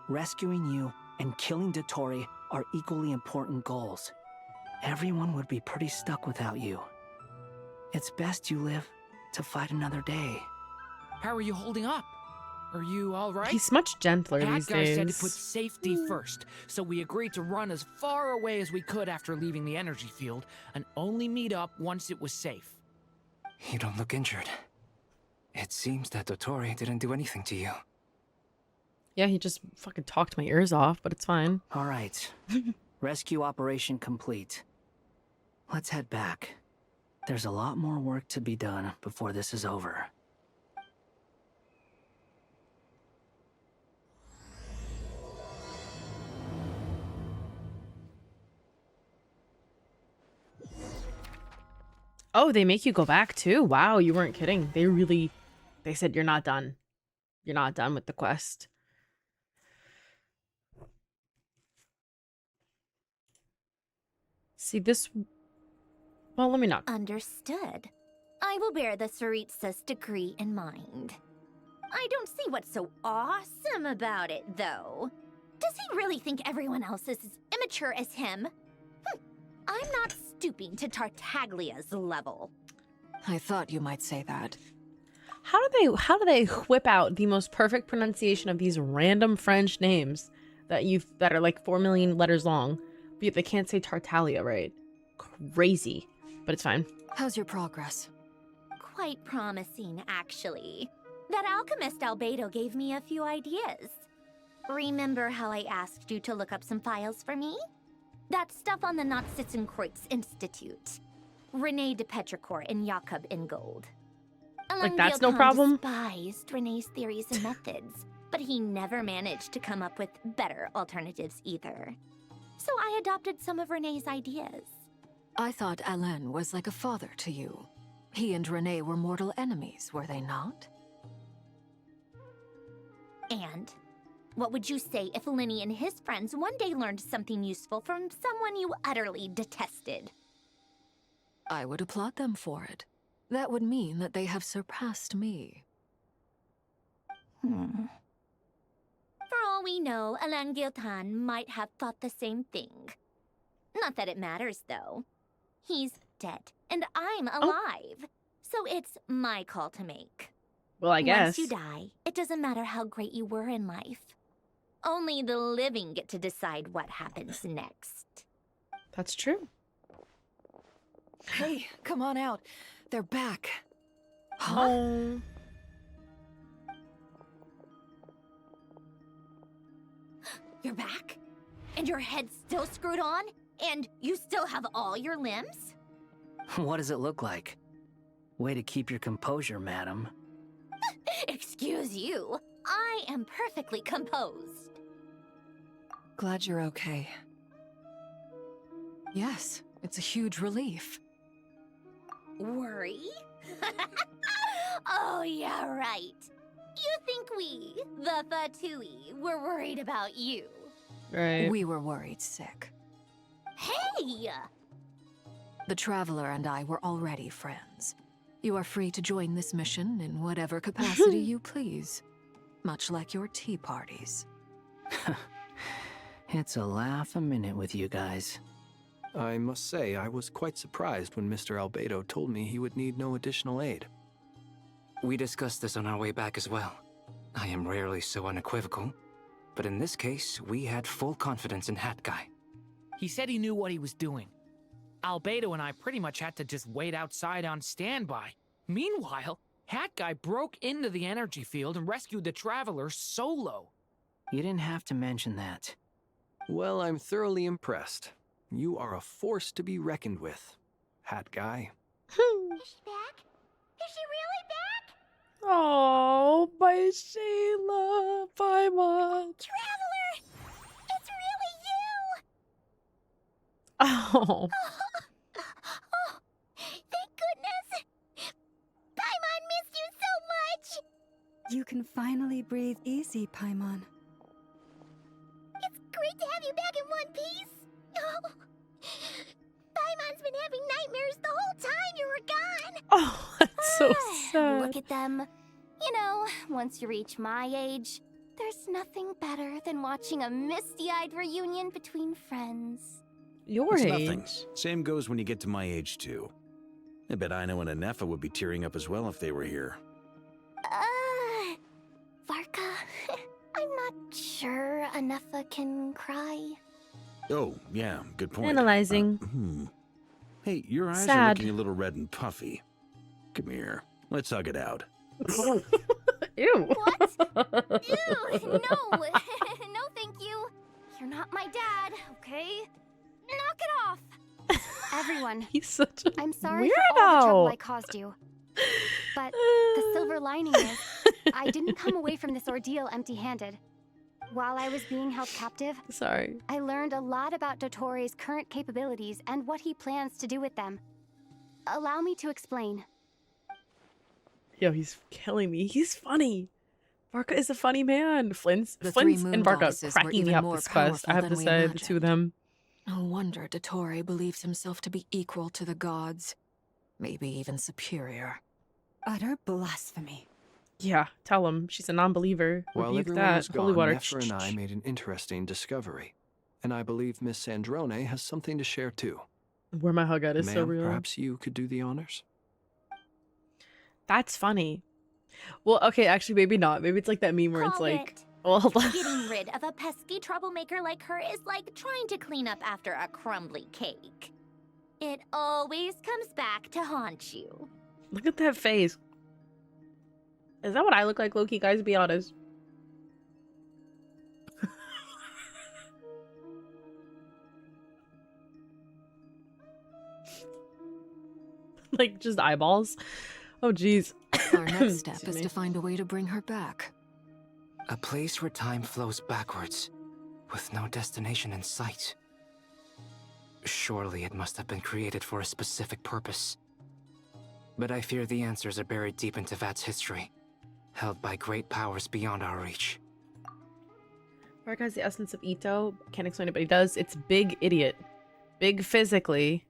Rescuing you and killing dottore are equally important goals. Everyone would be pretty stuck without you. It's best you live to fight another day. How are you holding up? Are you all right? He's much gentler these That guy days. said to put safety first, so we agreed to run as far away as we could after leaving the energy field, and only meet up once it was safe. You don't look injured. It seems that dottore didn't do anything to you. Yeah, he just fucking talked my ears off, but it's fine. All right. Rescue operation complete. Let's head back. There's a lot more work to be done before this is over. Oh, they make you go back too? Wow, you weren't kidding. They said you're not done. You're not done with the quest. See this... Well, let me not. Understood. I will bear the Tsaritsa's decree in mind. I don't see what's so awesome about it, though. Does he really think everyone else is as immature as him? I'm not stooping to Tartaglia's level. I thought you might say that. How do they whip out the most perfect pronunciation of these random French names that are like 4 million letters long, but yet they can't say Tartaglia right? Crazy, but it's fine. How's your progress? Quite promising, actually. That alchemist Albedo gave me a few ideas. Remember how I asked you to look up some files for me? That stuff on the Nachtschitzenkreuz Institute. Rene de Petrichor and Jakob Ingold. Like, that's no problem? Despised Rene's theories and methods, but he never managed to come up with better alternatives either. So I adopted some of Rene's ideas. I thought Alain was like a father to you. He and Rene were mortal enemies, were they not? And what would you say if Lenny and his friends one day learned something useful from someone you utterly detested? I would applaud them for it. That would mean that they have surpassed me. For all we know, Alain Giltan might have thought the same thing. Not that it matters, though. He's dead, and I'm alive. So it's my call to make. Well, I guess. Once you die, it doesn't matter how great you were in life. Only the living get to decide what happens next. That's true. Hey, come on out. They're back. Huh? You're back? And your head's still screwed on? And you still have all your limbs? What does it look like? Way to keep your composure, madam. Excuse you. I am perfectly composed. Glad you're okay. Yes, it's a huge relief. Worry? Oh, yeah, right. You think we, the Fatui, were worried about you? Right. We were worried sick. Hey! The Traveler and I were already friends. You are free to join this mission in whatever capacity you please. Much like your tea parties. It's a laugh a minute with you guys. I must say, I was quite surprised when Mr. Albedo told me he would need no additional aid. We discussed this on our way back as well. I am rarely so unequivocal, but in this case, we had full confidence in Hat Guy. He said he knew what he was doing. Albedo and I pretty much had to just wait outside on standby. Meanwhile, Hat Guy broke into the energy field and rescued the Traveler solo. You didn't have to mention that. Well, I'm thoroughly impressed. You are a force to be reckoned with, Hat Guy. Is she back? Is she really back? Oh, my Shayla, Paimon. Traveler! It's really you! Oh. Oh, thank goodness! Paimon missed you so much! You can finally breathe easy, Paimon. It's great to have you back in one piece! Oh, Paimon's been having nightmares the whole time you were gone! Oh, that's so sad. Look at them. You know, once you reach my age, there's nothing better than watching a misty-eyed reunion between friends. Your It's age? nothing. Same goes when you get to my age, too. I bet Ino and Anefa would be tearing up as well if they were here. Varka, I'm not sure Anefa can cry. Oh, yeah, good point. Analyzing. Hey, your eyes are Sad. looking a little red and puffy. Come here. Let's hug it out. Ew. What? Ew, no. No, thank you. You're not my dad, okay? Knock it off. Everyone, He's such a I'm sorry for all the trouble weirdo. I caused you. But the silver lining is, I didn't come away from this ordeal empty-handed. While I was being held captive, Sorry. I learned a lot about Dottore's current capabilities and what he plans to do with them. Allow me to explain. Yo, he's killing me. He's funny. Varka is a funny man. Flint's The three and moon Varka goddesses were cracking me even up more this quest. I have to powerful than say, we the two of them. No wonder Dottore believes himself to be equal to the gods. Maybe even superior. Utter blasphemy. Yeah, tell him. She's a non-believer. While Rebuke everyone that. was Holy gone, water. Nefer and I made an interesting discovery. And I believe Miss Sandrone has something to share too. Where my hug at is so Ma'am, real. perhaps you could do the honors? That's funny. Well, okay, actually, maybe not. Maybe it's like that meme where it's Call like, it. well, hold on. Getting rid of a pesky troublemaker like her is like trying to clean up after a crumbly cake. It always comes back to haunt you. Look at that face. Is that what I look like, Loki? Guys, be honest. Like, just eyeballs? Oh, jeez. Our next step Excuse is me. to find a way to bring her back. A place where time flows backwards, with no destination in sight. Surely it must have been created for a specific purpose. But I fear the answers are buried deep into Vat's history, held by great powers beyond our reach. Varka has the essence of Ito. Can't explain it, but he does. It's big idiot. Big physically.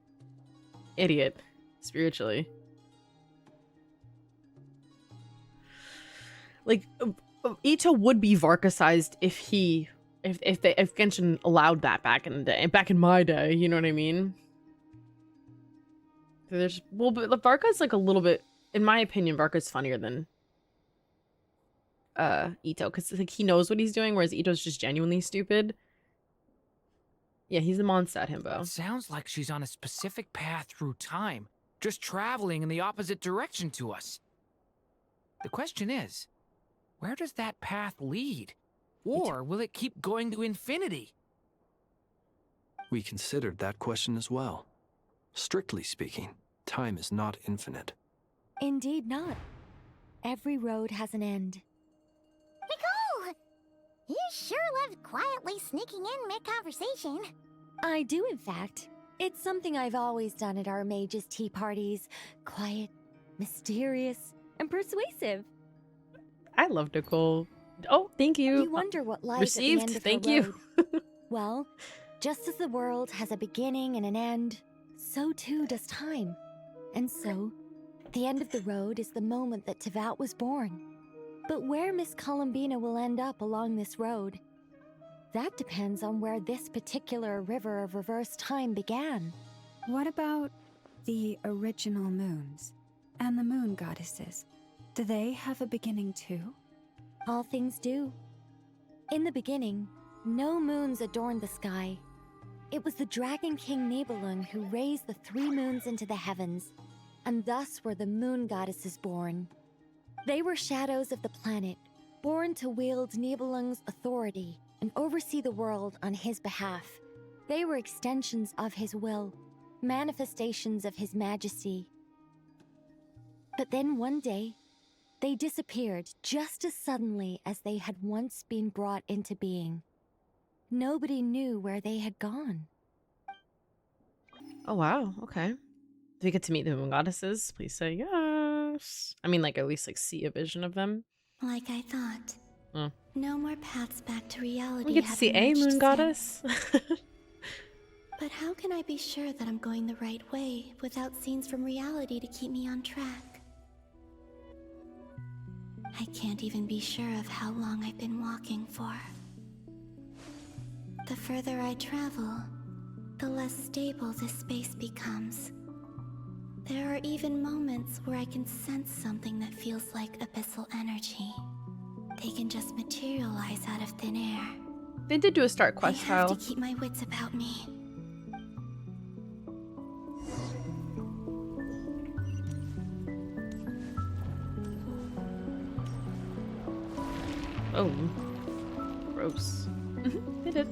Idiot. Spiritually. Like, Ito would be Varka-sized if he... If Genshin allowed that back in the day. Back in my day, you know what I mean? There's... Well, but Varka's like a little bit... In my opinion, Varka's funnier than... Ito, because like he knows what he's doing, whereas Ito's just genuinely stupid. Yeah, he's the Mondstadt himbo. It sounds like she's on a specific path through time, just traveling in the opposite direction to us. The question is, where does that path lead? Or will it keep going to infinity? We considered that question as well. Strictly speaking, time is not infinite. Indeed not. Every road has an end. Nicole! You sure love quietly sneaking in mid-conversation. I do, in fact. It's something I've always done at our mages' tea parties. Quiet, mysterious, and persuasive. I love Nicole. Oh, thank you. You wonder what lies Received. at the end of Thank her you. road. Well, just as the world has a beginning and an end, so too does time. And so, the end of the road is the moment that Tevat was born. But where Miss Columbina will end up along this road, that depends on where this particular river of reverse time began. What about the original moons and the moon goddesses? Do they have a beginning too? All things do. In the beginning, no moons adorned the sky. It was the Dragon King Nibelung who raised the 3 moons into the heavens, and thus were the moon goddesses born. They were shadows of the planet, born to wield Nibelung's authority and oversee the world on his behalf. They were extensions of his will, manifestations of his majesty. But then one day, they disappeared just as suddenly as they had once been brought into being. Nobody knew where they had gone. Oh, wow. Okay. Do we get to meet the moon goddesses? Please say yes. I mean, like, at least, like, see a vision of them. Like I thought. Hmm. No more paths back to reality. We get to see a moon goddess. But how can I be sure that I'm going the right way without scenes from reality to keep me on track? I can't even be sure of how long I've been walking for. The further I travel, the less stable this space becomes. There are even moments where I can sense something that feels like abyssal energy. They can just materialize out of thin air. They did do a start quest I have tile. to keep my wits about me. Oh. Gross. They did.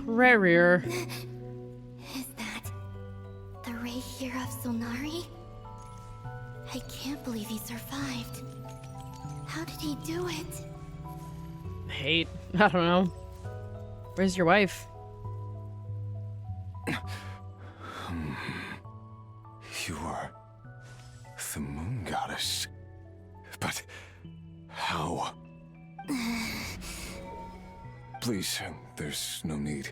Rarier. Is that the Ray here of Solnari? I can't believe he survived. How did he do it? Hate. I don't know. Where's your wife? You are the moon goddess. But how? Please, there's no need.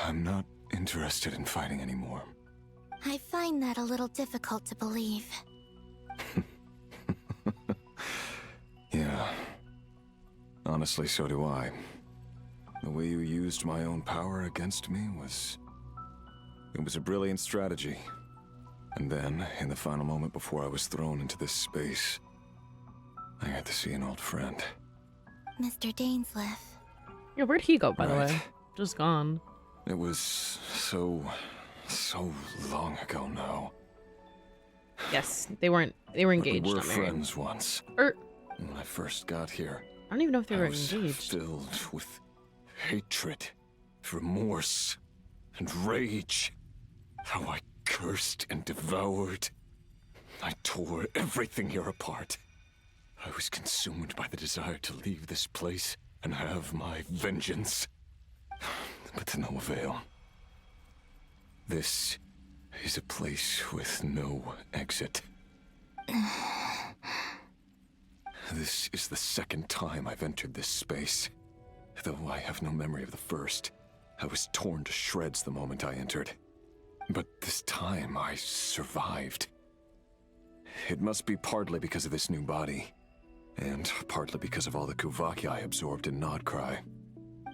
I'm not interested in fighting anymore. I find that a little difficult to believe. Yeah. Honestly, so do I. The way you used my own power against me was... It was a brilliant strategy. And then, in the final moment before I was thrown into this space, I got to see an old friend. Mr. Dainsleif. Yeah, where'd he go, by the way? Just gone. It was so long ago now. Yes, they were engaged. But we were not married. friends once. When I first got here, I don't even know if they were I was engaged. filled with hatred, remorse, and rage. How I cursed and devoured. I tore everything here apart. I was consumed by the desire to leave this place and have my vengeance. But to no avail. This is a place with no exit. This is the second time I've entered this space. Though I have no memory of the first. I was torn to shreds the moment I entered. But this time I survived. It must be partly because of this new body. And partly because of all the Kuvaki I absorbed in Nodcry.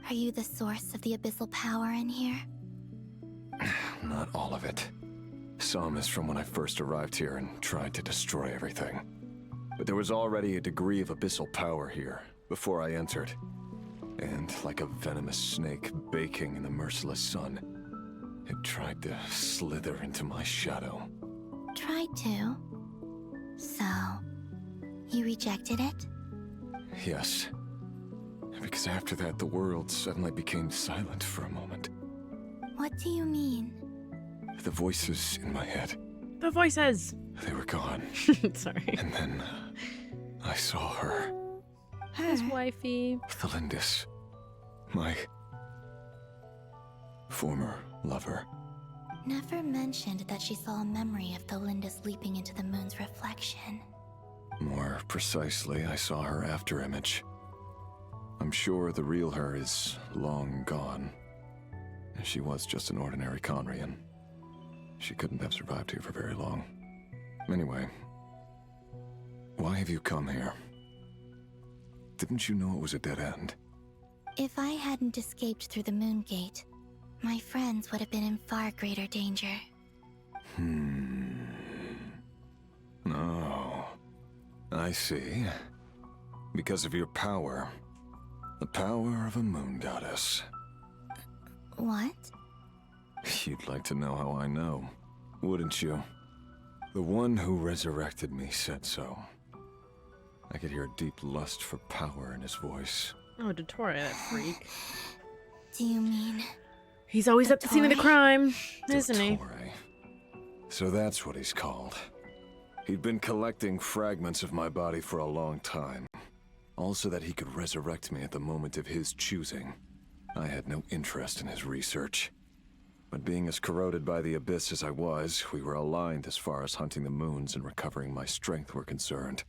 Are you the source of the abyssal power in here? Not all of it. Some is from when I first arrived here and tried to destroy everything. But there was already a degree of abyssal power here before I entered. And like a venomous snake baking in the merciless sun, it tried to slither into my shadow. Tried to? So, you rejected it? Yes. Because after that, the world suddenly became silent for a moment. What do you mean? The voices in my head. The voices! They were gone. Sorry. And then I saw her. His wifey. Thelindis. My former lover. Never mentioned that she saw a memory of Thelindis leaping into the moon's reflection. More precisely, I saw her after image. I'm sure the real her is long gone. She was just an ordinary Conrian. She couldn't have survived here for very long. Anyway, why have you come here? Didn't you know it was a dead end? If I hadn't escaped through the moon gate, my friends would have been in far greater danger. Oh, I see. Because of your power. The power of a moon goddess. What? You'd like to know how I know, wouldn't you? The one who resurrected me said so. I could hear a deep lust for power in his voice. Oh, dottore, that freak. Do you mean... He's always at the scene of the crime, isn't he? So that's what he's called. He'd been collecting fragments of my body for a long time. Also that he could resurrect me at the moment of his choosing. I had no interest in his research. But being as corroded by the abyss as I was, we were aligned as far as hunting the moons and recovering my strength were concerned.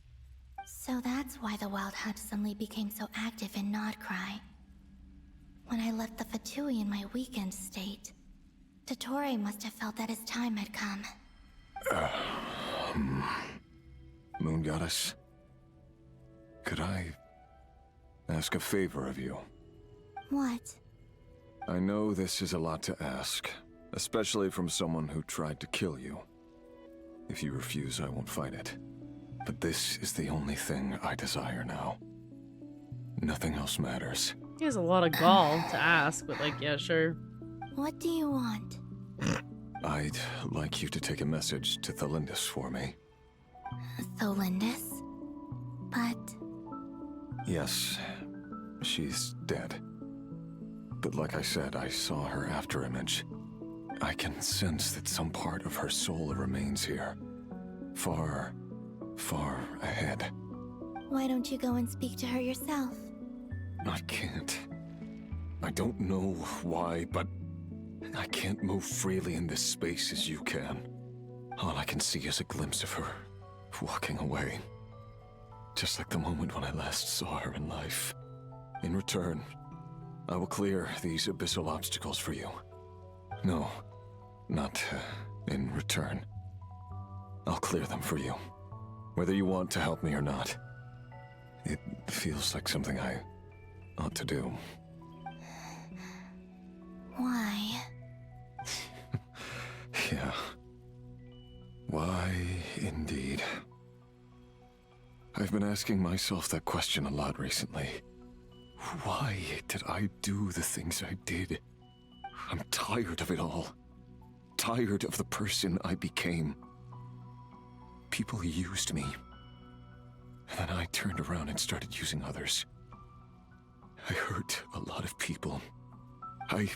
So that's why the Wild Hunt suddenly became so active in Nodcry. When I left the Fatui in my weakened state, dottore must have felt that his time had come. Moon Goddess, could I ask a favor of you? What? I know this is a lot to ask, especially from someone who tried to kill you. If you refuse, I won't fight it. But this is the only thing I desire now. Nothing else matters. He has a lot of gall to ask, but like, yeah, sure. What do you want? I'd like you to take a message to Thelindis for me. Thelindis? But... Yes, she's dead. But like I said, I saw her after image. I can sense that some part of her soul remains here. Far, far ahead. Why don't you go and speak to her yourself? I can't. I don't know why, but I can't move freely in this space as you can. All I can see is a glimpse of her walking away. Just like the moment when I last saw her in life. In return, I will clear these abyssal obstacles for you. No, not in return. I'll clear them for you, whether you want to help me or not. It feels like something I ought to do. Why? Yeah. Why, indeed. I've been asking myself that question a lot recently. Why did I do the things I did? I'm tired of it all. Tired of the person I became. People used me. And then I turned around and started using others. I hurt a lot of people. I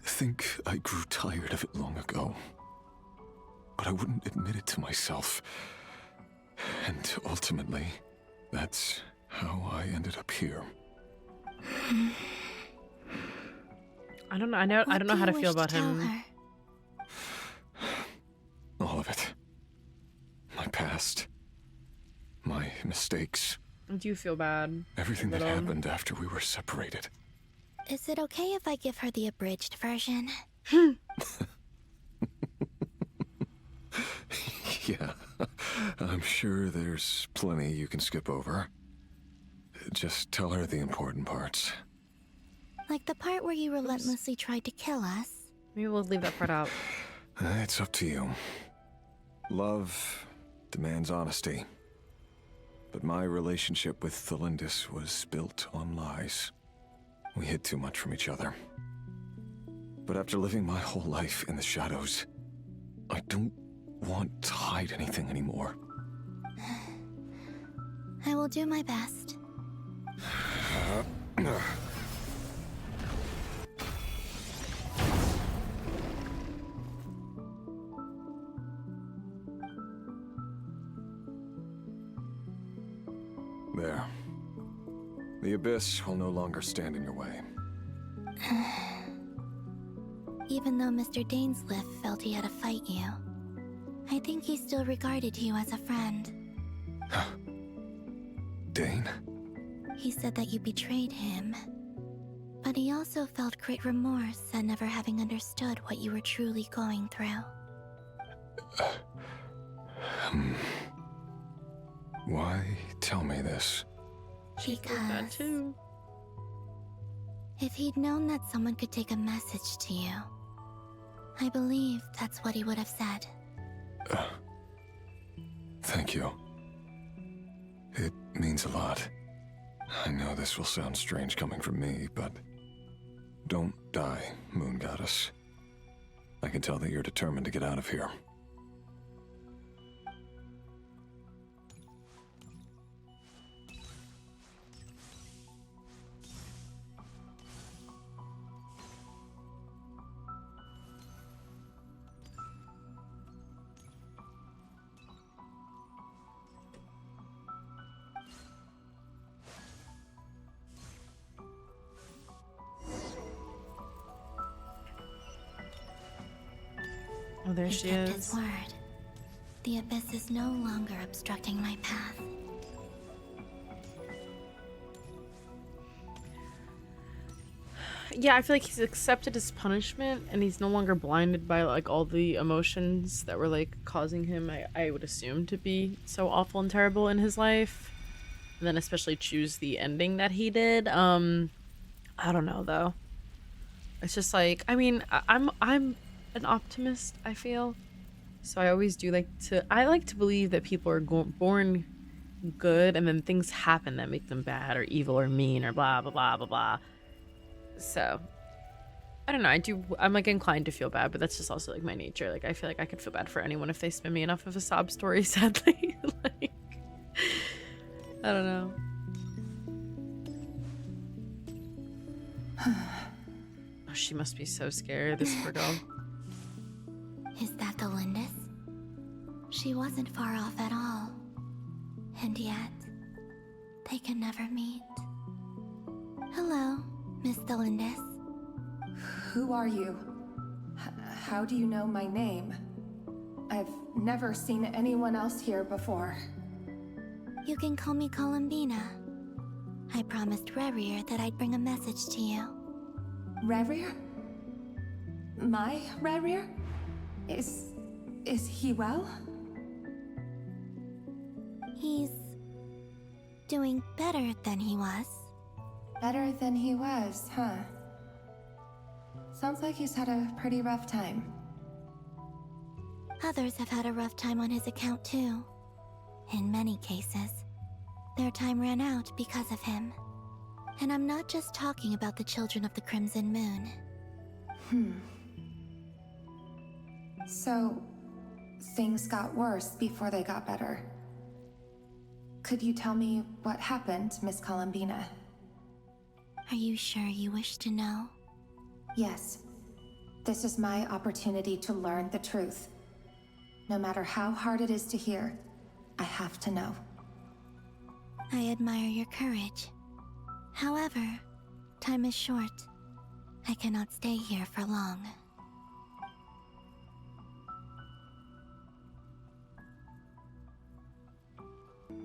think I grew tired of it long ago. But I wouldn't admit it to myself. And ultimately, that's how I ended up here. I don't know. I don't know how to feel about him. All of it. My past. My mistakes. I do feel bad. Everything that happened after we were separated. Is it okay if I give her the abridged version? Yeah, I'm sure there's plenty you can skip over. Just tell her the important parts. Like the part where you relentlessly tried to kill us? Maybe we'll leave that part out. It's up to you. Love demands honesty. But my relationship with Thelindis was built on lies. We hid too much from each other. But after living my whole life in the shadows, I don't want to hide anything anymore. I will do my best. There. The abyss will no longer stand in your way. Even though Mr. Dainsliff felt he had to fight you, I think he still regarded you as a friend. Dane? He said that you betrayed him, but he also felt great remorse at never having understood what you were truly going through. Why tell me this? Because if he'd known that someone could take a message to you, I believe that's what he would have said. Thank you. It means a lot. I know this will sound strange coming from me, but don't die, Moon Goddess. I can tell that you're determined to get out of here. Oh, there He she kept is. his word. The abyss is no longer obstructing my path. Yeah, I feel like he's accepted his punishment and he's no longer blinded by like all the emotions that were like causing him, I would assume, to be so awful and terrible in his life. And then especially choose the ending that he did. I don't know though. It's just like, I mean, I'm an optimist, I feel. So I always do like to believe that people are born good and then things happen that make them bad or evil or mean or blah blah blah blah blah. So I don't know. I'm like inclined to feel bad, but that's just also like my nature. Like I feel like I could feel bad for anyone if they spin me enough of a sob story, sadly. Like, I don't know. Oh, she must be so scared, this poor girl. Is that the Lindis? She wasn't far off at all. And yet, they can never meet. Hello, Miss Delindis. Who are you? How do you know my name? I've never seen anyone else here before. You can call me Columbina. I promised Rerir that I'd bring a message to you. Rerir? My Rerir? Is he well? He's doing better than he was. Better than he was, huh? Sounds like he's had a pretty rough time. Others have had a rough time on his account too. In many cases, their time ran out because of him. And I'm not just talking about the children of the Crimson Moon. So, things got worse before they got better. Could you tell me what happened, Miss Columbina? Are you sure you wish to know? Yes. This is my opportunity to learn the truth. No matter how hard it is to hear, I have to know. I admire your courage. However, time is short. I cannot stay here for long.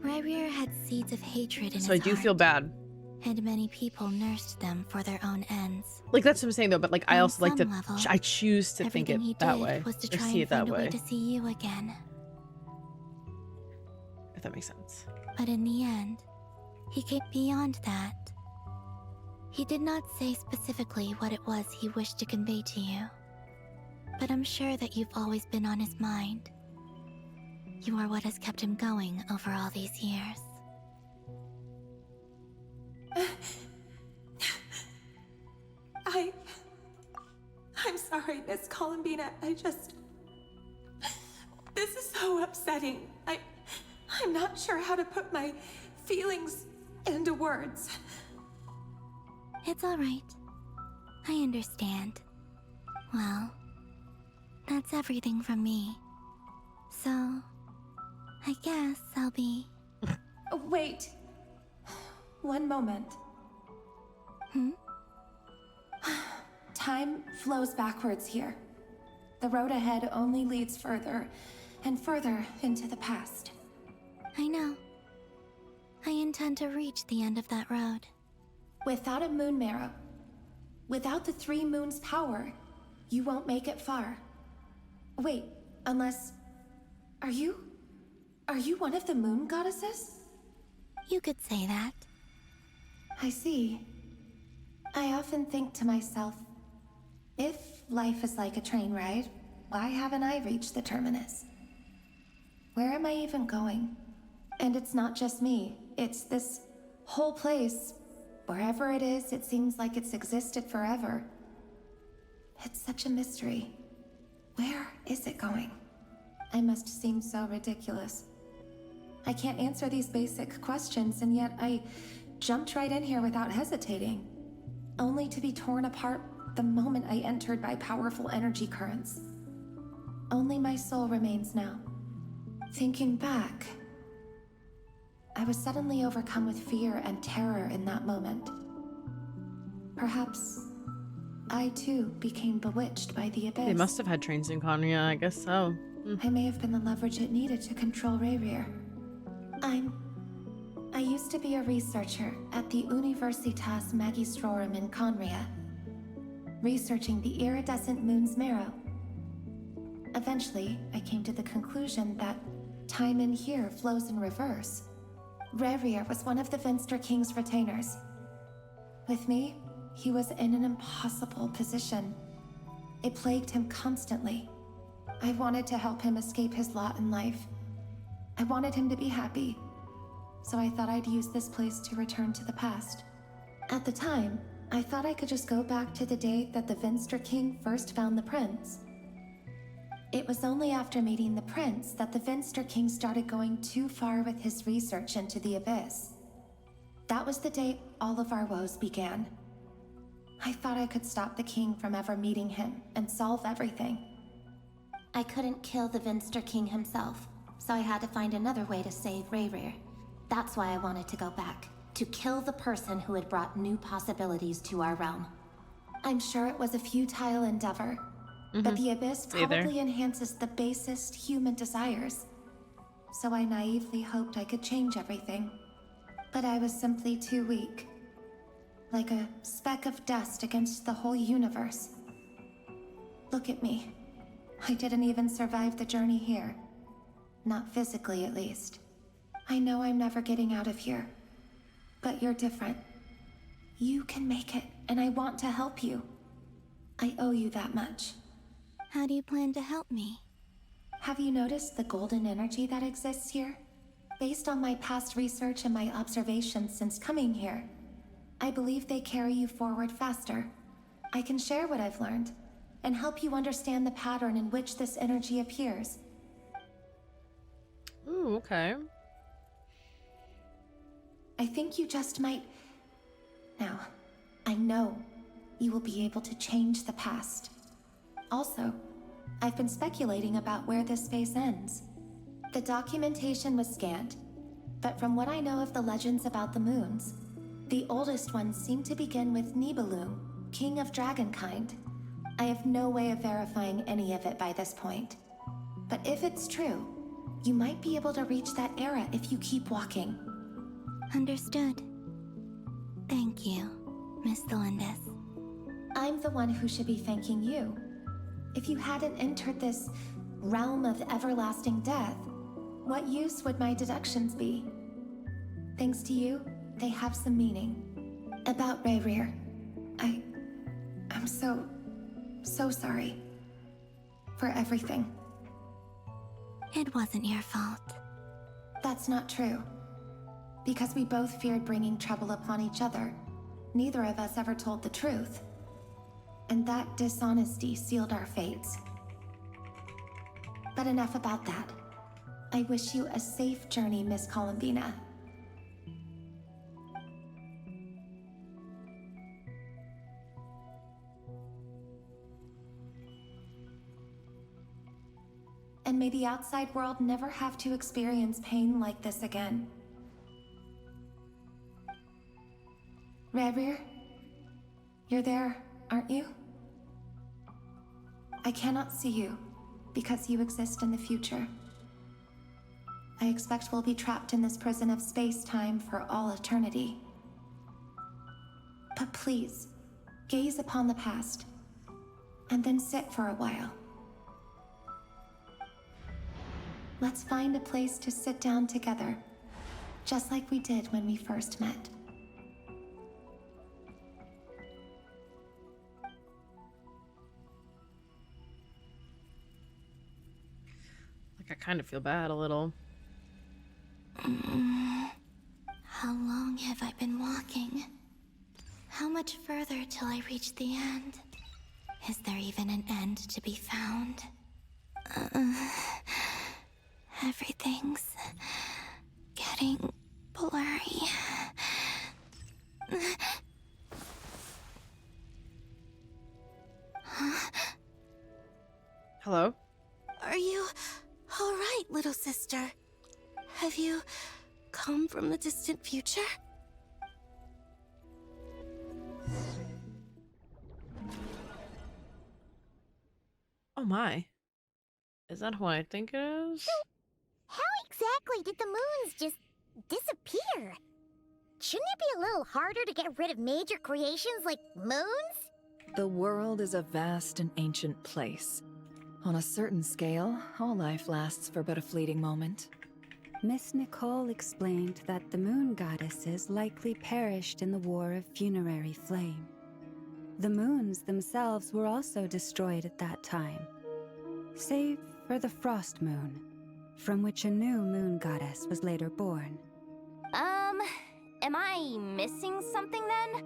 Rerir had seeds of hatred in his So I do feel bad. And many people nursed them for their own ends. Like that's what I'm saying though, but like I also like to level, I choose to think it that way. Was to or try see and it that find a way. way to see you again. If that makes sense. But in the end, he came beyond that. He did not say specifically what it was he wished to convey to you. But I'm sure that you've always been on his mind. You are what has kept him going over all these years. I'm sorry, Miss Columbina. This is so upsetting. I'm not sure how to put my feelings into words. It's all right. I understand. Well, that's everything from me. So, I guess I'll be... Wait. One moment. Time flows backwards here. The road ahead only leads further and further into the past. I know. I intend to reach the end of that road. Without a moon marrow, without the 3 moons' power, you won't make it far. Wait, unless... Are you one of the moon goddesses? You could say that. I see. I often think to myself, if life is like a train ride, why haven't I reached the terminus? Where am I even going? And it's not just me, it's this whole place. Wherever it is, it seems like it's existed forever. It's such a mystery. Where is it going? I must seem so ridiculous. I can't answer these basic questions, and yet I jumped right in here without hesitating, only to be torn apart the moment I entered by powerful energy currents. Only my soul remains now. Thinking back, I was suddenly overcome with fear and terror in that moment. Perhaps I too became bewitched by the abyss. They must have had trains in Konya, I guess so. I may have been the leverage it needed to control Rerir. I used to be a researcher at the Universitas Magistrorum in Conria, researching the iridescent moon's marrow. Eventually, I came to the conclusion that time in here flows in reverse. Rerir was one of the Venster King's retainers. With me, he was in an impossible position. It plagued him constantly. I wanted to help him escape his lot in life. I wanted him to be happy. So I thought I'd use this place to return to the past. At the time, I thought I could just go back to the day that the Vinster King first found the prince. It was only after meeting the prince that the Vinster King started going too far with his research into the abyss. That was the day all of our woes began. I thought I could stop the king from ever meeting him and solve everything. I couldn't kill the Vinster King himself, so I had to find another way to save Rayrir. That's why I wanted to go back, to kill the person who had brought new possibilities to our realm. I'm sure it was a futile endeavor, but the abyss probably enhances the basest human desires. So I naively hoped I could change everything. But I was simply too weak. Like a speck of dust against the whole universe. Look at me. I didn't even survive the journey here. Not physically, at least. I know I'm never getting out of here. But you're different. You can make it, and I want to help you. I owe you that much. How do you plan to help me? Have you noticed the golden energy that exists here? Based on my past research and my observations since coming here, I believe they carry you forward faster. I can share what I've learned, and help you understand the pattern in which this energy appears. Ooh, okay. I think you just might... Now, I know you will be able to change the past. Also, I've been speculating about where this space ends. The documentation was scanned, but from what I know of the legends about the moons, the oldest ones seem to begin with Nibelung, king of dragonkind. I have no way of verifying any of it by this point. But if it's true, you might be able to reach that era if you keep walking. Understood. Thank you, Miss Delindis. I'm the one who should be thanking you. If you hadn't entered this realm of everlasting death, what use would my deductions be? Thanks to you, they have some meaning. About Rayrir, I'm so sorry. For everything. It wasn't your fault. That's not true. Because we both feared bringing trouble upon each other, neither of us ever told the truth. And that dishonesty sealed our fates. But enough about that. I wish you a safe journey, Miss Columbina. And may the outside world never have to experience pain like this again. Rayrir, you're there, aren't you? I cannot see you, because you exist in the future. I expect we'll be trapped in this prison of space-time for all eternity. But please, gaze upon the past, and then sit for a while. Let's find a place to sit down together, just like we did when we first met. Like, I kind of feel bad a little. How long have I been walking? How much further till I reach the end? Is there even an end to be found? Everything's getting blurry. Huh? Hello? Are you all right, little sister? Have you come from the distant future? Oh my. Is that who I think it is? So, how exactly did the moons just disappear? Shouldn't it be a little harder to get rid of major creations like moons? The world is a vast and ancient place. On a certain scale, all life lasts for but a fleeting moment. Miss Nicole explained that the moon goddesses likely perished in the War of Funerary Flame. The moons themselves were also destroyed at that time, save for the Frost Moon, from which a new moon goddess was later born. Am I missing something then?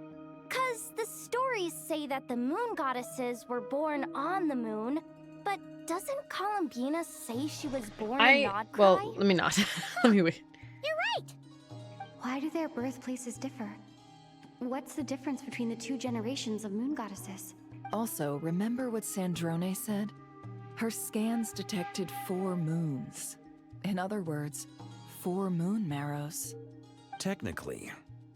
'Cause the stories say that the moon goddesses were born on the moon, but doesn't Columbina say she was born in Nodcry? Well, let me not. Let me wait. You're right! Why do their birthplaces differ? What's the difference between the two generations of moon goddesses? Also, remember what Sandrone said? Her scans detected 4 moons. In other words, 4 moon marrows. Technically,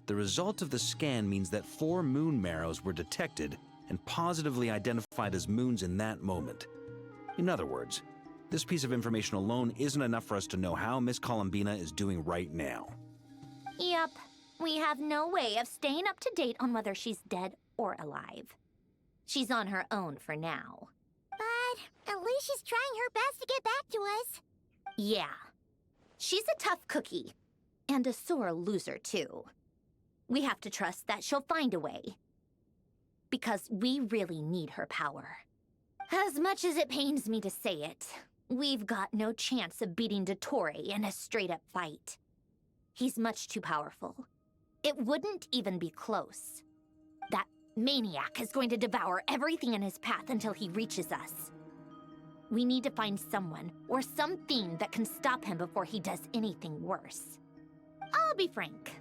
the result of the scan means that 4 moon marrows were detected and positively identified as moons in that moment. In other words, this piece of information alone isn't enough for us to know how Miss Columbina is doing right now. Yep. We have no way of staying up to date on whether she's dead or alive. She's on her own for now. But at least she's trying her best to get back to us. Yeah. She's a tough cookie. And a sore loser, too. We have to trust that she'll find a way. Because we really need her power. As much as it pains me to say it, we've got no chance of beating dottore in a straight-up fight. He's much too powerful. It wouldn't even be close. That maniac is going to devour everything in his path until he reaches us. We need to find someone or something that can stop him before he does anything worse. I'll be frank.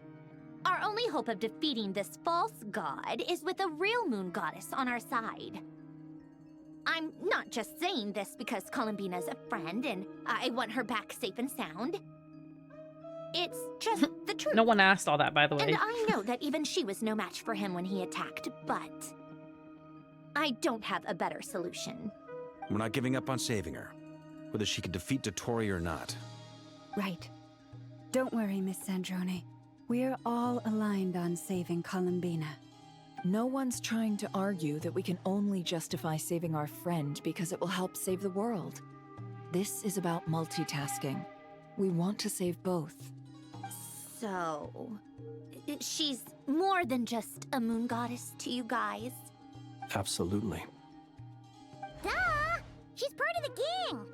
Our only hope of defeating this false god is with a real moon goddess on our side. I'm not just saying this because Columbina's a friend and I want her back safe and sound. It's just the truth. No one asked all that, by the way. And I know that even she was no match for him when he attacked, but I don't have a better solution. We're not giving up on saving her, whether she can defeat dottore or not. Right. Don't worry, Miss Sandrone. We're all aligned on saving Columbina. No one's trying to argue that we can only justify saving our friend because it will help save the world. This is about multitasking. We want to save both. So, she's more than just a moon goddess to you guys? Absolutely. Duh! She's part of the gang!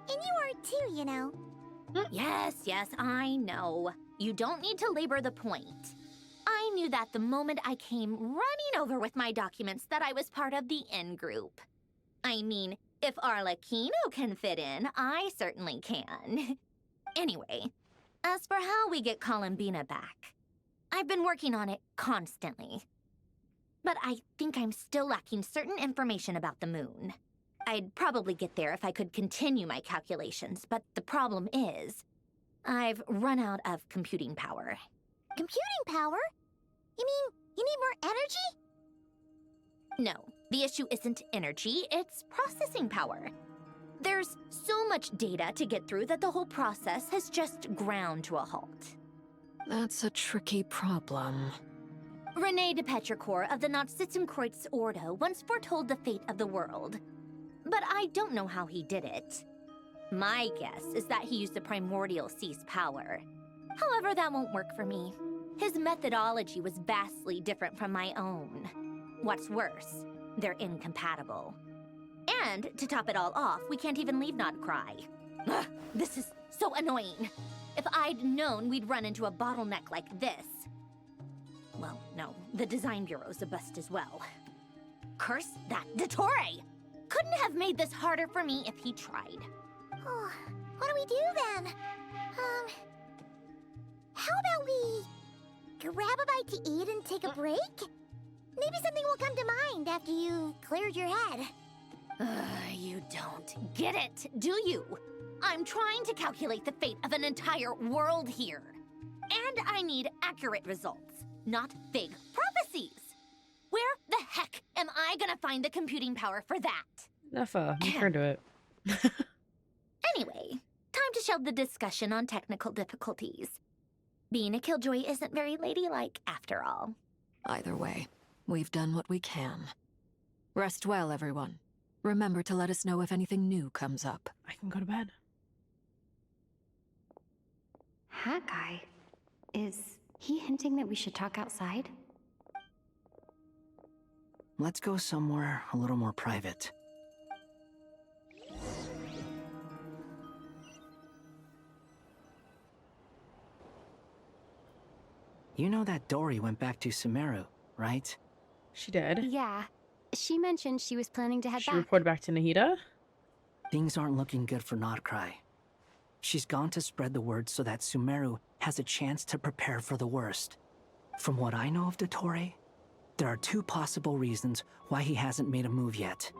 And you are too, you know. Yes, I know. You don't need to labor the point. I knew that the moment I came running over with my documents that I was part of the in-group. I mean, if Arlecchino can fit in, I certainly can. Anyway, as for how we get Columbina back, I've been working on it constantly. But I think I'm still lacking certain information about the moon. I'd probably get there if I could continue my calculations, but the problem is, I've run out of computing power. Computing power? You mean you need more energy? No, the issue isn't energy, it's processing power. There's so much data to get through that the whole process has just ground to a halt. That's a tricky problem. René de Petrichor of the Nazissenkreuz Ordo once foretold the fate of the world. But I don't know how he did it. My guess is that he used the primordial sea's power. However, that won't work for me. His methodology was vastly different from my own. What's worse, they're incompatible. And, to top it all off, we can't even leave Nodcry. Ugh, this is so annoying. If I'd known we'd run into a bottleneck like this... Well, no, the design bureau's a bust as well. Curse that dottore! Couldn't have made this harder for me if he tried. Oh, what do we do then? How about we grab a bite to eat and take a break? Maybe something will come to mind after you've cleared your head. You don't get it, do you? I'm trying to calculate the fate of an entire world here. And I need accurate results, not vague prophecies. Where the heck am I gonna find the computing power for that? Neffa, make her do it. Anyway, time to shelve the discussion on technical difficulties. Being a killjoy isn't very ladylike, after all. Either way, we've done what we can. Rest well, everyone. Remember to let us know if anything new comes up. I can go to bed. Guy, is he hinting that we should talk outside? Let's go somewhere a little more private. You know that Tori went back to Sumeru, right? She did? Yeah. She mentioned she was planning to head She back. reported back to Nahida? Things aren't looking good for Krai. She's gone to spread the word so that Sumeru has a chance to prepare for the worst. From what I know of dottore, there are two possible reasons why he hasn't made a move yet.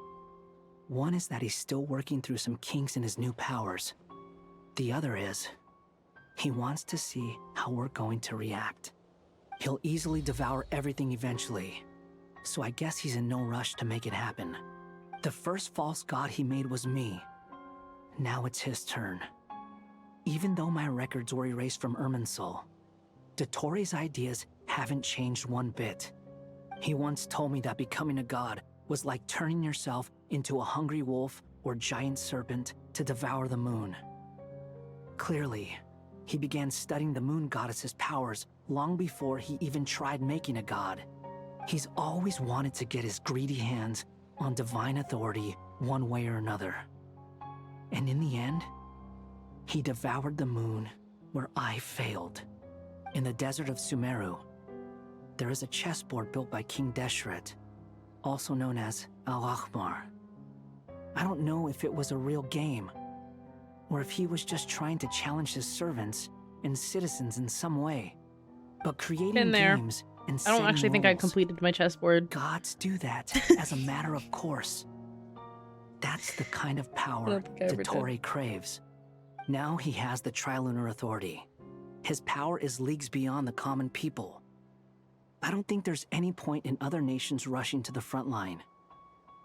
One is that he's still working through some kinks in his new powers. The other is, he wants to see how we're going to react. He'll easily devour everything eventually, so I guess he's in no rush to make it happen. The first false god he made was me. Now it's his turn. Even though my records were erased from Irminsul, dottore's ideas haven't changed one bit. He once told me that becoming a god was like turning yourself into a hungry wolf or giant serpent to devour the moon. Clearly, he began studying the moon goddess's powers long before he even tried making a god. He's always wanted to get his greedy hands on divine authority one way or another. And in the end, he devoured the moon where I failed. In the desert of Sumeru, there is a chessboard built by King Deshret, also known as Al-Ahmar. I don't know if it was a real game, or if he was just trying to challenge his servants and citizens in some way. But creating games and I don't actually think I completed my chessboard. Gods do that as a matter of course. That's the kind of power dottore craves. Now he has the Trilunar Authority. His power is leagues beyond the common people. I don't think there's any point in other nations rushing to the front line.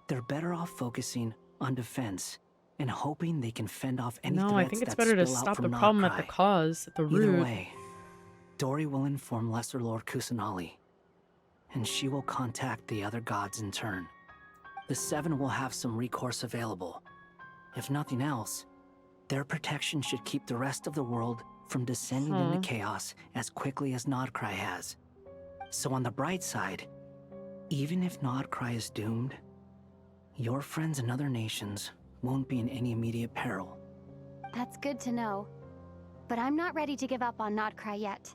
They're better off focusing on defense and hoping they can fend off any threats. No, I think it's better to stop the problem at the cause, at the root. Either way, Tori will inform Lesser Lord Kusanali, and she will contact the other gods in turn. The Seven will have some recourse available. If nothing else, their protection should keep the rest of the world from descending into chaos as quickly as Krai has. So on the bright side, even if Krai is doomed, your friends in other nations won't be in any immediate peril. That's good to know. But I'm not ready to give up on Krai yet.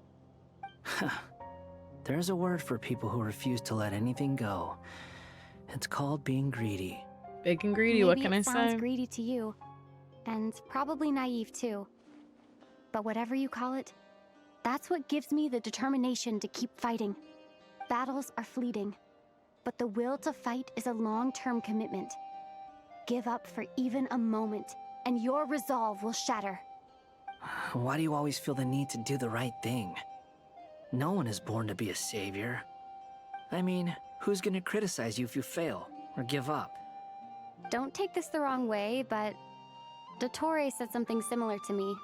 There's a word for people who refuse to let anything go. It's called being greedy. Big and greedy, Maybe what can I it sounds say? greedy to you. And probably naive too. But whatever you call it, that's what gives me the determination to keep fighting. Battles are fleeting, but the will to fight is a long-term commitment. Give up for even a moment, and your resolve will shatter. Why do you always feel the need to do the right thing? No one is born to be a savior. I mean, who's gonna criticize you if you fail or give up? Don't take this the wrong way, but dottore said something similar to me.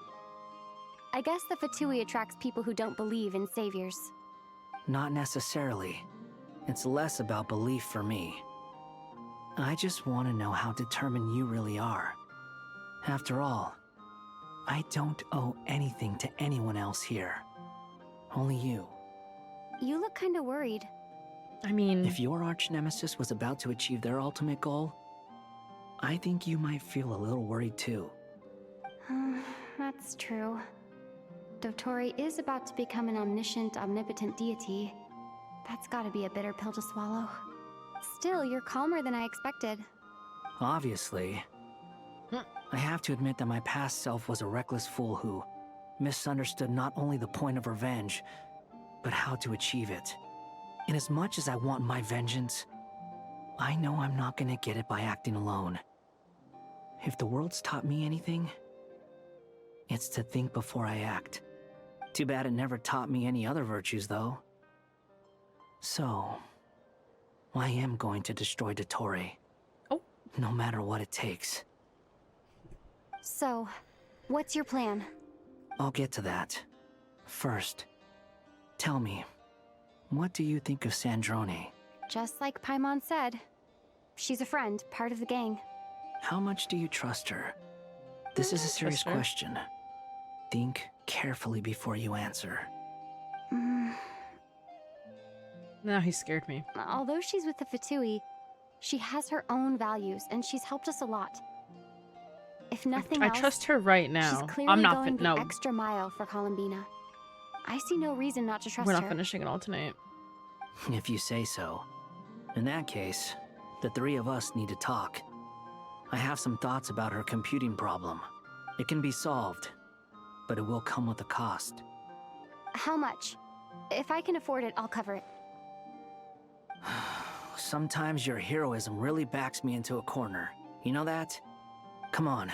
I guess the Fatui attracts people who don't believe in saviors. Not necessarily. It's less about belief for me. I just want to know how determined you really are. After all, I don't owe anything to anyone else here. Only you. You look kinda worried. I mean, if your arch-nemesis was about to achieve their ultimate goal, I think you might feel a little worried too. That's true. Dottore is about to become an omniscient, omnipotent deity. That's gotta be a bitter pill to swallow. Still, you're calmer than I expected. Obviously. I have to admit that my past self was a reckless fool who misunderstood not only the point of revenge, but how to achieve it. And as much as I want my vengeance, I know I'm not gonna get it by acting alone. If the world's taught me anything, it's to think before I act. Too bad it never taught me any other virtues, though. So, I am going to destroy dottore. No matter what it takes. So, what's your plan? I'll get to that. First, tell me, what do you think of Sandrone? Just like Paimon said, she's a friend, part of the gang. How much do you trust her? This is a serious question. Think carefully before you answer. Now he scared me. Although she's with the Fatui, she has her own values, and she's helped us a lot. If nothing else, I trust her right now. She's clearly I'm not going the no. extra mile for Columbina. I see no reason not to trust We're her. not finishing it all tonight. If you say so. In that case, the three of us need to talk. I have some thoughts about her computing problem. It can be solved, but it will come with a cost. How much? If I can afford it, I'll cover it. Sometimes your heroism really backs me into a corner. You know that? Come on,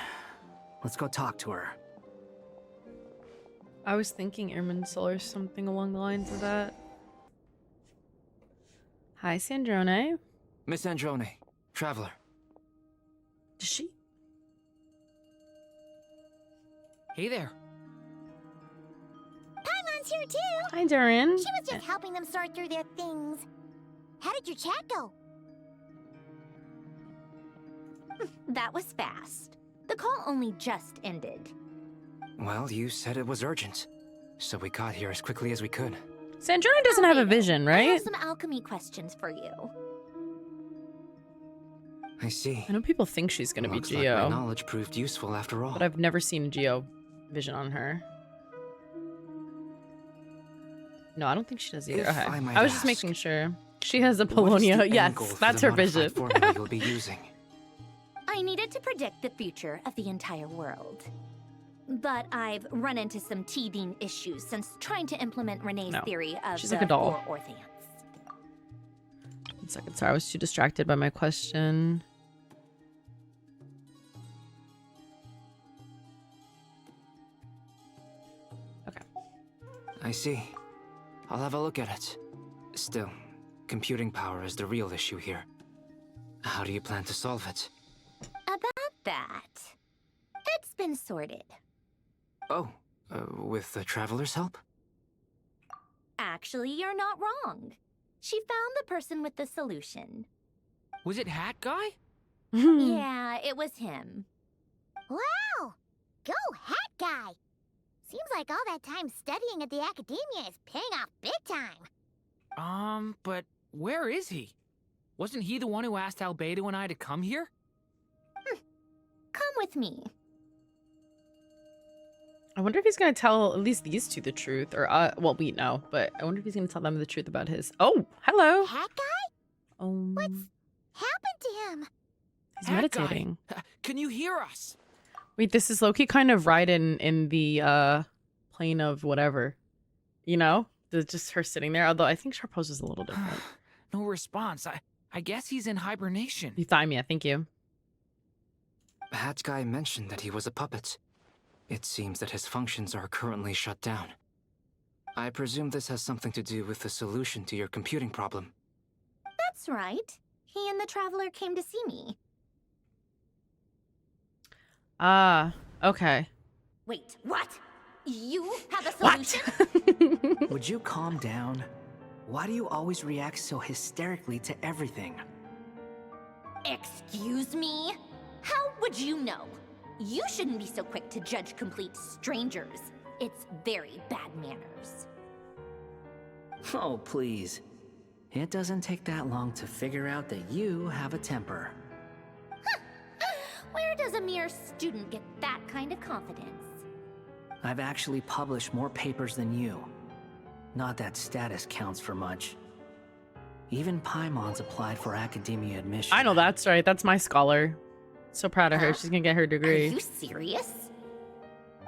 let's go talk to her. I was thinking Airman's Soul or something along the lines of that. Hi, Sandrone. Miss Androne, traveler. Is she? Hey there. Paimon's here too. Hi, Durin. She was just helping them sort through their things. How did your chat go? That was fast. The call only just ended. Well, you said it was urgent, so we got here as quickly as we could. Sandrone doesn't have a vision, I right? have some alchemy questions for you. I see. I know people think she's gonna be Looks like Geo, my knowledge proved useful after all. but I've never seen a Geo vision on her. No, I don't think she does either. If Okay. I might I was just ask, making sure. She has a what is Polonia. the Yes, angle for that's the her vision. modified formula you'll be using? I needed to predict the future of the entire world. But I've run into some teething issues since trying to implement Renee's No. theory of She's the like a doll. four Orthants. 1 second. Sorry, I was too distracted by my question. I see. I'll have a look at it. Still, computing power is the real issue here. How do you plan to solve it? About that, it's been sorted. Oh, with the Traveler's help? Actually, you're not wrong. She found the person with the solution. Was it Hat Guy? Yeah, it was him. Wow! Go Hat Guy! Seems like all that time studying at the academia is paying off big time. But where is he? Wasn't he the one who asked Albedo and I to come here? Come with me. I wonder if he's gonna tell at least these two the truth, or well, we know, but I wonder if he's gonna tell them the truth about his. Oh, hello. Hat Guy? What's happened to him? He's meditating. Can you hear us? Wait, this is Loki kind of right in the plane of whatever, you know? Just her sitting there. Although I think her pose is a little different. No response. I guess he's in hibernation. Euthymia, thank you. Hat Guy mentioned that he was a puppet. It seems that his functions are currently shut down. I presume this has something to do with the solution to your computing problem. That's right. He and the Traveler came to see me. Ah, okay. Wait, what? You have a solution? Would you calm down? Why do you always react so hysterically to everything? Excuse me? How would you know? You shouldn't be so quick to judge complete strangers. It's very bad manners. Oh, please. It doesn't take that long to figure out that you have a temper. Where does a mere student get that kind of confidence? I've actually published more papers than you. Not that status counts for much. Even Paimon's applied for academia admission. I know that's right. That's my scholar. So proud of her. She's gonna get her degree. Are you serious?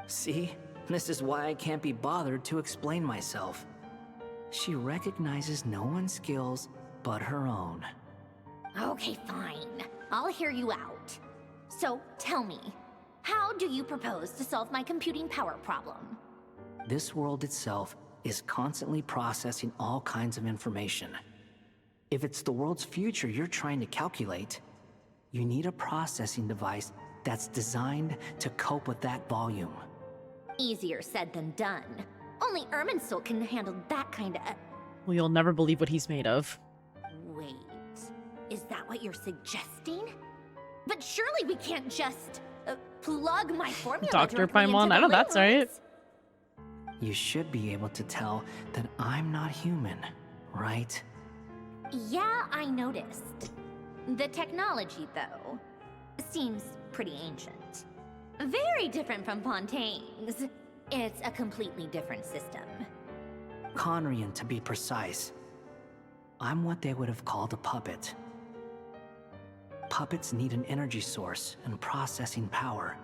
See? This is why I can't be bothered to explain myself. She recognizes no one's skills but her own. Okay, fine. I'll hear you out. So, tell me, how do you propose to solve my computing power problem? This world itself is constantly processing all kinds of information. If it's the world's future you're trying to calculate, you need a processing device that's designed to cope with that volume. Easier said than done. Only Irminsul can handle that kind of... Well, you'll never believe what he's made of. Wait, is that what you're suggesting? But surely we can't just plug my formula Dr. directly into Paimon, the I know that's right. railroads? You should be able to tell that I'm not human, right? Yeah, I noticed. The technology, though, seems pretty ancient. Very different from Fontaine's. It's a completely different system. Conrian, to be precise. I'm what they would have called a puppet. Puppets need an energy source and processing power.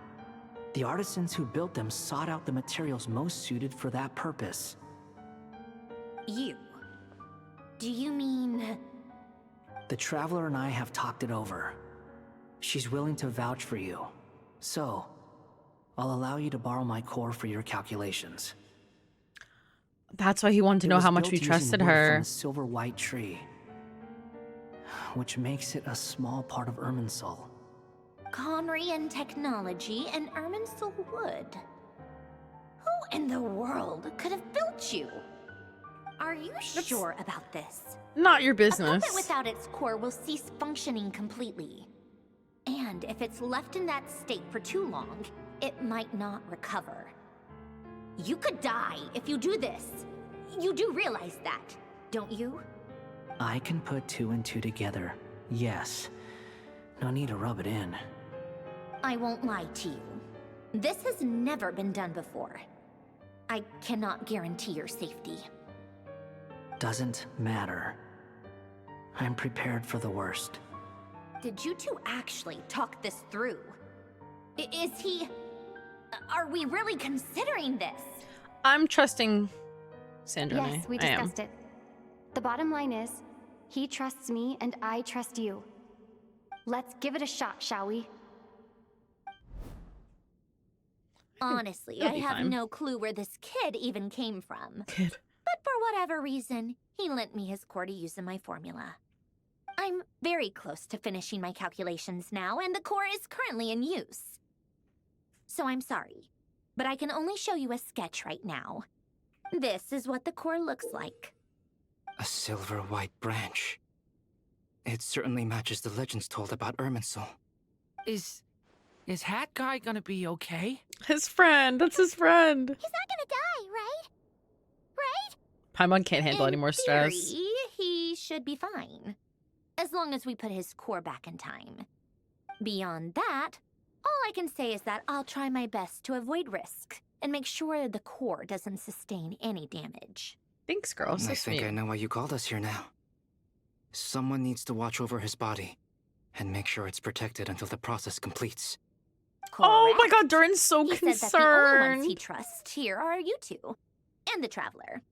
The artisans who built them sought out the materials most suited for that purpose. You? Do you mean... The Traveler and I have talked it over. She's willing to vouch for you. So, I'll allow you to borrow my core for your calculations. That's why he wanted to know how much we trusted her. From a silver white tree, which makes it a small part of Irminsul. Conrian technology and Irminsul wood. Who in the world could have built you? Are you sure about this? Not your A business. puppet without its core will cease functioning completely. And if it's left in that state for too long, it might not recover. You could die if you do this. You do realize that, don't you? I can put 2 and 2 together, yes. No need to rub it in. I won't lie to you. This has never been done before. I cannot guarantee your safety. Doesn't matter. I'm prepared for the worst. Did you two actually talk this through? Is he... Are we really considering this? I'm trusting Sandra. Yes, we discussed it. The bottom line is, he trusts me and I trust you. Let's give it a shot, shall we? Honestly, I have no clue where this kid even came from. But for whatever reason, he lent me his core to use in my formula. I'm very close to finishing my calculations now, and the core is currently in use. So I'm sorry, but I can only show you a sketch right now. This is what the core looks like. A silver white branch. It certainly matches the legends told about Irminsul. Is Hat Guy gonna be okay? His friend. That's his friend. He's not gonna die, right? Right? Paimon can't handle any more stress. Theory, he should be fine. As long as we put his core back in time. Beyond that, all I can say is that I'll try my best to avoid risk and make sure the core doesn't sustain any damage. Thanks, girl. So I think I know why you called us here now. Someone needs to watch over his body and make sure it's protected until the process completes. Correct. Oh my god, Durin's so he concerned. Said that the only ones he trusts here are you two. And the Traveler.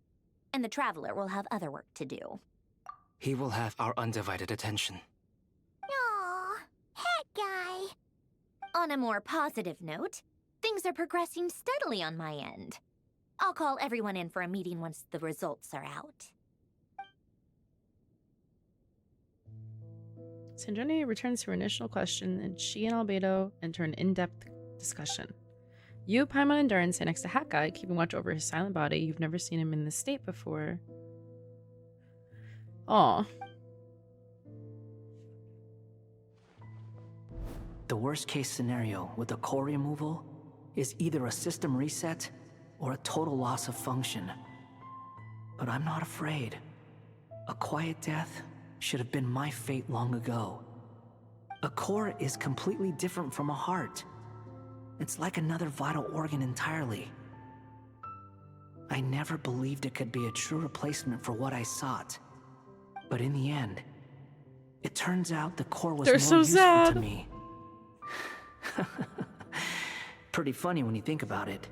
And the Traveler will have other work to do. He will have our undivided attention. Aww, Hat Guy. On a more positive note, things are progressing steadily on my end. I'll call everyone in for a meeting once the results are out. Sanjani returns to her initial question, and she and Albedo enter an in-depth discussion. You, Paimon, and Durin sit next to Hat Guy, keeping watch over his silent body. You've never seen him in this state before. Aw. The worst case scenario with the core removal is either a system reset or a total loss of function. But I'm not afraid. A quiet death should have been my fate long ago. A core is completely different from a heart. It's like another vital organ entirely. I never believed it could be a true replacement for what I sought. But in the end, it turns out the core was more useful to me. Pretty funny when you think about it.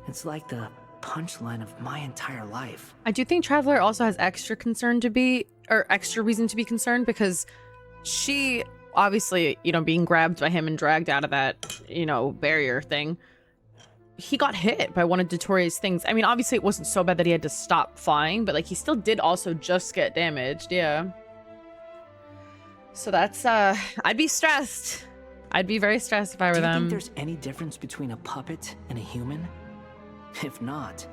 It's like the punchline of my entire life. I do think Traveler also has extra reason to be concerned, because she obviously, being grabbed by him and dragged out of that, barrier thing. He got hit by one of Dottore's things. I mean, obviously it wasn't so bad that he had to stop flying, but he still did also just get damaged. Yeah. So that's, I'd be stressed. I'd be very stressed if I were them. Do you think there's any difference between a puppet and a human? If not,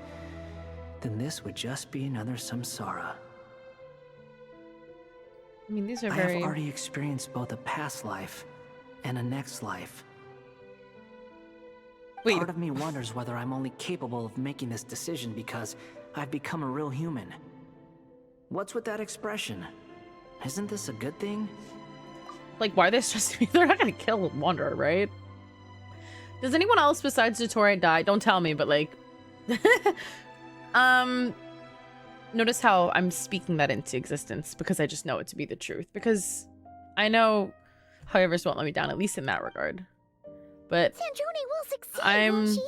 then this would just be another samsara. I mean, these are I very... have already experienced both a past life and a next life. Wait. Part of me wonders whether I'm only capable of making this decision because I've become a real human. What's with that expression? Isn't this a good thing? Why are they stressing me? They're not gonna kill Wanderer, right? Does anyone else besides Dottore die? Don't tell me, but Notice how I'm speaking that into existence because I just know it to be the truth. Because I know however won't let me down, at least in that regard. But Sandrone will succeed, won't she?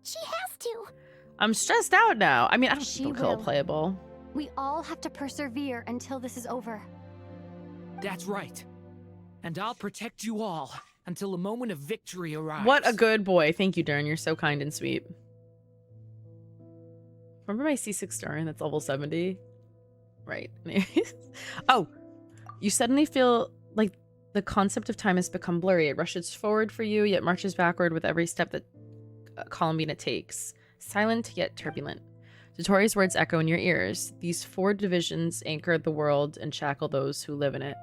She has to. I'm stressed out now. I mean, I don't She think Kill will. playable. We all have to persevere until this is over. That's right. And I'll protect you all until a moment of victory arrives. What a good boy. Thank you, Darren. You're so kind and sweet. Remember my C6 Darren that's level 70? Right. Oh, you suddenly feel like the concept of time has become blurry. It rushes forward for you, yet marches backward with every step that Columbina takes. Silent, yet turbulent. Dottore's words echo in your ears. These 4 divisions anchor the world and shackle those who live in it.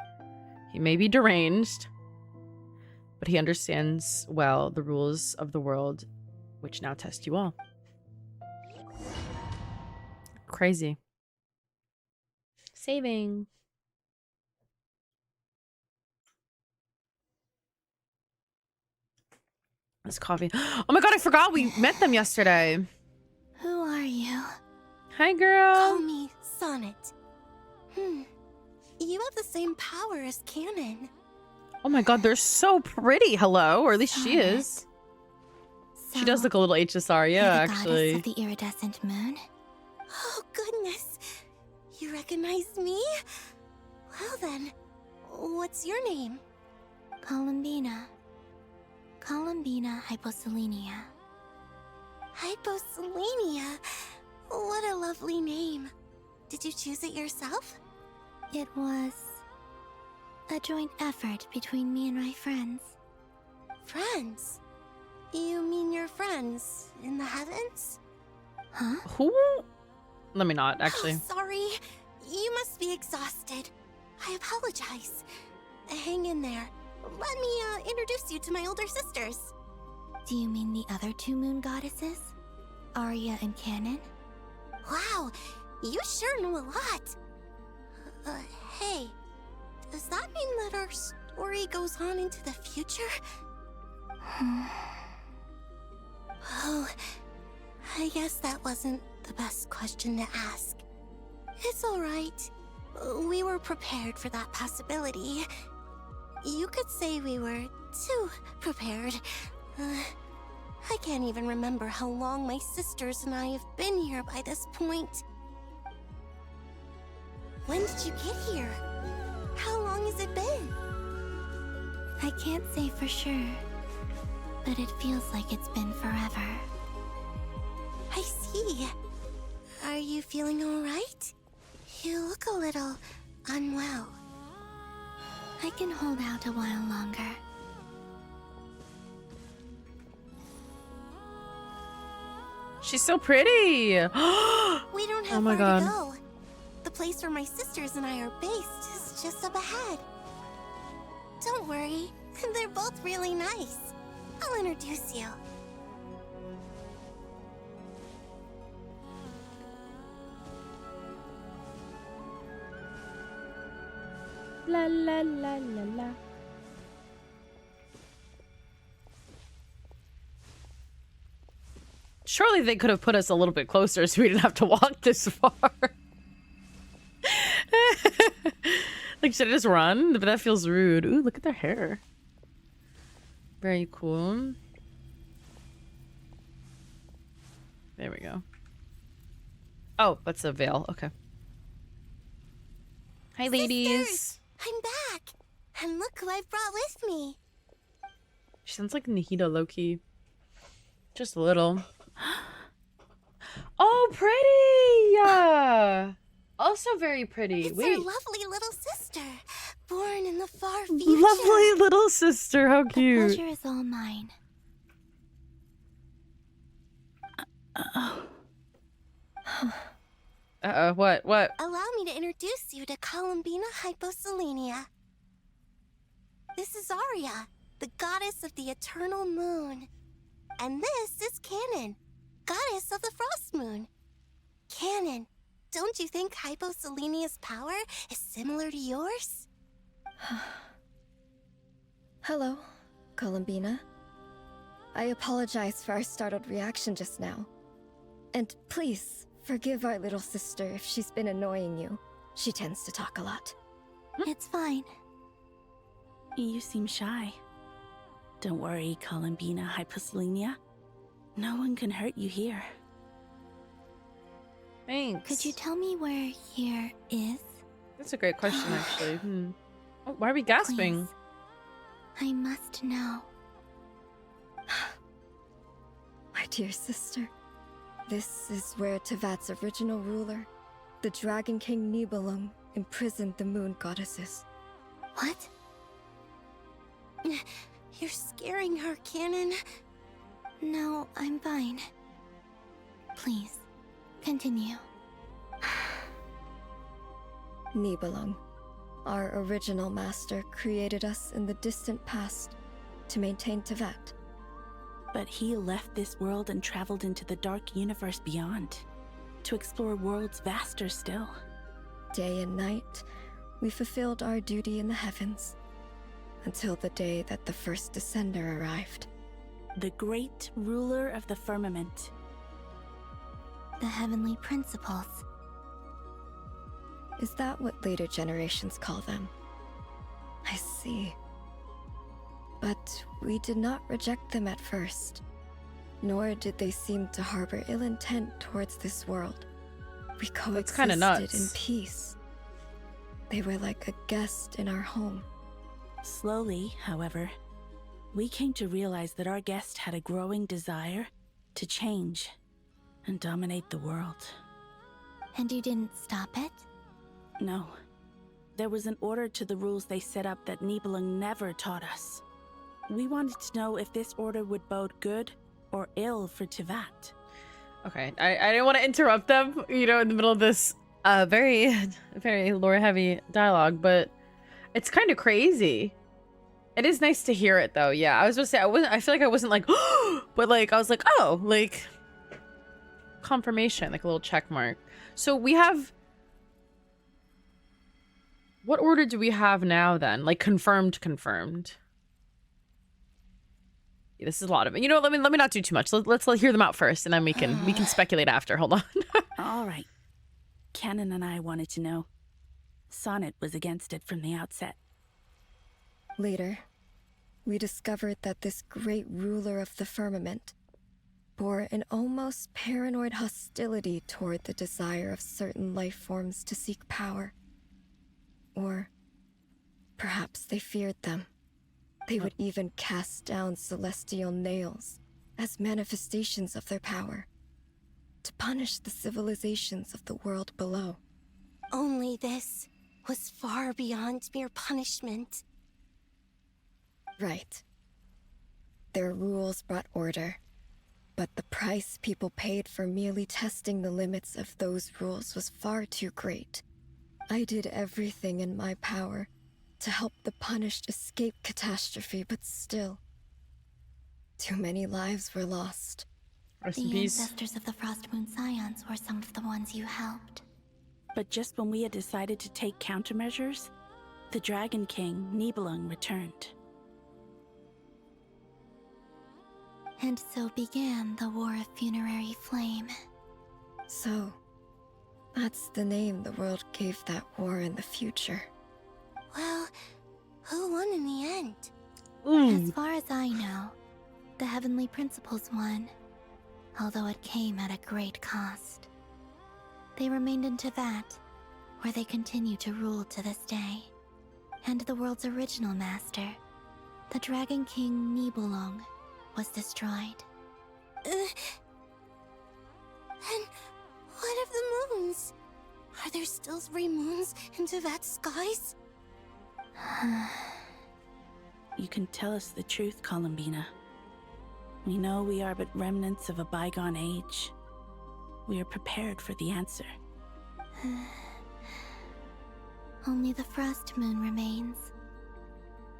He may be deranged, but he understands well the rules of the world, which now test you all. Crazy. Saving. This coffee. Oh my god, I forgot we met them yesterday. Who are you? Hi, girl. Call me Sonnet. You have the same power as Canon. Oh my god, they're so pretty. Hello, or at least she is. She does look a little HSR, yeah, actually. Goddess of the iridescent moon? Oh, goodness. You recognize me? Well then, what's your name? Columbina. Columbina Hyposelenia. Hyposelenia? What a lovely name. Did you choose it yourself? It was a joint effort between me and my friends. Friends? You mean your friends in the heavens? Huh? Who? Let me not, actually. Oh, sorry. You must be exhausted. I apologize. Hang in there. Let me introduce you to my older sisters. Do you mean the other 2 moon goddesses? Arya and Canon? Wow, you sure know a lot. Hey, does that mean that our story goes on into the future? Oh, I guess that wasn't the best question to ask. It's alright. We were prepared for that possibility. You could say we were too prepared. I can't even remember how long my sisters and I have been here by this point. When did you get here? How long has it been? I can't say for sure, but it feels like it's been forever. I see. Are you feeling alright? You look a little unwell. I can hold out a while longer. She's so pretty. We don't have Oh my far god. to go. The place where my sisters and I are based is just up ahead. Don't worry, they're both really nice. I'll introduce you. La la la la la. Surely they could have put us a little bit closer so we didn't have to walk this far. Like, should I just run? But that feels rude. Ooh, look at their hair. Very cool. There we go. Oh, that's a veil. Okay. Hi, ladies. Sisters, I'm back. And look who I've brought with me. She sounds like Nahida low-key. Just a little. Oh, pretty! Yeah. Also very pretty. It's Wait. our lovely little sister, born in the far future. Lovely little sister. How The cute. pleasure is all mine. Uh-oh, what? Allow me to introduce you to Columbina Hyposelenia. This is Arya, the goddess of the eternal moon. And this is Canon, goddess of the frost moon. Canon, don't you think Hyposelenia's power is similar to yours? Hello, Columbina. I apologize for our startled reaction just now. And please, Forgive our little sister if she's been annoying you. She tends to talk a lot. It's fine. You seem shy. Don't worry, Columbina Hyposelenia. No one can hurt you here. Thanks. Could you tell me where here is? That's a great question, actually. Oh, why are we gasping? Please. I must know. My dear sister, this is where Tevat's original ruler, the Dragon King Nibelung, imprisoned the moon goddesses. What? You're scaring her, Canon. No, I'm fine. Please, continue. Nibelung, our original master, created us in the distant past to maintain Tevat. But he left this world and traveled into the dark universe beyond, to explore worlds vaster still. Day and night, we fulfilled our duty in the heavens, until the day that the first Descender arrived. The great ruler of the firmament. The heavenly principles. Is that what later generations call them? I see. But we did not reject them at first, nor did they seem to harbor ill intent towards this world. We coexisted in peace. They were like a guest in our home. Slowly, however, we came to realize that our guest had a growing desire to change and dominate the world. And you didn't stop it? No. There was an order to the rules they set up that Nibelung never taught us. We wanted to know if this order would bode good or ill for Tevat. Okay, I didn't want to interrupt them, you know, in the middle of this very, very lore-heavy dialogue, but it's kind of crazy. It is nice to hear it, though. Yeah, I was gonna say I feel like I wasn't like, but like I was like, oh, like confirmation, like a little check mark. So we have. What order do we have now then? Like confirmed. Yeah, this is a lot of it. You know, let me not do too much. Let's hear them out first, and then we can speculate after. Hold on. All right. Canon and I wanted to know. Sonnet was against it from the outset. Later, we discovered that this great ruler of the firmament bore an almost paranoid hostility toward the desire of certain life forms to seek power. Or perhaps they feared them. They would even cast down celestial nails as manifestations of their power, to punish the civilizations of the world below. Only this was far beyond mere punishment. Right. Their rules brought order, but the price people paid for merely testing the limits of those rules was far too great. I did everything in my power to help the punished escape catastrophe, but still, too many lives were lost. Rest in the peace. ancestors of the Frost Moon Scions were some of the ones you helped. But just when we had decided to take countermeasures, the Dragon King, Nibelung, returned. And so began the War of Funerary Flame. So, that's the name the world gave that war in the future. Well, who won in the end? As far as I know, the Heavenly Principles won, although it came at a great cost. They remained in Tevat, where they continue to rule to this day. And the world's original master, the Dragon King Nibelung, was destroyed. And what of the moons? Are there still 3 moons in Tevat's skies? You can tell us the truth, Columbina. We know we are but remnants of a bygone age. We are prepared for the answer. Only the Frost Moon remains.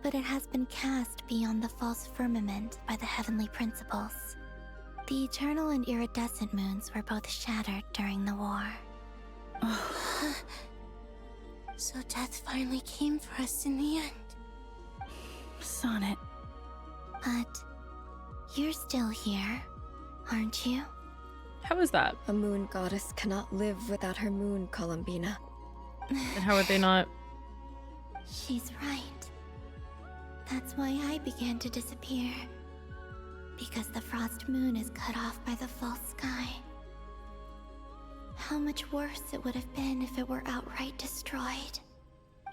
But it has been cast beyond the false firmament by the Heavenly Principles. The eternal and iridescent moons were both shattered during the war. So death finally came for us in the end. Sonnet. But you're still here, aren't you? How is that? A moon goddess cannot live without her moon, Columbina. And how are they not? She's right. That's why I began to disappear. Because the frost moon is cut off by the false sky. How much worse it would have been if it were outright destroyed.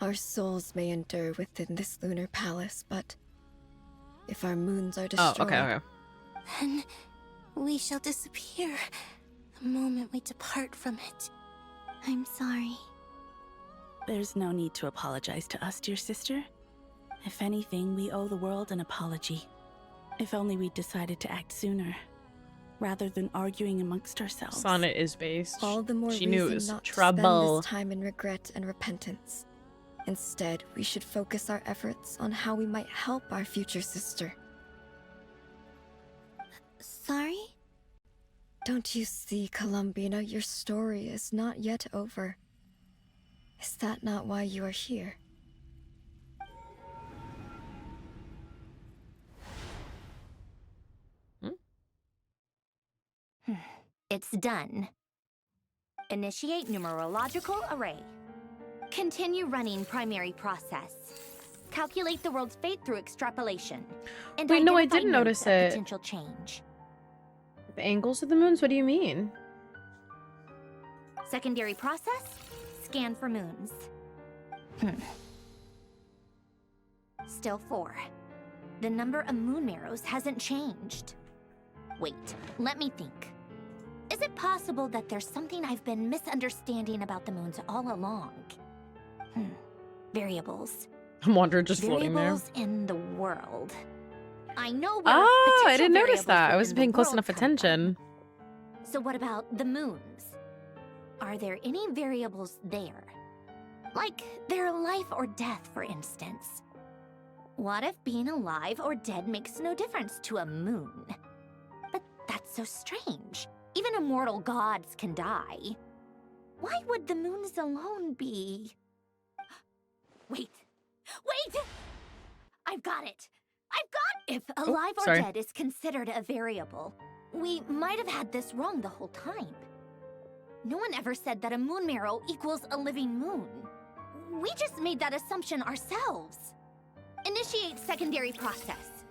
Our souls may endure within this lunar palace, but if our moons are destroyed... Oh, okay. Then we shall disappear the moment we depart from it. I'm sorry. There's no need to apologize to us, dear sister. If anything, we owe the world an apology. If only we'd decided to act sooner, rather than arguing amongst ourselves. Sonnet is based. All the more she reason knew it was not trouble. to spend this time in regret and repentance. Instead, we should focus our efforts on how we might help our future sister. Sorry? Don't you see, Columbina, your story is not yet over. Is that not why you are here? It's done. Initiate numerological array. Continue running primary process. Calculate the world's fate through extrapolation. And wait, no, I identify didn't nodes notice of it. Potential change. The angles of the moons? What do you mean? Secondary process. Scan for moons. Still 4. The number of moon marrows hasn't changed. Wait, let me think. Is it possible that there's something I've been misunderstanding about the moons all along? Variables. Wonder just floating there. Variables in the world. I know where Oh, I potential didn't notice variables that. I within wasn't the paying close world enough come attention. from. So what about the moons? Are there any variables there? Like their life or death, for instance. What if being alive or dead makes no difference to a moon? But that's so strange. Even immortal gods can die. Why would the moons alone be... Wait! I've got it! If alive or dead is considered a variable, we might have had this wrong the whole time. No one ever said that a moon marrow equals a living moon. We just made that assumption ourselves. Initiate secondary process.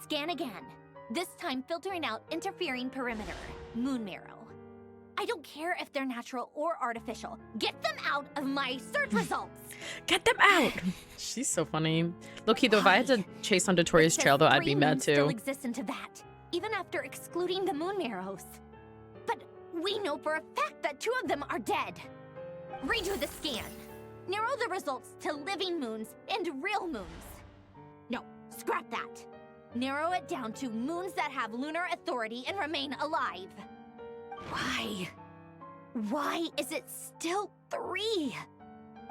Scan again. This time filtering out interfering perimeter. Moon marrow. I don't care if they're natural or artificial. Get them out of my search results! Get them out! She's so funny. Low-key, though, if I had to chase on Tori's trail, though, I'd be mad, too. Still exists into that, even after excluding the moon marrows. But we know for a fact that 2 of them are dead. Redo the scan. Narrow the results to living moons and real moons. No, scrap that. Narrow it down to moons that have lunar authority and remain alive. Why? Why is it still 3?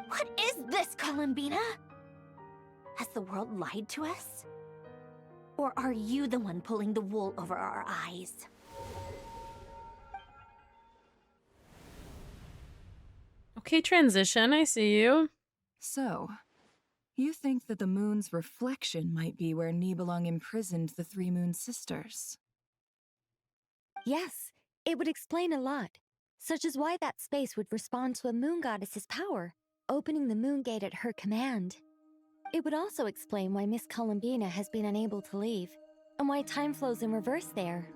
What is this, Columbina? Has the world lied to us? Or are you the one pulling the wool over our eyes? Okay, transition. I see you. So, you think that the moon's reflection might be where Nibelung imprisoned the 3 moon sisters? Yes, it would explain a lot, such as why that space would respond to a moon goddess's power, opening the moon gate at her command. It would also explain why Miss Columbina has been unable to leave, and why time flows in reverse there.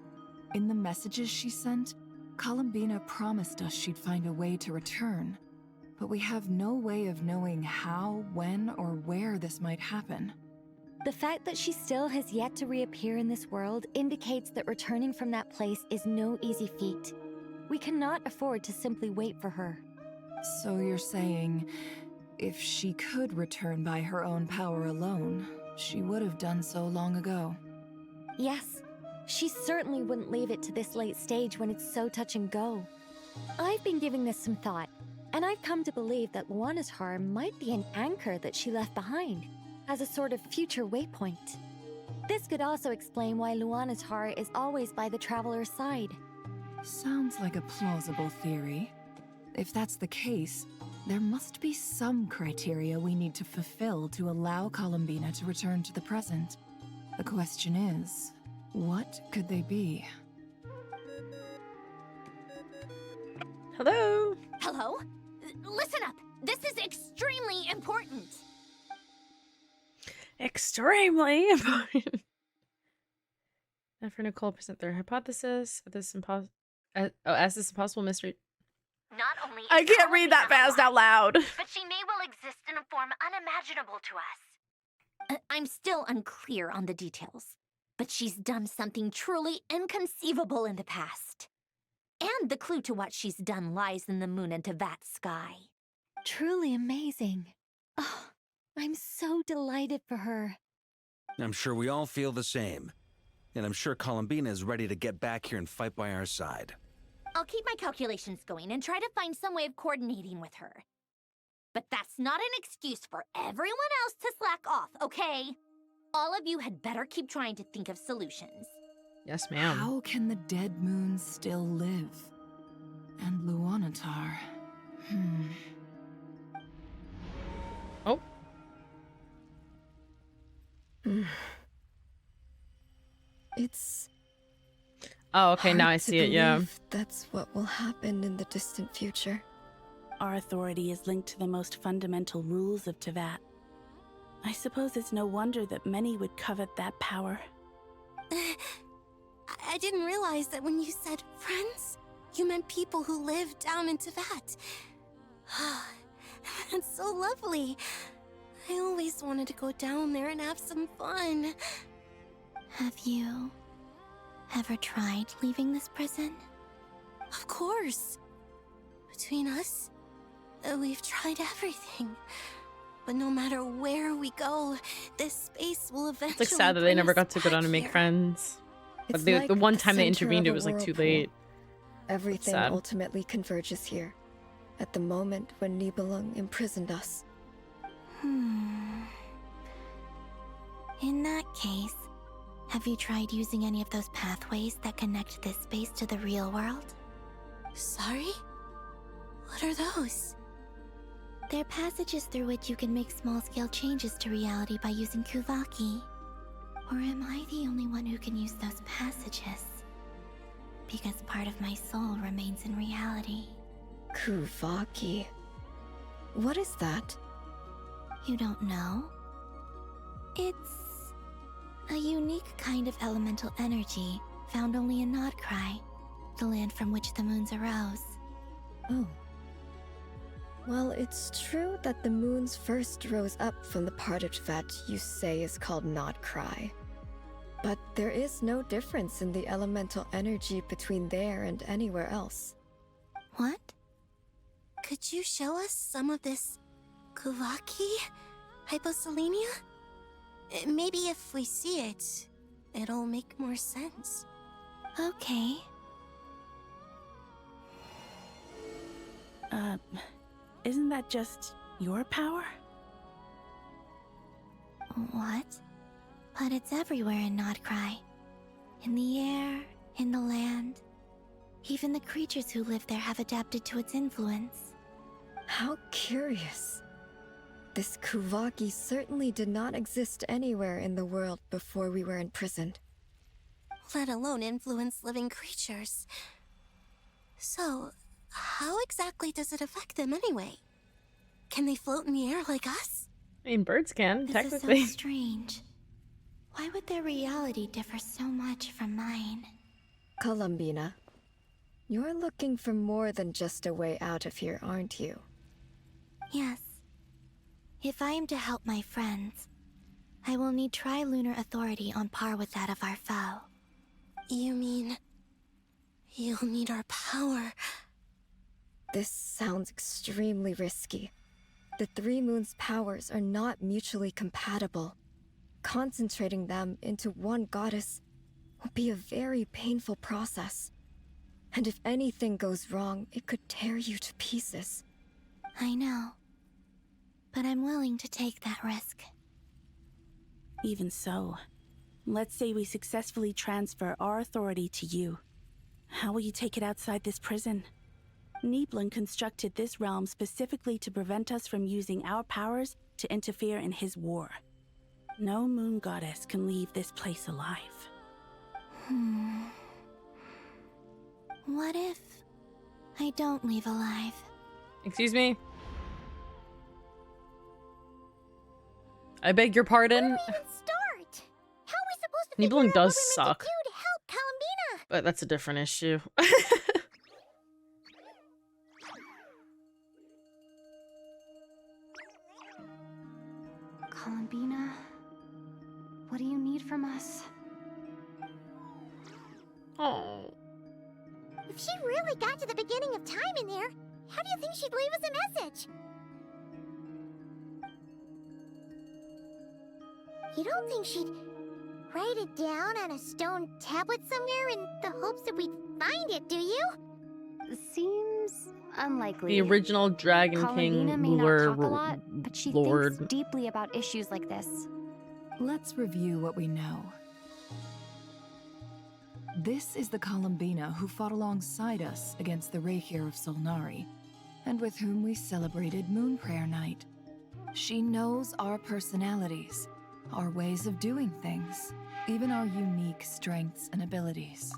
In the messages she sent, Columbina promised us she'd find a way to return, but we have no way of knowing how, when, or where this might happen. The fact that she still has yet to reappear in this world indicates that returning from that place is no easy feat. We cannot afford to simply wait for her. So you're saying, if she could return by her own power alone, she would have done so long ago? Yes, she certainly wouldn't leave it to this late stage when it's so touch and go. I've been giving this some thought, and I've come to believe that Luanatar might be an anchor that she left behind, as a sort of future waypoint. This could also explain why Luanatar is always by the traveler's side. Sounds like a plausible theory. If that's the case, there must be some criteria we need to fulfill to allow Columbina to return to the present. The question is, what could they be? Hello? Hello? Listen up. This is extremely important. Extremely important. And for Nicole, present their hypothesis. As this impossible mystery. Not only I can't read that fast out loud. but she may well exist in a form unimaginable to us. I'm still unclear on the details, but she's done something truly inconceivable in the past. And the clue to what she's done lies in the moon and Tevat's sky. Truly amazing. Oh, I'm so delighted for her. I'm sure we all feel the same. And I'm sure Columbina is ready to get back here and fight by our side. I'll keep my calculations going and try to find some way of coordinating with her. But that's not an excuse for everyone else to slack off, okay? All of you had better keep trying to think of solutions. Yes, ma'am. How can the dead moon still live? And Luanatar? Oh. It's... Oh, okay, now I see it, yeah. That's what will happen in the distant future. Our authority is linked to the most fundamental rules of Tevat. I suppose it's no wonder that many would covet that power. I didn't realize that when you said friends, you meant people who live down in Tevat. That's so lovely. I always wanted to go down there and have some fun. Have you ever tried leaving this prison? Of course. Between us, we've tried everything. But no matter where we go, this space will eventually. It's like sad that they never got to go down and make friends. But the one time they intervened, it was like too late. Everything ultimately converges here, at the moment when Nibelung imprisoned us. In that case, have you tried using any of those pathways that connect this space to the real world? Sorry? What are those? They're passages through which you can make small-scale changes to reality by using Kuvaki. Or am I the only one who can use those passages? Because part of my soul remains in reality. Kuvaki. What is that? You don't know? It's a unique kind of elemental energy found only in Nodkrai, the land from which the moons arose. Oh. Well, it's true that the moons first rose up from the part of Tevat you say is called Nodkrai. But there is no difference in the elemental energy between there and anywhere else. What? Could you show us some of this Kuvaki hyposelenia? Maybe if we see it, it'll make more sense. Okay. Isn't that just your power? What? But it's everywhere in Nodkrai. In the air, in the land. Even the creatures who live there have adapted to its influence. How curious. This Kuvaki certainly did not exist anywhere in the world before we were imprisoned. Let alone influence living creatures. So, how exactly does it affect them anyway? Can they float in the air like us? I mean, birds can, This technically. is so strange. Why would their reality differ so much from mine? Columbina, you're looking for more than just a way out of here, aren't you? Yes. If I am to help my friends, I will need tri-lunar authority on par with that of our foe. You mean... you'll need our power? This sounds extremely risky. The Three Moons' powers are not mutually compatible. Concentrating them into one goddess will be a very painful process. And if anything goes wrong, it could tear you to pieces. I know. But I'm willing to take that risk. Even so, let's say we successfully transfer our authority to you. How will you take it outside this prison? Nibelung constructed this realm specifically to prevent us from using our powers to interfere in his war. No moon goddess can leave this place alive. What if I don't leave alive. Excuse me? I beg your pardon? Where do we even start? How are we supposed to Nibbling figure out does what we're meant suck, to do to help Columbina? but that's a different issue. Columbina, what do you need from us? Oh. If she really got to the beginning of time in there, how do you think she'd leave us a message? You don't think she'd write it down on a stone tablet somewhere in the hopes that we'd find it, do you? Seems unlikely. The original Dragon Columbina King may not ruler, talk a lot, but she Lord. thinks deeply about issues like this. Let's review what we know. This is the Columbina who fought alongside us against the Rahir of Solnari, and with whom we celebrated Moon Prayer Night. She knows our personalities, our ways of doing things, even our unique strengths and abilities.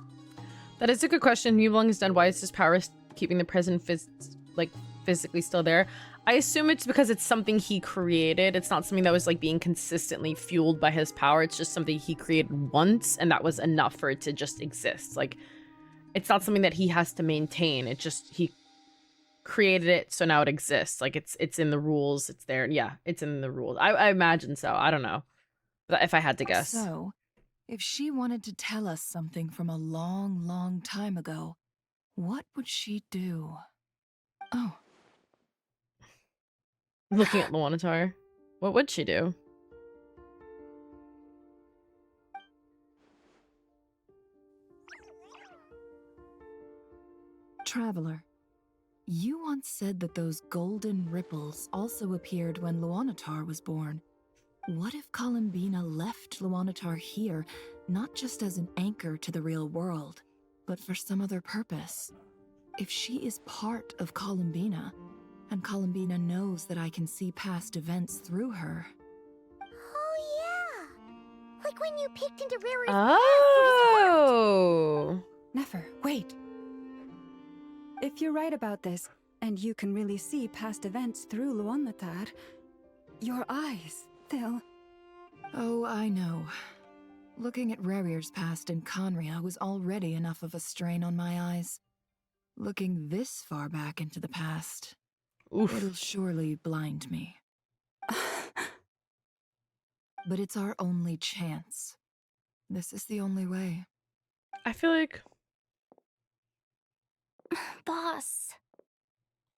That is a good question. Nibelung has done. Why is his power keeping the present physically still there? I assume it's because it's something he created. It's not something that was like being consistently fueled by his power. It's just something he created once, and that was enough for it to just exist. Like, it's not something that he has to maintain. It just, he created it, so now it exists. Like, it's in the rules. It's there. Yeah, it's in the rules. I imagine so. I don't know. But if I had to guess. So, if she wanted to tell us something from a long, long time ago, what would she do? Oh. Looking at Luanatar. What would she do? Traveler, you once said that those golden ripples also appeared when Luanatar was born. What if Columbina left Luanatar here, not just as an anchor to the real world, but for some other purpose? If she is part of Columbina, and Columbina knows that I can see past events through her. Oh, yeah. Like when you peeked into Riri's Oh. Never. Wait. If you're right about this, and you can really see past events through Luanatar, your eyes, they'll... Oh, I know. Looking at Rerir's past in Conria was already enough of a strain on my eyes. Looking this far back into the past, it'll surely blind me. But it's our only chance. This is the only way. I feel like... Boss.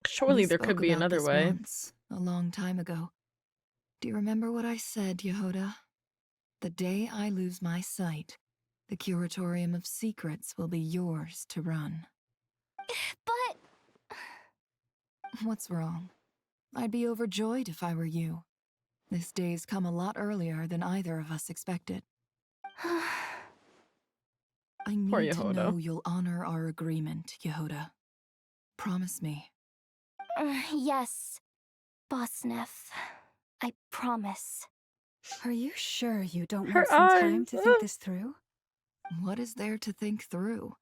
Surely We there could spoke be about another this way. once, a long time ago. Do you remember what I said, Yehoda? The day I lose my sight, the Curatorium of Secrets will be yours to run. But... What's wrong? I'd be overjoyed if I were you. This day's come a lot earlier than either of us expected. I Poor need to Yehoda. know you'll honor our agreement, Yehoda. Promise me. Yes, Boss Neff. I promise. Are you sure you don't Her want some time eyes. to think this through? What is there to think through?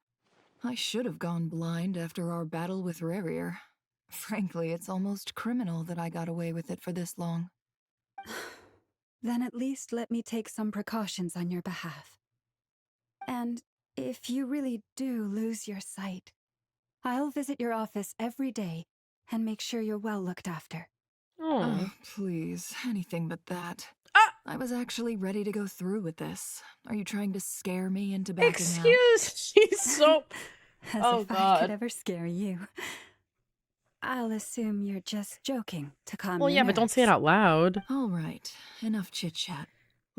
I should have gone blind after our battle with Rerir. Frankly, it's almost criminal that I got away with it for this long. Then at least let me take some precautions on your behalf. And if you really do lose your sight, I'll visit your office every day and make sure you're well looked after. Oh, please, anything but that. I was actually ready to go through with this. Are you trying to scare me into backing out? Excuse, she's so... As Oh, if I God. could ever scare you. I'll assume you're just joking to calm Well, your yeah, but don't say it nerves. out loud. All right, enough chit-chat.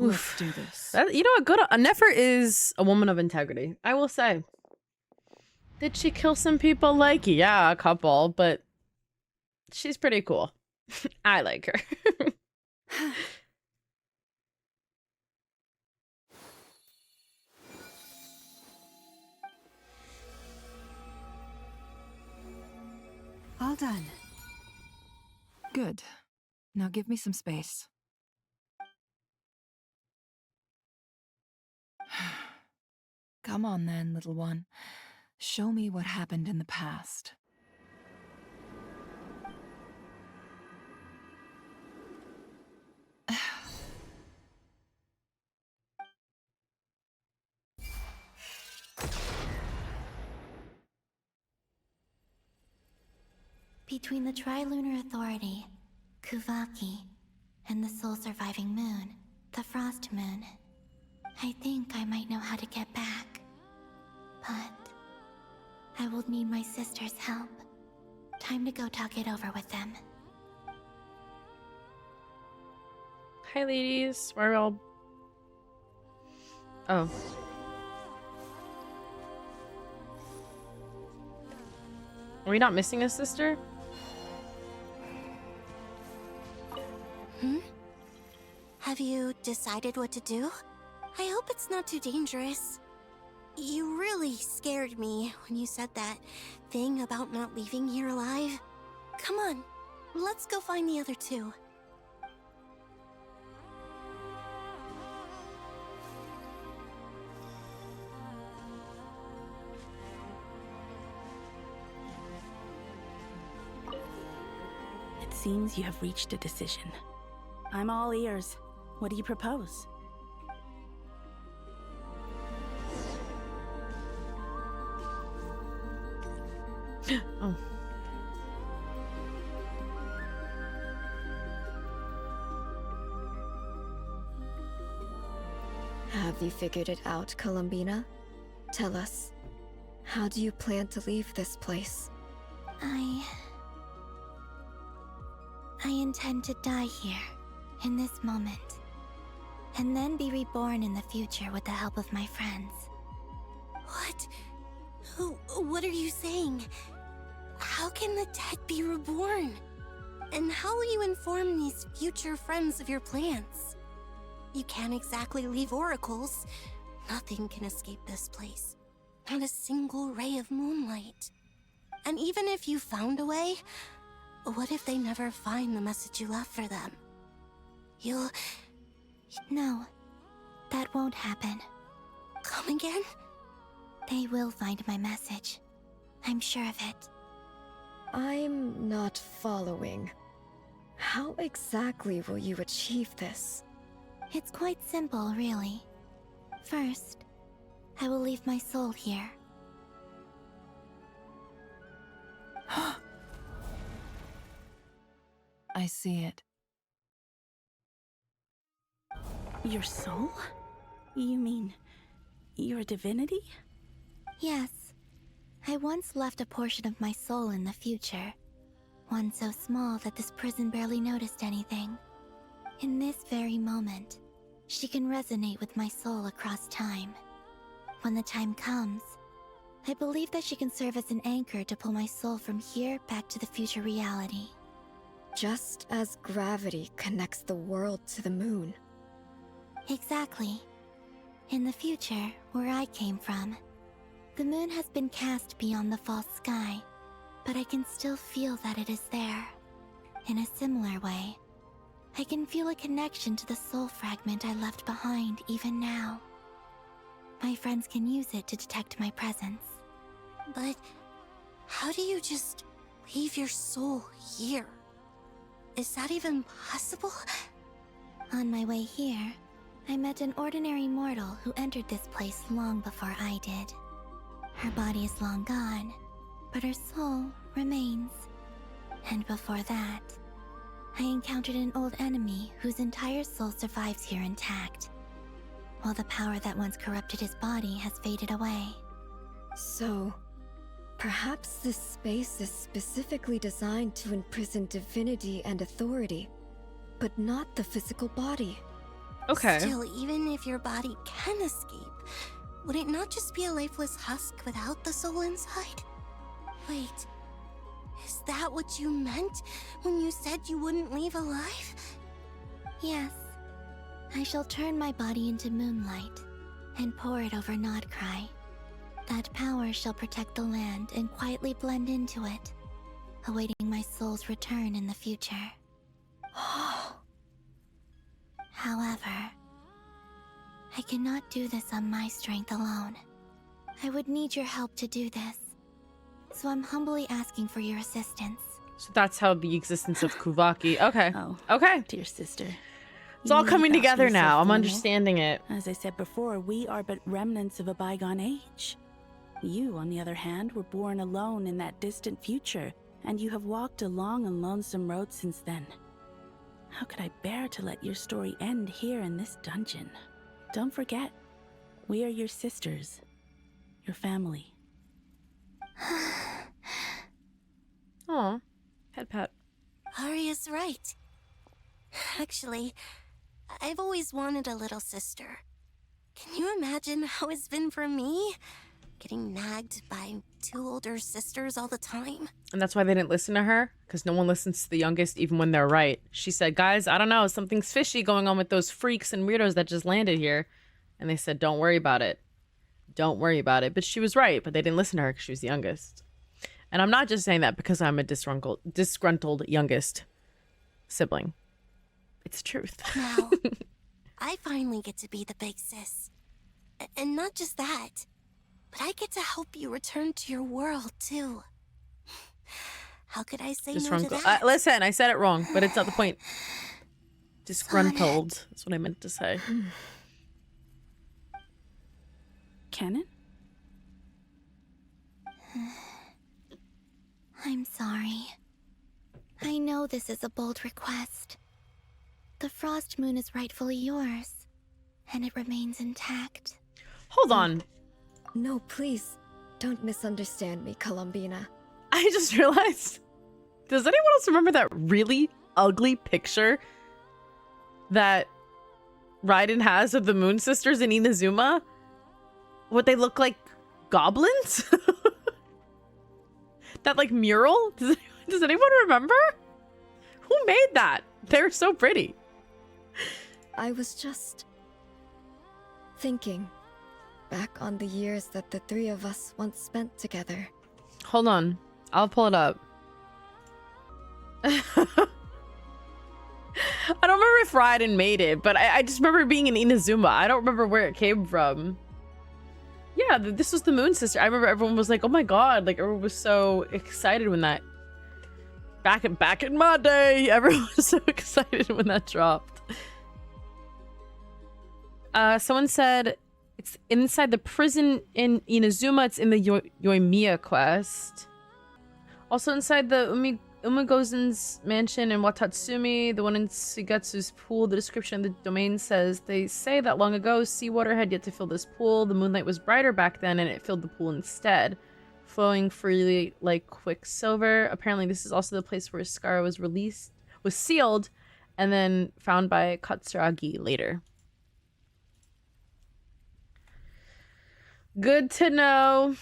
Oof. Let's do this. You know what? Good. Nefer is a woman of integrity, I will say. Did she kill some people? Like, yeah, a couple, but she's pretty cool. I like her. All done. Good. Now give me some space. Come on then, little one. Show me what happened in the past. Between the Trilunar Authority, Kuvaki, and the sole-surviving moon, the Frost Moon, I think I might know how to get back. But I will need my sister's help. Time to go talk it over with them. Hi, ladies. We're all... Oh. Are we not missing a sister? Have you decided what to do? I hope it's not too dangerous. You really scared me when you said that thing about not leaving here alive. Come on, let's go find the other two. It seems you have reached a decision. I'm all ears. What do you propose? Oh. Have you figured it out, Columbina? Tell us, how do you plan to leave this place? I intend to die here, in this moment, and then be reborn in the future with the help of my friends. What? What are you saying? How can the dead be reborn? And how will you inform these future friends of your plans? You can't exactly leave oracles. Nothing can escape this place. Not a single ray of moonlight. And even if you found a way, what if they never find the message you left for them? No, that won't happen. Come again? They will find my message. I'm sure of it. I'm not following. How exactly will you achieve this? It's quite simple, really. First, I will leave my soul here. I see it. Your soul? You mean your divinity? Yes. I once left a portion of my soul in the future. One so small that this prison barely noticed anything. In this very moment, she can resonate with my soul across time. When the time comes, I believe that she can serve as an anchor to pull my soul from here back to the future reality. Just as gravity connects the world to the moon. Exactly. In the future, where I came from, the moon has been cast beyond the false sky, but I can still feel that it is there. In a similar way, I can feel a connection to the soul fragment I left behind even now. My friends can use it to detect my presence. But how do you just leave your soul here? Is that even possible? On my way here, I met an ordinary mortal who entered this place long before I did. Her body is long gone, but her soul remains. And before that, I encountered an old enemy whose entire soul survives here intact, while the power that once corrupted his body has faded away. So, perhaps this space is specifically designed to imprison divinity and authority, but not the physical body. Okay. Still, even if your body can escape, would it not just be a lifeless husk without the soul inside? Wait, is that what you meant when you said you wouldn't leave alive? Yes. I shall turn my body into moonlight and pour it over Krai. That power shall protect the land and quietly blend into it, awaiting my soul's return in the future. However, I cannot do this on my strength alone. I would need your help to do this. So I'm humbly asking for your assistance. So that's how the existence of Kuvaki. Okay. Oh, okay. Dear sister. It's all coming together now. I'm understanding it. As I said before, we are but remnants of a bygone age. You, on the other hand, were born alone in that distant future, and you have walked a long and lonesome road since then. How could I bear to let your story end here in this dungeon? Don't forget, we are your sisters, your family. Aw, head pat. Arya's right. Actually, I've always wanted a little sister. Can you imagine how it's been for me? Getting nagged by 2 older sisters all the time. And that's why they didn't listen to her, because no one listens to the youngest even when they're right. She said, guys, I don't know, something's fishy going on with those freaks and weirdos that just landed here. And they said, don't worry about it. Don't worry about it. But she was right, but they didn't listen to her because she was the youngest. And I'm not just saying that because I'm a disgruntled youngest sibling. It's the truth. Now, I finally get to be the big sis. And not just that, but I get to help you return to your world, too. How could I say no to that? Listen, I said it wrong, but it's not the point. Disgruntled. That's what I meant to say. Cannon? I'm sorry. I know this is a bold request. The Frost Moon is rightfully yours, and it remains intact. Hold on. No, please. Don't misunderstand me, Columbina. I just realized. Does anyone else remember that really ugly picture that Raiden has of the Moon Sisters in Inazuma? What they look like goblins? That like mural? Does anyone remember? Who made that? They're so pretty. I was just thinking back on the years that the 3 of us once spent together. Hold on. I'll pull it up. I don't remember if Raiden made it, but I just remember being in Inazuma. I don't remember where it came from. Yeah, this was the Moon Sister. I remember everyone was like, oh my god. Like, everyone was so excited when that... Back in my day, everyone was so excited when that dropped. Someone said it's inside the prison in Inazuma. It's in the Yoimiya quest. Also inside the Umegozen's mansion in Watatsumi, the one in Suigatsu's pool. The description of the domain says, they say that long ago, seawater had yet to fill this pool. The moonlight was brighter back then, and it filled the pool instead, flowing freely like quicksilver. Apparently, this is also the place where Scar was sealed, and then found by Katsuragi later. Good to know.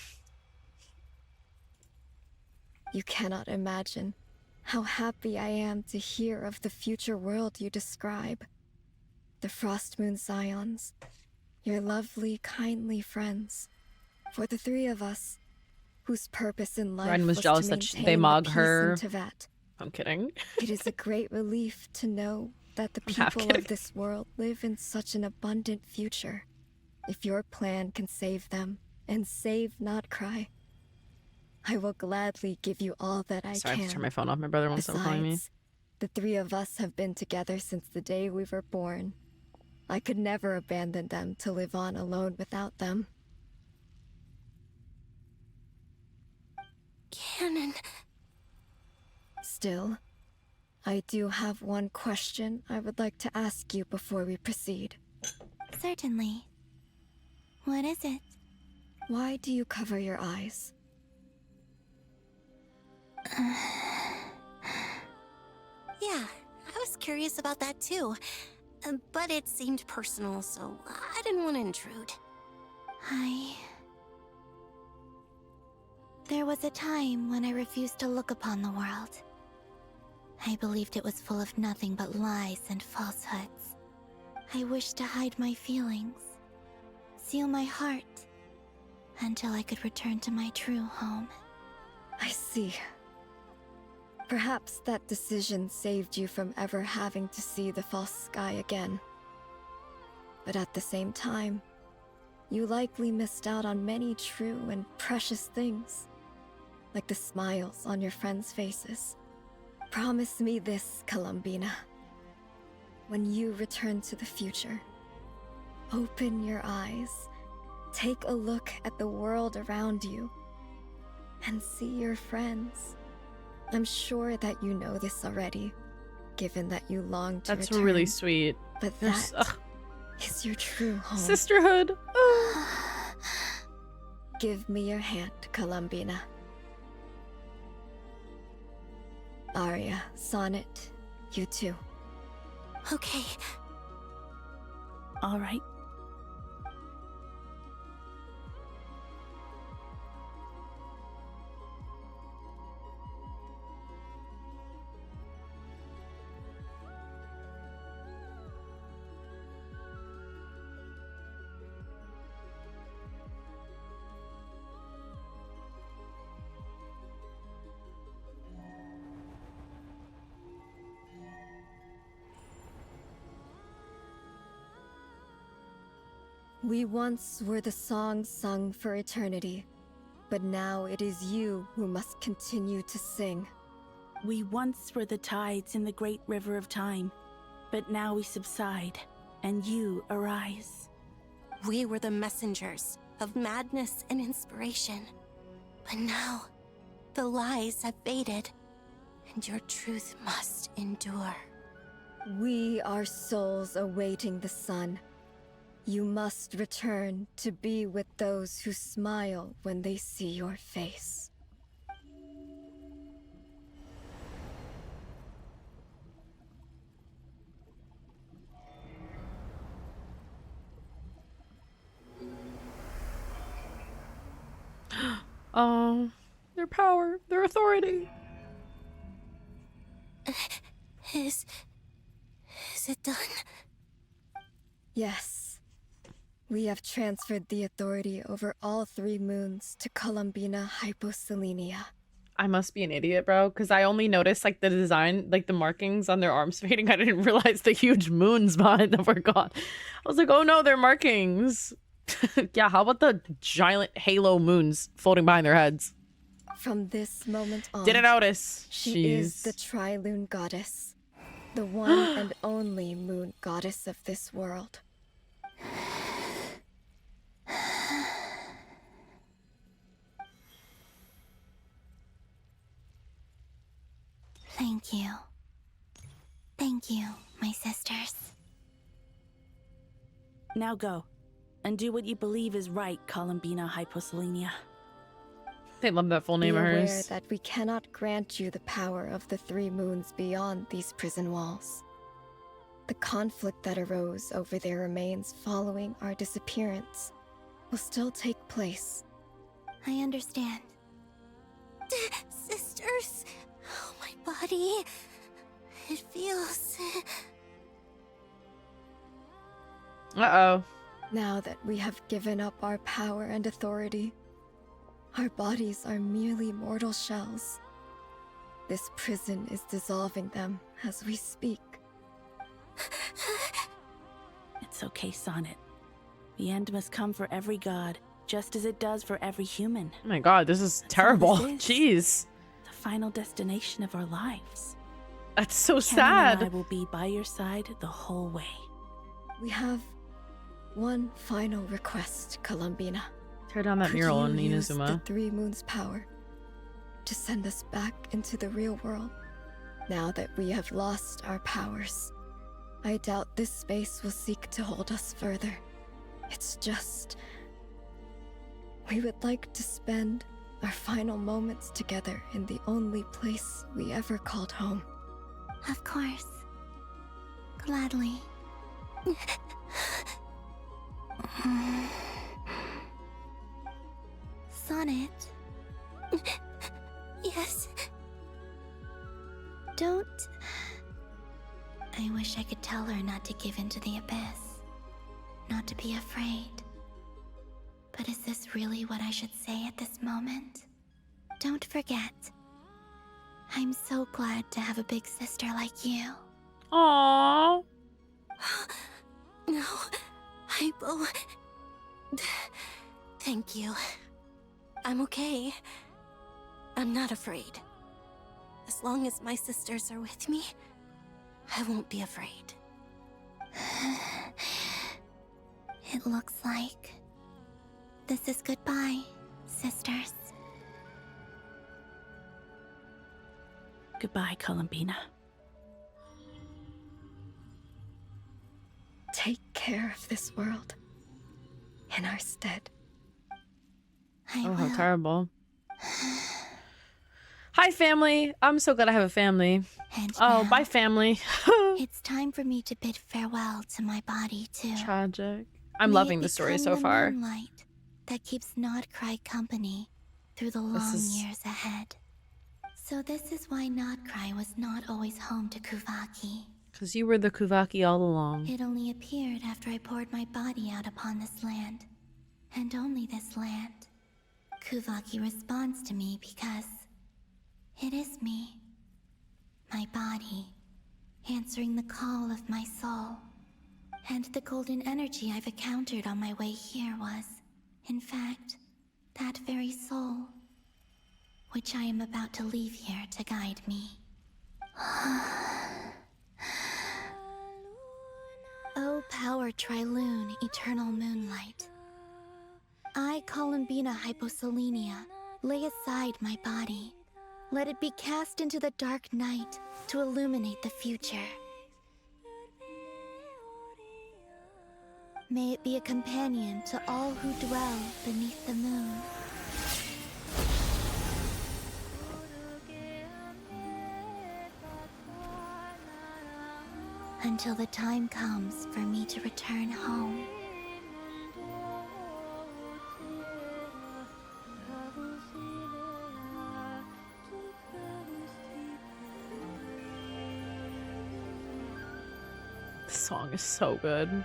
You cannot imagine how happy I am to hear of the future world you describe. The Frost Moon Scions, your lovely, kindly friends. For the 3 of us, whose purpose in life Raiden was jealous to that maintain they mog the peace her. in Teyvat. I'm kidding. It is a great relief to know that the people of this world live in such an abundant future. If your plan can save them and save Krai, I will gladly give you all that I Sorry, I can. have to turn my phone off. My brother won't stop calling me. Besides, the 3 of us have been together since the day we were born. I could never abandon them to live on alone without them. Cannon. Still, I do have one question I would like to ask you before we proceed. Certainly. What is it? Why do you cover your eyes? Yeah, I was curious about that too. But it seemed personal, so I didn't want to intrude. There was a time when I refused to look upon the world. I believed it was full of nothing but lies and falsehoods. I wished to hide my feelings, seal my heart, until I could return to my true home. I see. Perhaps that decision saved you from ever having to see the false sky again. But at the same time, you likely missed out on many true and precious things, like the smiles on your friends' faces. Promise me this, Columbina. When you return to the future, open your eyes, take a look at the world around you, and see your friends. I'm sure that you know this already, given that you long to That's return. really sweet. But There's- that is your true home. Sisterhood. Give me your hand, Columbina. Aria, Sonnet, you too. Okay. All right. We once were the songs sung for eternity, but now it is you who must continue to sing. We once were the tides in the great river of time, but now we subside, and you arise. We were the messengers of madness and inspiration. But now, the lies have faded, and your truth must endure. We are souls awaiting the sun. You must return to be with those who smile when they see your face. Oh, their power, their authority. Is it done? Yes. We have transferred the authority over all 3 moons to Columbina Hyposelenia. I must be an idiot, bro, because I only noticed like the design, like the markings on their arms fading. I didn't realize the huge moons behind them were gone. I was like, oh no, they're markings. Yeah, how about the giant halo moons floating behind their heads? From this moment on, Didn't notice. she is Jeez. the Tri-Lune Goddess, the one and only moon goddess of this world. Thank you. Thank you, my sisters. Now go, and do what you believe is right, Columbina Hyposelenia. They love that full name Be of aware hers. that we cannot grant you the power of the 3 moons beyond these prison walls. The conflict that arose over their remains following our disappearance will still take place. I understand. Sisters, oh, my body. It feels... Uh-oh. Now that we have given up our power and authority, our bodies are merely mortal shells. This prison is dissolving them as we speak. It's okay, Sonnet. The end must come for every god, just as it does for every human. Oh my god, this is terrible. Jeez. The final destination of our lives. That's so Ken sad. and I will be by your side the whole way. We have one final request, Columbina. Tear down that Could mural on you use the Inazuma. 3 moons' power to send us back into the real world? Now that we have lost our powers, I doubt this space will seek to hold us further. It's just... we would like to spend our final moments together in the only place we ever called home. Of course. Gladly. Sonnet. Yes. Don't... I wish I could tell her not to give in to the abyss. Not to be afraid. But is this really what I should say at this moment? Don't forget. I'm so glad to have a big sister like you. Aww. No, Hypo. Thank you. I'm okay. I'm not afraid. As long as my sisters are with me, I won't be afraid. It looks like this is goodbye, sisters. Goodbye, Columbina. Take care of this world in our stead. Oh, how terrible. Hi, family. I'm so glad I have a family. And oh, now, bye, family. It's time for me to bid farewell to my body, too. Tragic. I'm May loving it the story become so the far. moonlight that keeps Nodcry company through the long years ahead. So this is why Nodcry was not always home to Kuvaki. Because you were the Kuvaki all along. It only appeared after I poured my body out upon this land. And only this land. Kuvaki responds to me because it is me. My body, answering the call of my soul. And the golden energy I've encountered on my way here was, in fact, that very soul, which I am about to leave here to guide me. O power Triloon, eternal moonlight. I, Columbina Hyposelenia, lay aside my body. Let it be cast into the dark night to illuminate the future. May it be a companion to all who dwell beneath the moon. Until the time comes for me to return home. This song is so good.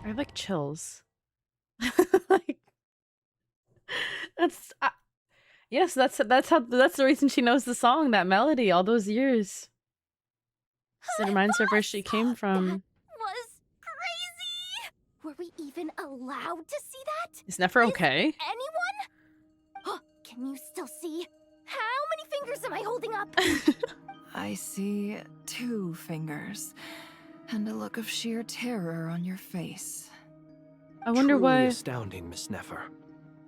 I have like chills. Like, that's yes, that's the reason she knows the song, that melody, all those years. It reminds her where she came from. Was crazy! Were we even allowed to see that? Is Nefer okay? Anyone? Can you still see? How many fingers am I holding up? I see 2 fingers, and a look of sheer terror on your face. I wonder Truly why. Astounding, Miss Nefer.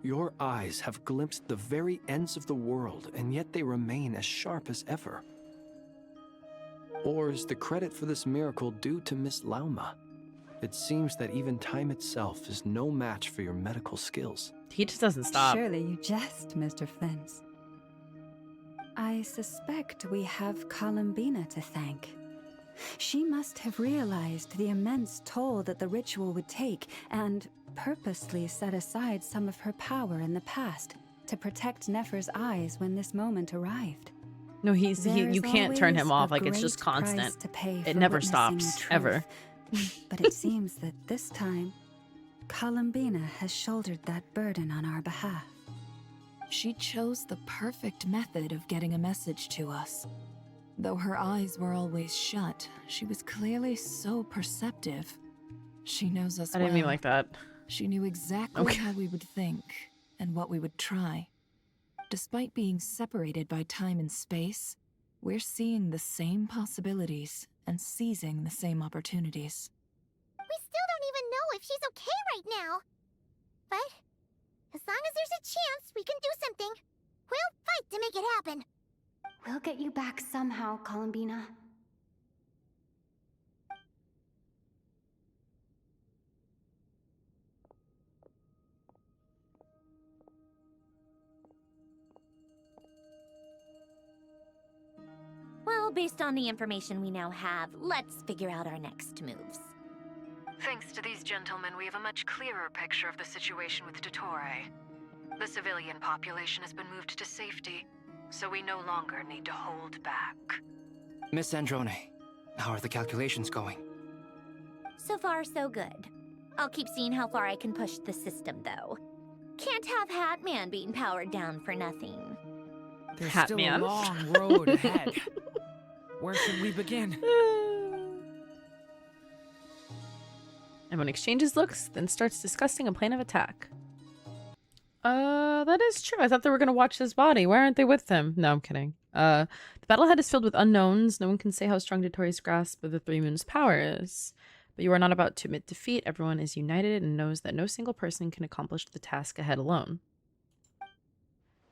Your eyes have glimpsed the very ends of the world, and yet they remain as sharp as ever. Or is the credit for this miracle due to Miss Lauma? It seems that even time itself is no match for your medical skills. He just doesn't stop. Surely you jest, Mr. Flint. I suspect we have Columbina to thank. She must have realized the immense toll that the ritual would take and purposely set aside some of her power in the past to protect Nefer's eyes when this moment arrived. No, you can't turn him off. There's Like, it's just a great price constant. to pay It for never witnessing stops, the truth. ever. But it seems that this time, Columbina has shouldered that burden on our behalf. She chose the perfect method of getting a message to us. Though her eyes were always shut, she was clearly so perceptive. She knows us I didn't mean like that. She knew exactly how we would think and what we would try. Despite being separated by time and space, we're seeing the same possibilities and seizing the same opportunities. We still don't even know if she's okay right now. But as long as there's a chance we can do something, we'll fight to make it happen. We'll get you back somehow, Columbina. Well, based on the information we now have, let's figure out our next moves. Thanks to these gentlemen, we have a much clearer picture of the situation with dottore. The civilian population has been moved to safety, so we no longer need to hold back. Miss Androne, how are the calculations going? So far, so good. I'll keep seeing how far I can push the system, though. Can't have Hatman being powered down for nothing. There's still Hatman. a long road ahead. Where should we begin? Everyone exchanges looks, then starts discussing a plan of attack. That is true. I thought they were going to watch his body. Why aren't they with him? No, I'm kidding. The battle ahead is filled with unknowns. No one can say how strong dottore's grasp of the Three Moons' power is. But you are not about to admit defeat. Everyone is united and knows that no single person can accomplish the task ahead alone.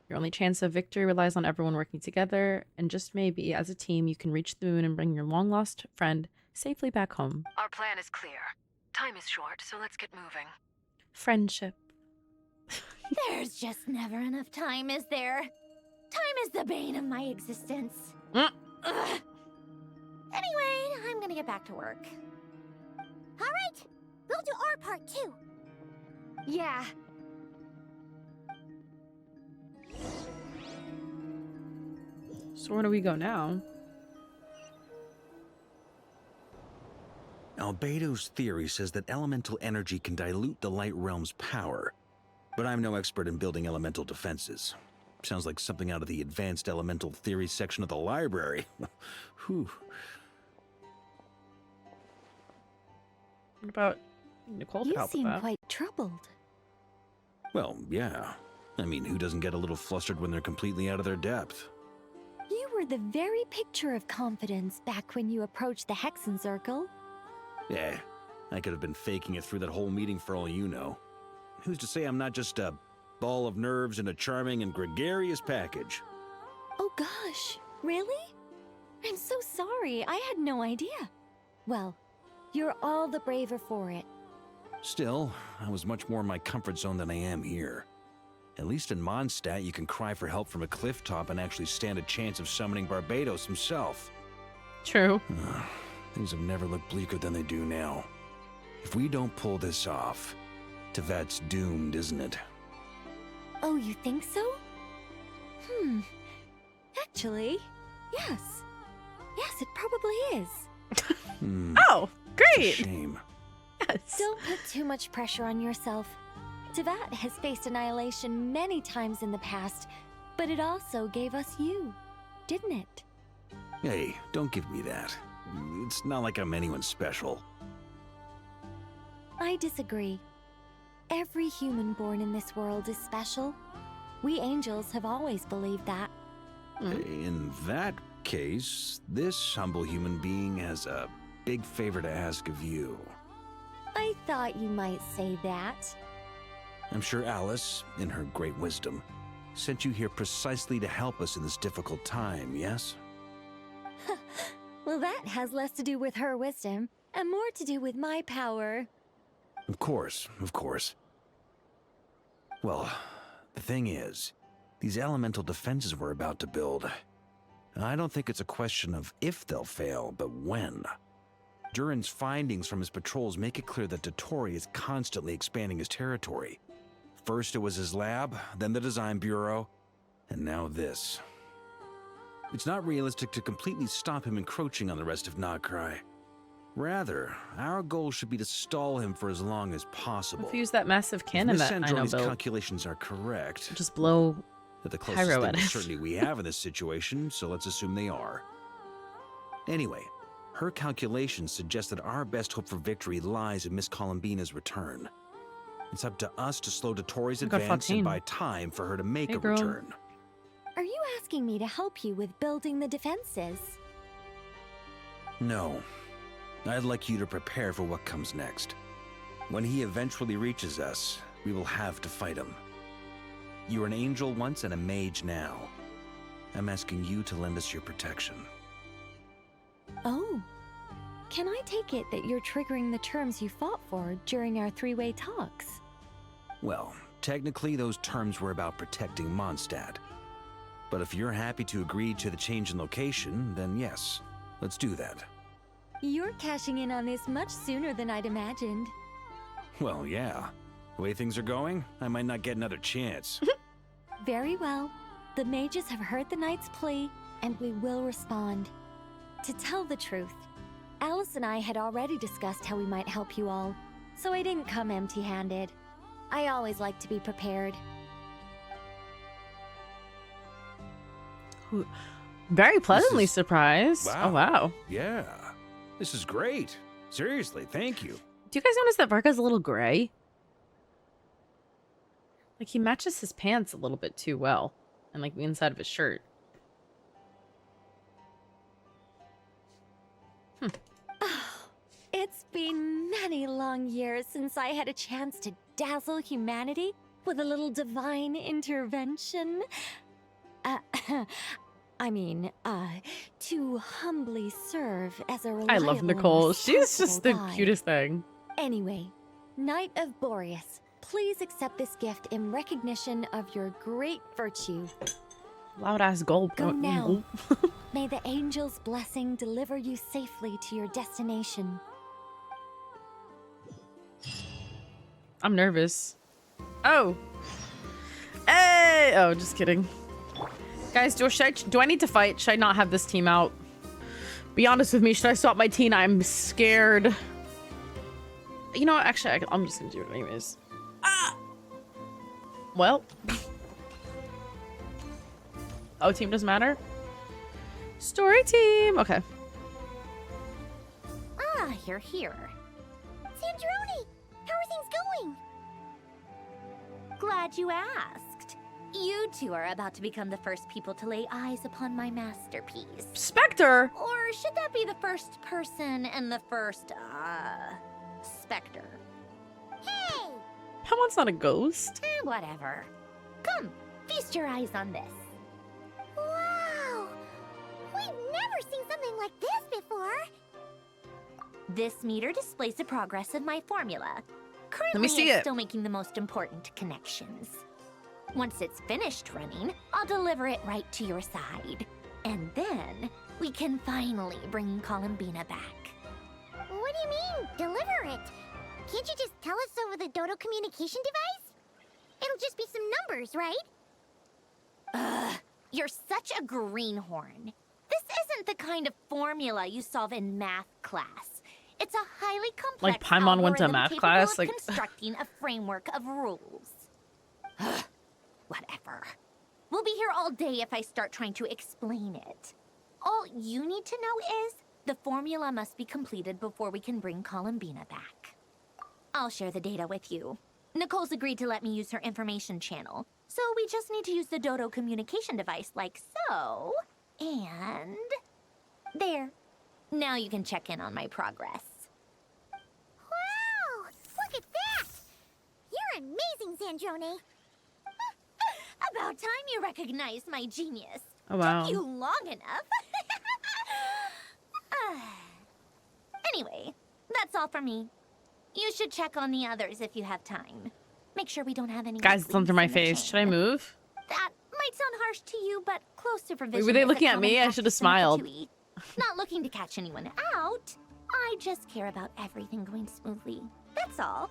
Your only chance of victory relies on everyone working together, and just maybe, as a team, you can reach the moon and bring your long-lost friend safely back home. Our plan is clear. Time is short, so let's get moving. Friendship. There's just never enough time, is there? Time is the bane of my existence. Ugh. Anyway, I'm gonna get back to work. All right, we'll do our part too. Yeah. So where do we go now? Albedo's theory says that elemental energy can dilute the light realm's power, but I'm no expert in building elemental defenses. Sounds like something out of the advanced elemental theory section of the library. Whew. What about Nicole? You seem quite troubled. Well, yeah. I mean, who doesn't get a little flustered when they're completely out of their depth? You were the very picture of confidence back when you approached the Hexen Circle. Yeah, I could have been faking it through that whole meeting for all you know. Who's to say I'm not just a ball of nerves in a charming and gregarious package? Oh gosh, really? I'm so sorry, I had no idea. Well, you're all the braver for it. Still, I was much more in my comfort zone than I am here. At least in Mondstadt, you can cry for help from a cliff top and actually stand a chance of summoning Barbados himself. True. Things have never looked bleaker than they do now. If we don't pull this off, Tevat's doomed, isn't it? Oh, you think so? Actually, yes. Yes, it probably is. Oh, great! Shame. Yes. Don't put too much pressure on yourself. Tevat has faced annihilation many times in the past, but it also gave us you, didn't it? Hey, don't give me that. It's not like I'm anyone special. I disagree. Every human born in this world is special. We angels have always believed that. In that case, this humble human being has a big favor to ask of you. I thought you might say that. I'm sure Alice, in her great wisdom, sent you here precisely to help us in this difficult time, yes? Well, that has less to do with her wisdom and more to do with my power. Of course, of course. Well, the thing is, these elemental defenses we're about to build, I don't think it's a question of if they'll fail, but when. Durin's findings from his patrols make it clear that dottore is constantly expanding his territory. First it was his lab, then the design bureau, and now this. It's not realistic to completely stop him encroaching on the rest of Krai. Rather, our goal should be to stall him for as long as possible. If you use that massive cannon that I know Androne's built, calculations are correct. just blow The closest pyro thing at to it. certainty we have in this situation, so let's assume they are. Anyway, her calculations suggest that our best hope for victory lies in Miss Columbina's return. It's up to us to slow dottore's Oh my God, advance and 14. buy time for her to make Hey, a girl. return. Are you asking me to help you with building the defenses? No. I'd like you to prepare for what comes next. When he eventually reaches us, we will have to fight him. You were an angel once and a mage now. I'm asking you to lend us your protection. Oh. Can I take it that you're triggering the terms you fought for during our three-way talks? Well, technically those terms were about protecting Mondstadt. But if you're happy to agree to the change in location, then yes, let's do that. You're cashing in on this much sooner than I'd imagined. Well, yeah. The way things are going, I might not get another chance. Very well. The mages have heard the knight's plea, and we will respond. To tell the truth, Alice and I had already discussed how we might help you all, so I didn't come empty-handed. I always like to be prepared. Very pleasantly surprised. Wow. Oh, wow. Yeah. This is great. Seriously, thank you. Do you guys notice that Varka's a little gray? Like, he matches his pants a little bit too well. And, like, the inside of his shirt. It's been many long years since I had a chance to dazzle humanity with a little divine intervention. To humbly serve as a reliable I love Nicole. and She's just the responsible guide. cutest thing. Anyway, Knight of Boreas, please accept this gift in recognition of your great virtue. Loud ass gulp. Go now. May the angel's blessing deliver you safely to your destination. I'm nervous. Oh. Hey! Oh, just kidding. Guys, do I need to fight? Should I not have this team out? Be honest with me. Should I swap my team? I'm scared. You know what? Actually, I'm just gonna do it anyways. Ah! Well. Oh, team doesn't matter? Story team. Okay. Ah, you're here. Sandrone! How are things going? Glad you asked. You two are about to become the first people to lay eyes upon my masterpiece. Spectre? Or should that be the first person and the first, Spectre? Hey! That one's not a ghost. Whatever. Come, feast your eyes on this. Wow! We've never seen something like this before. This meter displays the progress of my formula. Currently, Let me see it's it. still making the most important connections. Once it's finished running, I'll deliver it right to your side. And then, we can finally bring Columbina back. What do you mean, deliver it? Can't you just tell us over the Dodo communication device? It'll just be some numbers, right? Ugh, you're such a greenhorn. This isn't the kind of formula you solve in math class. It's a highly complex Like Paimon went to algorithm math capable class, of like- constructing a framework of rules. Ugh, whatever. We'll be here all day if I start trying to explain it. All you need to know is the formula must be completed before we can bring Columbina back. I'll share the data with you. Nicole's agreed to let me use her information channel, so we just need to use the Dodo communication device like so. And there. Now you can check in on my progress. Wow! Look at that! You're amazing, Sandrone. About time you recognized my genius. Oh, wow. Took you long enough. Anyway, that's all for me. You should check on the others if you have time. Make sure we don't have any Guys, it's under my face. Should I move? That might sound harsh to you, but close supervision. Wait, were they is a looking at common me? I practice should have in smiled. Katui. Not looking to catch anyone out. I just care about everything going smoothly. That's all.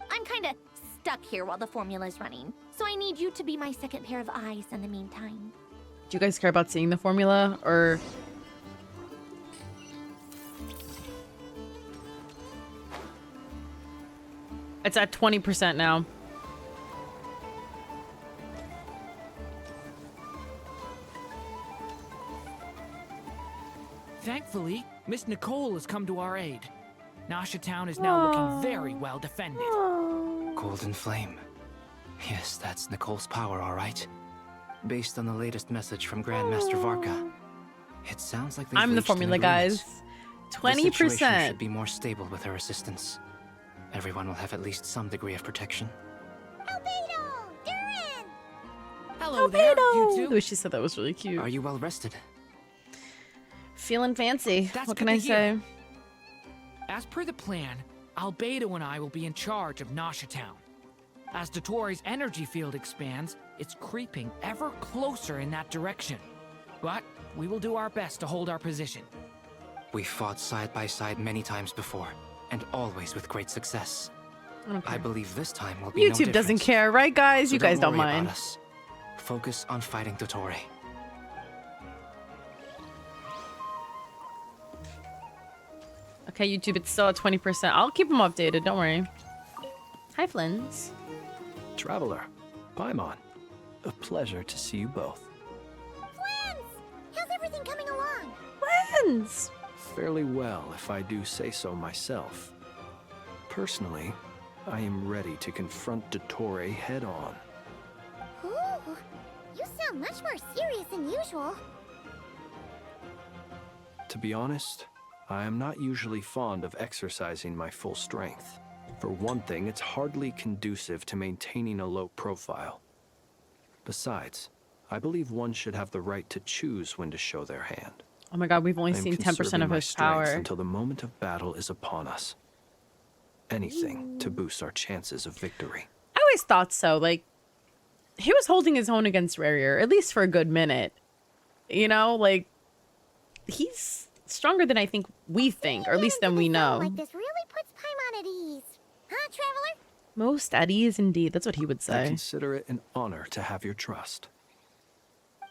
I'm kind of stuck here while the formula's running, so I need you to be my second pair of eyes in the meantime. Do you guys care about seeing the formula, or... It's at 20% now. Thankfully, Miss Nicole has come to our aid. Nasha Town is now looking very well defended. Golden Flame. Yes, that's Nicole's power, all right. Based on the latest message from Grandmaster Varka. It sounds like they've I'm the reached an formula, agreement. guys. The situation 20%. should be more stable with her assistance. Everyone will have at least some degree of protection. Hello there, you two. Oh, she said that was really cute. Are you well rested? Feeling fancy. That's What good can I to hear. say? As per the plan, Albedo and I will be in charge of Nasha Town. As Dottore's energy field expands, it's creeping ever closer in that direction. But we will do our best to hold our position. We fought side by side many times before, and always with great success. I believe this time will be no YouTube different. doesn't care, right, guys? So You guys don't worry mind. about us. Focus on fighting dottore. Okay, YouTube, it's still at 20%. I'll keep them updated, don't worry. Hi, Flins. Traveler, Paimon, a pleasure to see you both. Flans! How's everything coming along? Flins! Fairly well, if I do say so myself. Personally, I am ready to confront dottore head-on. Ooh, you sound much more serious than usual. To be honest, I am not usually fond of exercising my full strength. For one thing, it's hardly conducive to maintaining a low profile. Besides, I believe one should have the right to choose when to show their hand. Oh my god, we've only I am seen 10% conserving of my his strength power. until the moment of battle is upon us. Anything to boost our chances of victory. I always thought so. Like, he was holding his own against Rarier, at least for a good minute. You know, like, he's stronger than I think we think, or at least than we know. Like this really puts Paimon at ease. Huh, Traveler? Most at ease, indeed. That's what he would I say. consider it an honor to have your trust.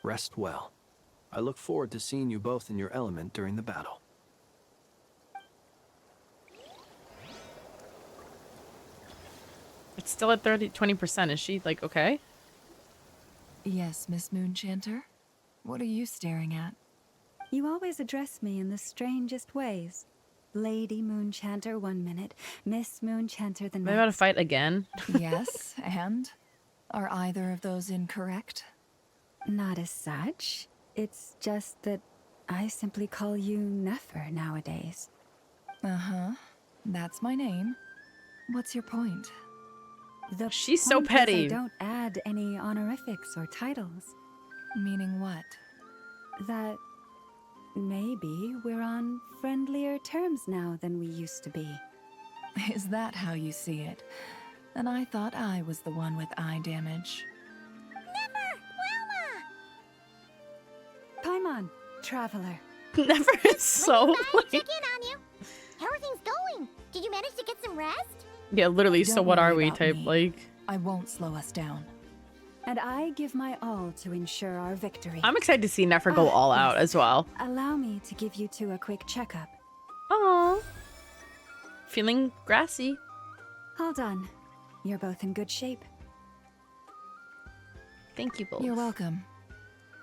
Rest well. I look forward to seeing you both in your element during the battle. It's still at 20%. Is she, like, okay? Yes, Miss Moonchanter? What are you staring at? You always address me in the strangest ways. Lady Moonchanter 1 minute, Miss Moonchanter the Am next. I about to fight again? Yes, and? Are either of those incorrect? Not as such. It's just that I simply call you Nefer nowadays. Uh-huh. That's my name. What's your point? She's so point is petty. I don't add any honorifics or titles. Meaning what? That maybe we're on friendlier terms now than we used to be. Is that how you see it? And I thought I was the one with eye damage. Paimon, Traveler. Never is so Check in on you. How are things going? Did you manage to get some rest? Yeah, literally, so Don't what are worry we about type, me. like... I won't slow us down. And I give my all to ensure our victory. I'm excited to see Nefer go all out as well. Allow me to give you two a quick checkup. Aww. Feeling grassy. Hold on. You're both in good shape. Thank you both. You're welcome.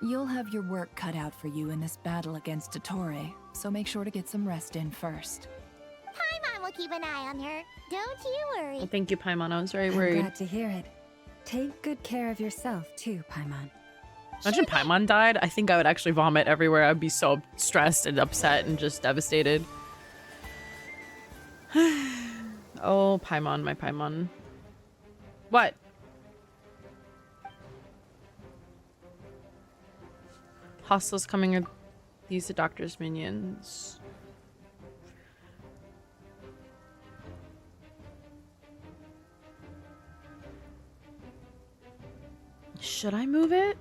You'll have your work cut out for you in this battle against dottore, so make sure to get some rest in first. Paimon will keep an eye on her. Don't you worry. Well, thank you, Paimon. I was very I'm worried. glad to hear it. Take good care of yourself too, Paimon. Imagine Paimon died. I think I would actually vomit everywhere. I'd be so stressed and upset and just devastated. Oh, Paimon, my Paimon. What? Hostiles coming or use the doctor's minions. Should I move it?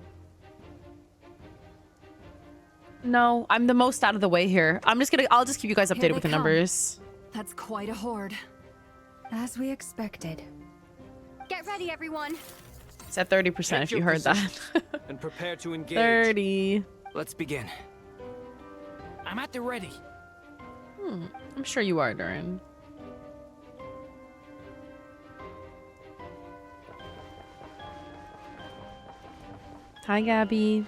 No, I'm the most out of the way here. I'll just keep you guys Here updated they with the come. numbers. That's quite a horde. As we expected. Get ready, everyone. It's at 30% if you heard that. And prepare to engage. 30. Let's begin. I'm at the ready. I'm sure you are, Duran. Hi, Gabby.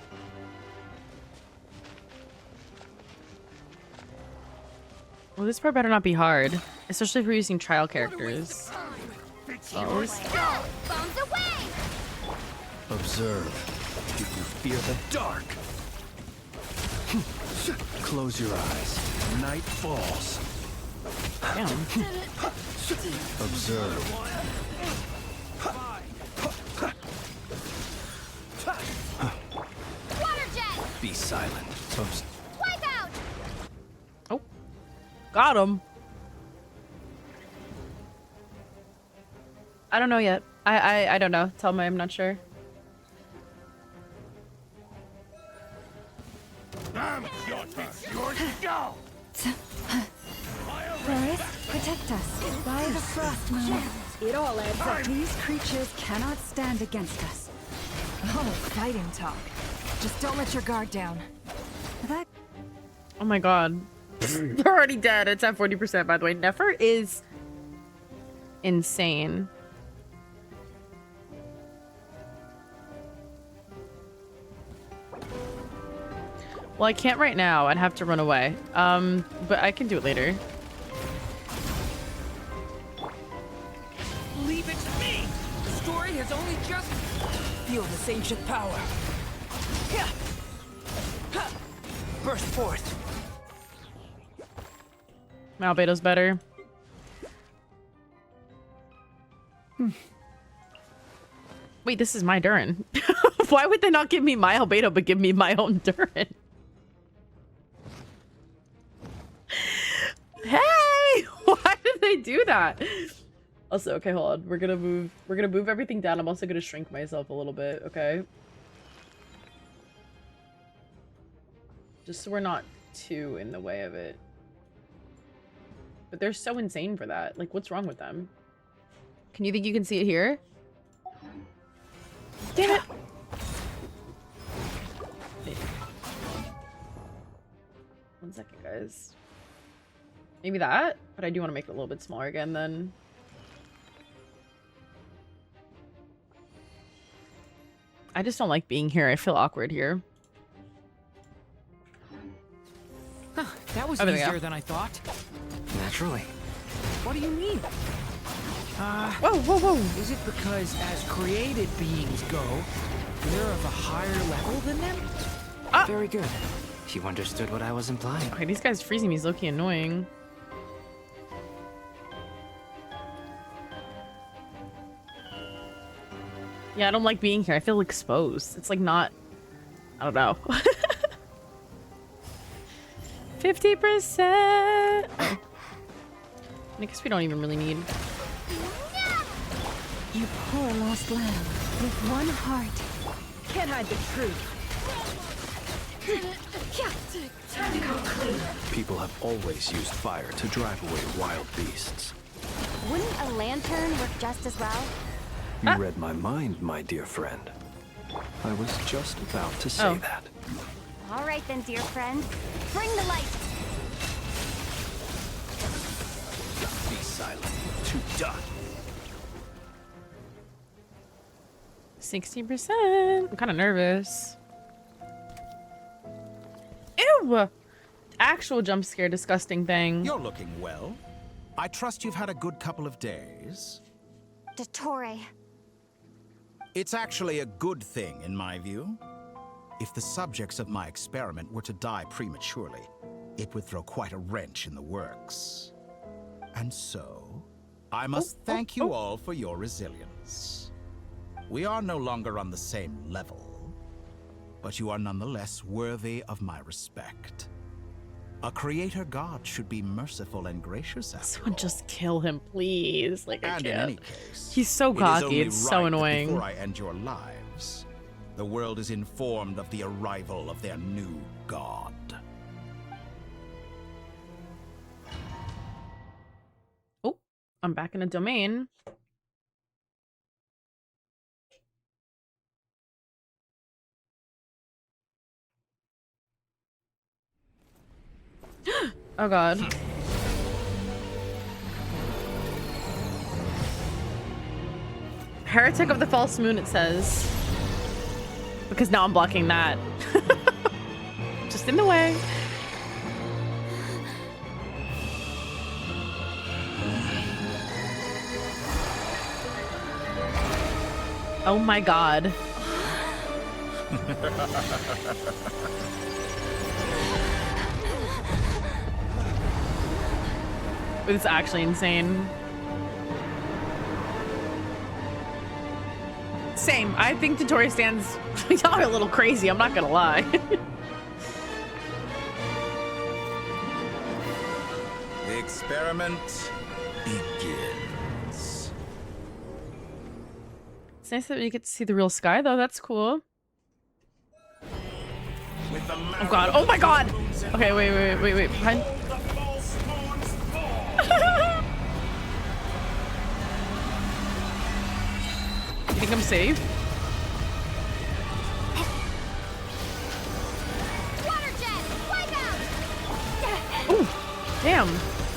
Well, this part better not be hard, especially if we're using trial characters. Bombs away! Observe. Do you fear the dark? Close your eyes. Night falls. Damn. Observe. Water jet! Be silent. Wipe out! Oh. Got him. I don't know yet. I don't know. Tell me I'm not sure. Your turn. Yours to go. Doris, protect us. By the frost moon. It all adds up. These creatures cannot stand against us. Oh, fighting talk. Just don't let your guard down. That... Oh my god. They're already dead. It's at 40%, by the way. Nefer is insane. Well, I can't right now. I'd have to run away. But I can do it later. Leave it to me! The story has only just... Feel this ancient power. Burst forth. Albedo's better. Wait, this is my Durin. Why would they not give me my Albedo but give me my own Durin? Hey! Why did they do that? Also, okay, hold on. We're gonna move everything down. I'm also gonna shrink myself a little bit, okay? Just so we're not too in the way of it. But they're so insane for that. Like, what's wrong with them? Can you think you can see it here? Damn it! One second, guys. Maybe that? But I do want to make it a little bit smaller again, then. I just don't like being here. I feel awkward here. Huh, that was Oh, there we easier go. than I thought. Naturally. What do you mean? Whoa, whoa, whoa. Is it because as created beings go, we're of a higher level than them? Very good. You understood what I was implying. Okay, these guys freezing me is low-key annoying. Yeah, I don't like being here. I feel exposed. It's like not... I don't know. 50%! Oh. I guess we don't even really need... You poor lost lamb, with one heart. Can't hide the truth. People have always used fire to drive away wild beasts. Wouldn't a lantern work just as well? You read my mind, my dear friend. I was just about to say that. All right then, dear friend. Bring the light. Be silent. To die. 60%. I'm kind of nervous. Ew! Actual jump scare, disgusting thing. You're looking well. I trust you've had a good couple of days. Dottore. It's actually a good thing, in my view. If the subjects of my experiment were to die prematurely, it would throw quite a wrench in the works. And so, I must thank you all for your resilience. We are no longer on the same level, but you are nonetheless worthy of my respect. A creator god should be merciful and gracious after Someone just kill him, please. Like, I and can't. in any case, He's so cocky. It's so that annoying. before I end your lives, the world is informed of the arrival of their new god. Oh, I'm back in a domain. Oh god. Heretic of the False Moon, it says. Because now I'm blocking that. Just in the way. Oh my god. It's actually insane. Same. I think Tori stands. Y'all are a little crazy, I'm not gonna lie. The experiment begins. It's nice that we get to see the real sky, though. That's cool. Oh god. Oh my god! Okay, wait. Behind. think I'm safe? Water jet! Wipe out! Ooh, damn.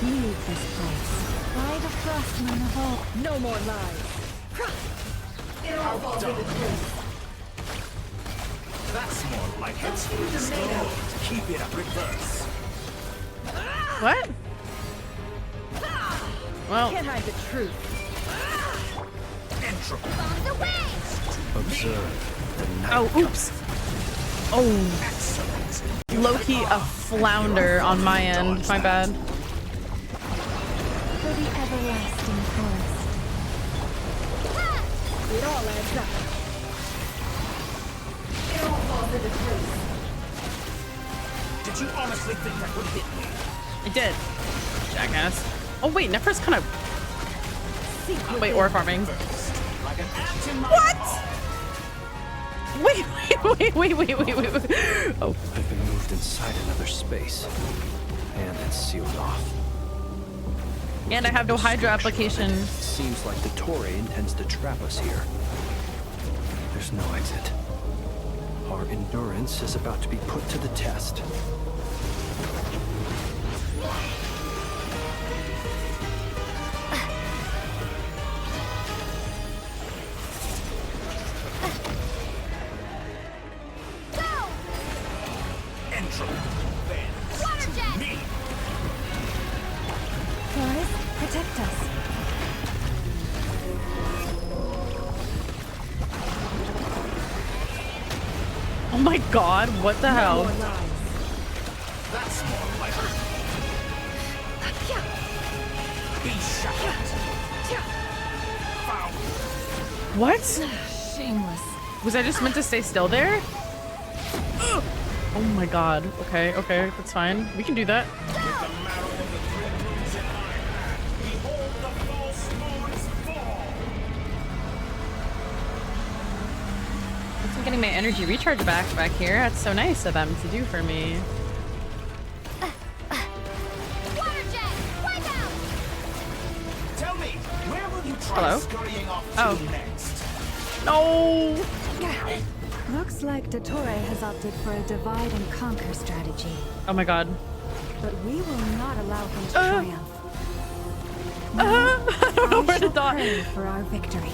Leave this place. By the frost moon of all. No more lies. It all falls into place. That's more like it. Slow. Keep it up. Reverse. What? Well. Can't hide the truth. Bombs away! Observe the night. Oh, oops. Oh. Low-key a flounder on my end. My bad. For the everlasting forest. It all adds up. It all falls into place. Did you honestly think that would hit me? I did. Jackass. Oh wait, Nephra's kind of. Oh, wait, ore farming. What? Wait. Oh. I've been moved inside another space, and it's sealed off. And I have no Hydra application. It seems like the Tori intends to trap us here. There's no exit. Our endurance is about to be put to the test. Guys, protect us. Oh my god, what the hell? That's more like it. Be shackled. What? Shameless. Was I just meant to stay still there? Oh my god. Okay, that's fine. We can do that. I'm getting my energy recharge back here. That's so nice of them to do for me. Water jet! Wipe out! Tell me, where will you try Hello? scurrying off Oh. to next? No! Looks like dottore has opted for a divide and conquer strategy. Oh my god. But we will not allow him to triumph. I don't know where to dot. Pray for our victory.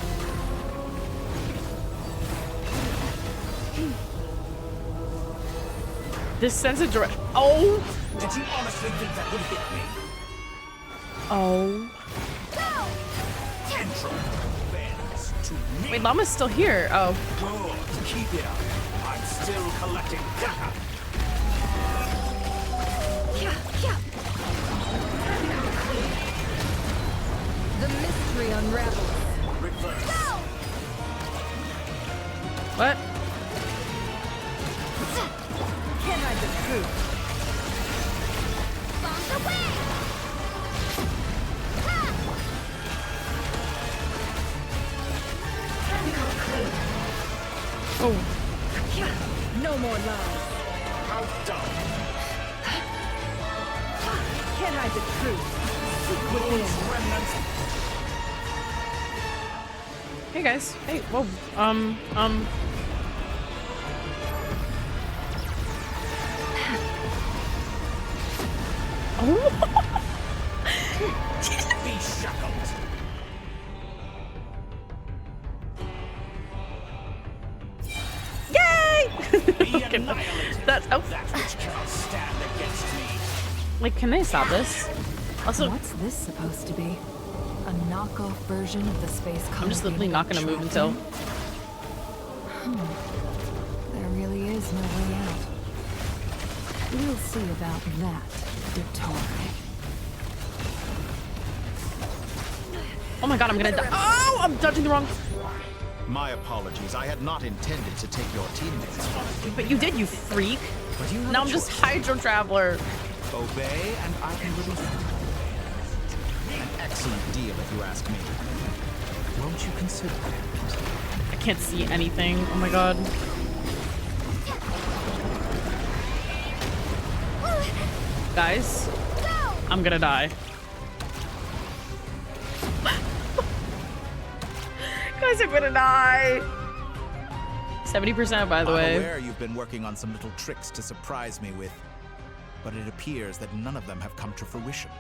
This sense of direct. Oh! Did you honestly think that would hit me? Oh. Wait, Llama's still here. Oh. Good. Keep it up. I'm still collecting data. The mystery unravels. What? Can't hide the truth. Bombs away! Oh. No more lies. How dumb. Can't hide the truth. Seek within. Hey guys. Hey, whoa. Oh. Be shackled. Yay! Be annihilated. That's That which cannot stand against me. like, can they stop this? Also, What's this supposed to be? A knockoff version of the space I'm just literally not gonna move until. There really is no way out. We'll see about that, dottore. Oh my god, I'm gonna die. Oh, I'm dodging the wrong. My apologies. I had not intended to take your teammates. But you did, you freak. But you have Now a I'm just choice. Hydro Traveler. Obey, and I can release you. An excellent deal, if you ask me. Won't you consider it? I can't see anything. Oh my god. Guys, I'm gonna die. Guys, guys are gonna die. 70%, by the way. I'm aware you've been working on some little tricks to surprise me with, but it appears that none of them have come to fruition.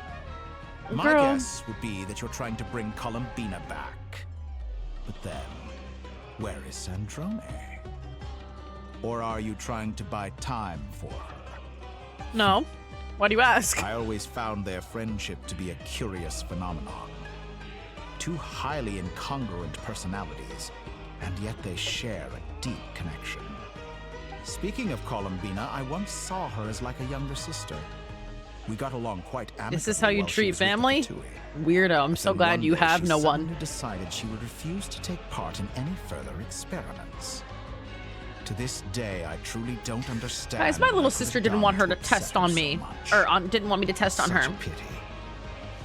My guess would be that you're trying to bring Columbina back. But then, where is Sandrone? Or are you trying to buy time for her? No. Why do you ask? I always found their friendship to be a curious phenomenon. Two highly incongruent personalities, and yet they share a deep connection. Speaking of Columbina, I once saw her as like a younger sister. We got along quite amicably. This is how you while she treat was with the family? Fatui. Weirdo. I'm But so then glad one you day have she no one. suddenly decided she would refuse to take part in any further experiments. To this day, I truly don't understand. Guys, my what I little could sister have didn't done want her to to test on me. Or didn't want me to test on her. Such a pity.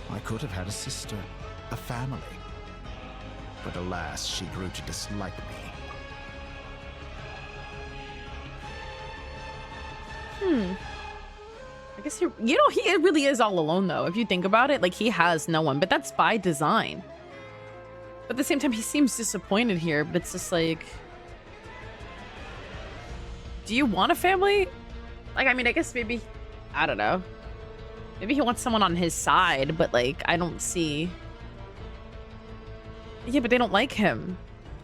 I could have had a sister, a family. But alas, she grew to dislike me. I guess he really is all alone though. If you think about it, like he has no one, but that's by design. But at the same time, he seems disappointed here, but it's just like, do you want a family? Like, I mean, I guess maybe, I don't know. Maybe he wants someone on his side, but like, I don't see. Yeah, but they don't like him.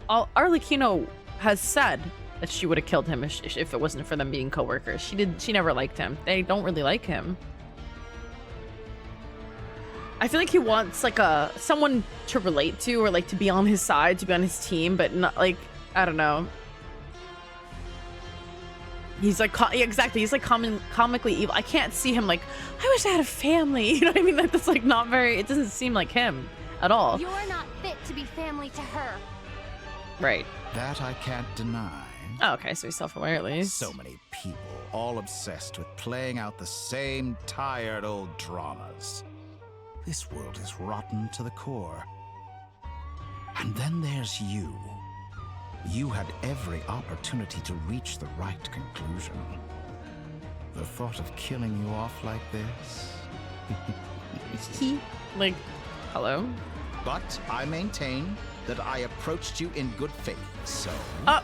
Arlecchino has said that she would have killed him if it wasn't for them being coworkers. She never liked him. They don't really like him. I feel like he wants like someone to relate to, or like to be on his side, to be on his team, but not like, I don't know. He's like, exactly. He's like comically evil. I can't see him like, I wish I had a family. You know what I mean? That's like not very, it doesn't seem like him at all. You're not fit to be family to her. Right. That I can't deny. Oh, okay, so he's self-aware at least. So many people, all obsessed with playing out the same tired old dramas. This world is rotten to the core. And then there's you. You had every opportunity to reach the right conclusion. The thought of killing you off like this? Like, hello? But I maintain that I approached you in good faith, so...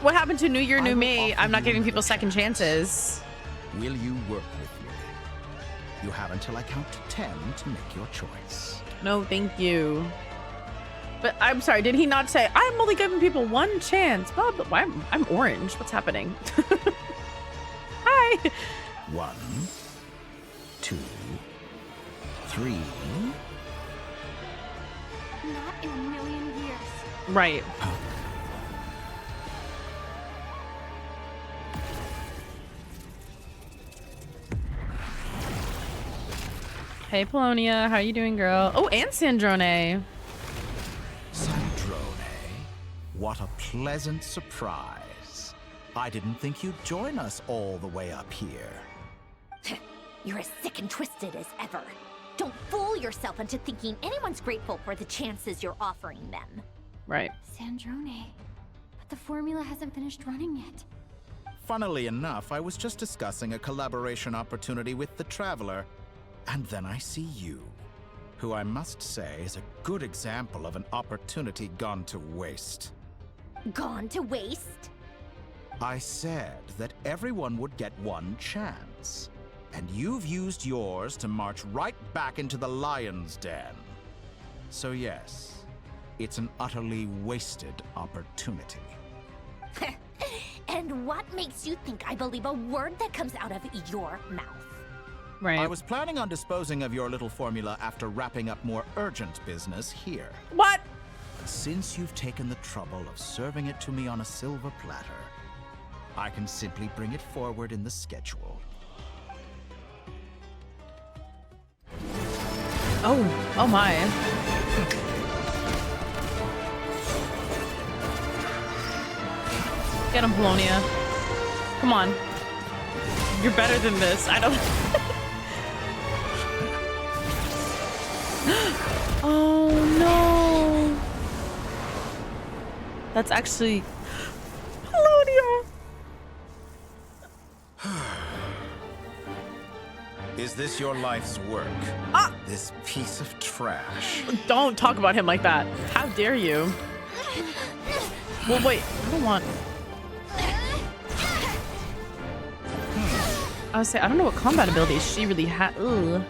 What happened to New Year, New Me? I'm not giving people second chances. Will you work with me? You have until I count to 10 to make your choice. No, thank you. But I'm sorry, did he not say, I'm only giving people one chance? Bob, I'm orange. What's happening? Hi. 1, 2, 3... Not in a million years. Right. Hey, Polonia. How you doing, girl? Oh, and Sandrone. Sandrone, what a pleasant surprise. I didn't think you'd join us all the way up here. You're as sick and twisted as ever. Don't fool yourself into thinking anyone's grateful for the chances you're offering them. Right. Sandrone. But the formula hasn't finished running yet. Funnily enough, I was just discussing a collaboration opportunity with the Traveler, and then I see you, who I must say is a good example of an opportunity gone to waste. Gone to waste? I said that everyone would get one chance, and you've used yours to march right back into the lion's den. So yes, it's an utterly wasted opportunity. And what makes you think I believe a word that comes out of your mouth? Right. I was planning on disposing of your little formula after wrapping up more urgent business here. What? But since you've taken the trouble of serving it to me on a silver platter, I can simply bring it forward in the schedule. Oh my. Get him, Polonia. Come on. You're better than this. I don't... Oh no. That's actually... Polonia. Is this your life's work? This piece of trash. Don't talk about him like that. How dare you? Well, wait. I don't want... I was saying, I don't know what combat abilities she really had. Ugh.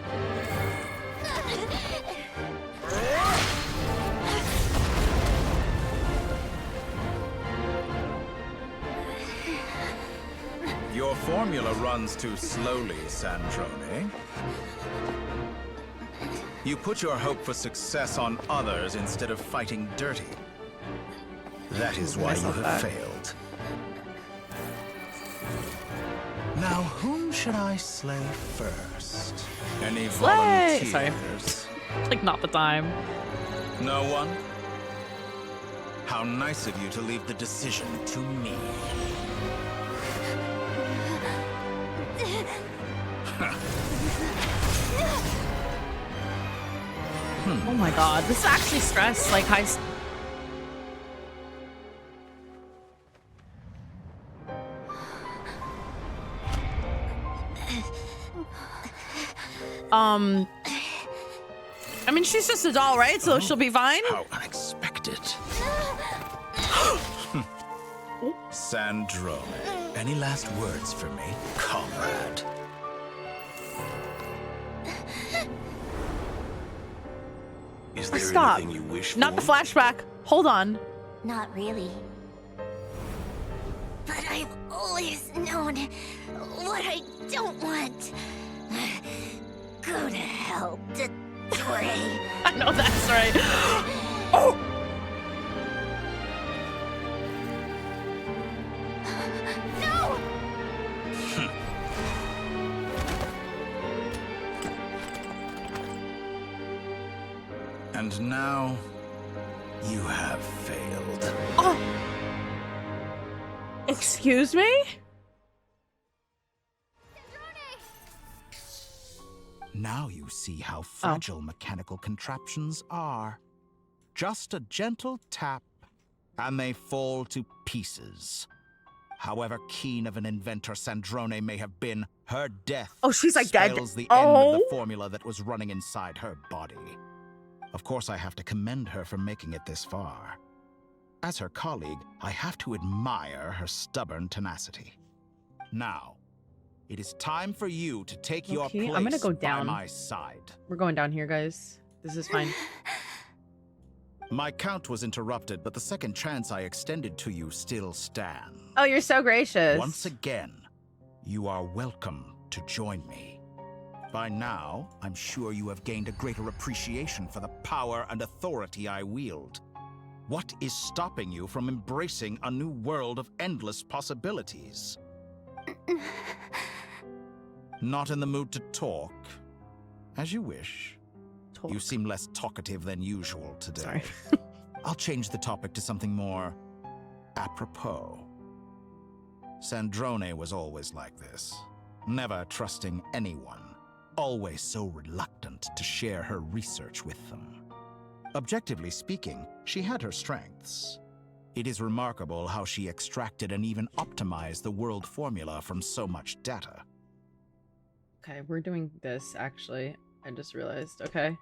Your formula runs too slowly, Sandrone. You put your hope for success on others instead of fighting dirty. That is why you have failed. Now, whom should I slay first? Any volunteers? Sorry. Like, not the time. No one? How nice of you to leave the decision to me. Oh my god, this is actually stress. Like, high. I mean, she's just a doll, right? So she'll be fine. How unexpected. Sandrone, any last words for me, comrade? Is there Stop. anything you wish for? Not the flashback. Hold on. Not really. But I've always known what I don't want. Go to hell, dottore. I know that's right. Oh! No! And now, you have failed. Oh! Excuse me? Now you see how fragile mechanical contraptions are. Just a gentle tap, and they fall to pieces. However keen of an inventor Sandrone may have been, her death she's like dead. spells the end of the formula that was running inside her body. Of course, I have to commend her for making it this far. As her colleague, I have to admire her stubborn tenacity. Now, it is time for you to take your place I'm gonna go down. by my side. We're going down here, guys. This is fine. My count was interrupted, but the second chance I extended to you still stands. Oh, you're so gracious. Once again, you are welcome to join me. By now, I'm sure you have gained a greater appreciation for the power and authority I wield. What is stopping you from embracing a new world of endless possibilities? Not in the mood to talk? As you wish. You seem less talkative than usual today. Sorry. I'll change the topic to something more apropos. Sandrone was always like this, never trusting anyone, always so reluctant to share her research with them. Objectively speaking, she had her strengths. It is remarkable how she extracted and even optimized the world formula from so much data. Okay, we're doing this, actually. I just realized, okay.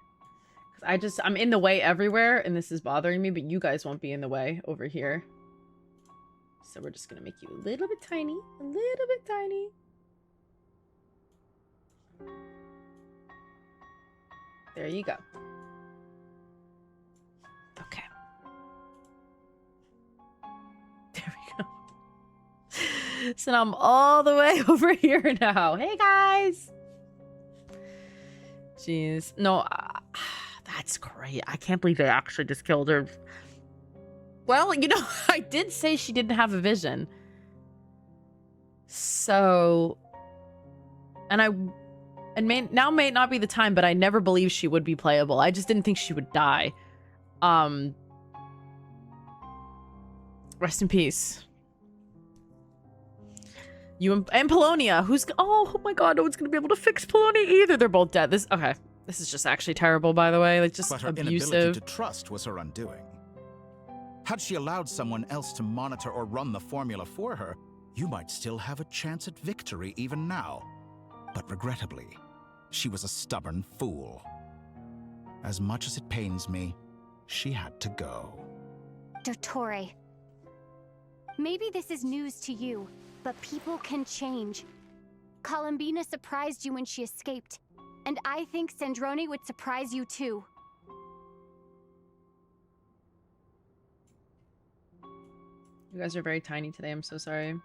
I'm in the way everywhere, and this is bothering me, but you guys won't be in the way over here. So we're just gonna make you a little bit tiny. A little bit tiny. There you go. Okay. There we go. So now I'm all the way over here now. Hey, guys! Jeez. No, that's great. I can't believe they actually just killed her. Well, you know, I did say she didn't have a vision. So... now may not be the time, but I never believed she would be playable. I just didn't think she would die. Rest in peace. You and Polonia, who's... Oh my god, no one's gonna be able to fix Polonia either. They're both dead. This is just actually terrible, by the way. Like, just but her abusive. Inability to trust was her undoing. Had she allowed someone else to monitor or run the formula for her, you might still have a chance at victory even now. But regrettably, she was a stubborn fool. As much as it pains me, she had to go. Dottore, Maybe this is news to you, but people can change. Columbina surprised you when she escaped, and I think Sandrone would surprise you too. You guys are very tiny today. I'm so sorry.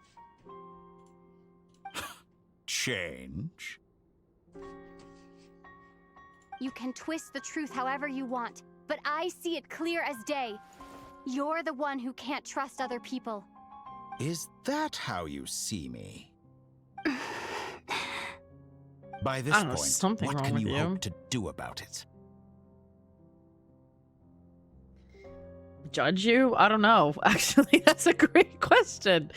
Change? You can twist the truth however you want, but I see it clear as day. You're the one who can't trust other people. Is that how you see me? By this point, what can you hope to do about it? Judge you? I don't know. Actually, that's a great question.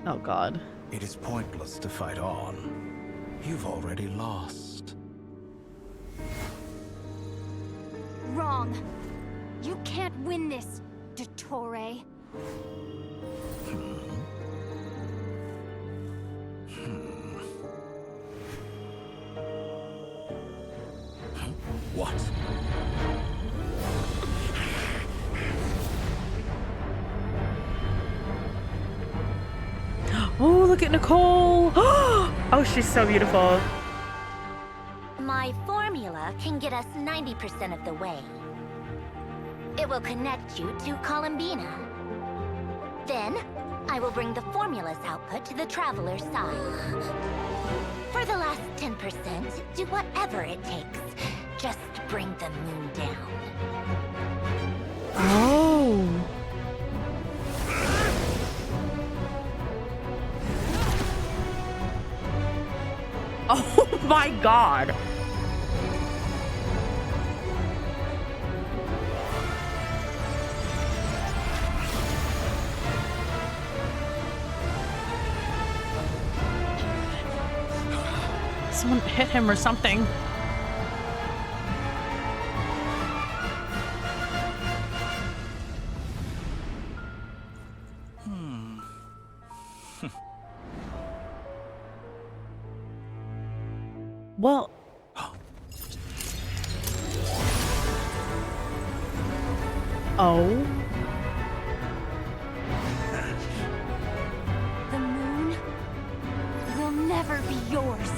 Oh, God. It is pointless to fight on. You've already lost. Wrong. You can't win this, dottore. What? Oh, look at Nicole. Oh, she's so beautiful. My formula can get us 90% of the way. It will connect you to Columbina. Then, I will bring the formula's output to the Traveler's side. For the last 10%, do whatever it takes. Just bring the moon down. Oh. Oh my God. Someone hit him or something. Well, oh. The moon will never be yours.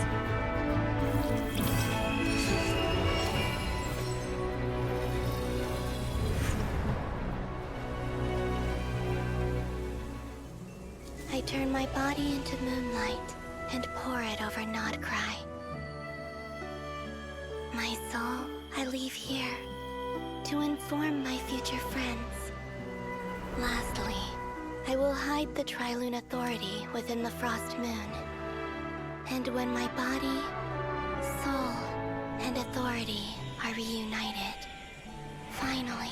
I turn my body into moonlight and pour it over Krai. My soul, I leave here to inform my future friends. Lastly, I will hide the Trilune Authority within the Frost Moon. And when my body, soul, and authority are reunited, finally...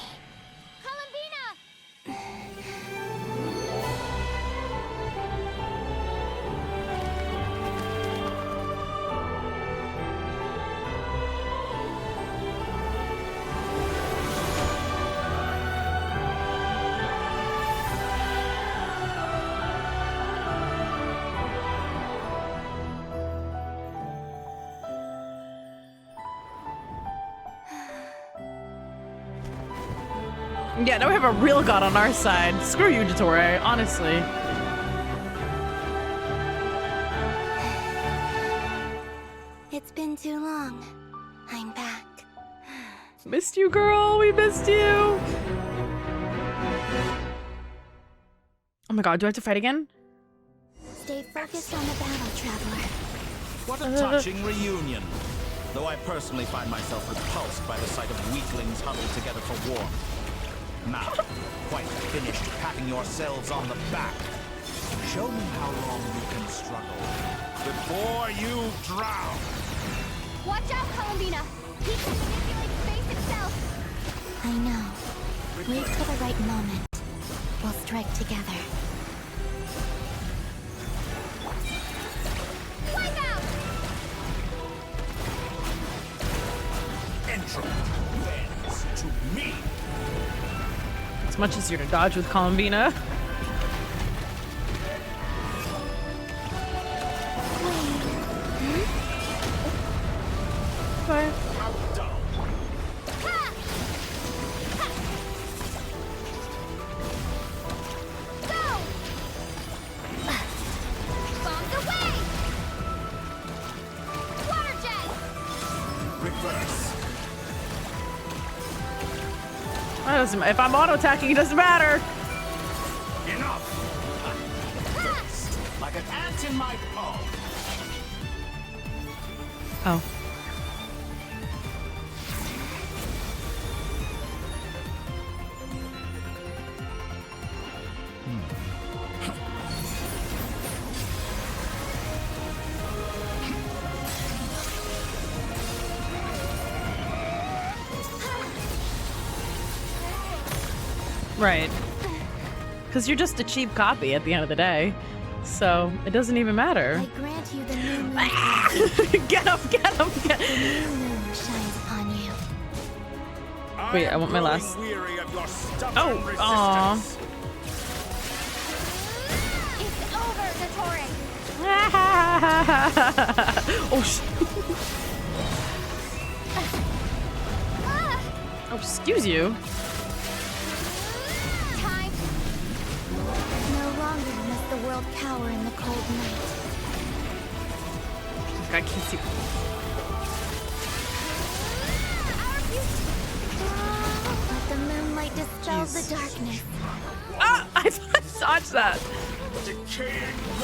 Yeah, now we have a real god on our side. Screw you, dottore, honestly. It's been too long. I'm back. Missed you, girl. We missed you. Oh my God, do I have to fight again? Stay focused on the battle, Traveler. What a touching reunion. Though I personally find myself repulsed by the sight of weaklings huddled together for warmth. Now, quite finished patting yourselves on the back. Show me how long you can struggle before you drown. Watch out, Columbina! He can manipulate space itself! I know. Wait for the right moment. We'll strike together. Wipe out! Entropy bends to me. It's much easier to dodge with Columbina. doesn't. If I'm auto attacking, it doesn't matter. Enough! Like an ant in my palm. Oh. Right. Because you're just a cheap copy at the end of the day. So it doesn't even matter. I grant you the new moon. Get him, get him, get The new moon shines upon you. Wait, I want my last. Weary of your stubborn Oh, aw. It's over, dottore. Oh, oh, excuse you. Time. No longer must the world cower in the cold night. I can't see. Let the moonlight dispel the darkness. Ah! I dodged that.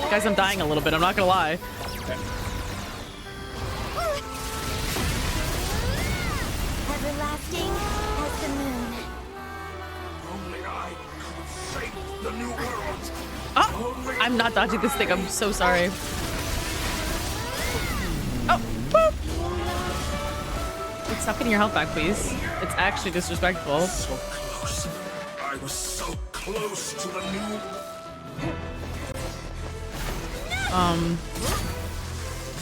Guys, I'm dying a little bit. I'm not gonna lie. Everlasting as the moon. Only I could save the new world. Oh! I'm not dodging this thing. I'm so sorry. Oh! Boop. Stop getting your health back, please. It's actually disrespectful. So close. I was so close to the new.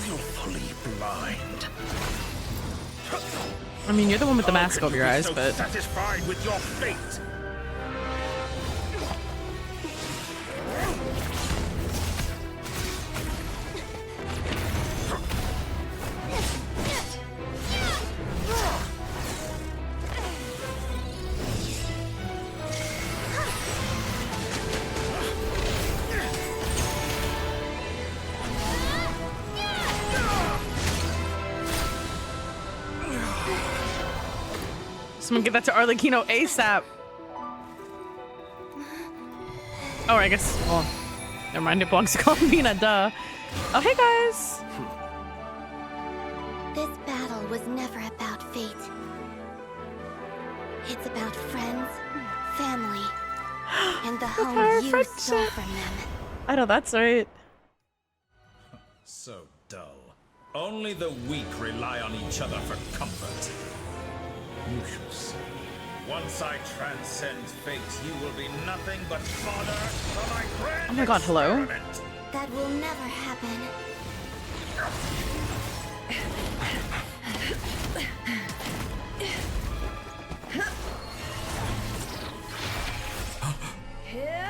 Willfully blind. I mean, you're the one with the mask over your eyes, So but satisfied with your fate. someone get that to Arlecchino ASAP. Oh, I guess. Well, never mind. It belongs to Columbina. Duh. Oh, hey guys. This battle was never about fate. It's about friends, family, and the home you stole from them. I know that's right. So dull. Only the weak rely on each other for comfort. You shall see. Once I transcend fate, you will be nothing but fodder for my grand Oh my god, hello? experiment. That will never happen.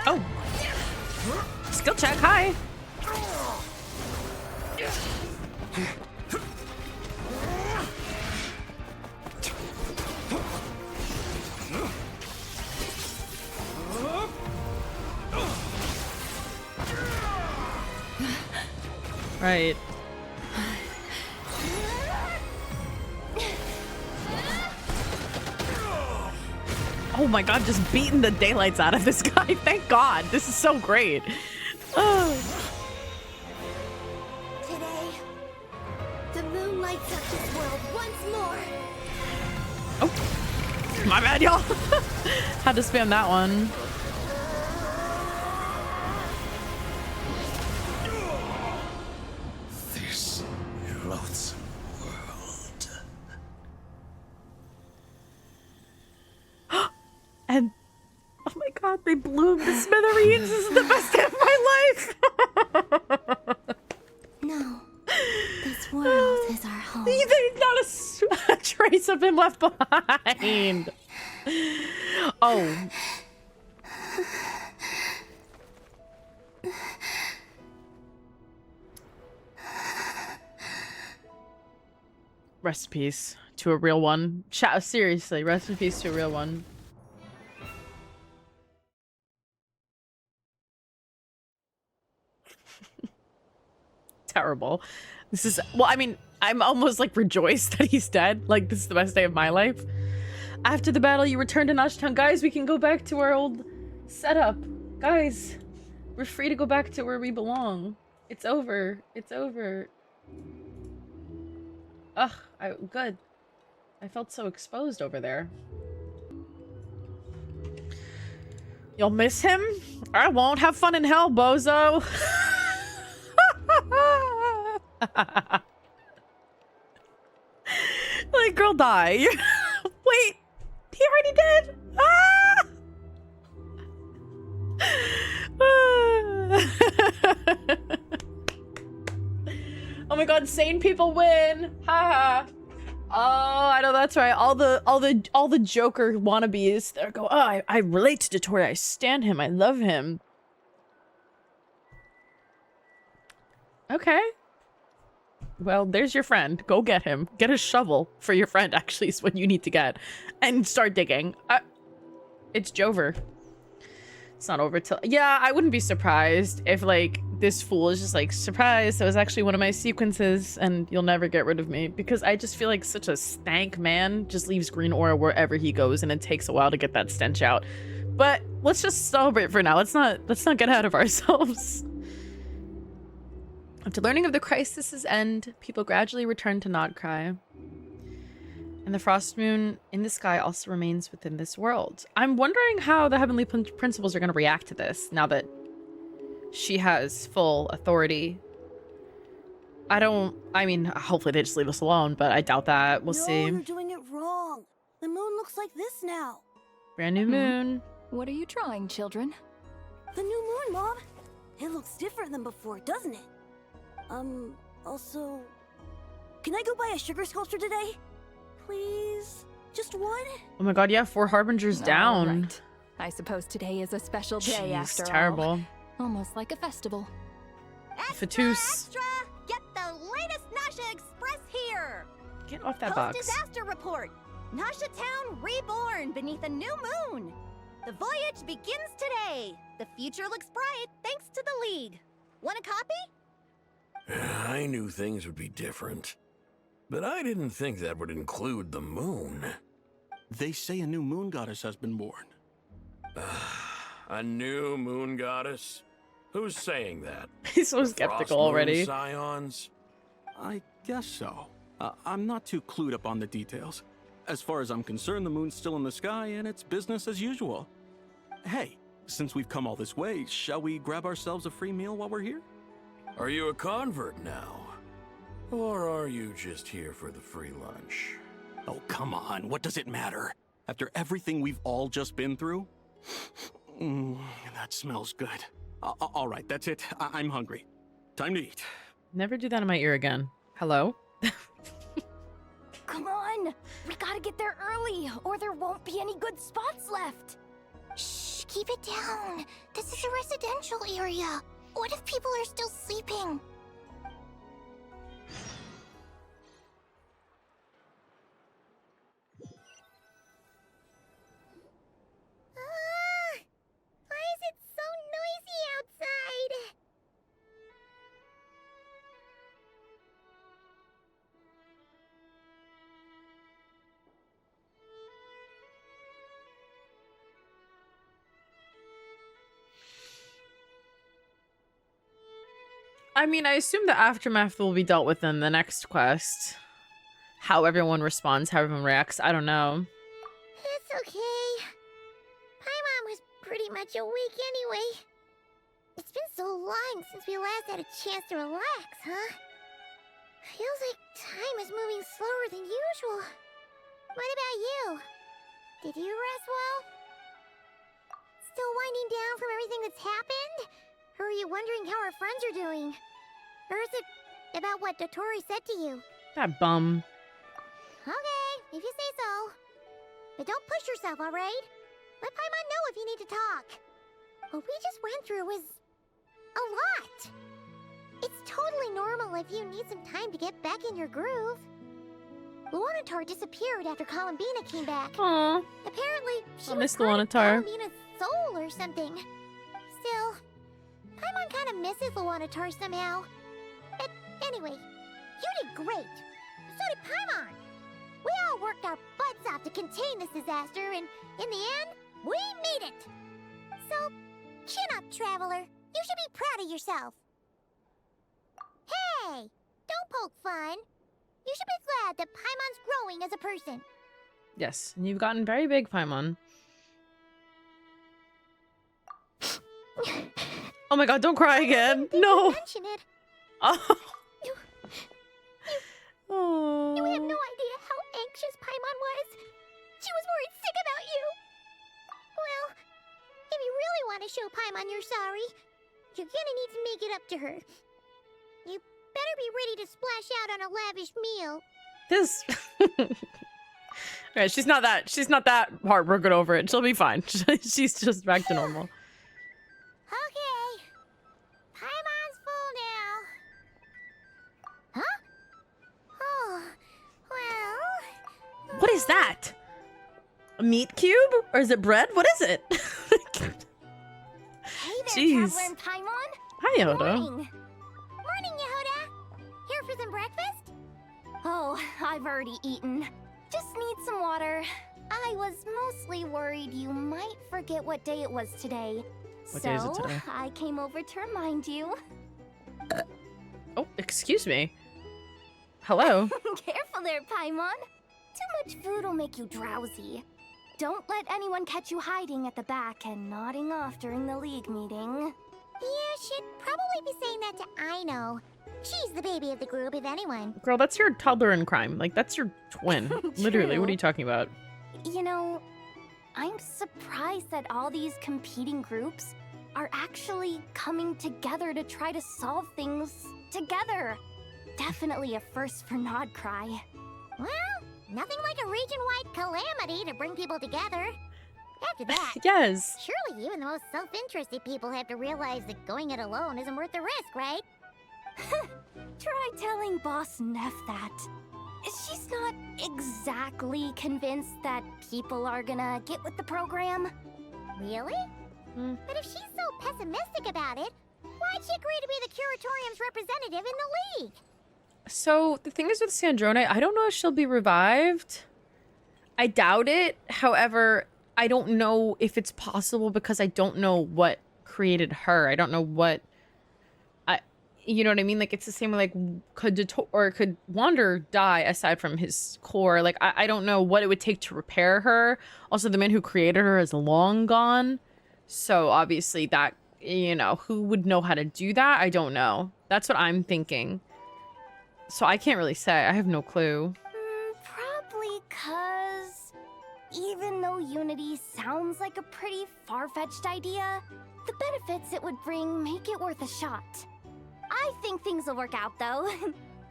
Oh. Skill check, hi. Right. Oh my god, just beating the daylights out of this guy. Thank god. This is so great. Oh. Today, the moon lights up this world once more. Oh. My bad, y'all. Had to spam that one. This loathsome world. And oh my god, they blew him to smithereens. This is the best day of my life. No, this world is our home. There's not a trace of him left behind. Oh. Rest in peace to a real one. Chat, seriously, rest in peace to a real one. Terrible. This is, well, I mean, I'm almost like rejoiced that he's dead. Like, this is the best day of my life. After the battle, you return to Nashtown. Guys, we can go back to our old setup. Guys, we're free to go back to where we belong. It's over. It's over. Ugh, good. I felt so exposed over there. You'll miss him? I won't. Have fun in hell, bozo. Like, girl, die. Wait, he already did? Oh my god, sane people win. Haha. Oh, I know, that's right. All the Joker wannabes there go, oh, I relate to dottore. I stan him. I love him. Okay. Well, there's your friend. Go get him. Get a shovel for your friend, actually, is what you need to get. And start digging. It's Jover. It's not over till... Yeah, I wouldn't be surprised if, like, this fool is just like, surprise, that was actually one of my sequences, and you'll never get rid of me. Because I just feel like such a stank man just leaves green aura wherever he goes, and it takes a while to get that stench out. But let's just celebrate for now. Let's not get ahead of ourselves. After learning of the crisis's end, people gradually return to Krai. And the frost moon in the sky also remains within this world. I'm wondering how the heavenly principles are going to react to this now that she has full authority. I mean, hopefully they just leave us alone, but I doubt that. We'll see. You're doing it wrong. The moon looks like this now. Brand new moon. What are you trying, children? The new moon, Mom. It looks different than before, doesn't it? Also, can I go buy a sugar sculpture today? Please? Just one? Oh my god, yeah, 4 harbingers down. Right. I suppose today is a special day Jeez, after terrible. all. Almost like a festival. Fatoos. Extra! Get the latest Nasha Express here! Get off that Post box. disaster report! Nasha Town reborn beneath a new moon! The voyage begins today! The future looks bright thanks to the League. Want a copy? I knew things would be different, but I didn't think that would include the moon. They say a new moon goddess has been born. A new moon goddess? Who's saying that? He's so skeptical already. Scions? I guess so. I'm not too clued up on the details. As far as I'm concerned, the moon's still in the sky and it's business as usual. Hey, since we've come all this way, shall we grab ourselves a free meal while we're here? Are you a convert now? Or are you just here for the free lunch? Oh, come on. What does it matter? After everything we've all just been through? That smells good. All right, that's it. I'm hungry. Time to eat. Never do that in my ear again. Hello? Come on! We gotta get there early, or there won't be any good spots left! Shh, keep it down. This is a residential area. What if people are still sleeping? Why is it so noisy outside? I mean, I assume the aftermath will be dealt with in the next quest. How everyone responds, how everyone reacts, I don't know. It's okay. Paimon was pretty much awake anyway. It's been so long since we last had a chance to relax, huh? Feels like time is moving slower than usual. What about you? Did you rest well? Still winding down from everything that's happened? Or are you wondering how our friends are doing? Or is it about what dottore said to you? That bum. Okay, if you say so. But don't push yourself, alright? Let Paimon know if you need to talk. What we just went through was a lot. It's totally normal if you need some time to get back in your groove. Luanatar disappeared after Columbina came back. Aww. Apparently, she I was miss part of Luanatar. Columbina's soul or something. Still, Paimon kind of misses Luanatar somehow. But anyway, you did great. So did Paimon. We all worked our butts off to contain this disaster, and in the end, we made it! So, chin up, Traveler. You should be proud of yourself. Hey! Don't poke fun. You should be glad that Paimon's growing as a person. Yes, and you've gotten very big, Paimon. Oh my god, don't cry again. No. Mention it. Oh. You have no idea how anxious Paimon was. She was worried sick about you. Well, if you really want to show Paimon you're sorry, you're gonna need to make it up to her. You better be ready to splash out on a lavish meal. This. Alright, she's not that heartbroken over it. She'll be fine. She's just back to normal. Okay. Paimon's full now. Huh? Oh, well... What is that? A meat cube? Or is it bread? What is it? Hey there, Jeez. Traveler and Paimon. Hi, Yoda. Morning. Morning, Yehuda. Here for some breakfast? Oh, I've already eaten. Just need some water. I was mostly worried you might forget what day it was today. What day is it today? I came over to remind you. Oh, excuse me. Hello. Careful there, Paimon. Too much food will make you drowsy. Don't let anyone catch you hiding at the back and nodding off during the league meeting. You should probably be saying that to Aino. She's the baby of the group, if anyone. Girl, that's your toddler in crime. Like, that's your twin. Literally, what are you talking about? You know, I'm surprised that all these competing groups are actually coming together to try to solve things together. Definitely a first for Krai. Well, nothing like a region-wide calamity to bring people together. After that, yes. Surely even the most self-interested people have to realize that going it alone isn't worth the risk, right? Try telling Boss Neff that. She's not exactly convinced that people are gonna get with the program. Really? But if she's so pessimistic about it, why'd she agree to be the Curatorium's representative in the league? So, the thing is with Sandrone, I don't know if she'll be revived. I doubt it. However, I don't know if it's possible because I don't know what created her. I don't know what... You know what I mean? Like, it's the same way, like, could Wander die aside from his core? Like, I don't know what it would take to repair her. Also, the man who created her is long gone. So, obviously, that, you know, who would know how to do that? I don't know. That's what I'm thinking. So, I can't really say. I have no clue. Probably 'cause even though Unity sounds like a pretty far-fetched idea, the benefits it would bring make it worth a shot. I think things will work out, though.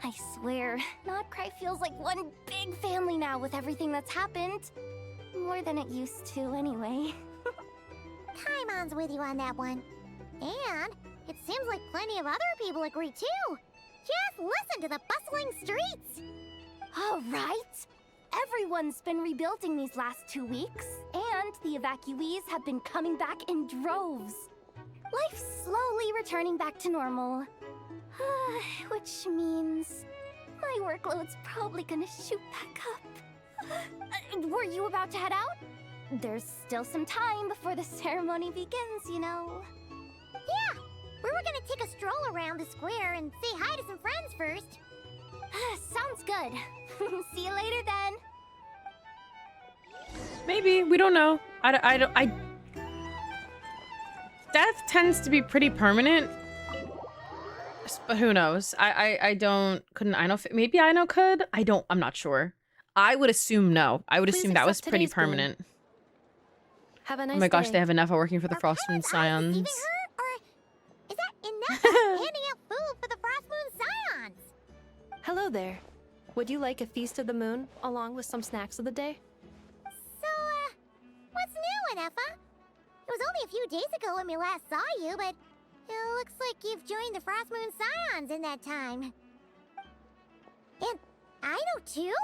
I swear, Krai feels like one big family now with everything that's happened. More than it used to, anyway. Paimon's with you on that one. And it seems like plenty of other people agree, too. Just listen to the bustling streets. All right. Everyone's been rebuilding these last 2 weeks, and the evacuees have been coming back in droves. Life's slowly returning back to normal. Which means my workload's probably gonna shoot back up. Were you about to head out? There's still some time before the ceremony begins, you know. Yeah, we were gonna take a stroll around the square and say hi to some friends first. Sounds good. See you later then. Maybe. We don't know. Death tends to be pretty permanent. But who knows? Couldn't Aino fit? Maybe Aino could? I'm not sure. I would assume no. I would assume that was pretty permanent. Have a nice Oh my gosh, day. they have Ineffa working for the Frostmoon Scions. Is that Ineffa handing out food for the Frostmoon Scions? Hello there. Would you like a feast of the moon along with some snacks of the day? So, what's new, Ineffa? It was only a few days ago when we last saw you, but it looks like you've joined the Frostmoon Scions in that time. And Aino too?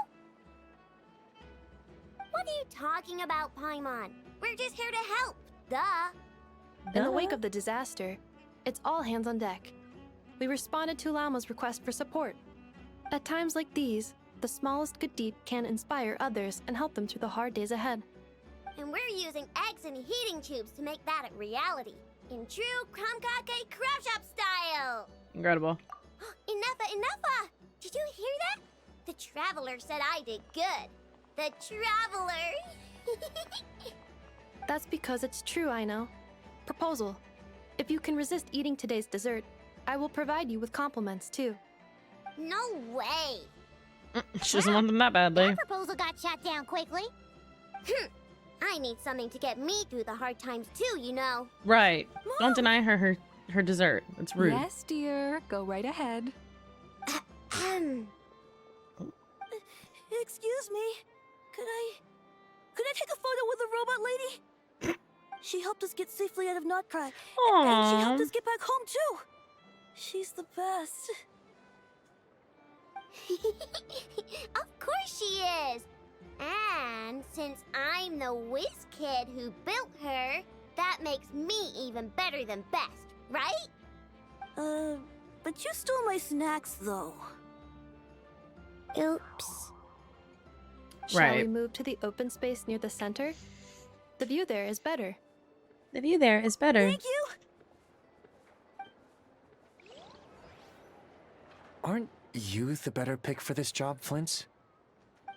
What are you talking about, Paimon? We're just here to help. Duh. In the wake of the disaster, it's all hands on deck. We responded to Lama's request for support. At times like these, The smallest good deed can inspire others and help them through the hard days ahead. And we're using eggs and heating tubes to make that a reality. In true Kromkake craft shop style! Incredible. Enough! Did you hear that? The Traveler said I did good. The Traveler! That's because it's true, I know. Proposal. If you can resist eating today's dessert, I will provide you with compliments, too. No way! She doesn't want them that badly. That proposal got shot down quickly. I need something to get me through the hard times too, you know. Right. Don't deny her dessert. It's rude. Yes, dear. Go right ahead. Excuse me. Could I take a photo with the robot lady? She helped us get safely out of Krai. And she helped us get back home too. She's the best. Of course she is. And since I'm the whiz kid who built her, that makes me even better than best, right? But you stole my snacks though. Oops. Shall we move to the open space near the center? The view there is better. The view there is better. Thank you. Aren't you the better pick for this job, Flint?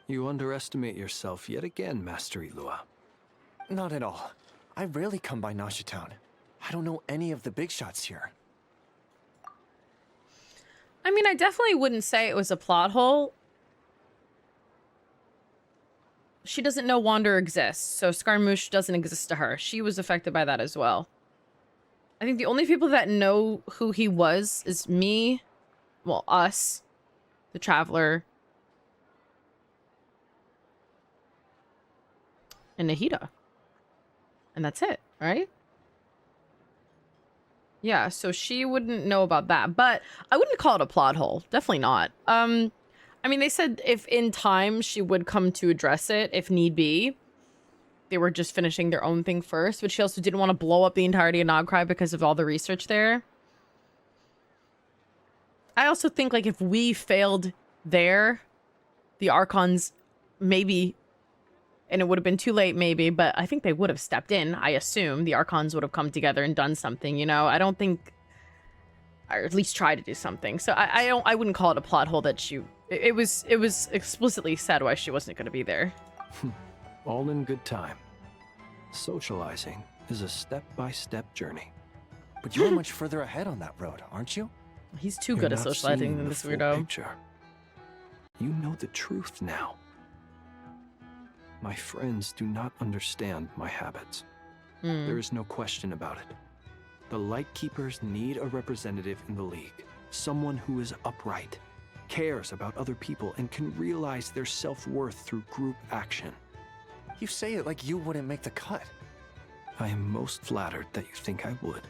You underestimate yourself yet again, Master Ilua. Not at all. I rarely come by Nasha Town. I don't know any of the big shots here. I mean, I definitely wouldn't say it was a plot hole. She doesn't know Wander exists, so Scaramouche doesn't exist to her. She was affected by that as well. I think the only people that know who he was is me, well, us, the Traveler, and Nahida. And that's it, right? Yeah, so she wouldn't know about that, but I wouldn't call it a plot hole. Definitely not. I mean, they said if in time she would come to address it, if need be. They were just finishing their own thing first, but she also didn't want to blow up the entirety of Krai because of all the research there. I also think, like, if we failed there, the Archons maybe, and it would have been too late maybe, but I think they would have stepped in. I assume the Archons would have come together and done something, you know? I don't think, or at least try to do something. So I wouldn't call it a plot hole that she, it was explicitly said why she wasn't going to be there. All in good time. Socializing is a step-by-step journey. But you're much further ahead on that road, aren't you? He's too good at socializing than this weirdo. Picture. You know the truth now. My friends do not understand my habits. There is no question about it. The Lightkeepers need a representative in the League. Someone who is upright, cares about other people, and can realize their self-worth through group action. You say it like you wouldn't make the cut. I am most flattered that you think I would.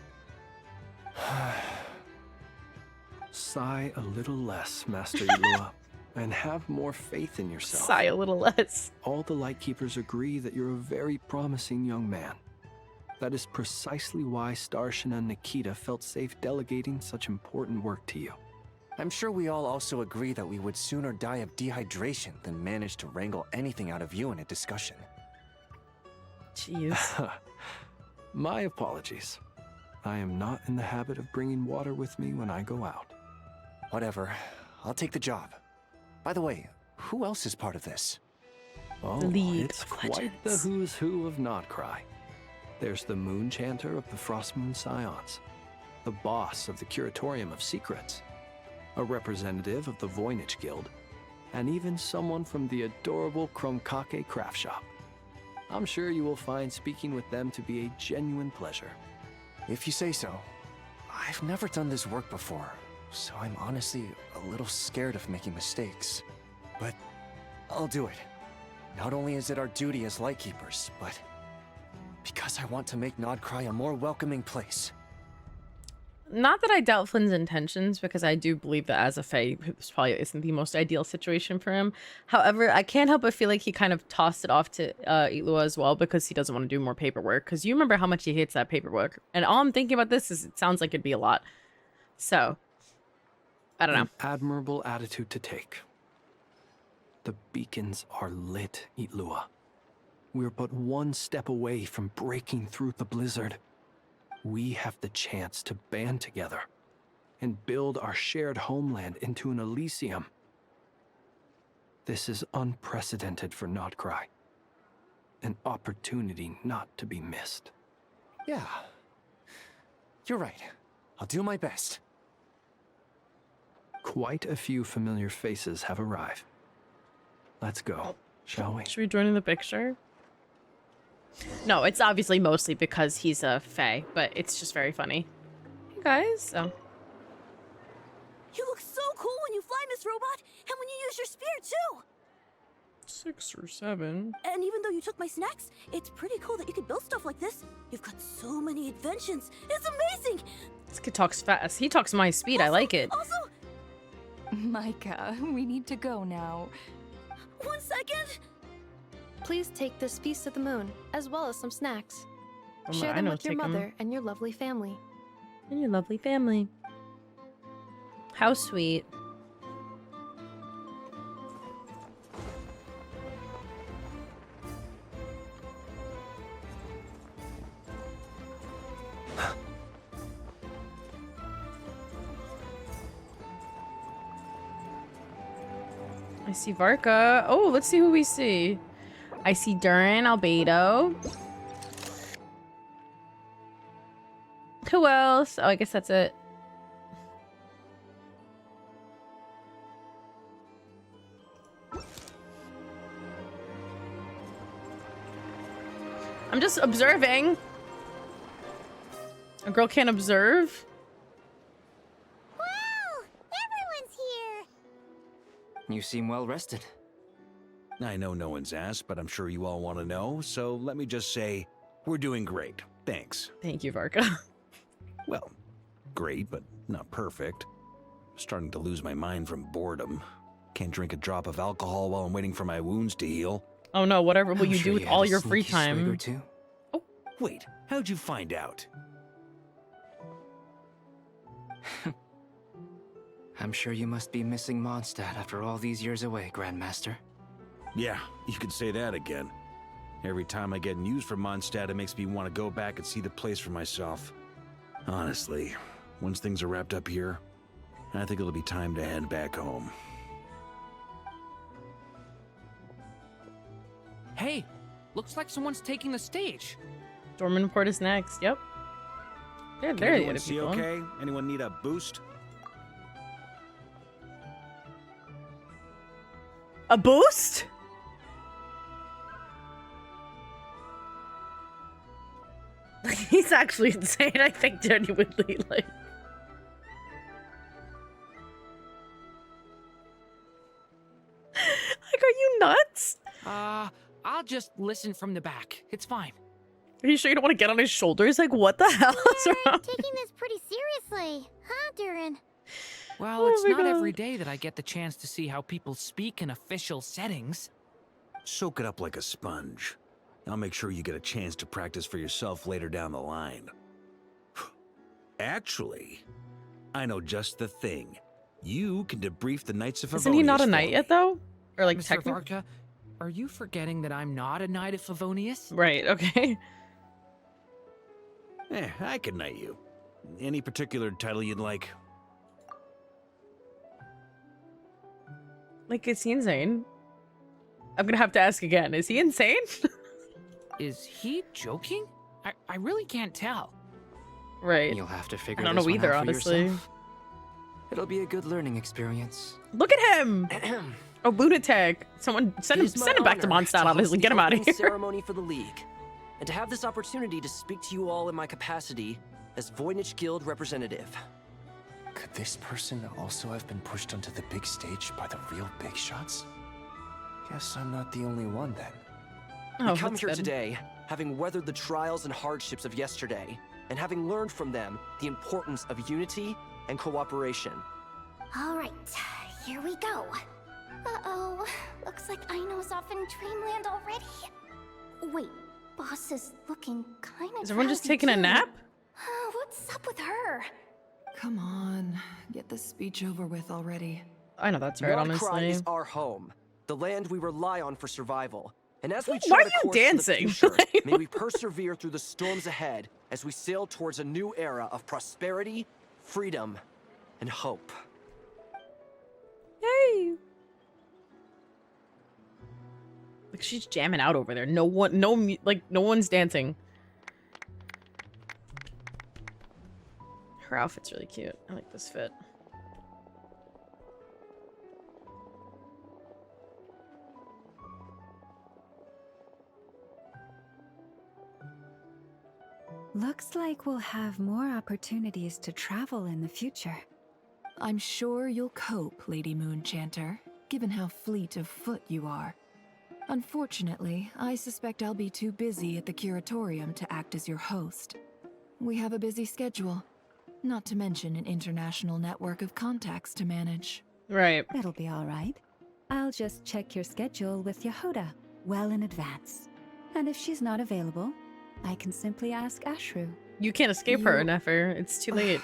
Sigh a little less, Master Ilua, and have more faith in yourself. Sigh a little less. All the Lightkeepers agree that you're a very promising young man. That is precisely why Starshina and Nikita felt safe delegating such important work to you. I'm sure we all also agree that we would sooner die of dehydration than manage to wrangle anything out of you in a discussion. Jeez. My apologies. I am not in the habit of bringing water with me when I go out. Whatever. I'll take the job. By the way, who else is part of this? Oh, it's quite the who's who of Krai. There's the Moon Chanter of the Frostmoon Scions, the boss of the Curatorium of Secrets, a representative of the Voynich Guild, and even someone from the adorable Kromkake craft shop. I'm sure you will find speaking with them to be a genuine pleasure. If you say so. I've never done this work before, so I'm honestly a little scared of making mistakes. But I'll do it. Not only is it our duty as Lightkeepers, but because I want to make Krai a more welcoming place. Not that I doubt Flynn's intentions, because I do believe that as a Fae, this probably isn't the most ideal situation for him. However, I can't help but feel like he kind of tossed it off to Ilua as well, because he doesn't want to do more paperwork. Because you remember how much he hates that paperwork. And all I'm thinking about this is it sounds like it'd be a lot. So, I don't know. An admirable attitude to take. The beacons are lit, Itlua. We're but one step away from breaking through the blizzard. We have the chance to band together and build our shared homeland into an Elysium. This is unprecedented for Krai. An opportunity not to be missed. Yeah. You're right. I'll do my best. Quite a few familiar faces have arrived. Let's go, shall we? Should we join in the picture? No, it's obviously mostly because he's a fae, but it's just very funny. Hey guys. Oh. You look so cool when you fly, Miss Robot, and when you use your spear too. 6 or 7. And even though you took my snacks, it's pretty cool that you could build stuff like this. You've got so many inventions. It's amazing. This kid talks fast. He talks my speed. I like it. Also, Micah, we need to go now. 1 second. Please take this piece to the moon, as well as some snacks. Share I them know, with your take 'em. mother and your lovely family. And your lovely family. How sweet. I see Varka. Oh, let's see who we see. I see Durin, Albedo. Who else? Oh, I guess that's it. I'm just observing. A girl can't observe? Wow! Everyone's here! You seem well rested. I know no one's asked, but I'm sure you all want to know, so let me just say, we're doing great. Thanks. Thank you, Varka. Well, great, but not perfect. Starting to lose my mind from boredom. Can't drink a drop of alcohol while I'm waiting for my wounds to heal. Oh no, whatever will you do with all your free time? Oh, wait, how'd you find out? I'm sure you must be missing Mondstadt after all these years away, Grandmaster. Yeah, you could say that again. Every time I get news from Mondstadt, it makes me want to go back and see the place for myself. Honestly, once things are wrapped up here, I think it'll be time to head back home. Hey, looks like someone's taking the stage. Dormanport is next. Yep. Yeah, Can there are the anyone other see people. okay? Anyone need a boost? A boost? He's actually insane, I think, genuinely. Like, are you nuts? I'll just listen from the back. It's fine. Are you sure you don't want to get on his shoulders? Like, what the hell is wrong? Taking this pretty seriously, huh, Durin? Well, Oh it's my not God. every day that I get the chance to see how people speak in official settings. Soak it up like a sponge. I'll make sure you get a chance to practice for yourself later down the line. Actually, I know just the thing. You can debrief the Knights of Favonius. Isn't he not a for knight me. yet, though? Or, like, Mr. technically? Varka, are you forgetting that I'm not a knight of Favonius? Right, okay. I can knight you. Any particular title you'd like? Like, is he insane? I'm gonna have to ask again. Is he insane? Is he joking? I really can't tell. Right. You'll have to figure I don't this know one either, out for honestly. yourself. It'll be a good learning experience. Look at him! A lunatic. Someone send him back to Mondstadt, obviously. Get him out of here. Ceremony for the League, and to have this opportunity to speak to you all in my capacity as Voynich Guild representative. Could this person also have been pushed onto the big stage by the real big shots? Guess I'm not the only one then. Oh, we come that's here good. today, having weathered the trials and hardships of yesterday, and having learned from them the importance of unity and cooperation. All right, here we go. Uh-oh. Looks like Aino's off in Dreamland already. Wait, boss is looking kind of. Is everyone just taking a nap? What's up with her? Come on, get this speech over with already. I know that's right, Krai honestly. is our home, the land we rely on for survival. And as we Why chart are a you course for the dancing? future, may we persevere through the storms ahead as we sail towards a new era of prosperity, freedom, and hope. Yay! Like she's jamming out over there. No one's dancing. Her outfit's really cute. I like this fit. Looks like we'll have more opportunities to travel in the future. I'm sure you'll cope, Lady Moonchanter, given how fleet of foot you are. Unfortunately, I suspect I'll be too busy at the curatorium to act as your host. We have a busy schedule, not to mention an international network of contacts to manage. Right. It'll be all right. I'll just check your schedule with Yehuda well in advance. And if she's not available, I can simply ask Ashru. You can't escape her, Nefer. It's too late.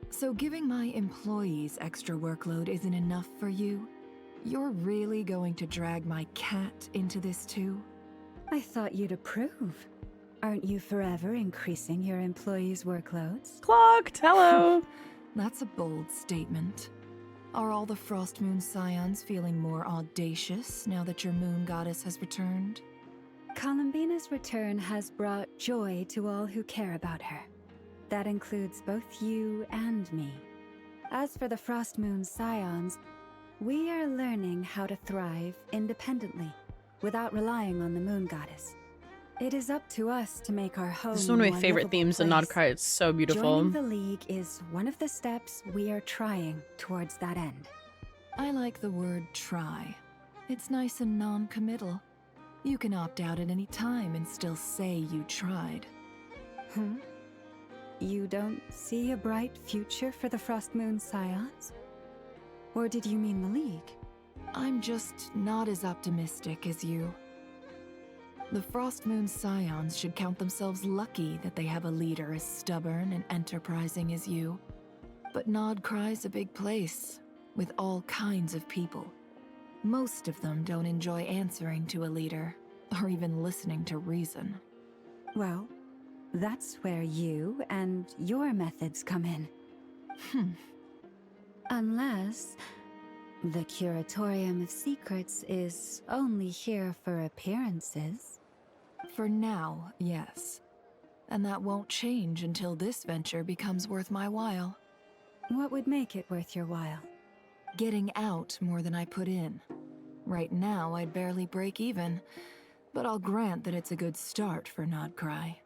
So giving my employees extra workload isn't enough for you? You're really going to drag my cat into this too? I thought you'd approve. Aren't you forever increasing your employees' workloads? Clocked! Hello! That's a bold statement. Are all the Frost Moon Scions feeling more audacious now that your moon goddess has returned? Columbina's return has brought joy to all who care about her. That includes both you and me. As for the Frost Moon Scions, we are learning how to thrive independently, without relying on the moon goddess. It is up to us to make our home. This is one of my favorite themes in Nodcry. It's so beautiful. Joining the League is one of the steps we are trying towards that end. I like the word try. It's nice and non-committal. You can opt out at any time and still say you tried. You don't see a bright future for the Frost Moon Scions? Or did you mean the League? I'm just not as optimistic as you. The Frost Moon Scions should count themselves lucky that they have a leader as stubborn and enterprising as you. But Nodcry's a big place, with all kinds of people. Most of them don't enjoy answering to a leader, or even listening to reason. Well, that's where you and your methods come in. Unless the Curatorium of Secrets is only here for appearances. For now, yes. And that won't change until this venture becomes worth my while. What would make it worth your while? Getting out more than I put in. Right now, I'd barely break even, but I'll grant that it's a good start for Nodcry.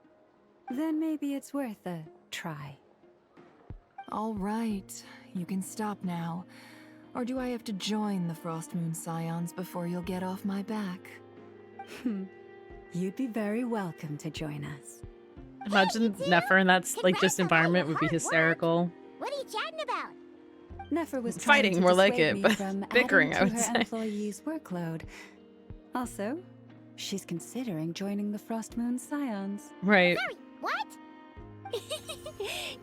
Then maybe it's worth a try. All right, you can stop now. Or do I have to join the Frost Moon Scions before you'll get off my back? You'd be very welcome to join us. Imagine Nefer in that just environment would be hysterical. What are you chatting about? Nefer was fighting trying to more like dissuade it, me but from bickering, I adding would to her say. employees' workload. Also, she's considering joining the Frost Moon Scions. Right. Sorry, what?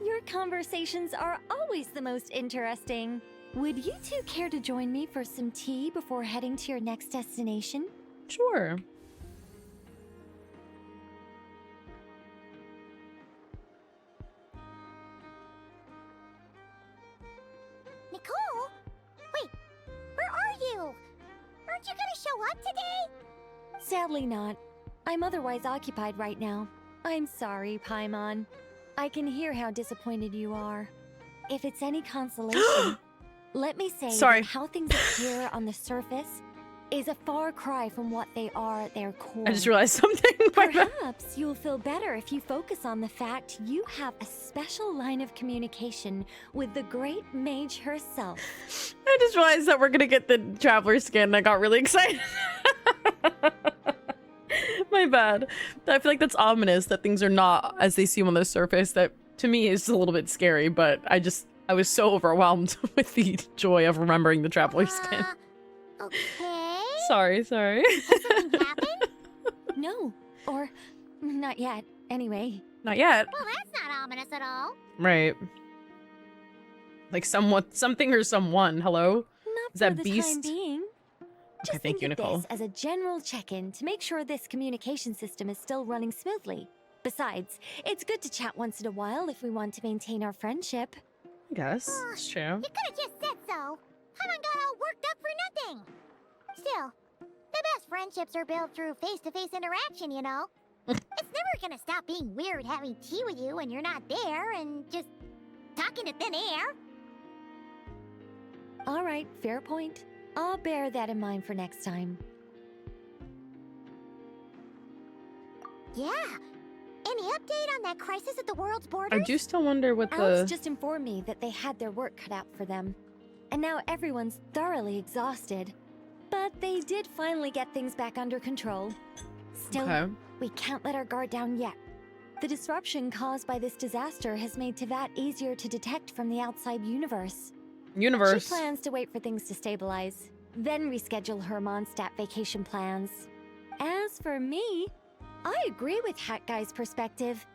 Your conversations are always the most interesting. Would you two care to join me for some tea before heading to your next destination? Sure. Nicole? Wait, where are you? Aren't you gonna show up today? Sadly not. I'm otherwise occupied right now. I'm sorry, Paimon. I can hear how disappointed you are. If it's any consolation, let me say that how things appear on the surface is a far cry from what they are at their core. I just realized something. Perhaps you'll feel better if you focus on the fact you have a special line of communication with the great mage herself. I just realized that we're gonna get the traveler skin. I got really excited. My bad. I feel like that's ominous that things are not as they seem on the surface. That to me is a little bit scary, but I was so overwhelmed with the joy of remembering the traveler skin. Okay. Sorry. Has something happened? No, or not yet. Anyway. Not yet. Well, that's not ominous at all. Right. Like something or someone. Hello? Not Is that for the Beast? time being. Just thank you, think of Nicole. this as a general check-in to make sure this communication system is still running smoothly. Besides, it's good to chat once in a while if we want to maintain our friendship. I guess. It's true. You could have just said so. Paimon got all worked up for nothing. Still, the best friendships are built through face-to-face interaction, you know? It's never gonna stop being weird having tea with you when you're not there and just talking to thin air. All right, fair point. I'll bear that in mind for next time. Yeah. Any update on that crisis at the world's I borders? do still wonder what Alex just informed me that they had their work cut out for them. And now everyone's thoroughly exhausted. But they did finally get things back under control. Still, Okay. we can't let our guard down yet. The disruption caused by this disaster has made Tevat easier to detect from the outside universe. She plans to wait for things to stabilize, then reschedule her Mondstadt vacation plans. As for me, I agree with Hat Guy's perspective.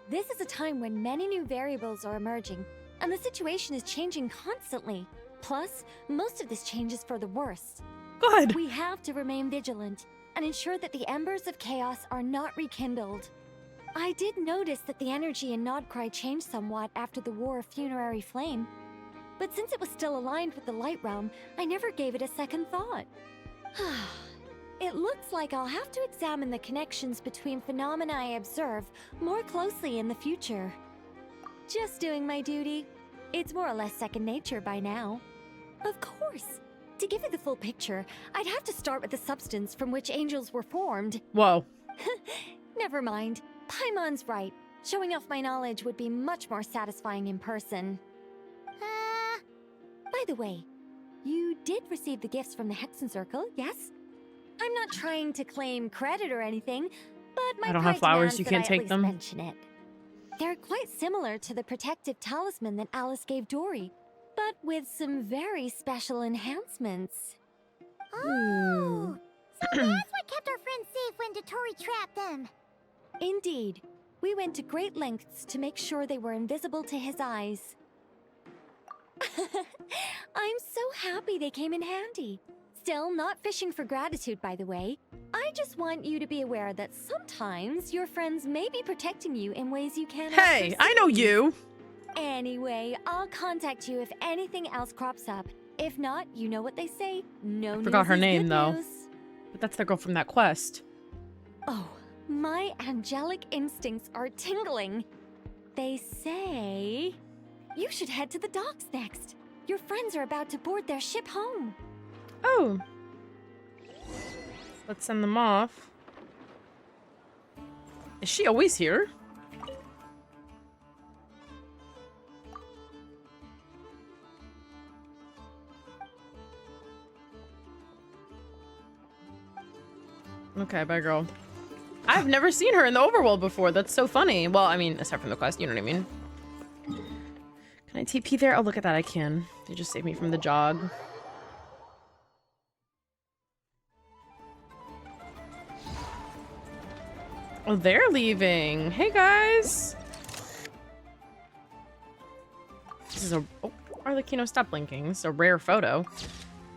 This is a time when many new variables are emerging, and the situation is changing constantly. Plus, most of this change is for the worse. Good. We have to remain vigilant and ensure that the embers of chaos are not rekindled. I did notice that the energy in Nodcry changed somewhat after the War of Funerary Flame. But since it was still aligned with the Light Realm, I never gave it a second thought. It looks like I'll have to examine the connections between phenomena I observe more closely in the future. Just doing my duty. It's more or less second nature by now. Of course. To give you the full picture, I'd have to start with the substance from which angels were formed. Whoa. Never mind. Paimon's right. Showing off my knowledge would be much more satisfying in person. By the way, you did receive the gifts from the Hexen Circle, yes? I'm not trying to claim credit or anything, but my I don't pride have flowers, demands you that can't I take at least them. mention it. They're quite similar to the protective talisman that Alice gave Tori, but with some very special enhancements. Oh, so that's what kept our friends safe when dottore trapped them. Indeed. We went to great lengths to make sure they were invisible to his eyes. I'm so happy they came in handy. Still, not fishing for gratitude, by the way. I just want you to be aware that sometimes your friends may be protecting you in ways you can't. Hey, I know you. Anyway, I'll contact you if anything else crops up. If not, you know what they say. No news Forgot her is name good though. news. But that's the girl from that quest. Oh, my angelic instincts are tingling. They say you should head to the docks next. Your friends are about to board their ship home. Oh. Let's send them off. Is she always here? Okay, bye girl. I've never seen her in the overworld before. That's so funny. Well, I mean, aside from the quest, you know what I mean. Can I TP there? Oh, look at that, I can. They just saved me from the jog. Oh, they're leaving. Hey, guys. This is a... Oh, Arlecchino, stop blinking. This is a rare photo.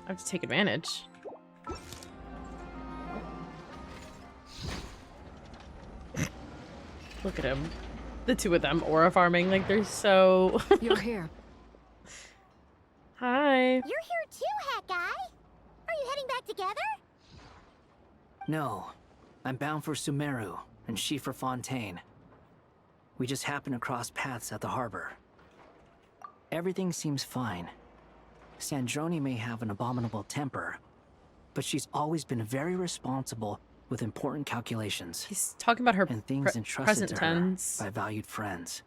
I have to take advantage. Look at him. The two of them aura farming. Like, they're so... You're here. Hi. You're here too, Hat Guy. Are you heading back together? No. I'm bound for Sumeru, and she for Fontaine. We just happened to cross paths at the harbor. Everything seems fine. Sandrone may have an abominable temper, but she's always been very responsible with important calculations. He's talking about her and things entrusted present to tense. her by valued friends.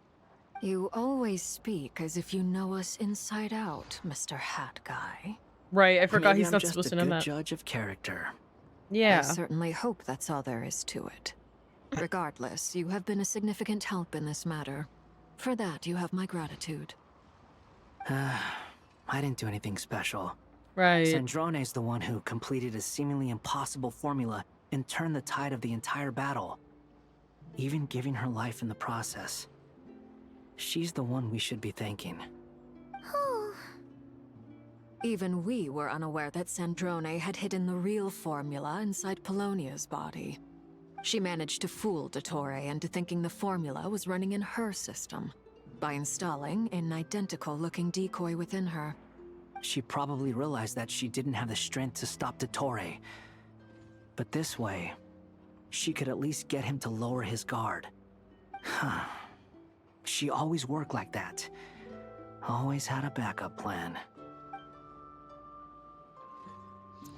You always speak as if you know us inside out, Mr. Hat Guy. Right, I forgot Maybe he's I'm not just supposed a to know good that. judge of character. Yeah. I certainly hope that's all there is to it. Regardless, you have been a significant help in this matter. For that, you have my gratitude. I didn't do anything special. Right. Sandrone's the one who completed a seemingly impossible formula and turned the tide of the entire battle, even giving her life in the process. She's the one we should be thanking. Even we were unaware that Sandrone had hidden the real formula inside Polonia's body. She managed to fool dottore into thinking the formula was running in her system by installing an identical-looking decoy within her. She probably realized that she didn't have the strength to stop dottore. But this way, she could at least get him to lower his guard. She always worked like that. Always had a backup plan.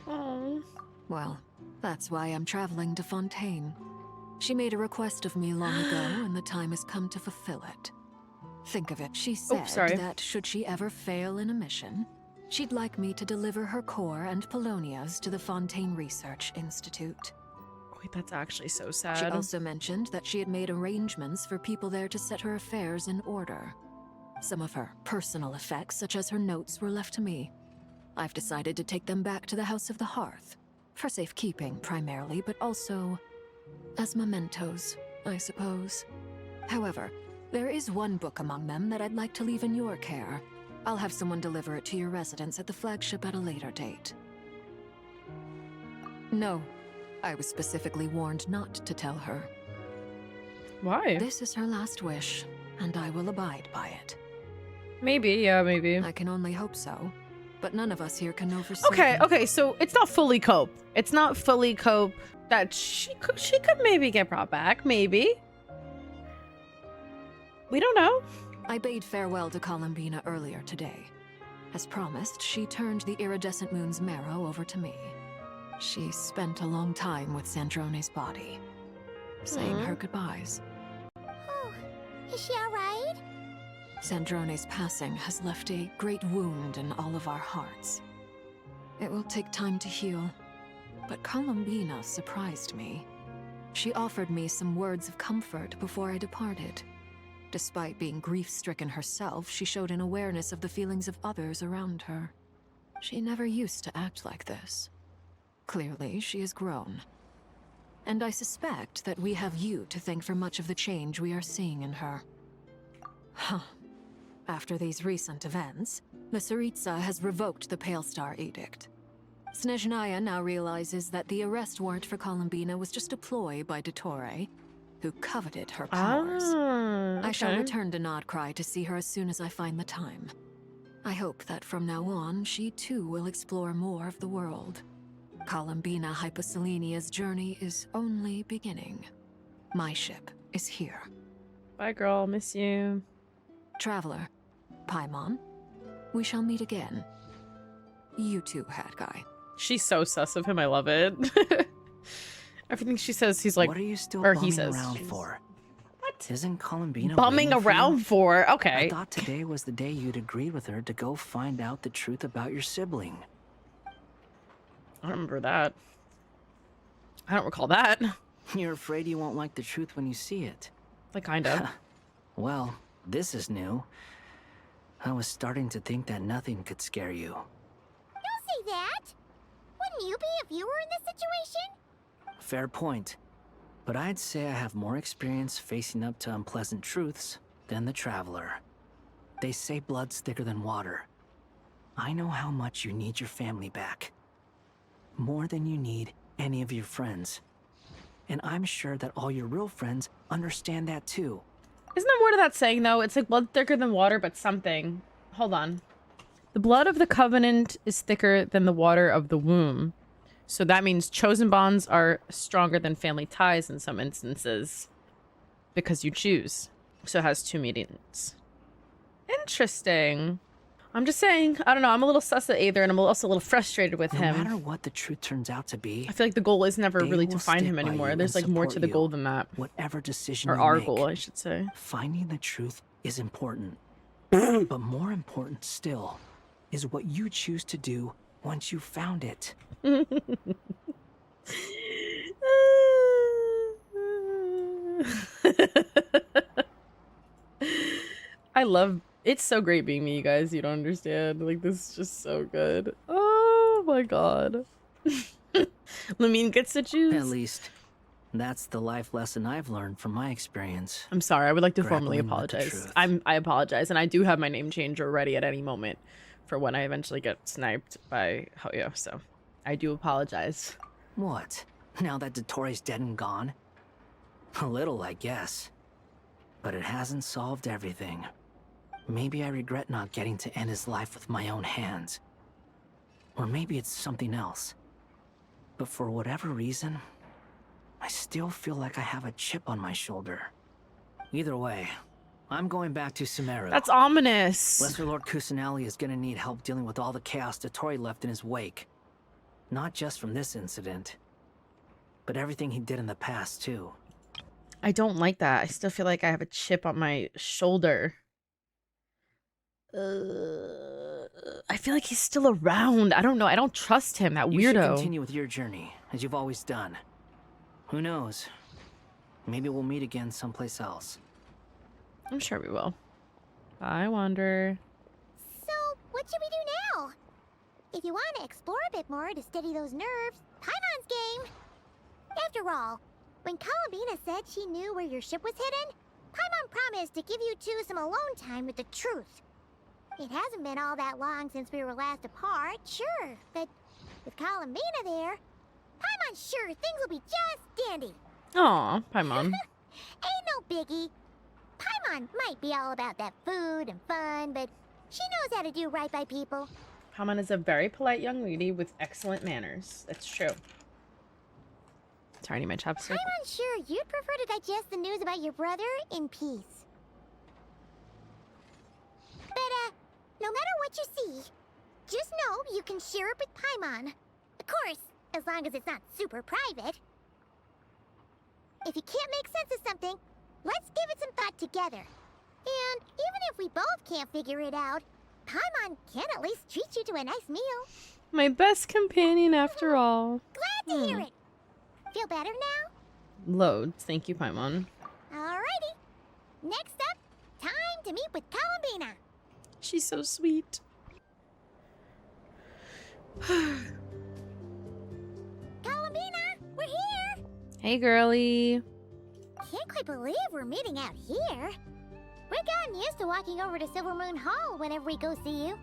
Oh. Well, that's why I'm traveling to Fontaine. She made a request of me long ago, and the time has come to fulfill it. Think of it, she said that should she ever fail in a mission, she'd like me to deliver her core and Polonia's to the Fontaine Research Institute. Wait, that's actually so sad. She also mentioned that she had made arrangements for people there to set her affairs in order. Some of her personal effects, such as her notes, were left to me. I've decided to take them back to the House of the Hearth. For safekeeping, primarily, but also as mementos, I suppose. However, there is one book among them that I'd like to leave in your care. I'll have someone deliver it to your residence at the flagship at a later date. No, I was specifically warned not to tell her. Why? This is her last wish, and I will abide by it. Maybe, yeah, maybe. I can only hope so. But none of us here can know for certain. Okay, so it's not fully cope. It's not fully cope that she could maybe get brought back, maybe. We don't know. I bade farewell to Columbina earlier today. As promised, she turned the iridescent moon's marrow over to me. She spent a long time with Sandrone's body, saying her goodbyes. Oh, is she alright? Sandrone's passing has left a great wound in all of our hearts. It will take time to heal, but Columbina surprised me. She offered me some words of comfort before I departed. Despite being grief-stricken herself, she showed an awareness of the feelings of others around her. She never used to act like this. Clearly, she has grown. And I suspect that we have you to thank for much of the change we are seeing in her. Huh. After these recent events, the Tsaritsa has revoked the Pale Star Edict. Snezhnaya now realizes that the arrest warrant for Columbina was just a ploy by dottore, who coveted her powers. I shall return to Krai to see her as soon as I find the time. I hope that from now on, she too will explore more of the world. Columbina Hyposelenia's journey is only beginning. My ship is here. Bye, girl. Miss you. Traveler, Paimon, we shall meet again. You too, Hat Guy. She's so sus of him. I love it. Everything she says, he's like, what are you still or bumming he says, around for? What? Isn't Columbina bumming around for? Okay. I thought today was the day you'd agreed with her to go find out the truth about your sibling. I don't remember that. I don't recall that. You're afraid you won't like the truth when you see it. Like, kind of. Well, this is new. I was starting to think that nothing could scare you. Don't say that! Wouldn't you be if you were in this situation? Fair point. But I'd say I have more experience facing up to unpleasant truths than the Traveler. They say blood's thicker than water. I know how much you need your family back. More than you need any of your friends. And I'm sure that all your real friends understand that too. Isn't there more to that saying, though? It's like blood thicker than water, but something. Hold on. The blood of the Covenant is thicker than the water of the womb. So that means chosen bonds are stronger than family ties in some instances. Because you choose. So it has two meanings. Interesting. I'm just saying, I don't know, I'm a little sus at Aether, and I'm also a little frustrated with him. No matter what the truth turns out to be, I feel like the goal is never really to find him anymore. There's like more to the goal than that. Whatever decision or you our make, goal, I should say. Finding the truth is important. But more important still is what you choose to do once you've found it. I love it's so great being me, you guys. You don't understand. Like, this is just so good. Oh my god. Lamine gets to choose. At least, that's the life lesson I've learned from my experience. I'm sorry. I would like to formally Grappling with the apologize. truth. I apologize, and I do have my name change already at any moment for when I eventually get sniped by Hoyo, so I do apologize. What? Now that Dottore's dead and gone? A little, I guess. But it hasn't solved everything. Maybe I regret not getting to end his life with my own hands. Or maybe it's something else. But for whatever reason, I still feel like I have a chip on my shoulder. Either way, I'm going back to Sumeru. That's ominous. Lesser Lord Kusanali is gonna need help dealing with all the chaos Dottori left in his wake. Not just from this incident, but everything he did in the past, too. I don't like that. I still feel like I have a chip on my shoulder. I feel like he's still around. I don't know. I don't trust him, that weirdo. You should continue with your journey, as you've always done. Who knows? Maybe we'll meet again someplace else. I'm sure we will. I wonder. So, what should we do now? If you want to explore a bit more to steady those nerves, Paimon's game. After all, when Columbina said she knew where your ship was hidden, Paimon promised to give you two some alone time with the truth. It hasn't been all that long since we were last apart, sure, but with Columbina there, Paimon's sure things will be just dandy. Aw, Paimon. Ain't no biggie. Paimon might be all about that food and fun, but she knows how to do right by people. Paimon is a very polite young lady with excellent manners. That's true. Sorry, I need my chapstick. Paimon's sure you'd prefer to digest the news about your brother in peace. But, no matter what you see, just know you can share it with Paimon. Of course, as long as it's not super private. If you can't make sense of something, let's give it some thought together. And even if we both can't figure it out, Paimon can at least treat you to a nice meal. My best companion after all. Glad to hear it. Feel better now? Loads. Thank you, Paimon. Alrighty. Next up, time to meet with Columbina. She's so sweet. Columbina, we're here. Hey, girly. Can't quite believe we're meeting out here. We've gotten used to walking over to Silver Moon Hall whenever we go see you.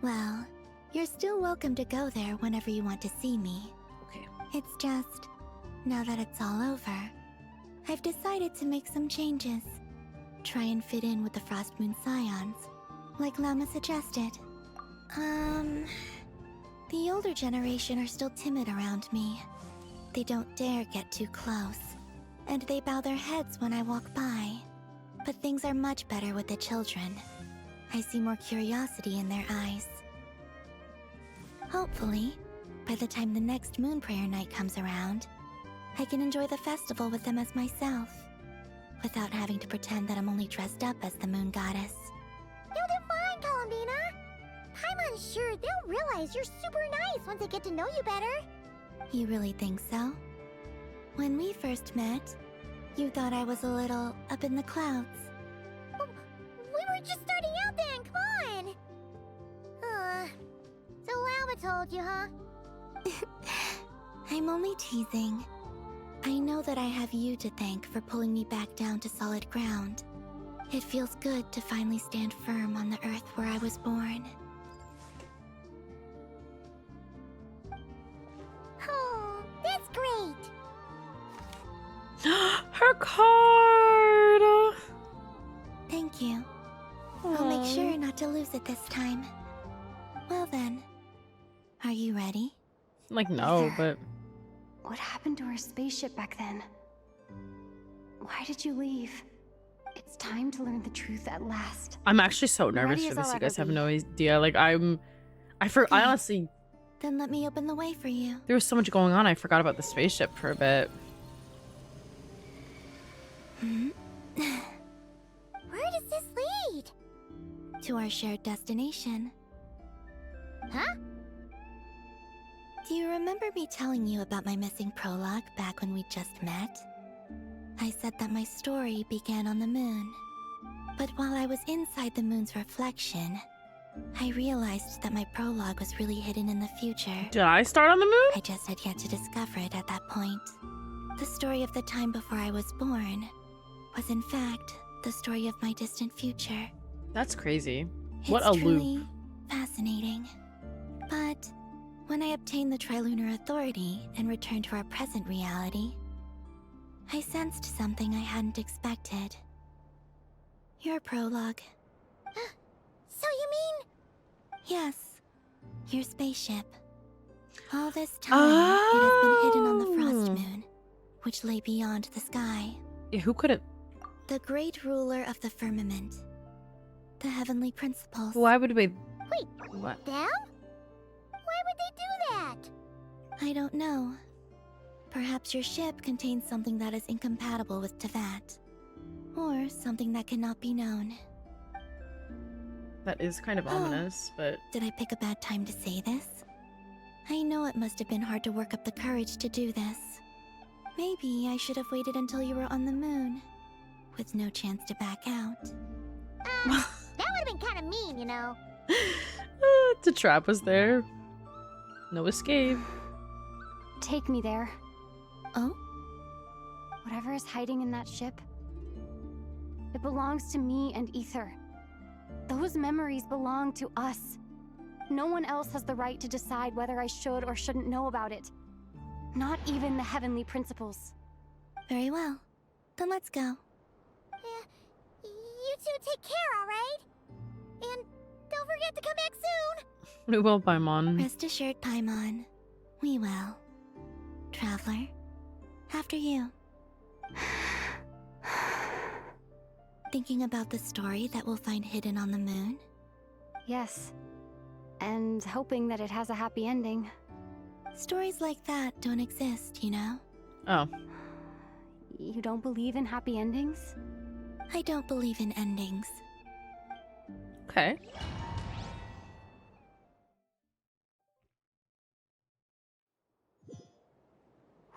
Well, you're still welcome to go there whenever you want to see me. Okay. It's just, now that it's all over, I've decided to make some changes. Try and fit in with the Frost Moon Scions, like Lama suggested. The older generation are still timid around me. They don't dare get too close, and they bow their heads when I walk by. But things are much better with the children. I see more curiosity in their eyes. Hopefully, by the time the next Moon Prayer Night comes around, I can enjoy the festival with them as myself, without having to pretend that I'm only dressed up as the Moon Goddess. You'll do fine, Columbina. Paimon's sure they'll realize you're super nice once they get to know you better. You really think so? When we first met, you thought I was a little up in the clouds. We were just starting out then, come on. So Lama told you, huh? I'm only teasing. I know that I have you to thank for pulling me back down to solid ground. It feels good to finally stand firm on the earth where I was born. Oh, that's great. Her card! Thank you. I'll make sure not to lose it this time. Well then, are you ready? Like, no, but... What happened to our spaceship back then? Why did you leave? It's time to learn the truth at last. I'm actually so nervous Ready for as this. I'll You guys ever have be. no idea. Like, I honestly... Then let me open the way for you. There was so much going on, I forgot about the spaceship for a bit. Where does this lead? To our shared destination. Huh? Do you remember me telling you about my missing prologue back when we just met? I said that my story began on the moon. But while I was inside the moon's reflection, I realized that my prologue was really hidden in the future. Did I start on the moon? I just had yet to discover it at that point. The story of the time before I was born was in fact the story of my distant future. That's crazy. What a It's truly loop. fascinating. But when I obtained the Trilunar Authority and returned to our present reality, I sensed something I hadn't expected. Your prologue. So you mean... Yes, your spaceship. All this time, it has been hidden on the Frost Moon, which lay beyond the sky. Yeah, who could have... The great ruler of the firmament. The heavenly principles. Why would we... Wait, What? them? Why would they do that? I don't know. Perhaps your ship contains something that is incompatible with Teyvat. Or something that cannot be known. That is kind of ominous, but... Did I pick a bad time to say this? I know it must have been hard to work up the courage to do this. Maybe I should have waited until you were on the moon, with no chance to back out. That would have been kind of mean, you know. The trap was there. No escape. Take me there. Oh? Whatever is hiding in that ship, it belongs to me and Ether. Those memories belong to us. No one else has the right to decide whether I should or shouldn't know about it. Not even the heavenly principles. Very well. Then let's go. Yeah, you two take care, alright? And don't forget to come back soon! We will, Paimon. Rest assured, Paimon. We will. Traveler, after you. Thinking about the story that we'll find hidden on the moon? Yes. And hoping that it has a happy ending. Stories like that don't exist, you know? Oh. You don't believe in happy endings? I don't believe in endings. Okay.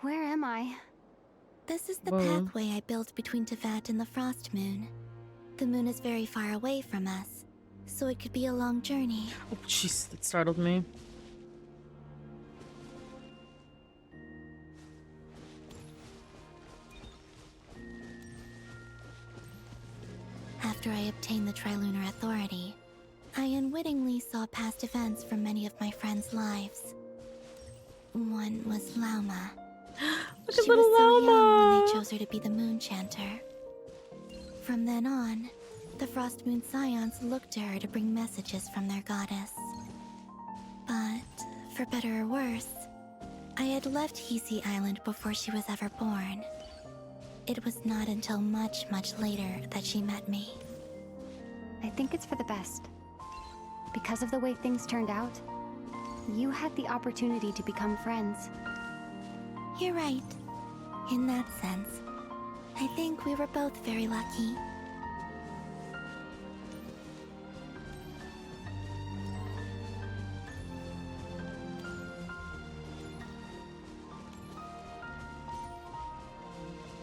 Where am I? This is the Whoa. pathway I built between Teyvat and the Frost Moon. The moon is very far away from us, so it could be a long journey. Oh, jeez, that startled me. After I obtained the Trilunar Authority, I unwittingly saw past events from many of my friends' lives. One was Lauma. Look She at little was so young when Lauma. they chose her to be the Moon Chanter. From then on, the Frost Moon Scions looked to her to bring messages from their goddess. But, for better or worse, I had left Hisi Island before she was ever born. It was not until much, much later that she met me. I think it's for the best. Because of the way things turned out, you had the opportunity to become friends. You're right. In that sense, I think we were both very lucky.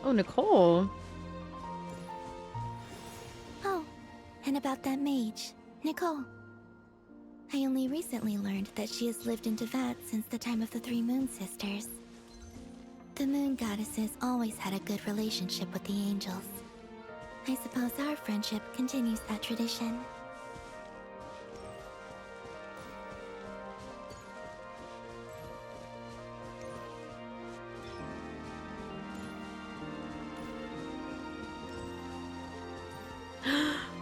Oh, Nicole. Oh, and about that mage, Nicole. I only recently learned that she has lived in Teyvat since the time of the Three Moon Sisters. The Moon Goddesses always had a good relationship with the angels. I suppose our friendship continues that tradition.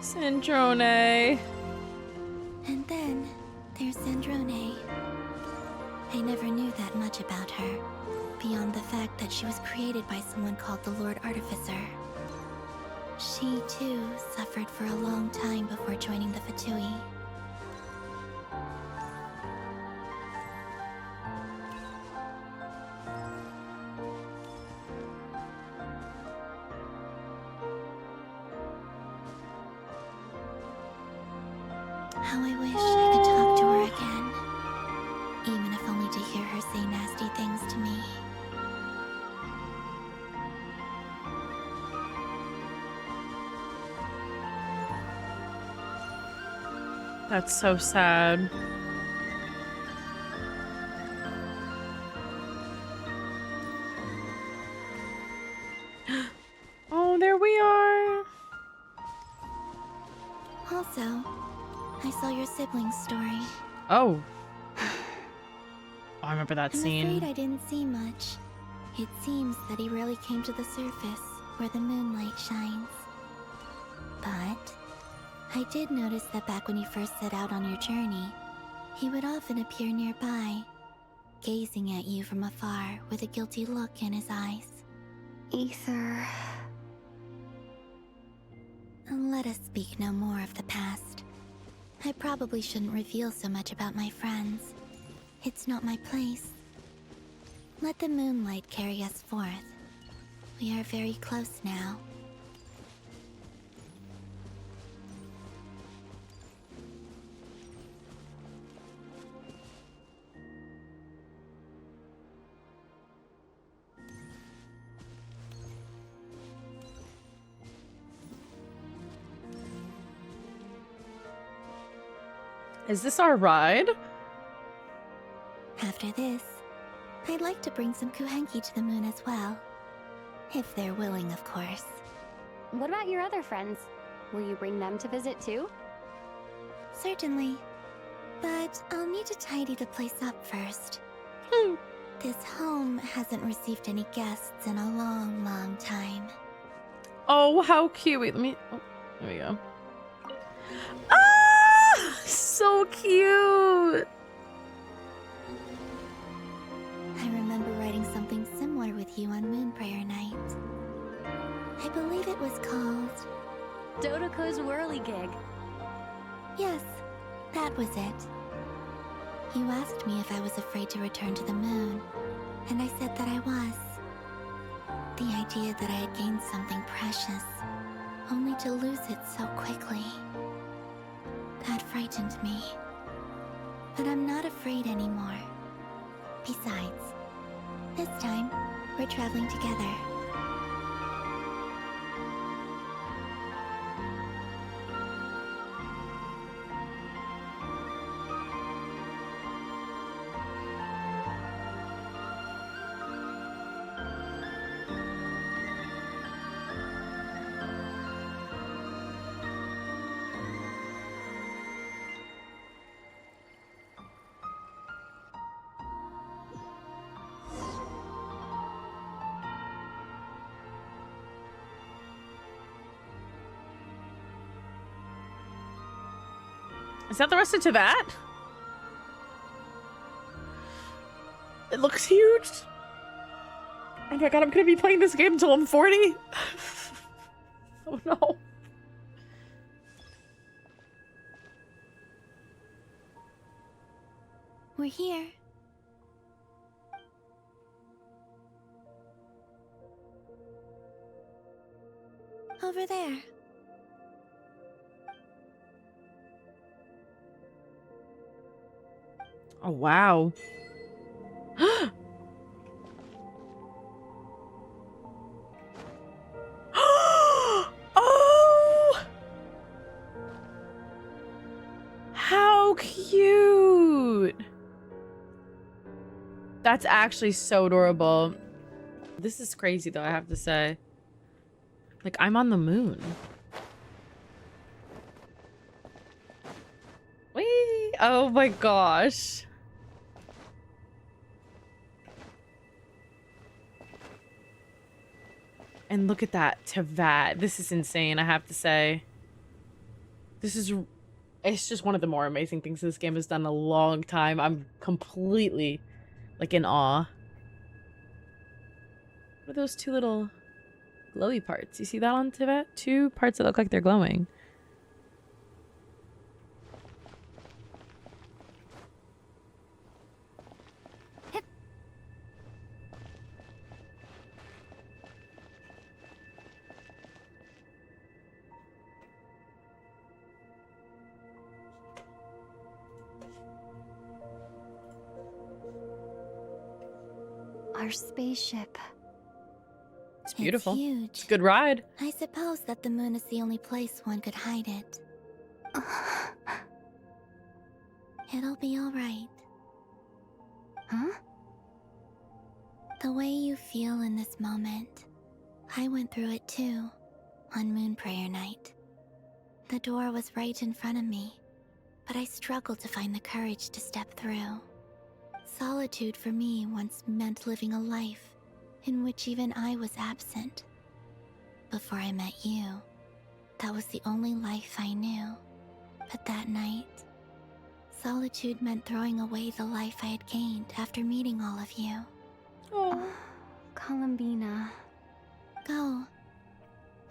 Sandrone. And then there's Sandrone. I never knew that much about her, beyond the fact that she was created by someone called the Lord Artificer. She, too, suffered for a long time before joining the Fatui. How I wish I could talk to her again, even if only to hear her say nasty things to me. That's so sad. Oh, there we are. Also, I saw your siblings' story. Oh. I remember that I'm scene. afraid I didn't see much. It seems that he rarely came to the surface, where the moonlight shines. But I did notice that back when you first set out on your journey, he would often appear nearby, gazing at you from afar with a guilty look in his eyes. Ether. Let us speak no more of the past. I probably shouldn't reveal so much about my friends. It's not my place. Let the moonlight carry us forth. We are very close now. Is this our ride? After this, I'd like to bring some kuhenki to the moon as well. If they're willing, of course. What about your other friends? Will you bring them to visit too? Certainly. But I'll need to tidy the place up first. This home hasn't received any guests in a long, long time. Oh, how cute. Wait, let me... Oh, there we go. Ah! So cute! I remember writing something similar with you on Moon Prayer Night. I believe it was called... Dodoko's Whirligig. Yes, that was it. You asked me if I was afraid to return to the moon, and I said that I was. The idea that I had gained something precious, only to lose it so quickly. That frightened me. But I'm not afraid anymore. Besides, this time, we're traveling together. Is that the rest of Teyvat? It looks huge. Oh my god, I'm gonna be playing this game until I'm 40. Oh no. We're here. Over there. Oh, wow. Oh! How cute! That's actually so adorable. This is crazy though, I have to say. Like, I'm on the moon. Whee! Oh my gosh. And look at that, Teyvat. This is insane, I have to say. This is... It's just one of the more amazing things this game has done in a long time. I'm completely, like, in awe. What are those two little glowy parts? You see that on Teyvat? Two parts that look like they're glowing. Our spaceship. It's beautiful. It's huge. It's a good ride. I suppose that the moon is the only place one could hide it. It'll be all right. Huh? The way you feel in this moment, I went through it too, on Moon Prayer Night. The door was right in front of me, but I struggled to find the courage to step through. Solitude for me once meant living a life in which even I was absent. Before I met you, that was the only life I knew. But that night, solitude meant throwing away the life I had gained after meeting all of you. Oh, Columbina. Go.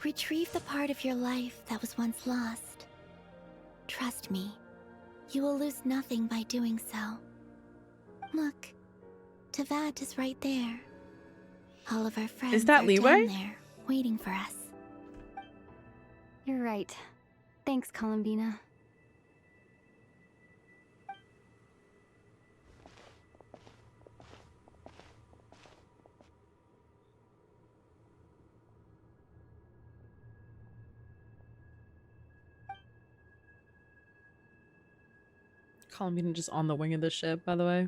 Retrieve the part of your life that was once lost. Trust me, you will lose nothing by doing so. Look, Tevat is right there. All of our friends that are Leeway? down there, waiting for us. You're right. Thanks, Columbina. Columbina just on the wing of the ship, by the way.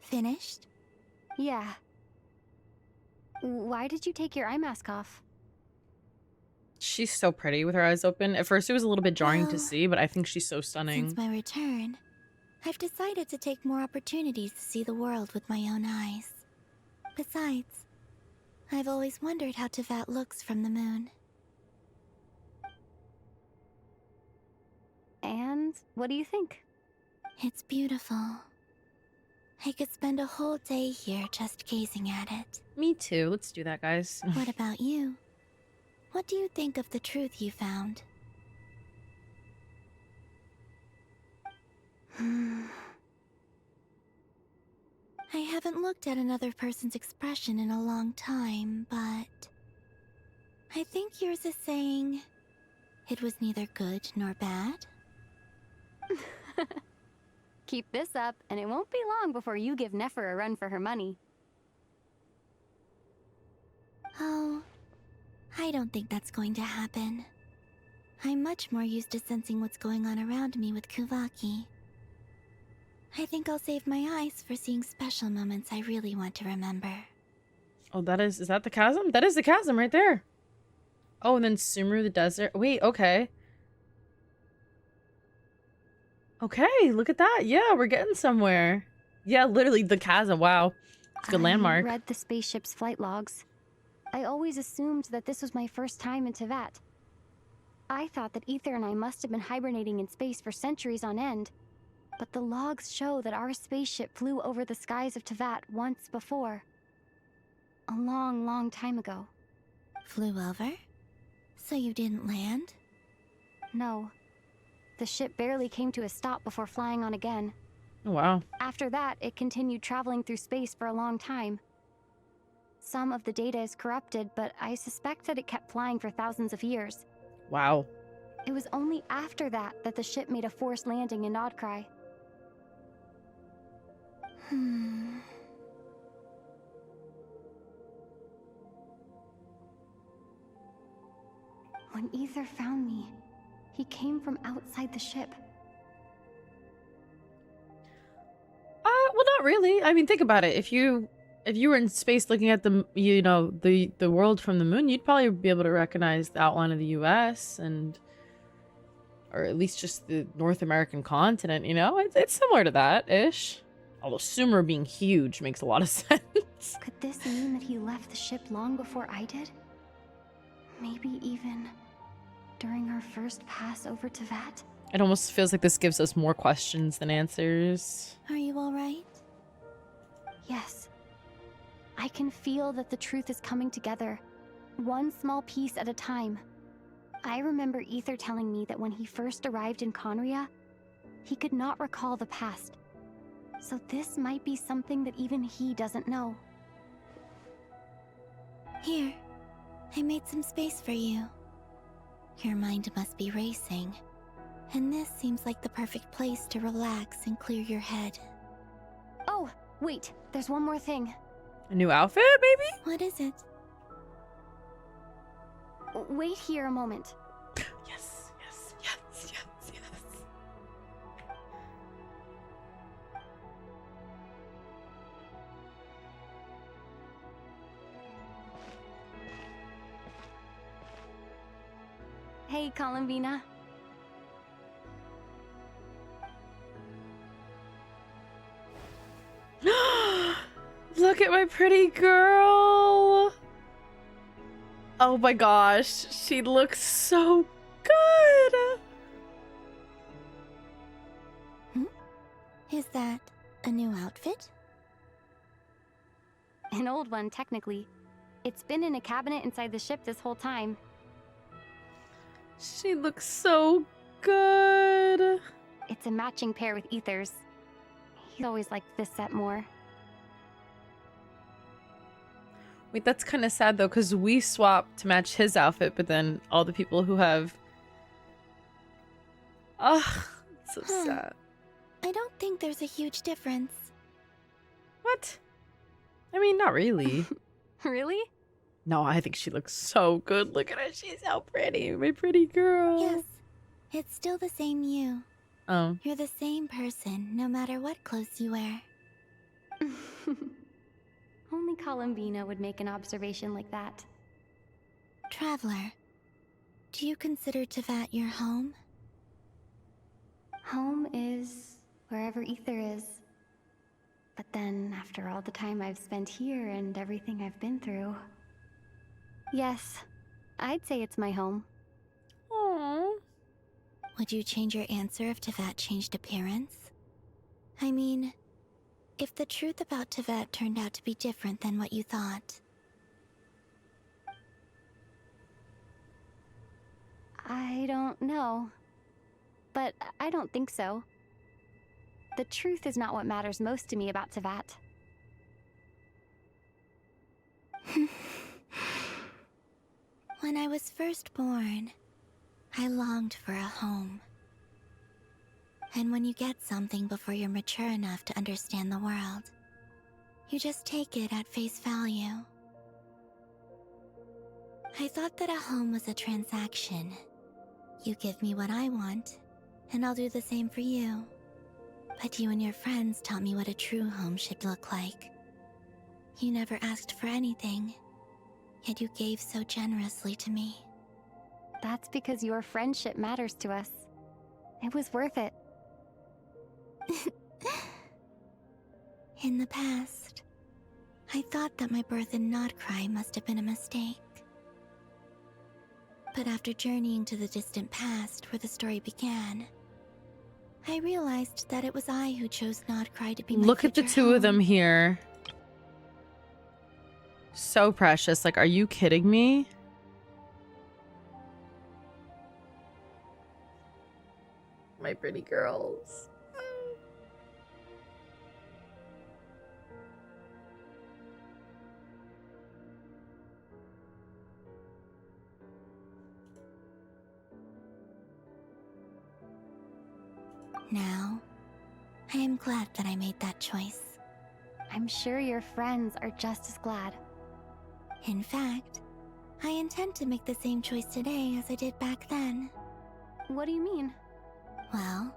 Finished? Yeah. Why did you take your eye mask off? She's so pretty with her eyes open. At first it was a little bit jarring to Well, see, but I think she's so stunning. Since my return, I've decided to take more opportunities to see the world with my own eyes. Besides, I've always wondered how Tevat looks from the moon. And what do you think? It's beautiful. I could spend a whole day here just gazing at it. Me too. Let's do that, guys. What about you? What do you think of the truth you found? I haven't looked at another person's expression in a long time, but I think yours is saying it was neither good nor bad. Keep this up, and it won't be long before you give Nefer a run for her money. Oh, I don't think that's going to happen. I'm much more used to sensing what's going on around me with Kuvaki. I think I'll save my eyes for seeing special moments I really want to remember. Oh, is that the chasm? That is the chasm right there. Oh, and then Sumru the desert. Wait, okay. Okay, look at that. Yeah, we're getting somewhere. Yeah, literally the chasm. Wow. It's a good landmark. I read the spaceship's flight logs. I always assumed that this was my first time in Tevat. I thought that Ether and I must have been hibernating in space for centuries on end. But the logs show that our spaceship flew over the skies of Tevat once before. A long, long time ago. Flew over? So you didn't land? No. The ship barely came to a stop before flying on again. Oh, wow. After that, it continued traveling through space for a long time. Some of the data is corrupted, but I suspect that it kept flying for thousands of years. Wow. It was only after that that the ship made a forced landing in Krai. When Ether found me, he came from outside the ship. Well, not really. I mean, think about it. If you were in space looking at the world from the moon, you'd probably be able to recognize the outline of the US or at least just the North American continent, you know? It's similar to that-ish. Although Sumer being huge makes a lot of sense. Could this mean that he left the ship long before I did? Maybe even during our first pass over Tevat? It almost feels like this gives us more questions than answers. Are you alright? Yes. I can feel that the truth is coming together, one small piece at a time. I remember Ether telling me that when he first arrived in Conria, he could not recall the past. So this might be something that even he doesn't know. Here, I made some space for you. Your mind must be racing, and this seems like the perfect place to relax and clear your head. Oh, wait, there's one more thing. A new outfit, maybe? What is it? Wait here a moment. Yes, yes, yes, yes, yes. Hey, Columbina. Look at my pretty girl. Oh my gosh, she looks so good. Is that a new outfit? An old one, technically. It's been in a cabinet inside the ship this whole time. She looks so good. It's a matching pair with Ether's. He's always liked this set more. Wait, that's kind of sad though, because we swapped to match his outfit, but then all the people who have... Ugh, so sad. I don't think there's a huge difference. What? I mean, not really. Really? No, I think she looks so good. Look at her, she's so pretty. My pretty girl. Yes, it's still the same you. Oh. You're the same person, no matter what clothes you wear. Only Columbina would make an observation like that. Traveler, do you consider Tevat your home? Home is wherever Ether is. But then, after all the time I've spent here and everything I've been through... Yes, I'd say it's my home. Aww. Would you change your answer if Tevat changed appearance? I mean, if the truth about Tevat turned out to be different than what you thought. I don't know. But I don't think so. The truth is not what matters most to me about Tevat. When I was first born, I longed for a home. And when you get something before you're mature enough to understand the world, you just take it at face value. I thought that a home was a transaction. You give me what I want, and I'll do the same for you. But you and your friends taught me what a true home should look like. You never asked for anything, yet you gave so generously to me. That's because your friendship matters to us. It was worth it. In the past, I thought that my birth in Krai must have been a mistake. But after journeying to the distant past where the story began, I realized that it was I who chose Krai to be my Look at the future two home. of them here. So precious. Like, are you kidding me? My pretty girls. Now, I am glad that I made that choice. I'm sure your friends are just as glad. In fact, I intend to make the same choice today as I did back then. What do you mean? Well,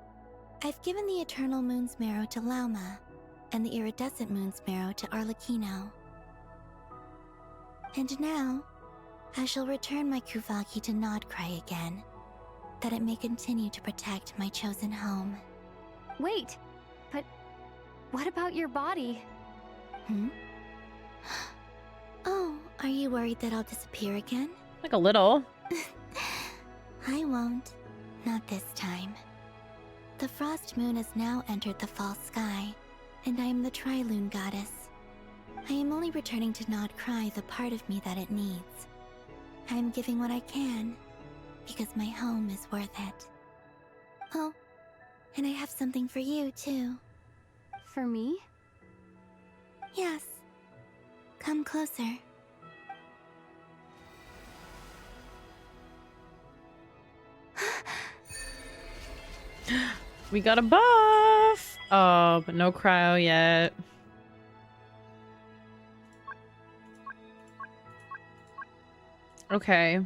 I've given the Eternal Moon's Marrow to Lauma, and the Iridescent Moon's Marrow to Arlecchino. And now, I shall return my Kuvaki to Krai again, that it may continue to protect my chosen home. Wait, but what about your body? Oh, are you worried that I'll disappear again? Like a little. I won't. Not this time. The frost moon has now entered the fall sky, and I am the Trilune goddess. I am only returning to Nod Krai the part of me that it needs. I am giving what I can, because my home is worth it. Oh, and I have something for you, too. For me? Yes. Come closer. We got a buff! Oh, but no cryo yet. Okay.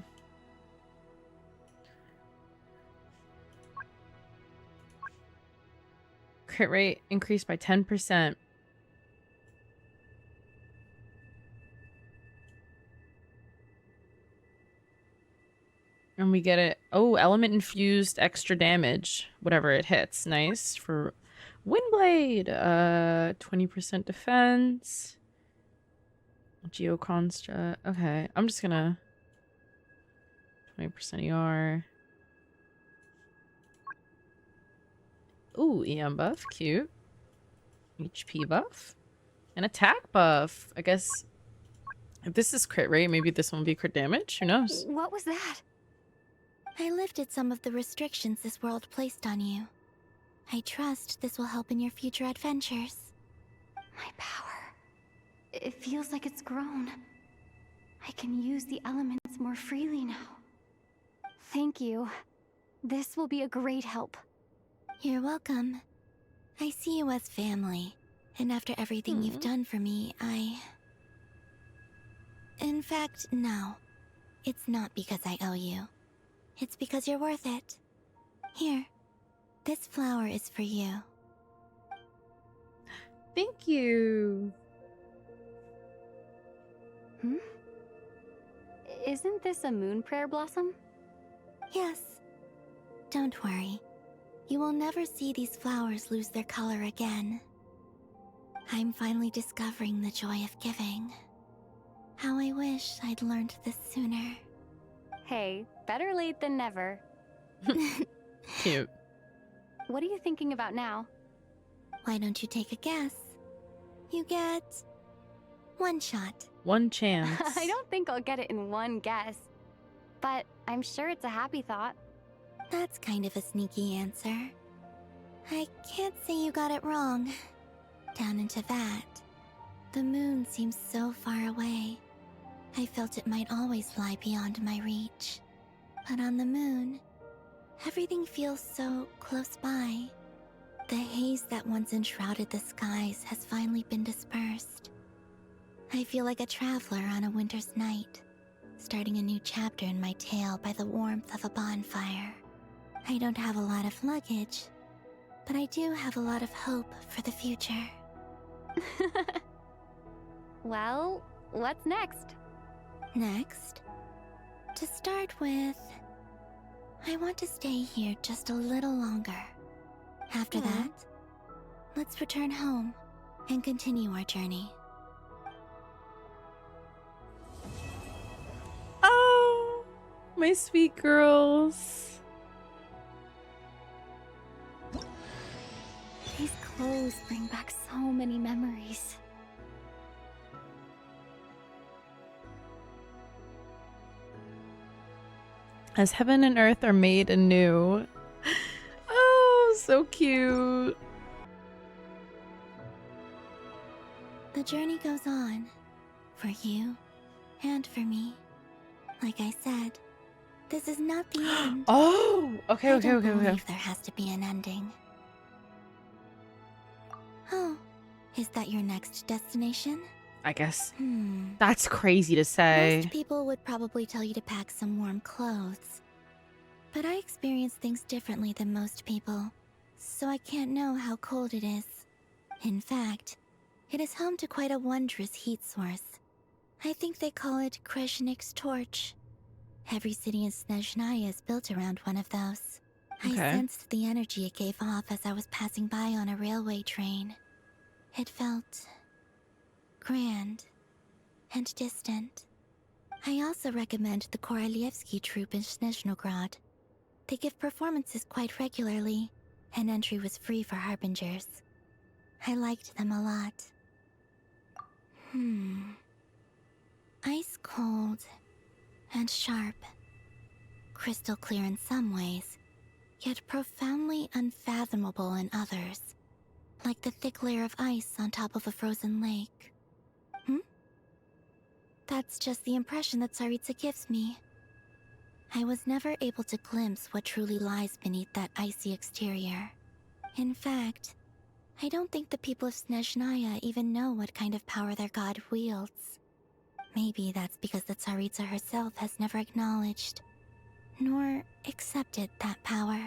Crit rate increased by 10%. And we get it. Oh, element infused extra damage. Whatever it hits. Nice. For Windblade. 20% defense. Geoconstruct. Okay. I'm just gonna 20% ER. Ooh, EM buff. Cute. HP buff. An attack buff. I guess if this is crit rate, maybe this one will be crit damage. Who knows? What was that? I lifted some of the restrictions this world placed on you. I trust this will help in your future adventures. My power. It feels like it's grown. I can use the elements more freely now. Thank you. This will be a great help. You're welcome. I see you as family, and after everything you've done for me, In fact, no. It's not because I owe you. It's because you're worth it. Here, this flower is for you. Thank you. Isn't this a moon prayer blossom? Yes. Don't worry. You will never see these flowers lose their color again. I'm finally discovering the joy of giving. How I wish I'd learned this sooner. Hey, better late than never. Cute. What are you thinking about now? Why don't you take a guess? You get one shot. One chance. I don't think I'll get it in one guess. But I'm sure it's a happy thought. That's kind of a sneaky answer. I can't say you got it wrong. Down into that. The moon seems so far away. I felt it might always lie beyond my reach. But on the moon, everything feels so close by. The haze that once enshrouded the skies has finally been dispersed. I feel like a traveler on a winter's night, starting a new chapter in my tale by the warmth of a bonfire. I don't have a lot of luggage, but I do have a lot of hope for the future. Well, what's next? Next? To start with, I want to stay here just a little longer. After that, let's return home and continue our journey. Oh, my sweet girls. These clothes bring back so many memories. As heaven and earth are made anew. Oh, so cute. The journey goes on. For you and for me. Like I said, this is not the end. Oh, okay. I don't believe there has to be an ending. Oh, is that your next destination? I guess. That's crazy to say. Most people would probably tell you to pack some warm clothes. But I experience things differently than most people, so I can't know how cold it is. In fact, it is home to quite a wondrous heat source. I think they call it Kreshnik's torch. Every city in Snezhnaya is built around one of those. I sensed the energy it gave off as I was passing by on a railway train. It felt grand and distant. I also recommend the Korolievsky troupe in Snezhnograd. They give performances quite regularly, and entry was free for harbingers. I liked them a lot. Ice cold and sharp. Crystal clear in some ways, yet profoundly unfathomable in others. Like the thick layer of ice on top of a frozen lake. That's just the impression that Tsaritsa gives me. I was never able to glimpse what truly lies beneath that icy exterior. In fact, I don't think the people of Snezhnaya even know what kind of power their god wields. Maybe that's because the Tsaritsa herself has never acknowledged, nor accepted that power.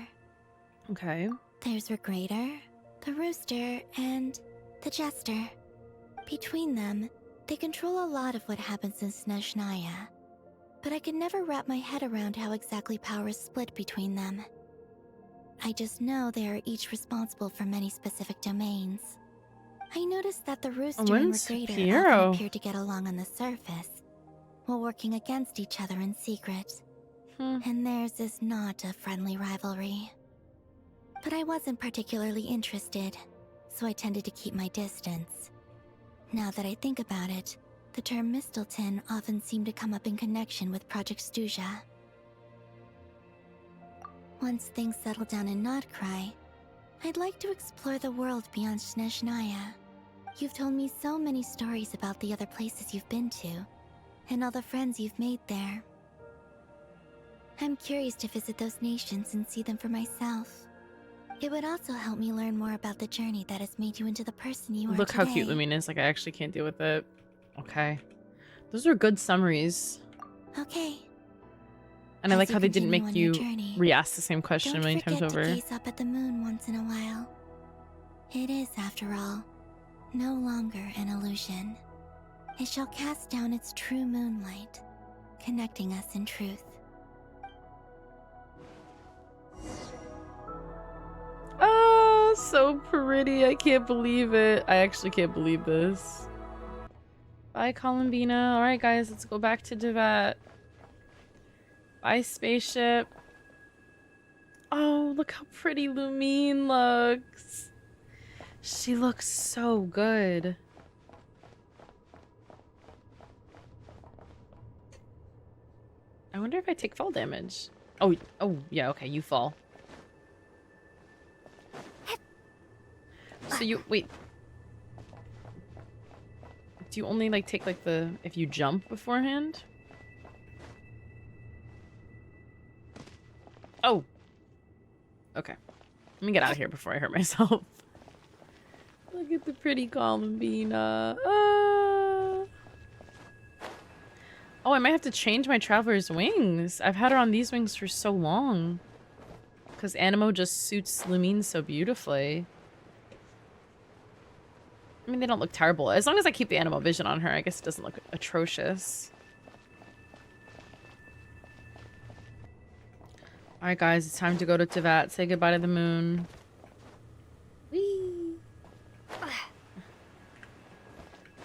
Okay. There's Regrator, the Rooster, and the Jester. Between them, they control a lot of what happens in Snezhnaya. But I could never wrap my head around how exactly power is split between them. I just know they are each responsible for many specific domains. I noticed that the Rooster and Regrator often appear to get along on the surface, while working against each other in secret. And theirs is not a friendly rivalry. But I wasn't particularly interested, so I tended to keep my distance. Now that I think about it, the term Mistelton often seemed to come up in connection with Project Stuja. Once things settle down in Krai, I'd like to explore the world beyond Snezhnaya. You've told me so many stories about the other places you've been to, and all the friends you've made there. I'm curious to visit those nations and see them for myself. It would also help me learn more about the journey that has made you into the person you are Look today. how cute Lumine is. Like, I actually can't deal with it. Okay. Those are good summaries. Okay. And I like how they didn't make you re-ask the same question many times over. Don't forget to gaze up at the moon once in a while. It is, after all, no longer an illusion. It shall cast down its true moonlight, connecting us in truth. Oh, so pretty. I can't believe it. I actually can't believe this. Bye, Columbina. Alright, guys, let's go back to Devat. Bye, spaceship. Oh, look how pretty Lumine looks. She looks so good. I wonder if I take fall damage. Oh, yeah, okay, you fall. So you, wait. Do you only like take like the, if you jump beforehand? Oh. Okay. Let me get out of here before I hurt myself. Look at the pretty Columbina. Oh, I might have to change my Traveler's wings. I've had her on these wings for so long. Because Animo just suits Lumine so beautifully. I mean, they don't look terrible. As long as I keep the Animo vision on her, I guess it doesn't look atrocious. Alright, guys, it's time to go to Tevat. Say goodbye to the moon. Whee!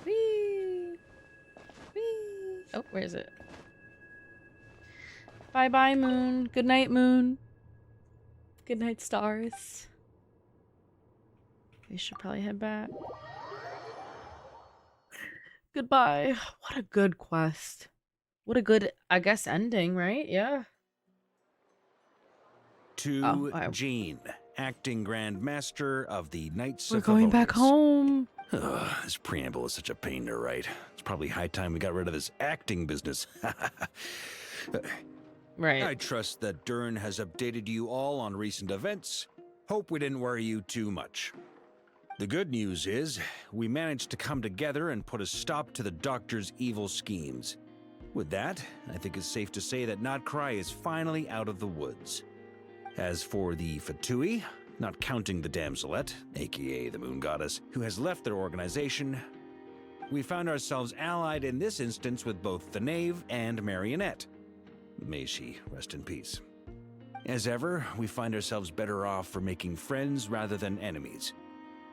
Whee! Whee! Oh, where is it? Bye-bye, moon. Good night, moon. Good night, stars. We should probably head back. Goodbye. What a good quest. What a good, I guess, ending, right? Yeah. To Jean, acting Grand Master of the Knights We're of going back home. This preamble is such a pain to write. It's probably high time we got rid of this acting business. Right. I trust that Dern has updated you all on recent events. Hope we didn't worry you too much. The good news is, we managed to come together and put a stop to the Doctor's evil schemes. With that, I think it's safe to say that Krai is finally out of the woods. As for the Fatui, not counting the Damselette, aka the Moon Goddess, who has left their organization, we found ourselves allied in this instance with both the Knave and Marionette. May she rest in peace. As ever, we find ourselves better off for making friends rather than enemies.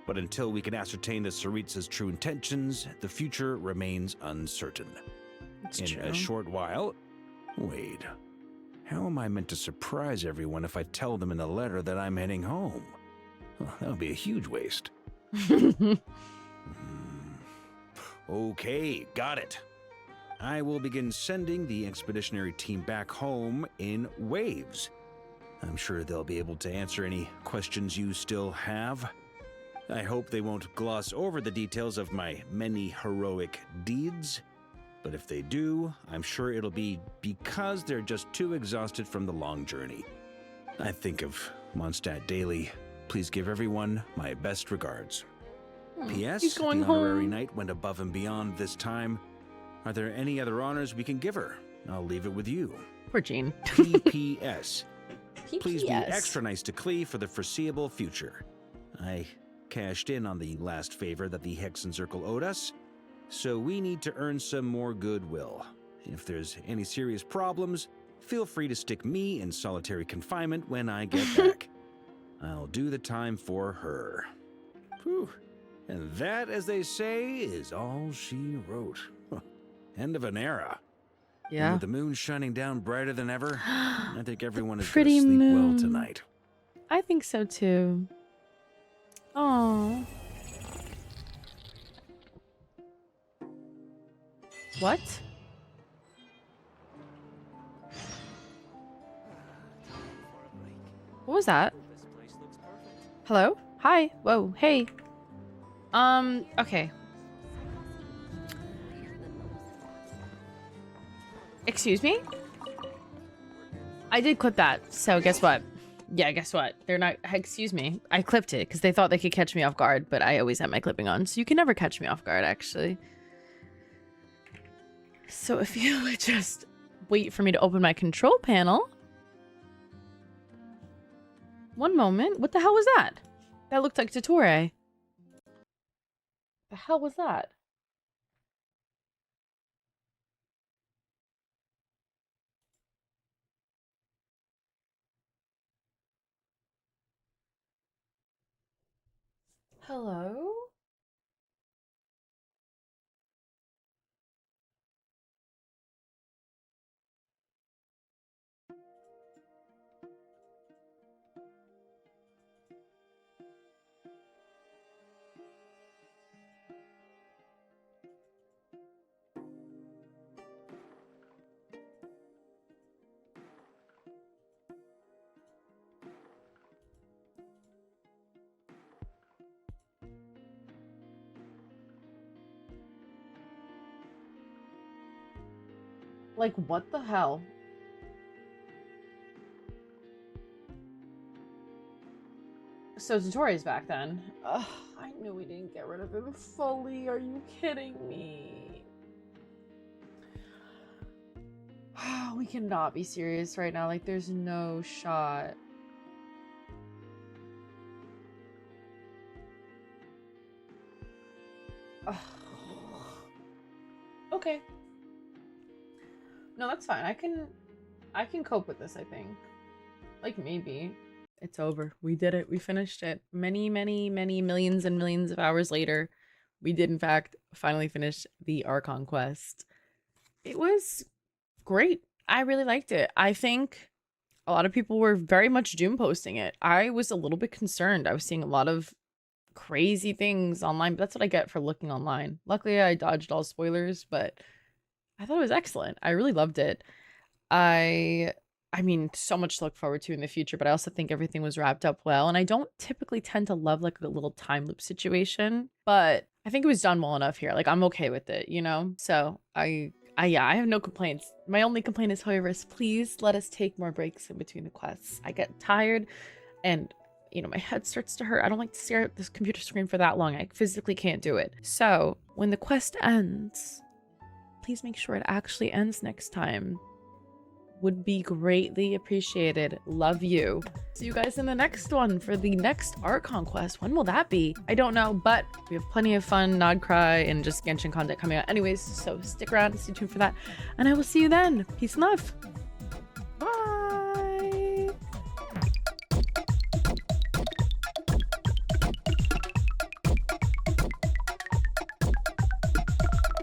But until we can ascertain the Tsaritsa's true intentions, the future remains uncertain. In a short while... Wait. How am I meant to surprise everyone if I tell them in the letter that I'm heading home? Well, that would be a huge waste. Okay, got it. I will begin sending the expeditionary team back home in waves. I'm sure they'll be able to answer any questions you still have. I hope they won't gloss over the details of my many heroic deeds. But if they do, I'm sure it'll be because they're just too exhausted from the long journey. I think of Mondstadt daily. Please give everyone my best regards. P.S. The honorary knight went above and beyond this time. Are there any other honors we can give her? I'll leave it with you. Poor Jean. P.P.S. Please be P.P.S. extra nice to Klee for the foreseeable future. I cashed in on the last favor that the Hexen Circle owed us, so we need to earn some more goodwill. If there's any serious problems, feel free to stick me in solitary confinement when I get back. I'll do the time for her. Whew. And that, as they say, is all she wrote. End of an era. Yeah. And with the moon shining down brighter than ever, I think everyone is going Pretty to sleep moon. well tonight. I think so too. Oh. What? What was that? Hello? Hi. Whoa. Hey. Okay. Excuse me? I did clip that, so guess what? Yeah, guess what? They're not... Excuse me. I clipped it because they thought they could catch me off guard, but I always have my clipping on, so you can never catch me off guard, actually. So if you would just wait for me to open my control panel. One moment. What the hell was that? That looked like dottore. The hell was that? Hello? Like, what the hell? So Dottore's back then. Ugh, I knew we didn't get rid of him fully. Are you kidding me? We cannot be serious right now. Like, there's no shot. Ugh. Okay. No, that's fine. I can cope with this, I think. Like, maybe. It's over. We did it. We finished it. Many, many, many millions and millions of hours later, we did, in fact, finally finish the Archon quest. It was great. I really liked it. I think a lot of people were very much doom posting it. I was a little bit concerned. I was seeing a lot of crazy things online, but that's what I get for looking online. Luckily, I dodged all spoilers, but I thought it was excellent. I really loved it. I mean, so much to look forward to in the future, but I also think everything was wrapped up well. And I don't typically tend to love like a little time loop situation, but I think it was done well enough here. Like, I'm okay with it, you know? So yeah, I have no complaints. My only complaint is, however, is please let us take more breaks in between the quests. I get tired and, you know, my head starts to hurt. I don't like to stare at this computer screen for that long. I physically can't do it. So when the quest ends, please make sure it actually ends next time. Would be greatly appreciated. Love you. See you guys in the next one for the next Archon quest. When will that be? I don't know, but we have plenty of fun, Krai, and just Genshin content coming out anyways, so stick around and stay tuned for that. And I will see you then. Peace and love.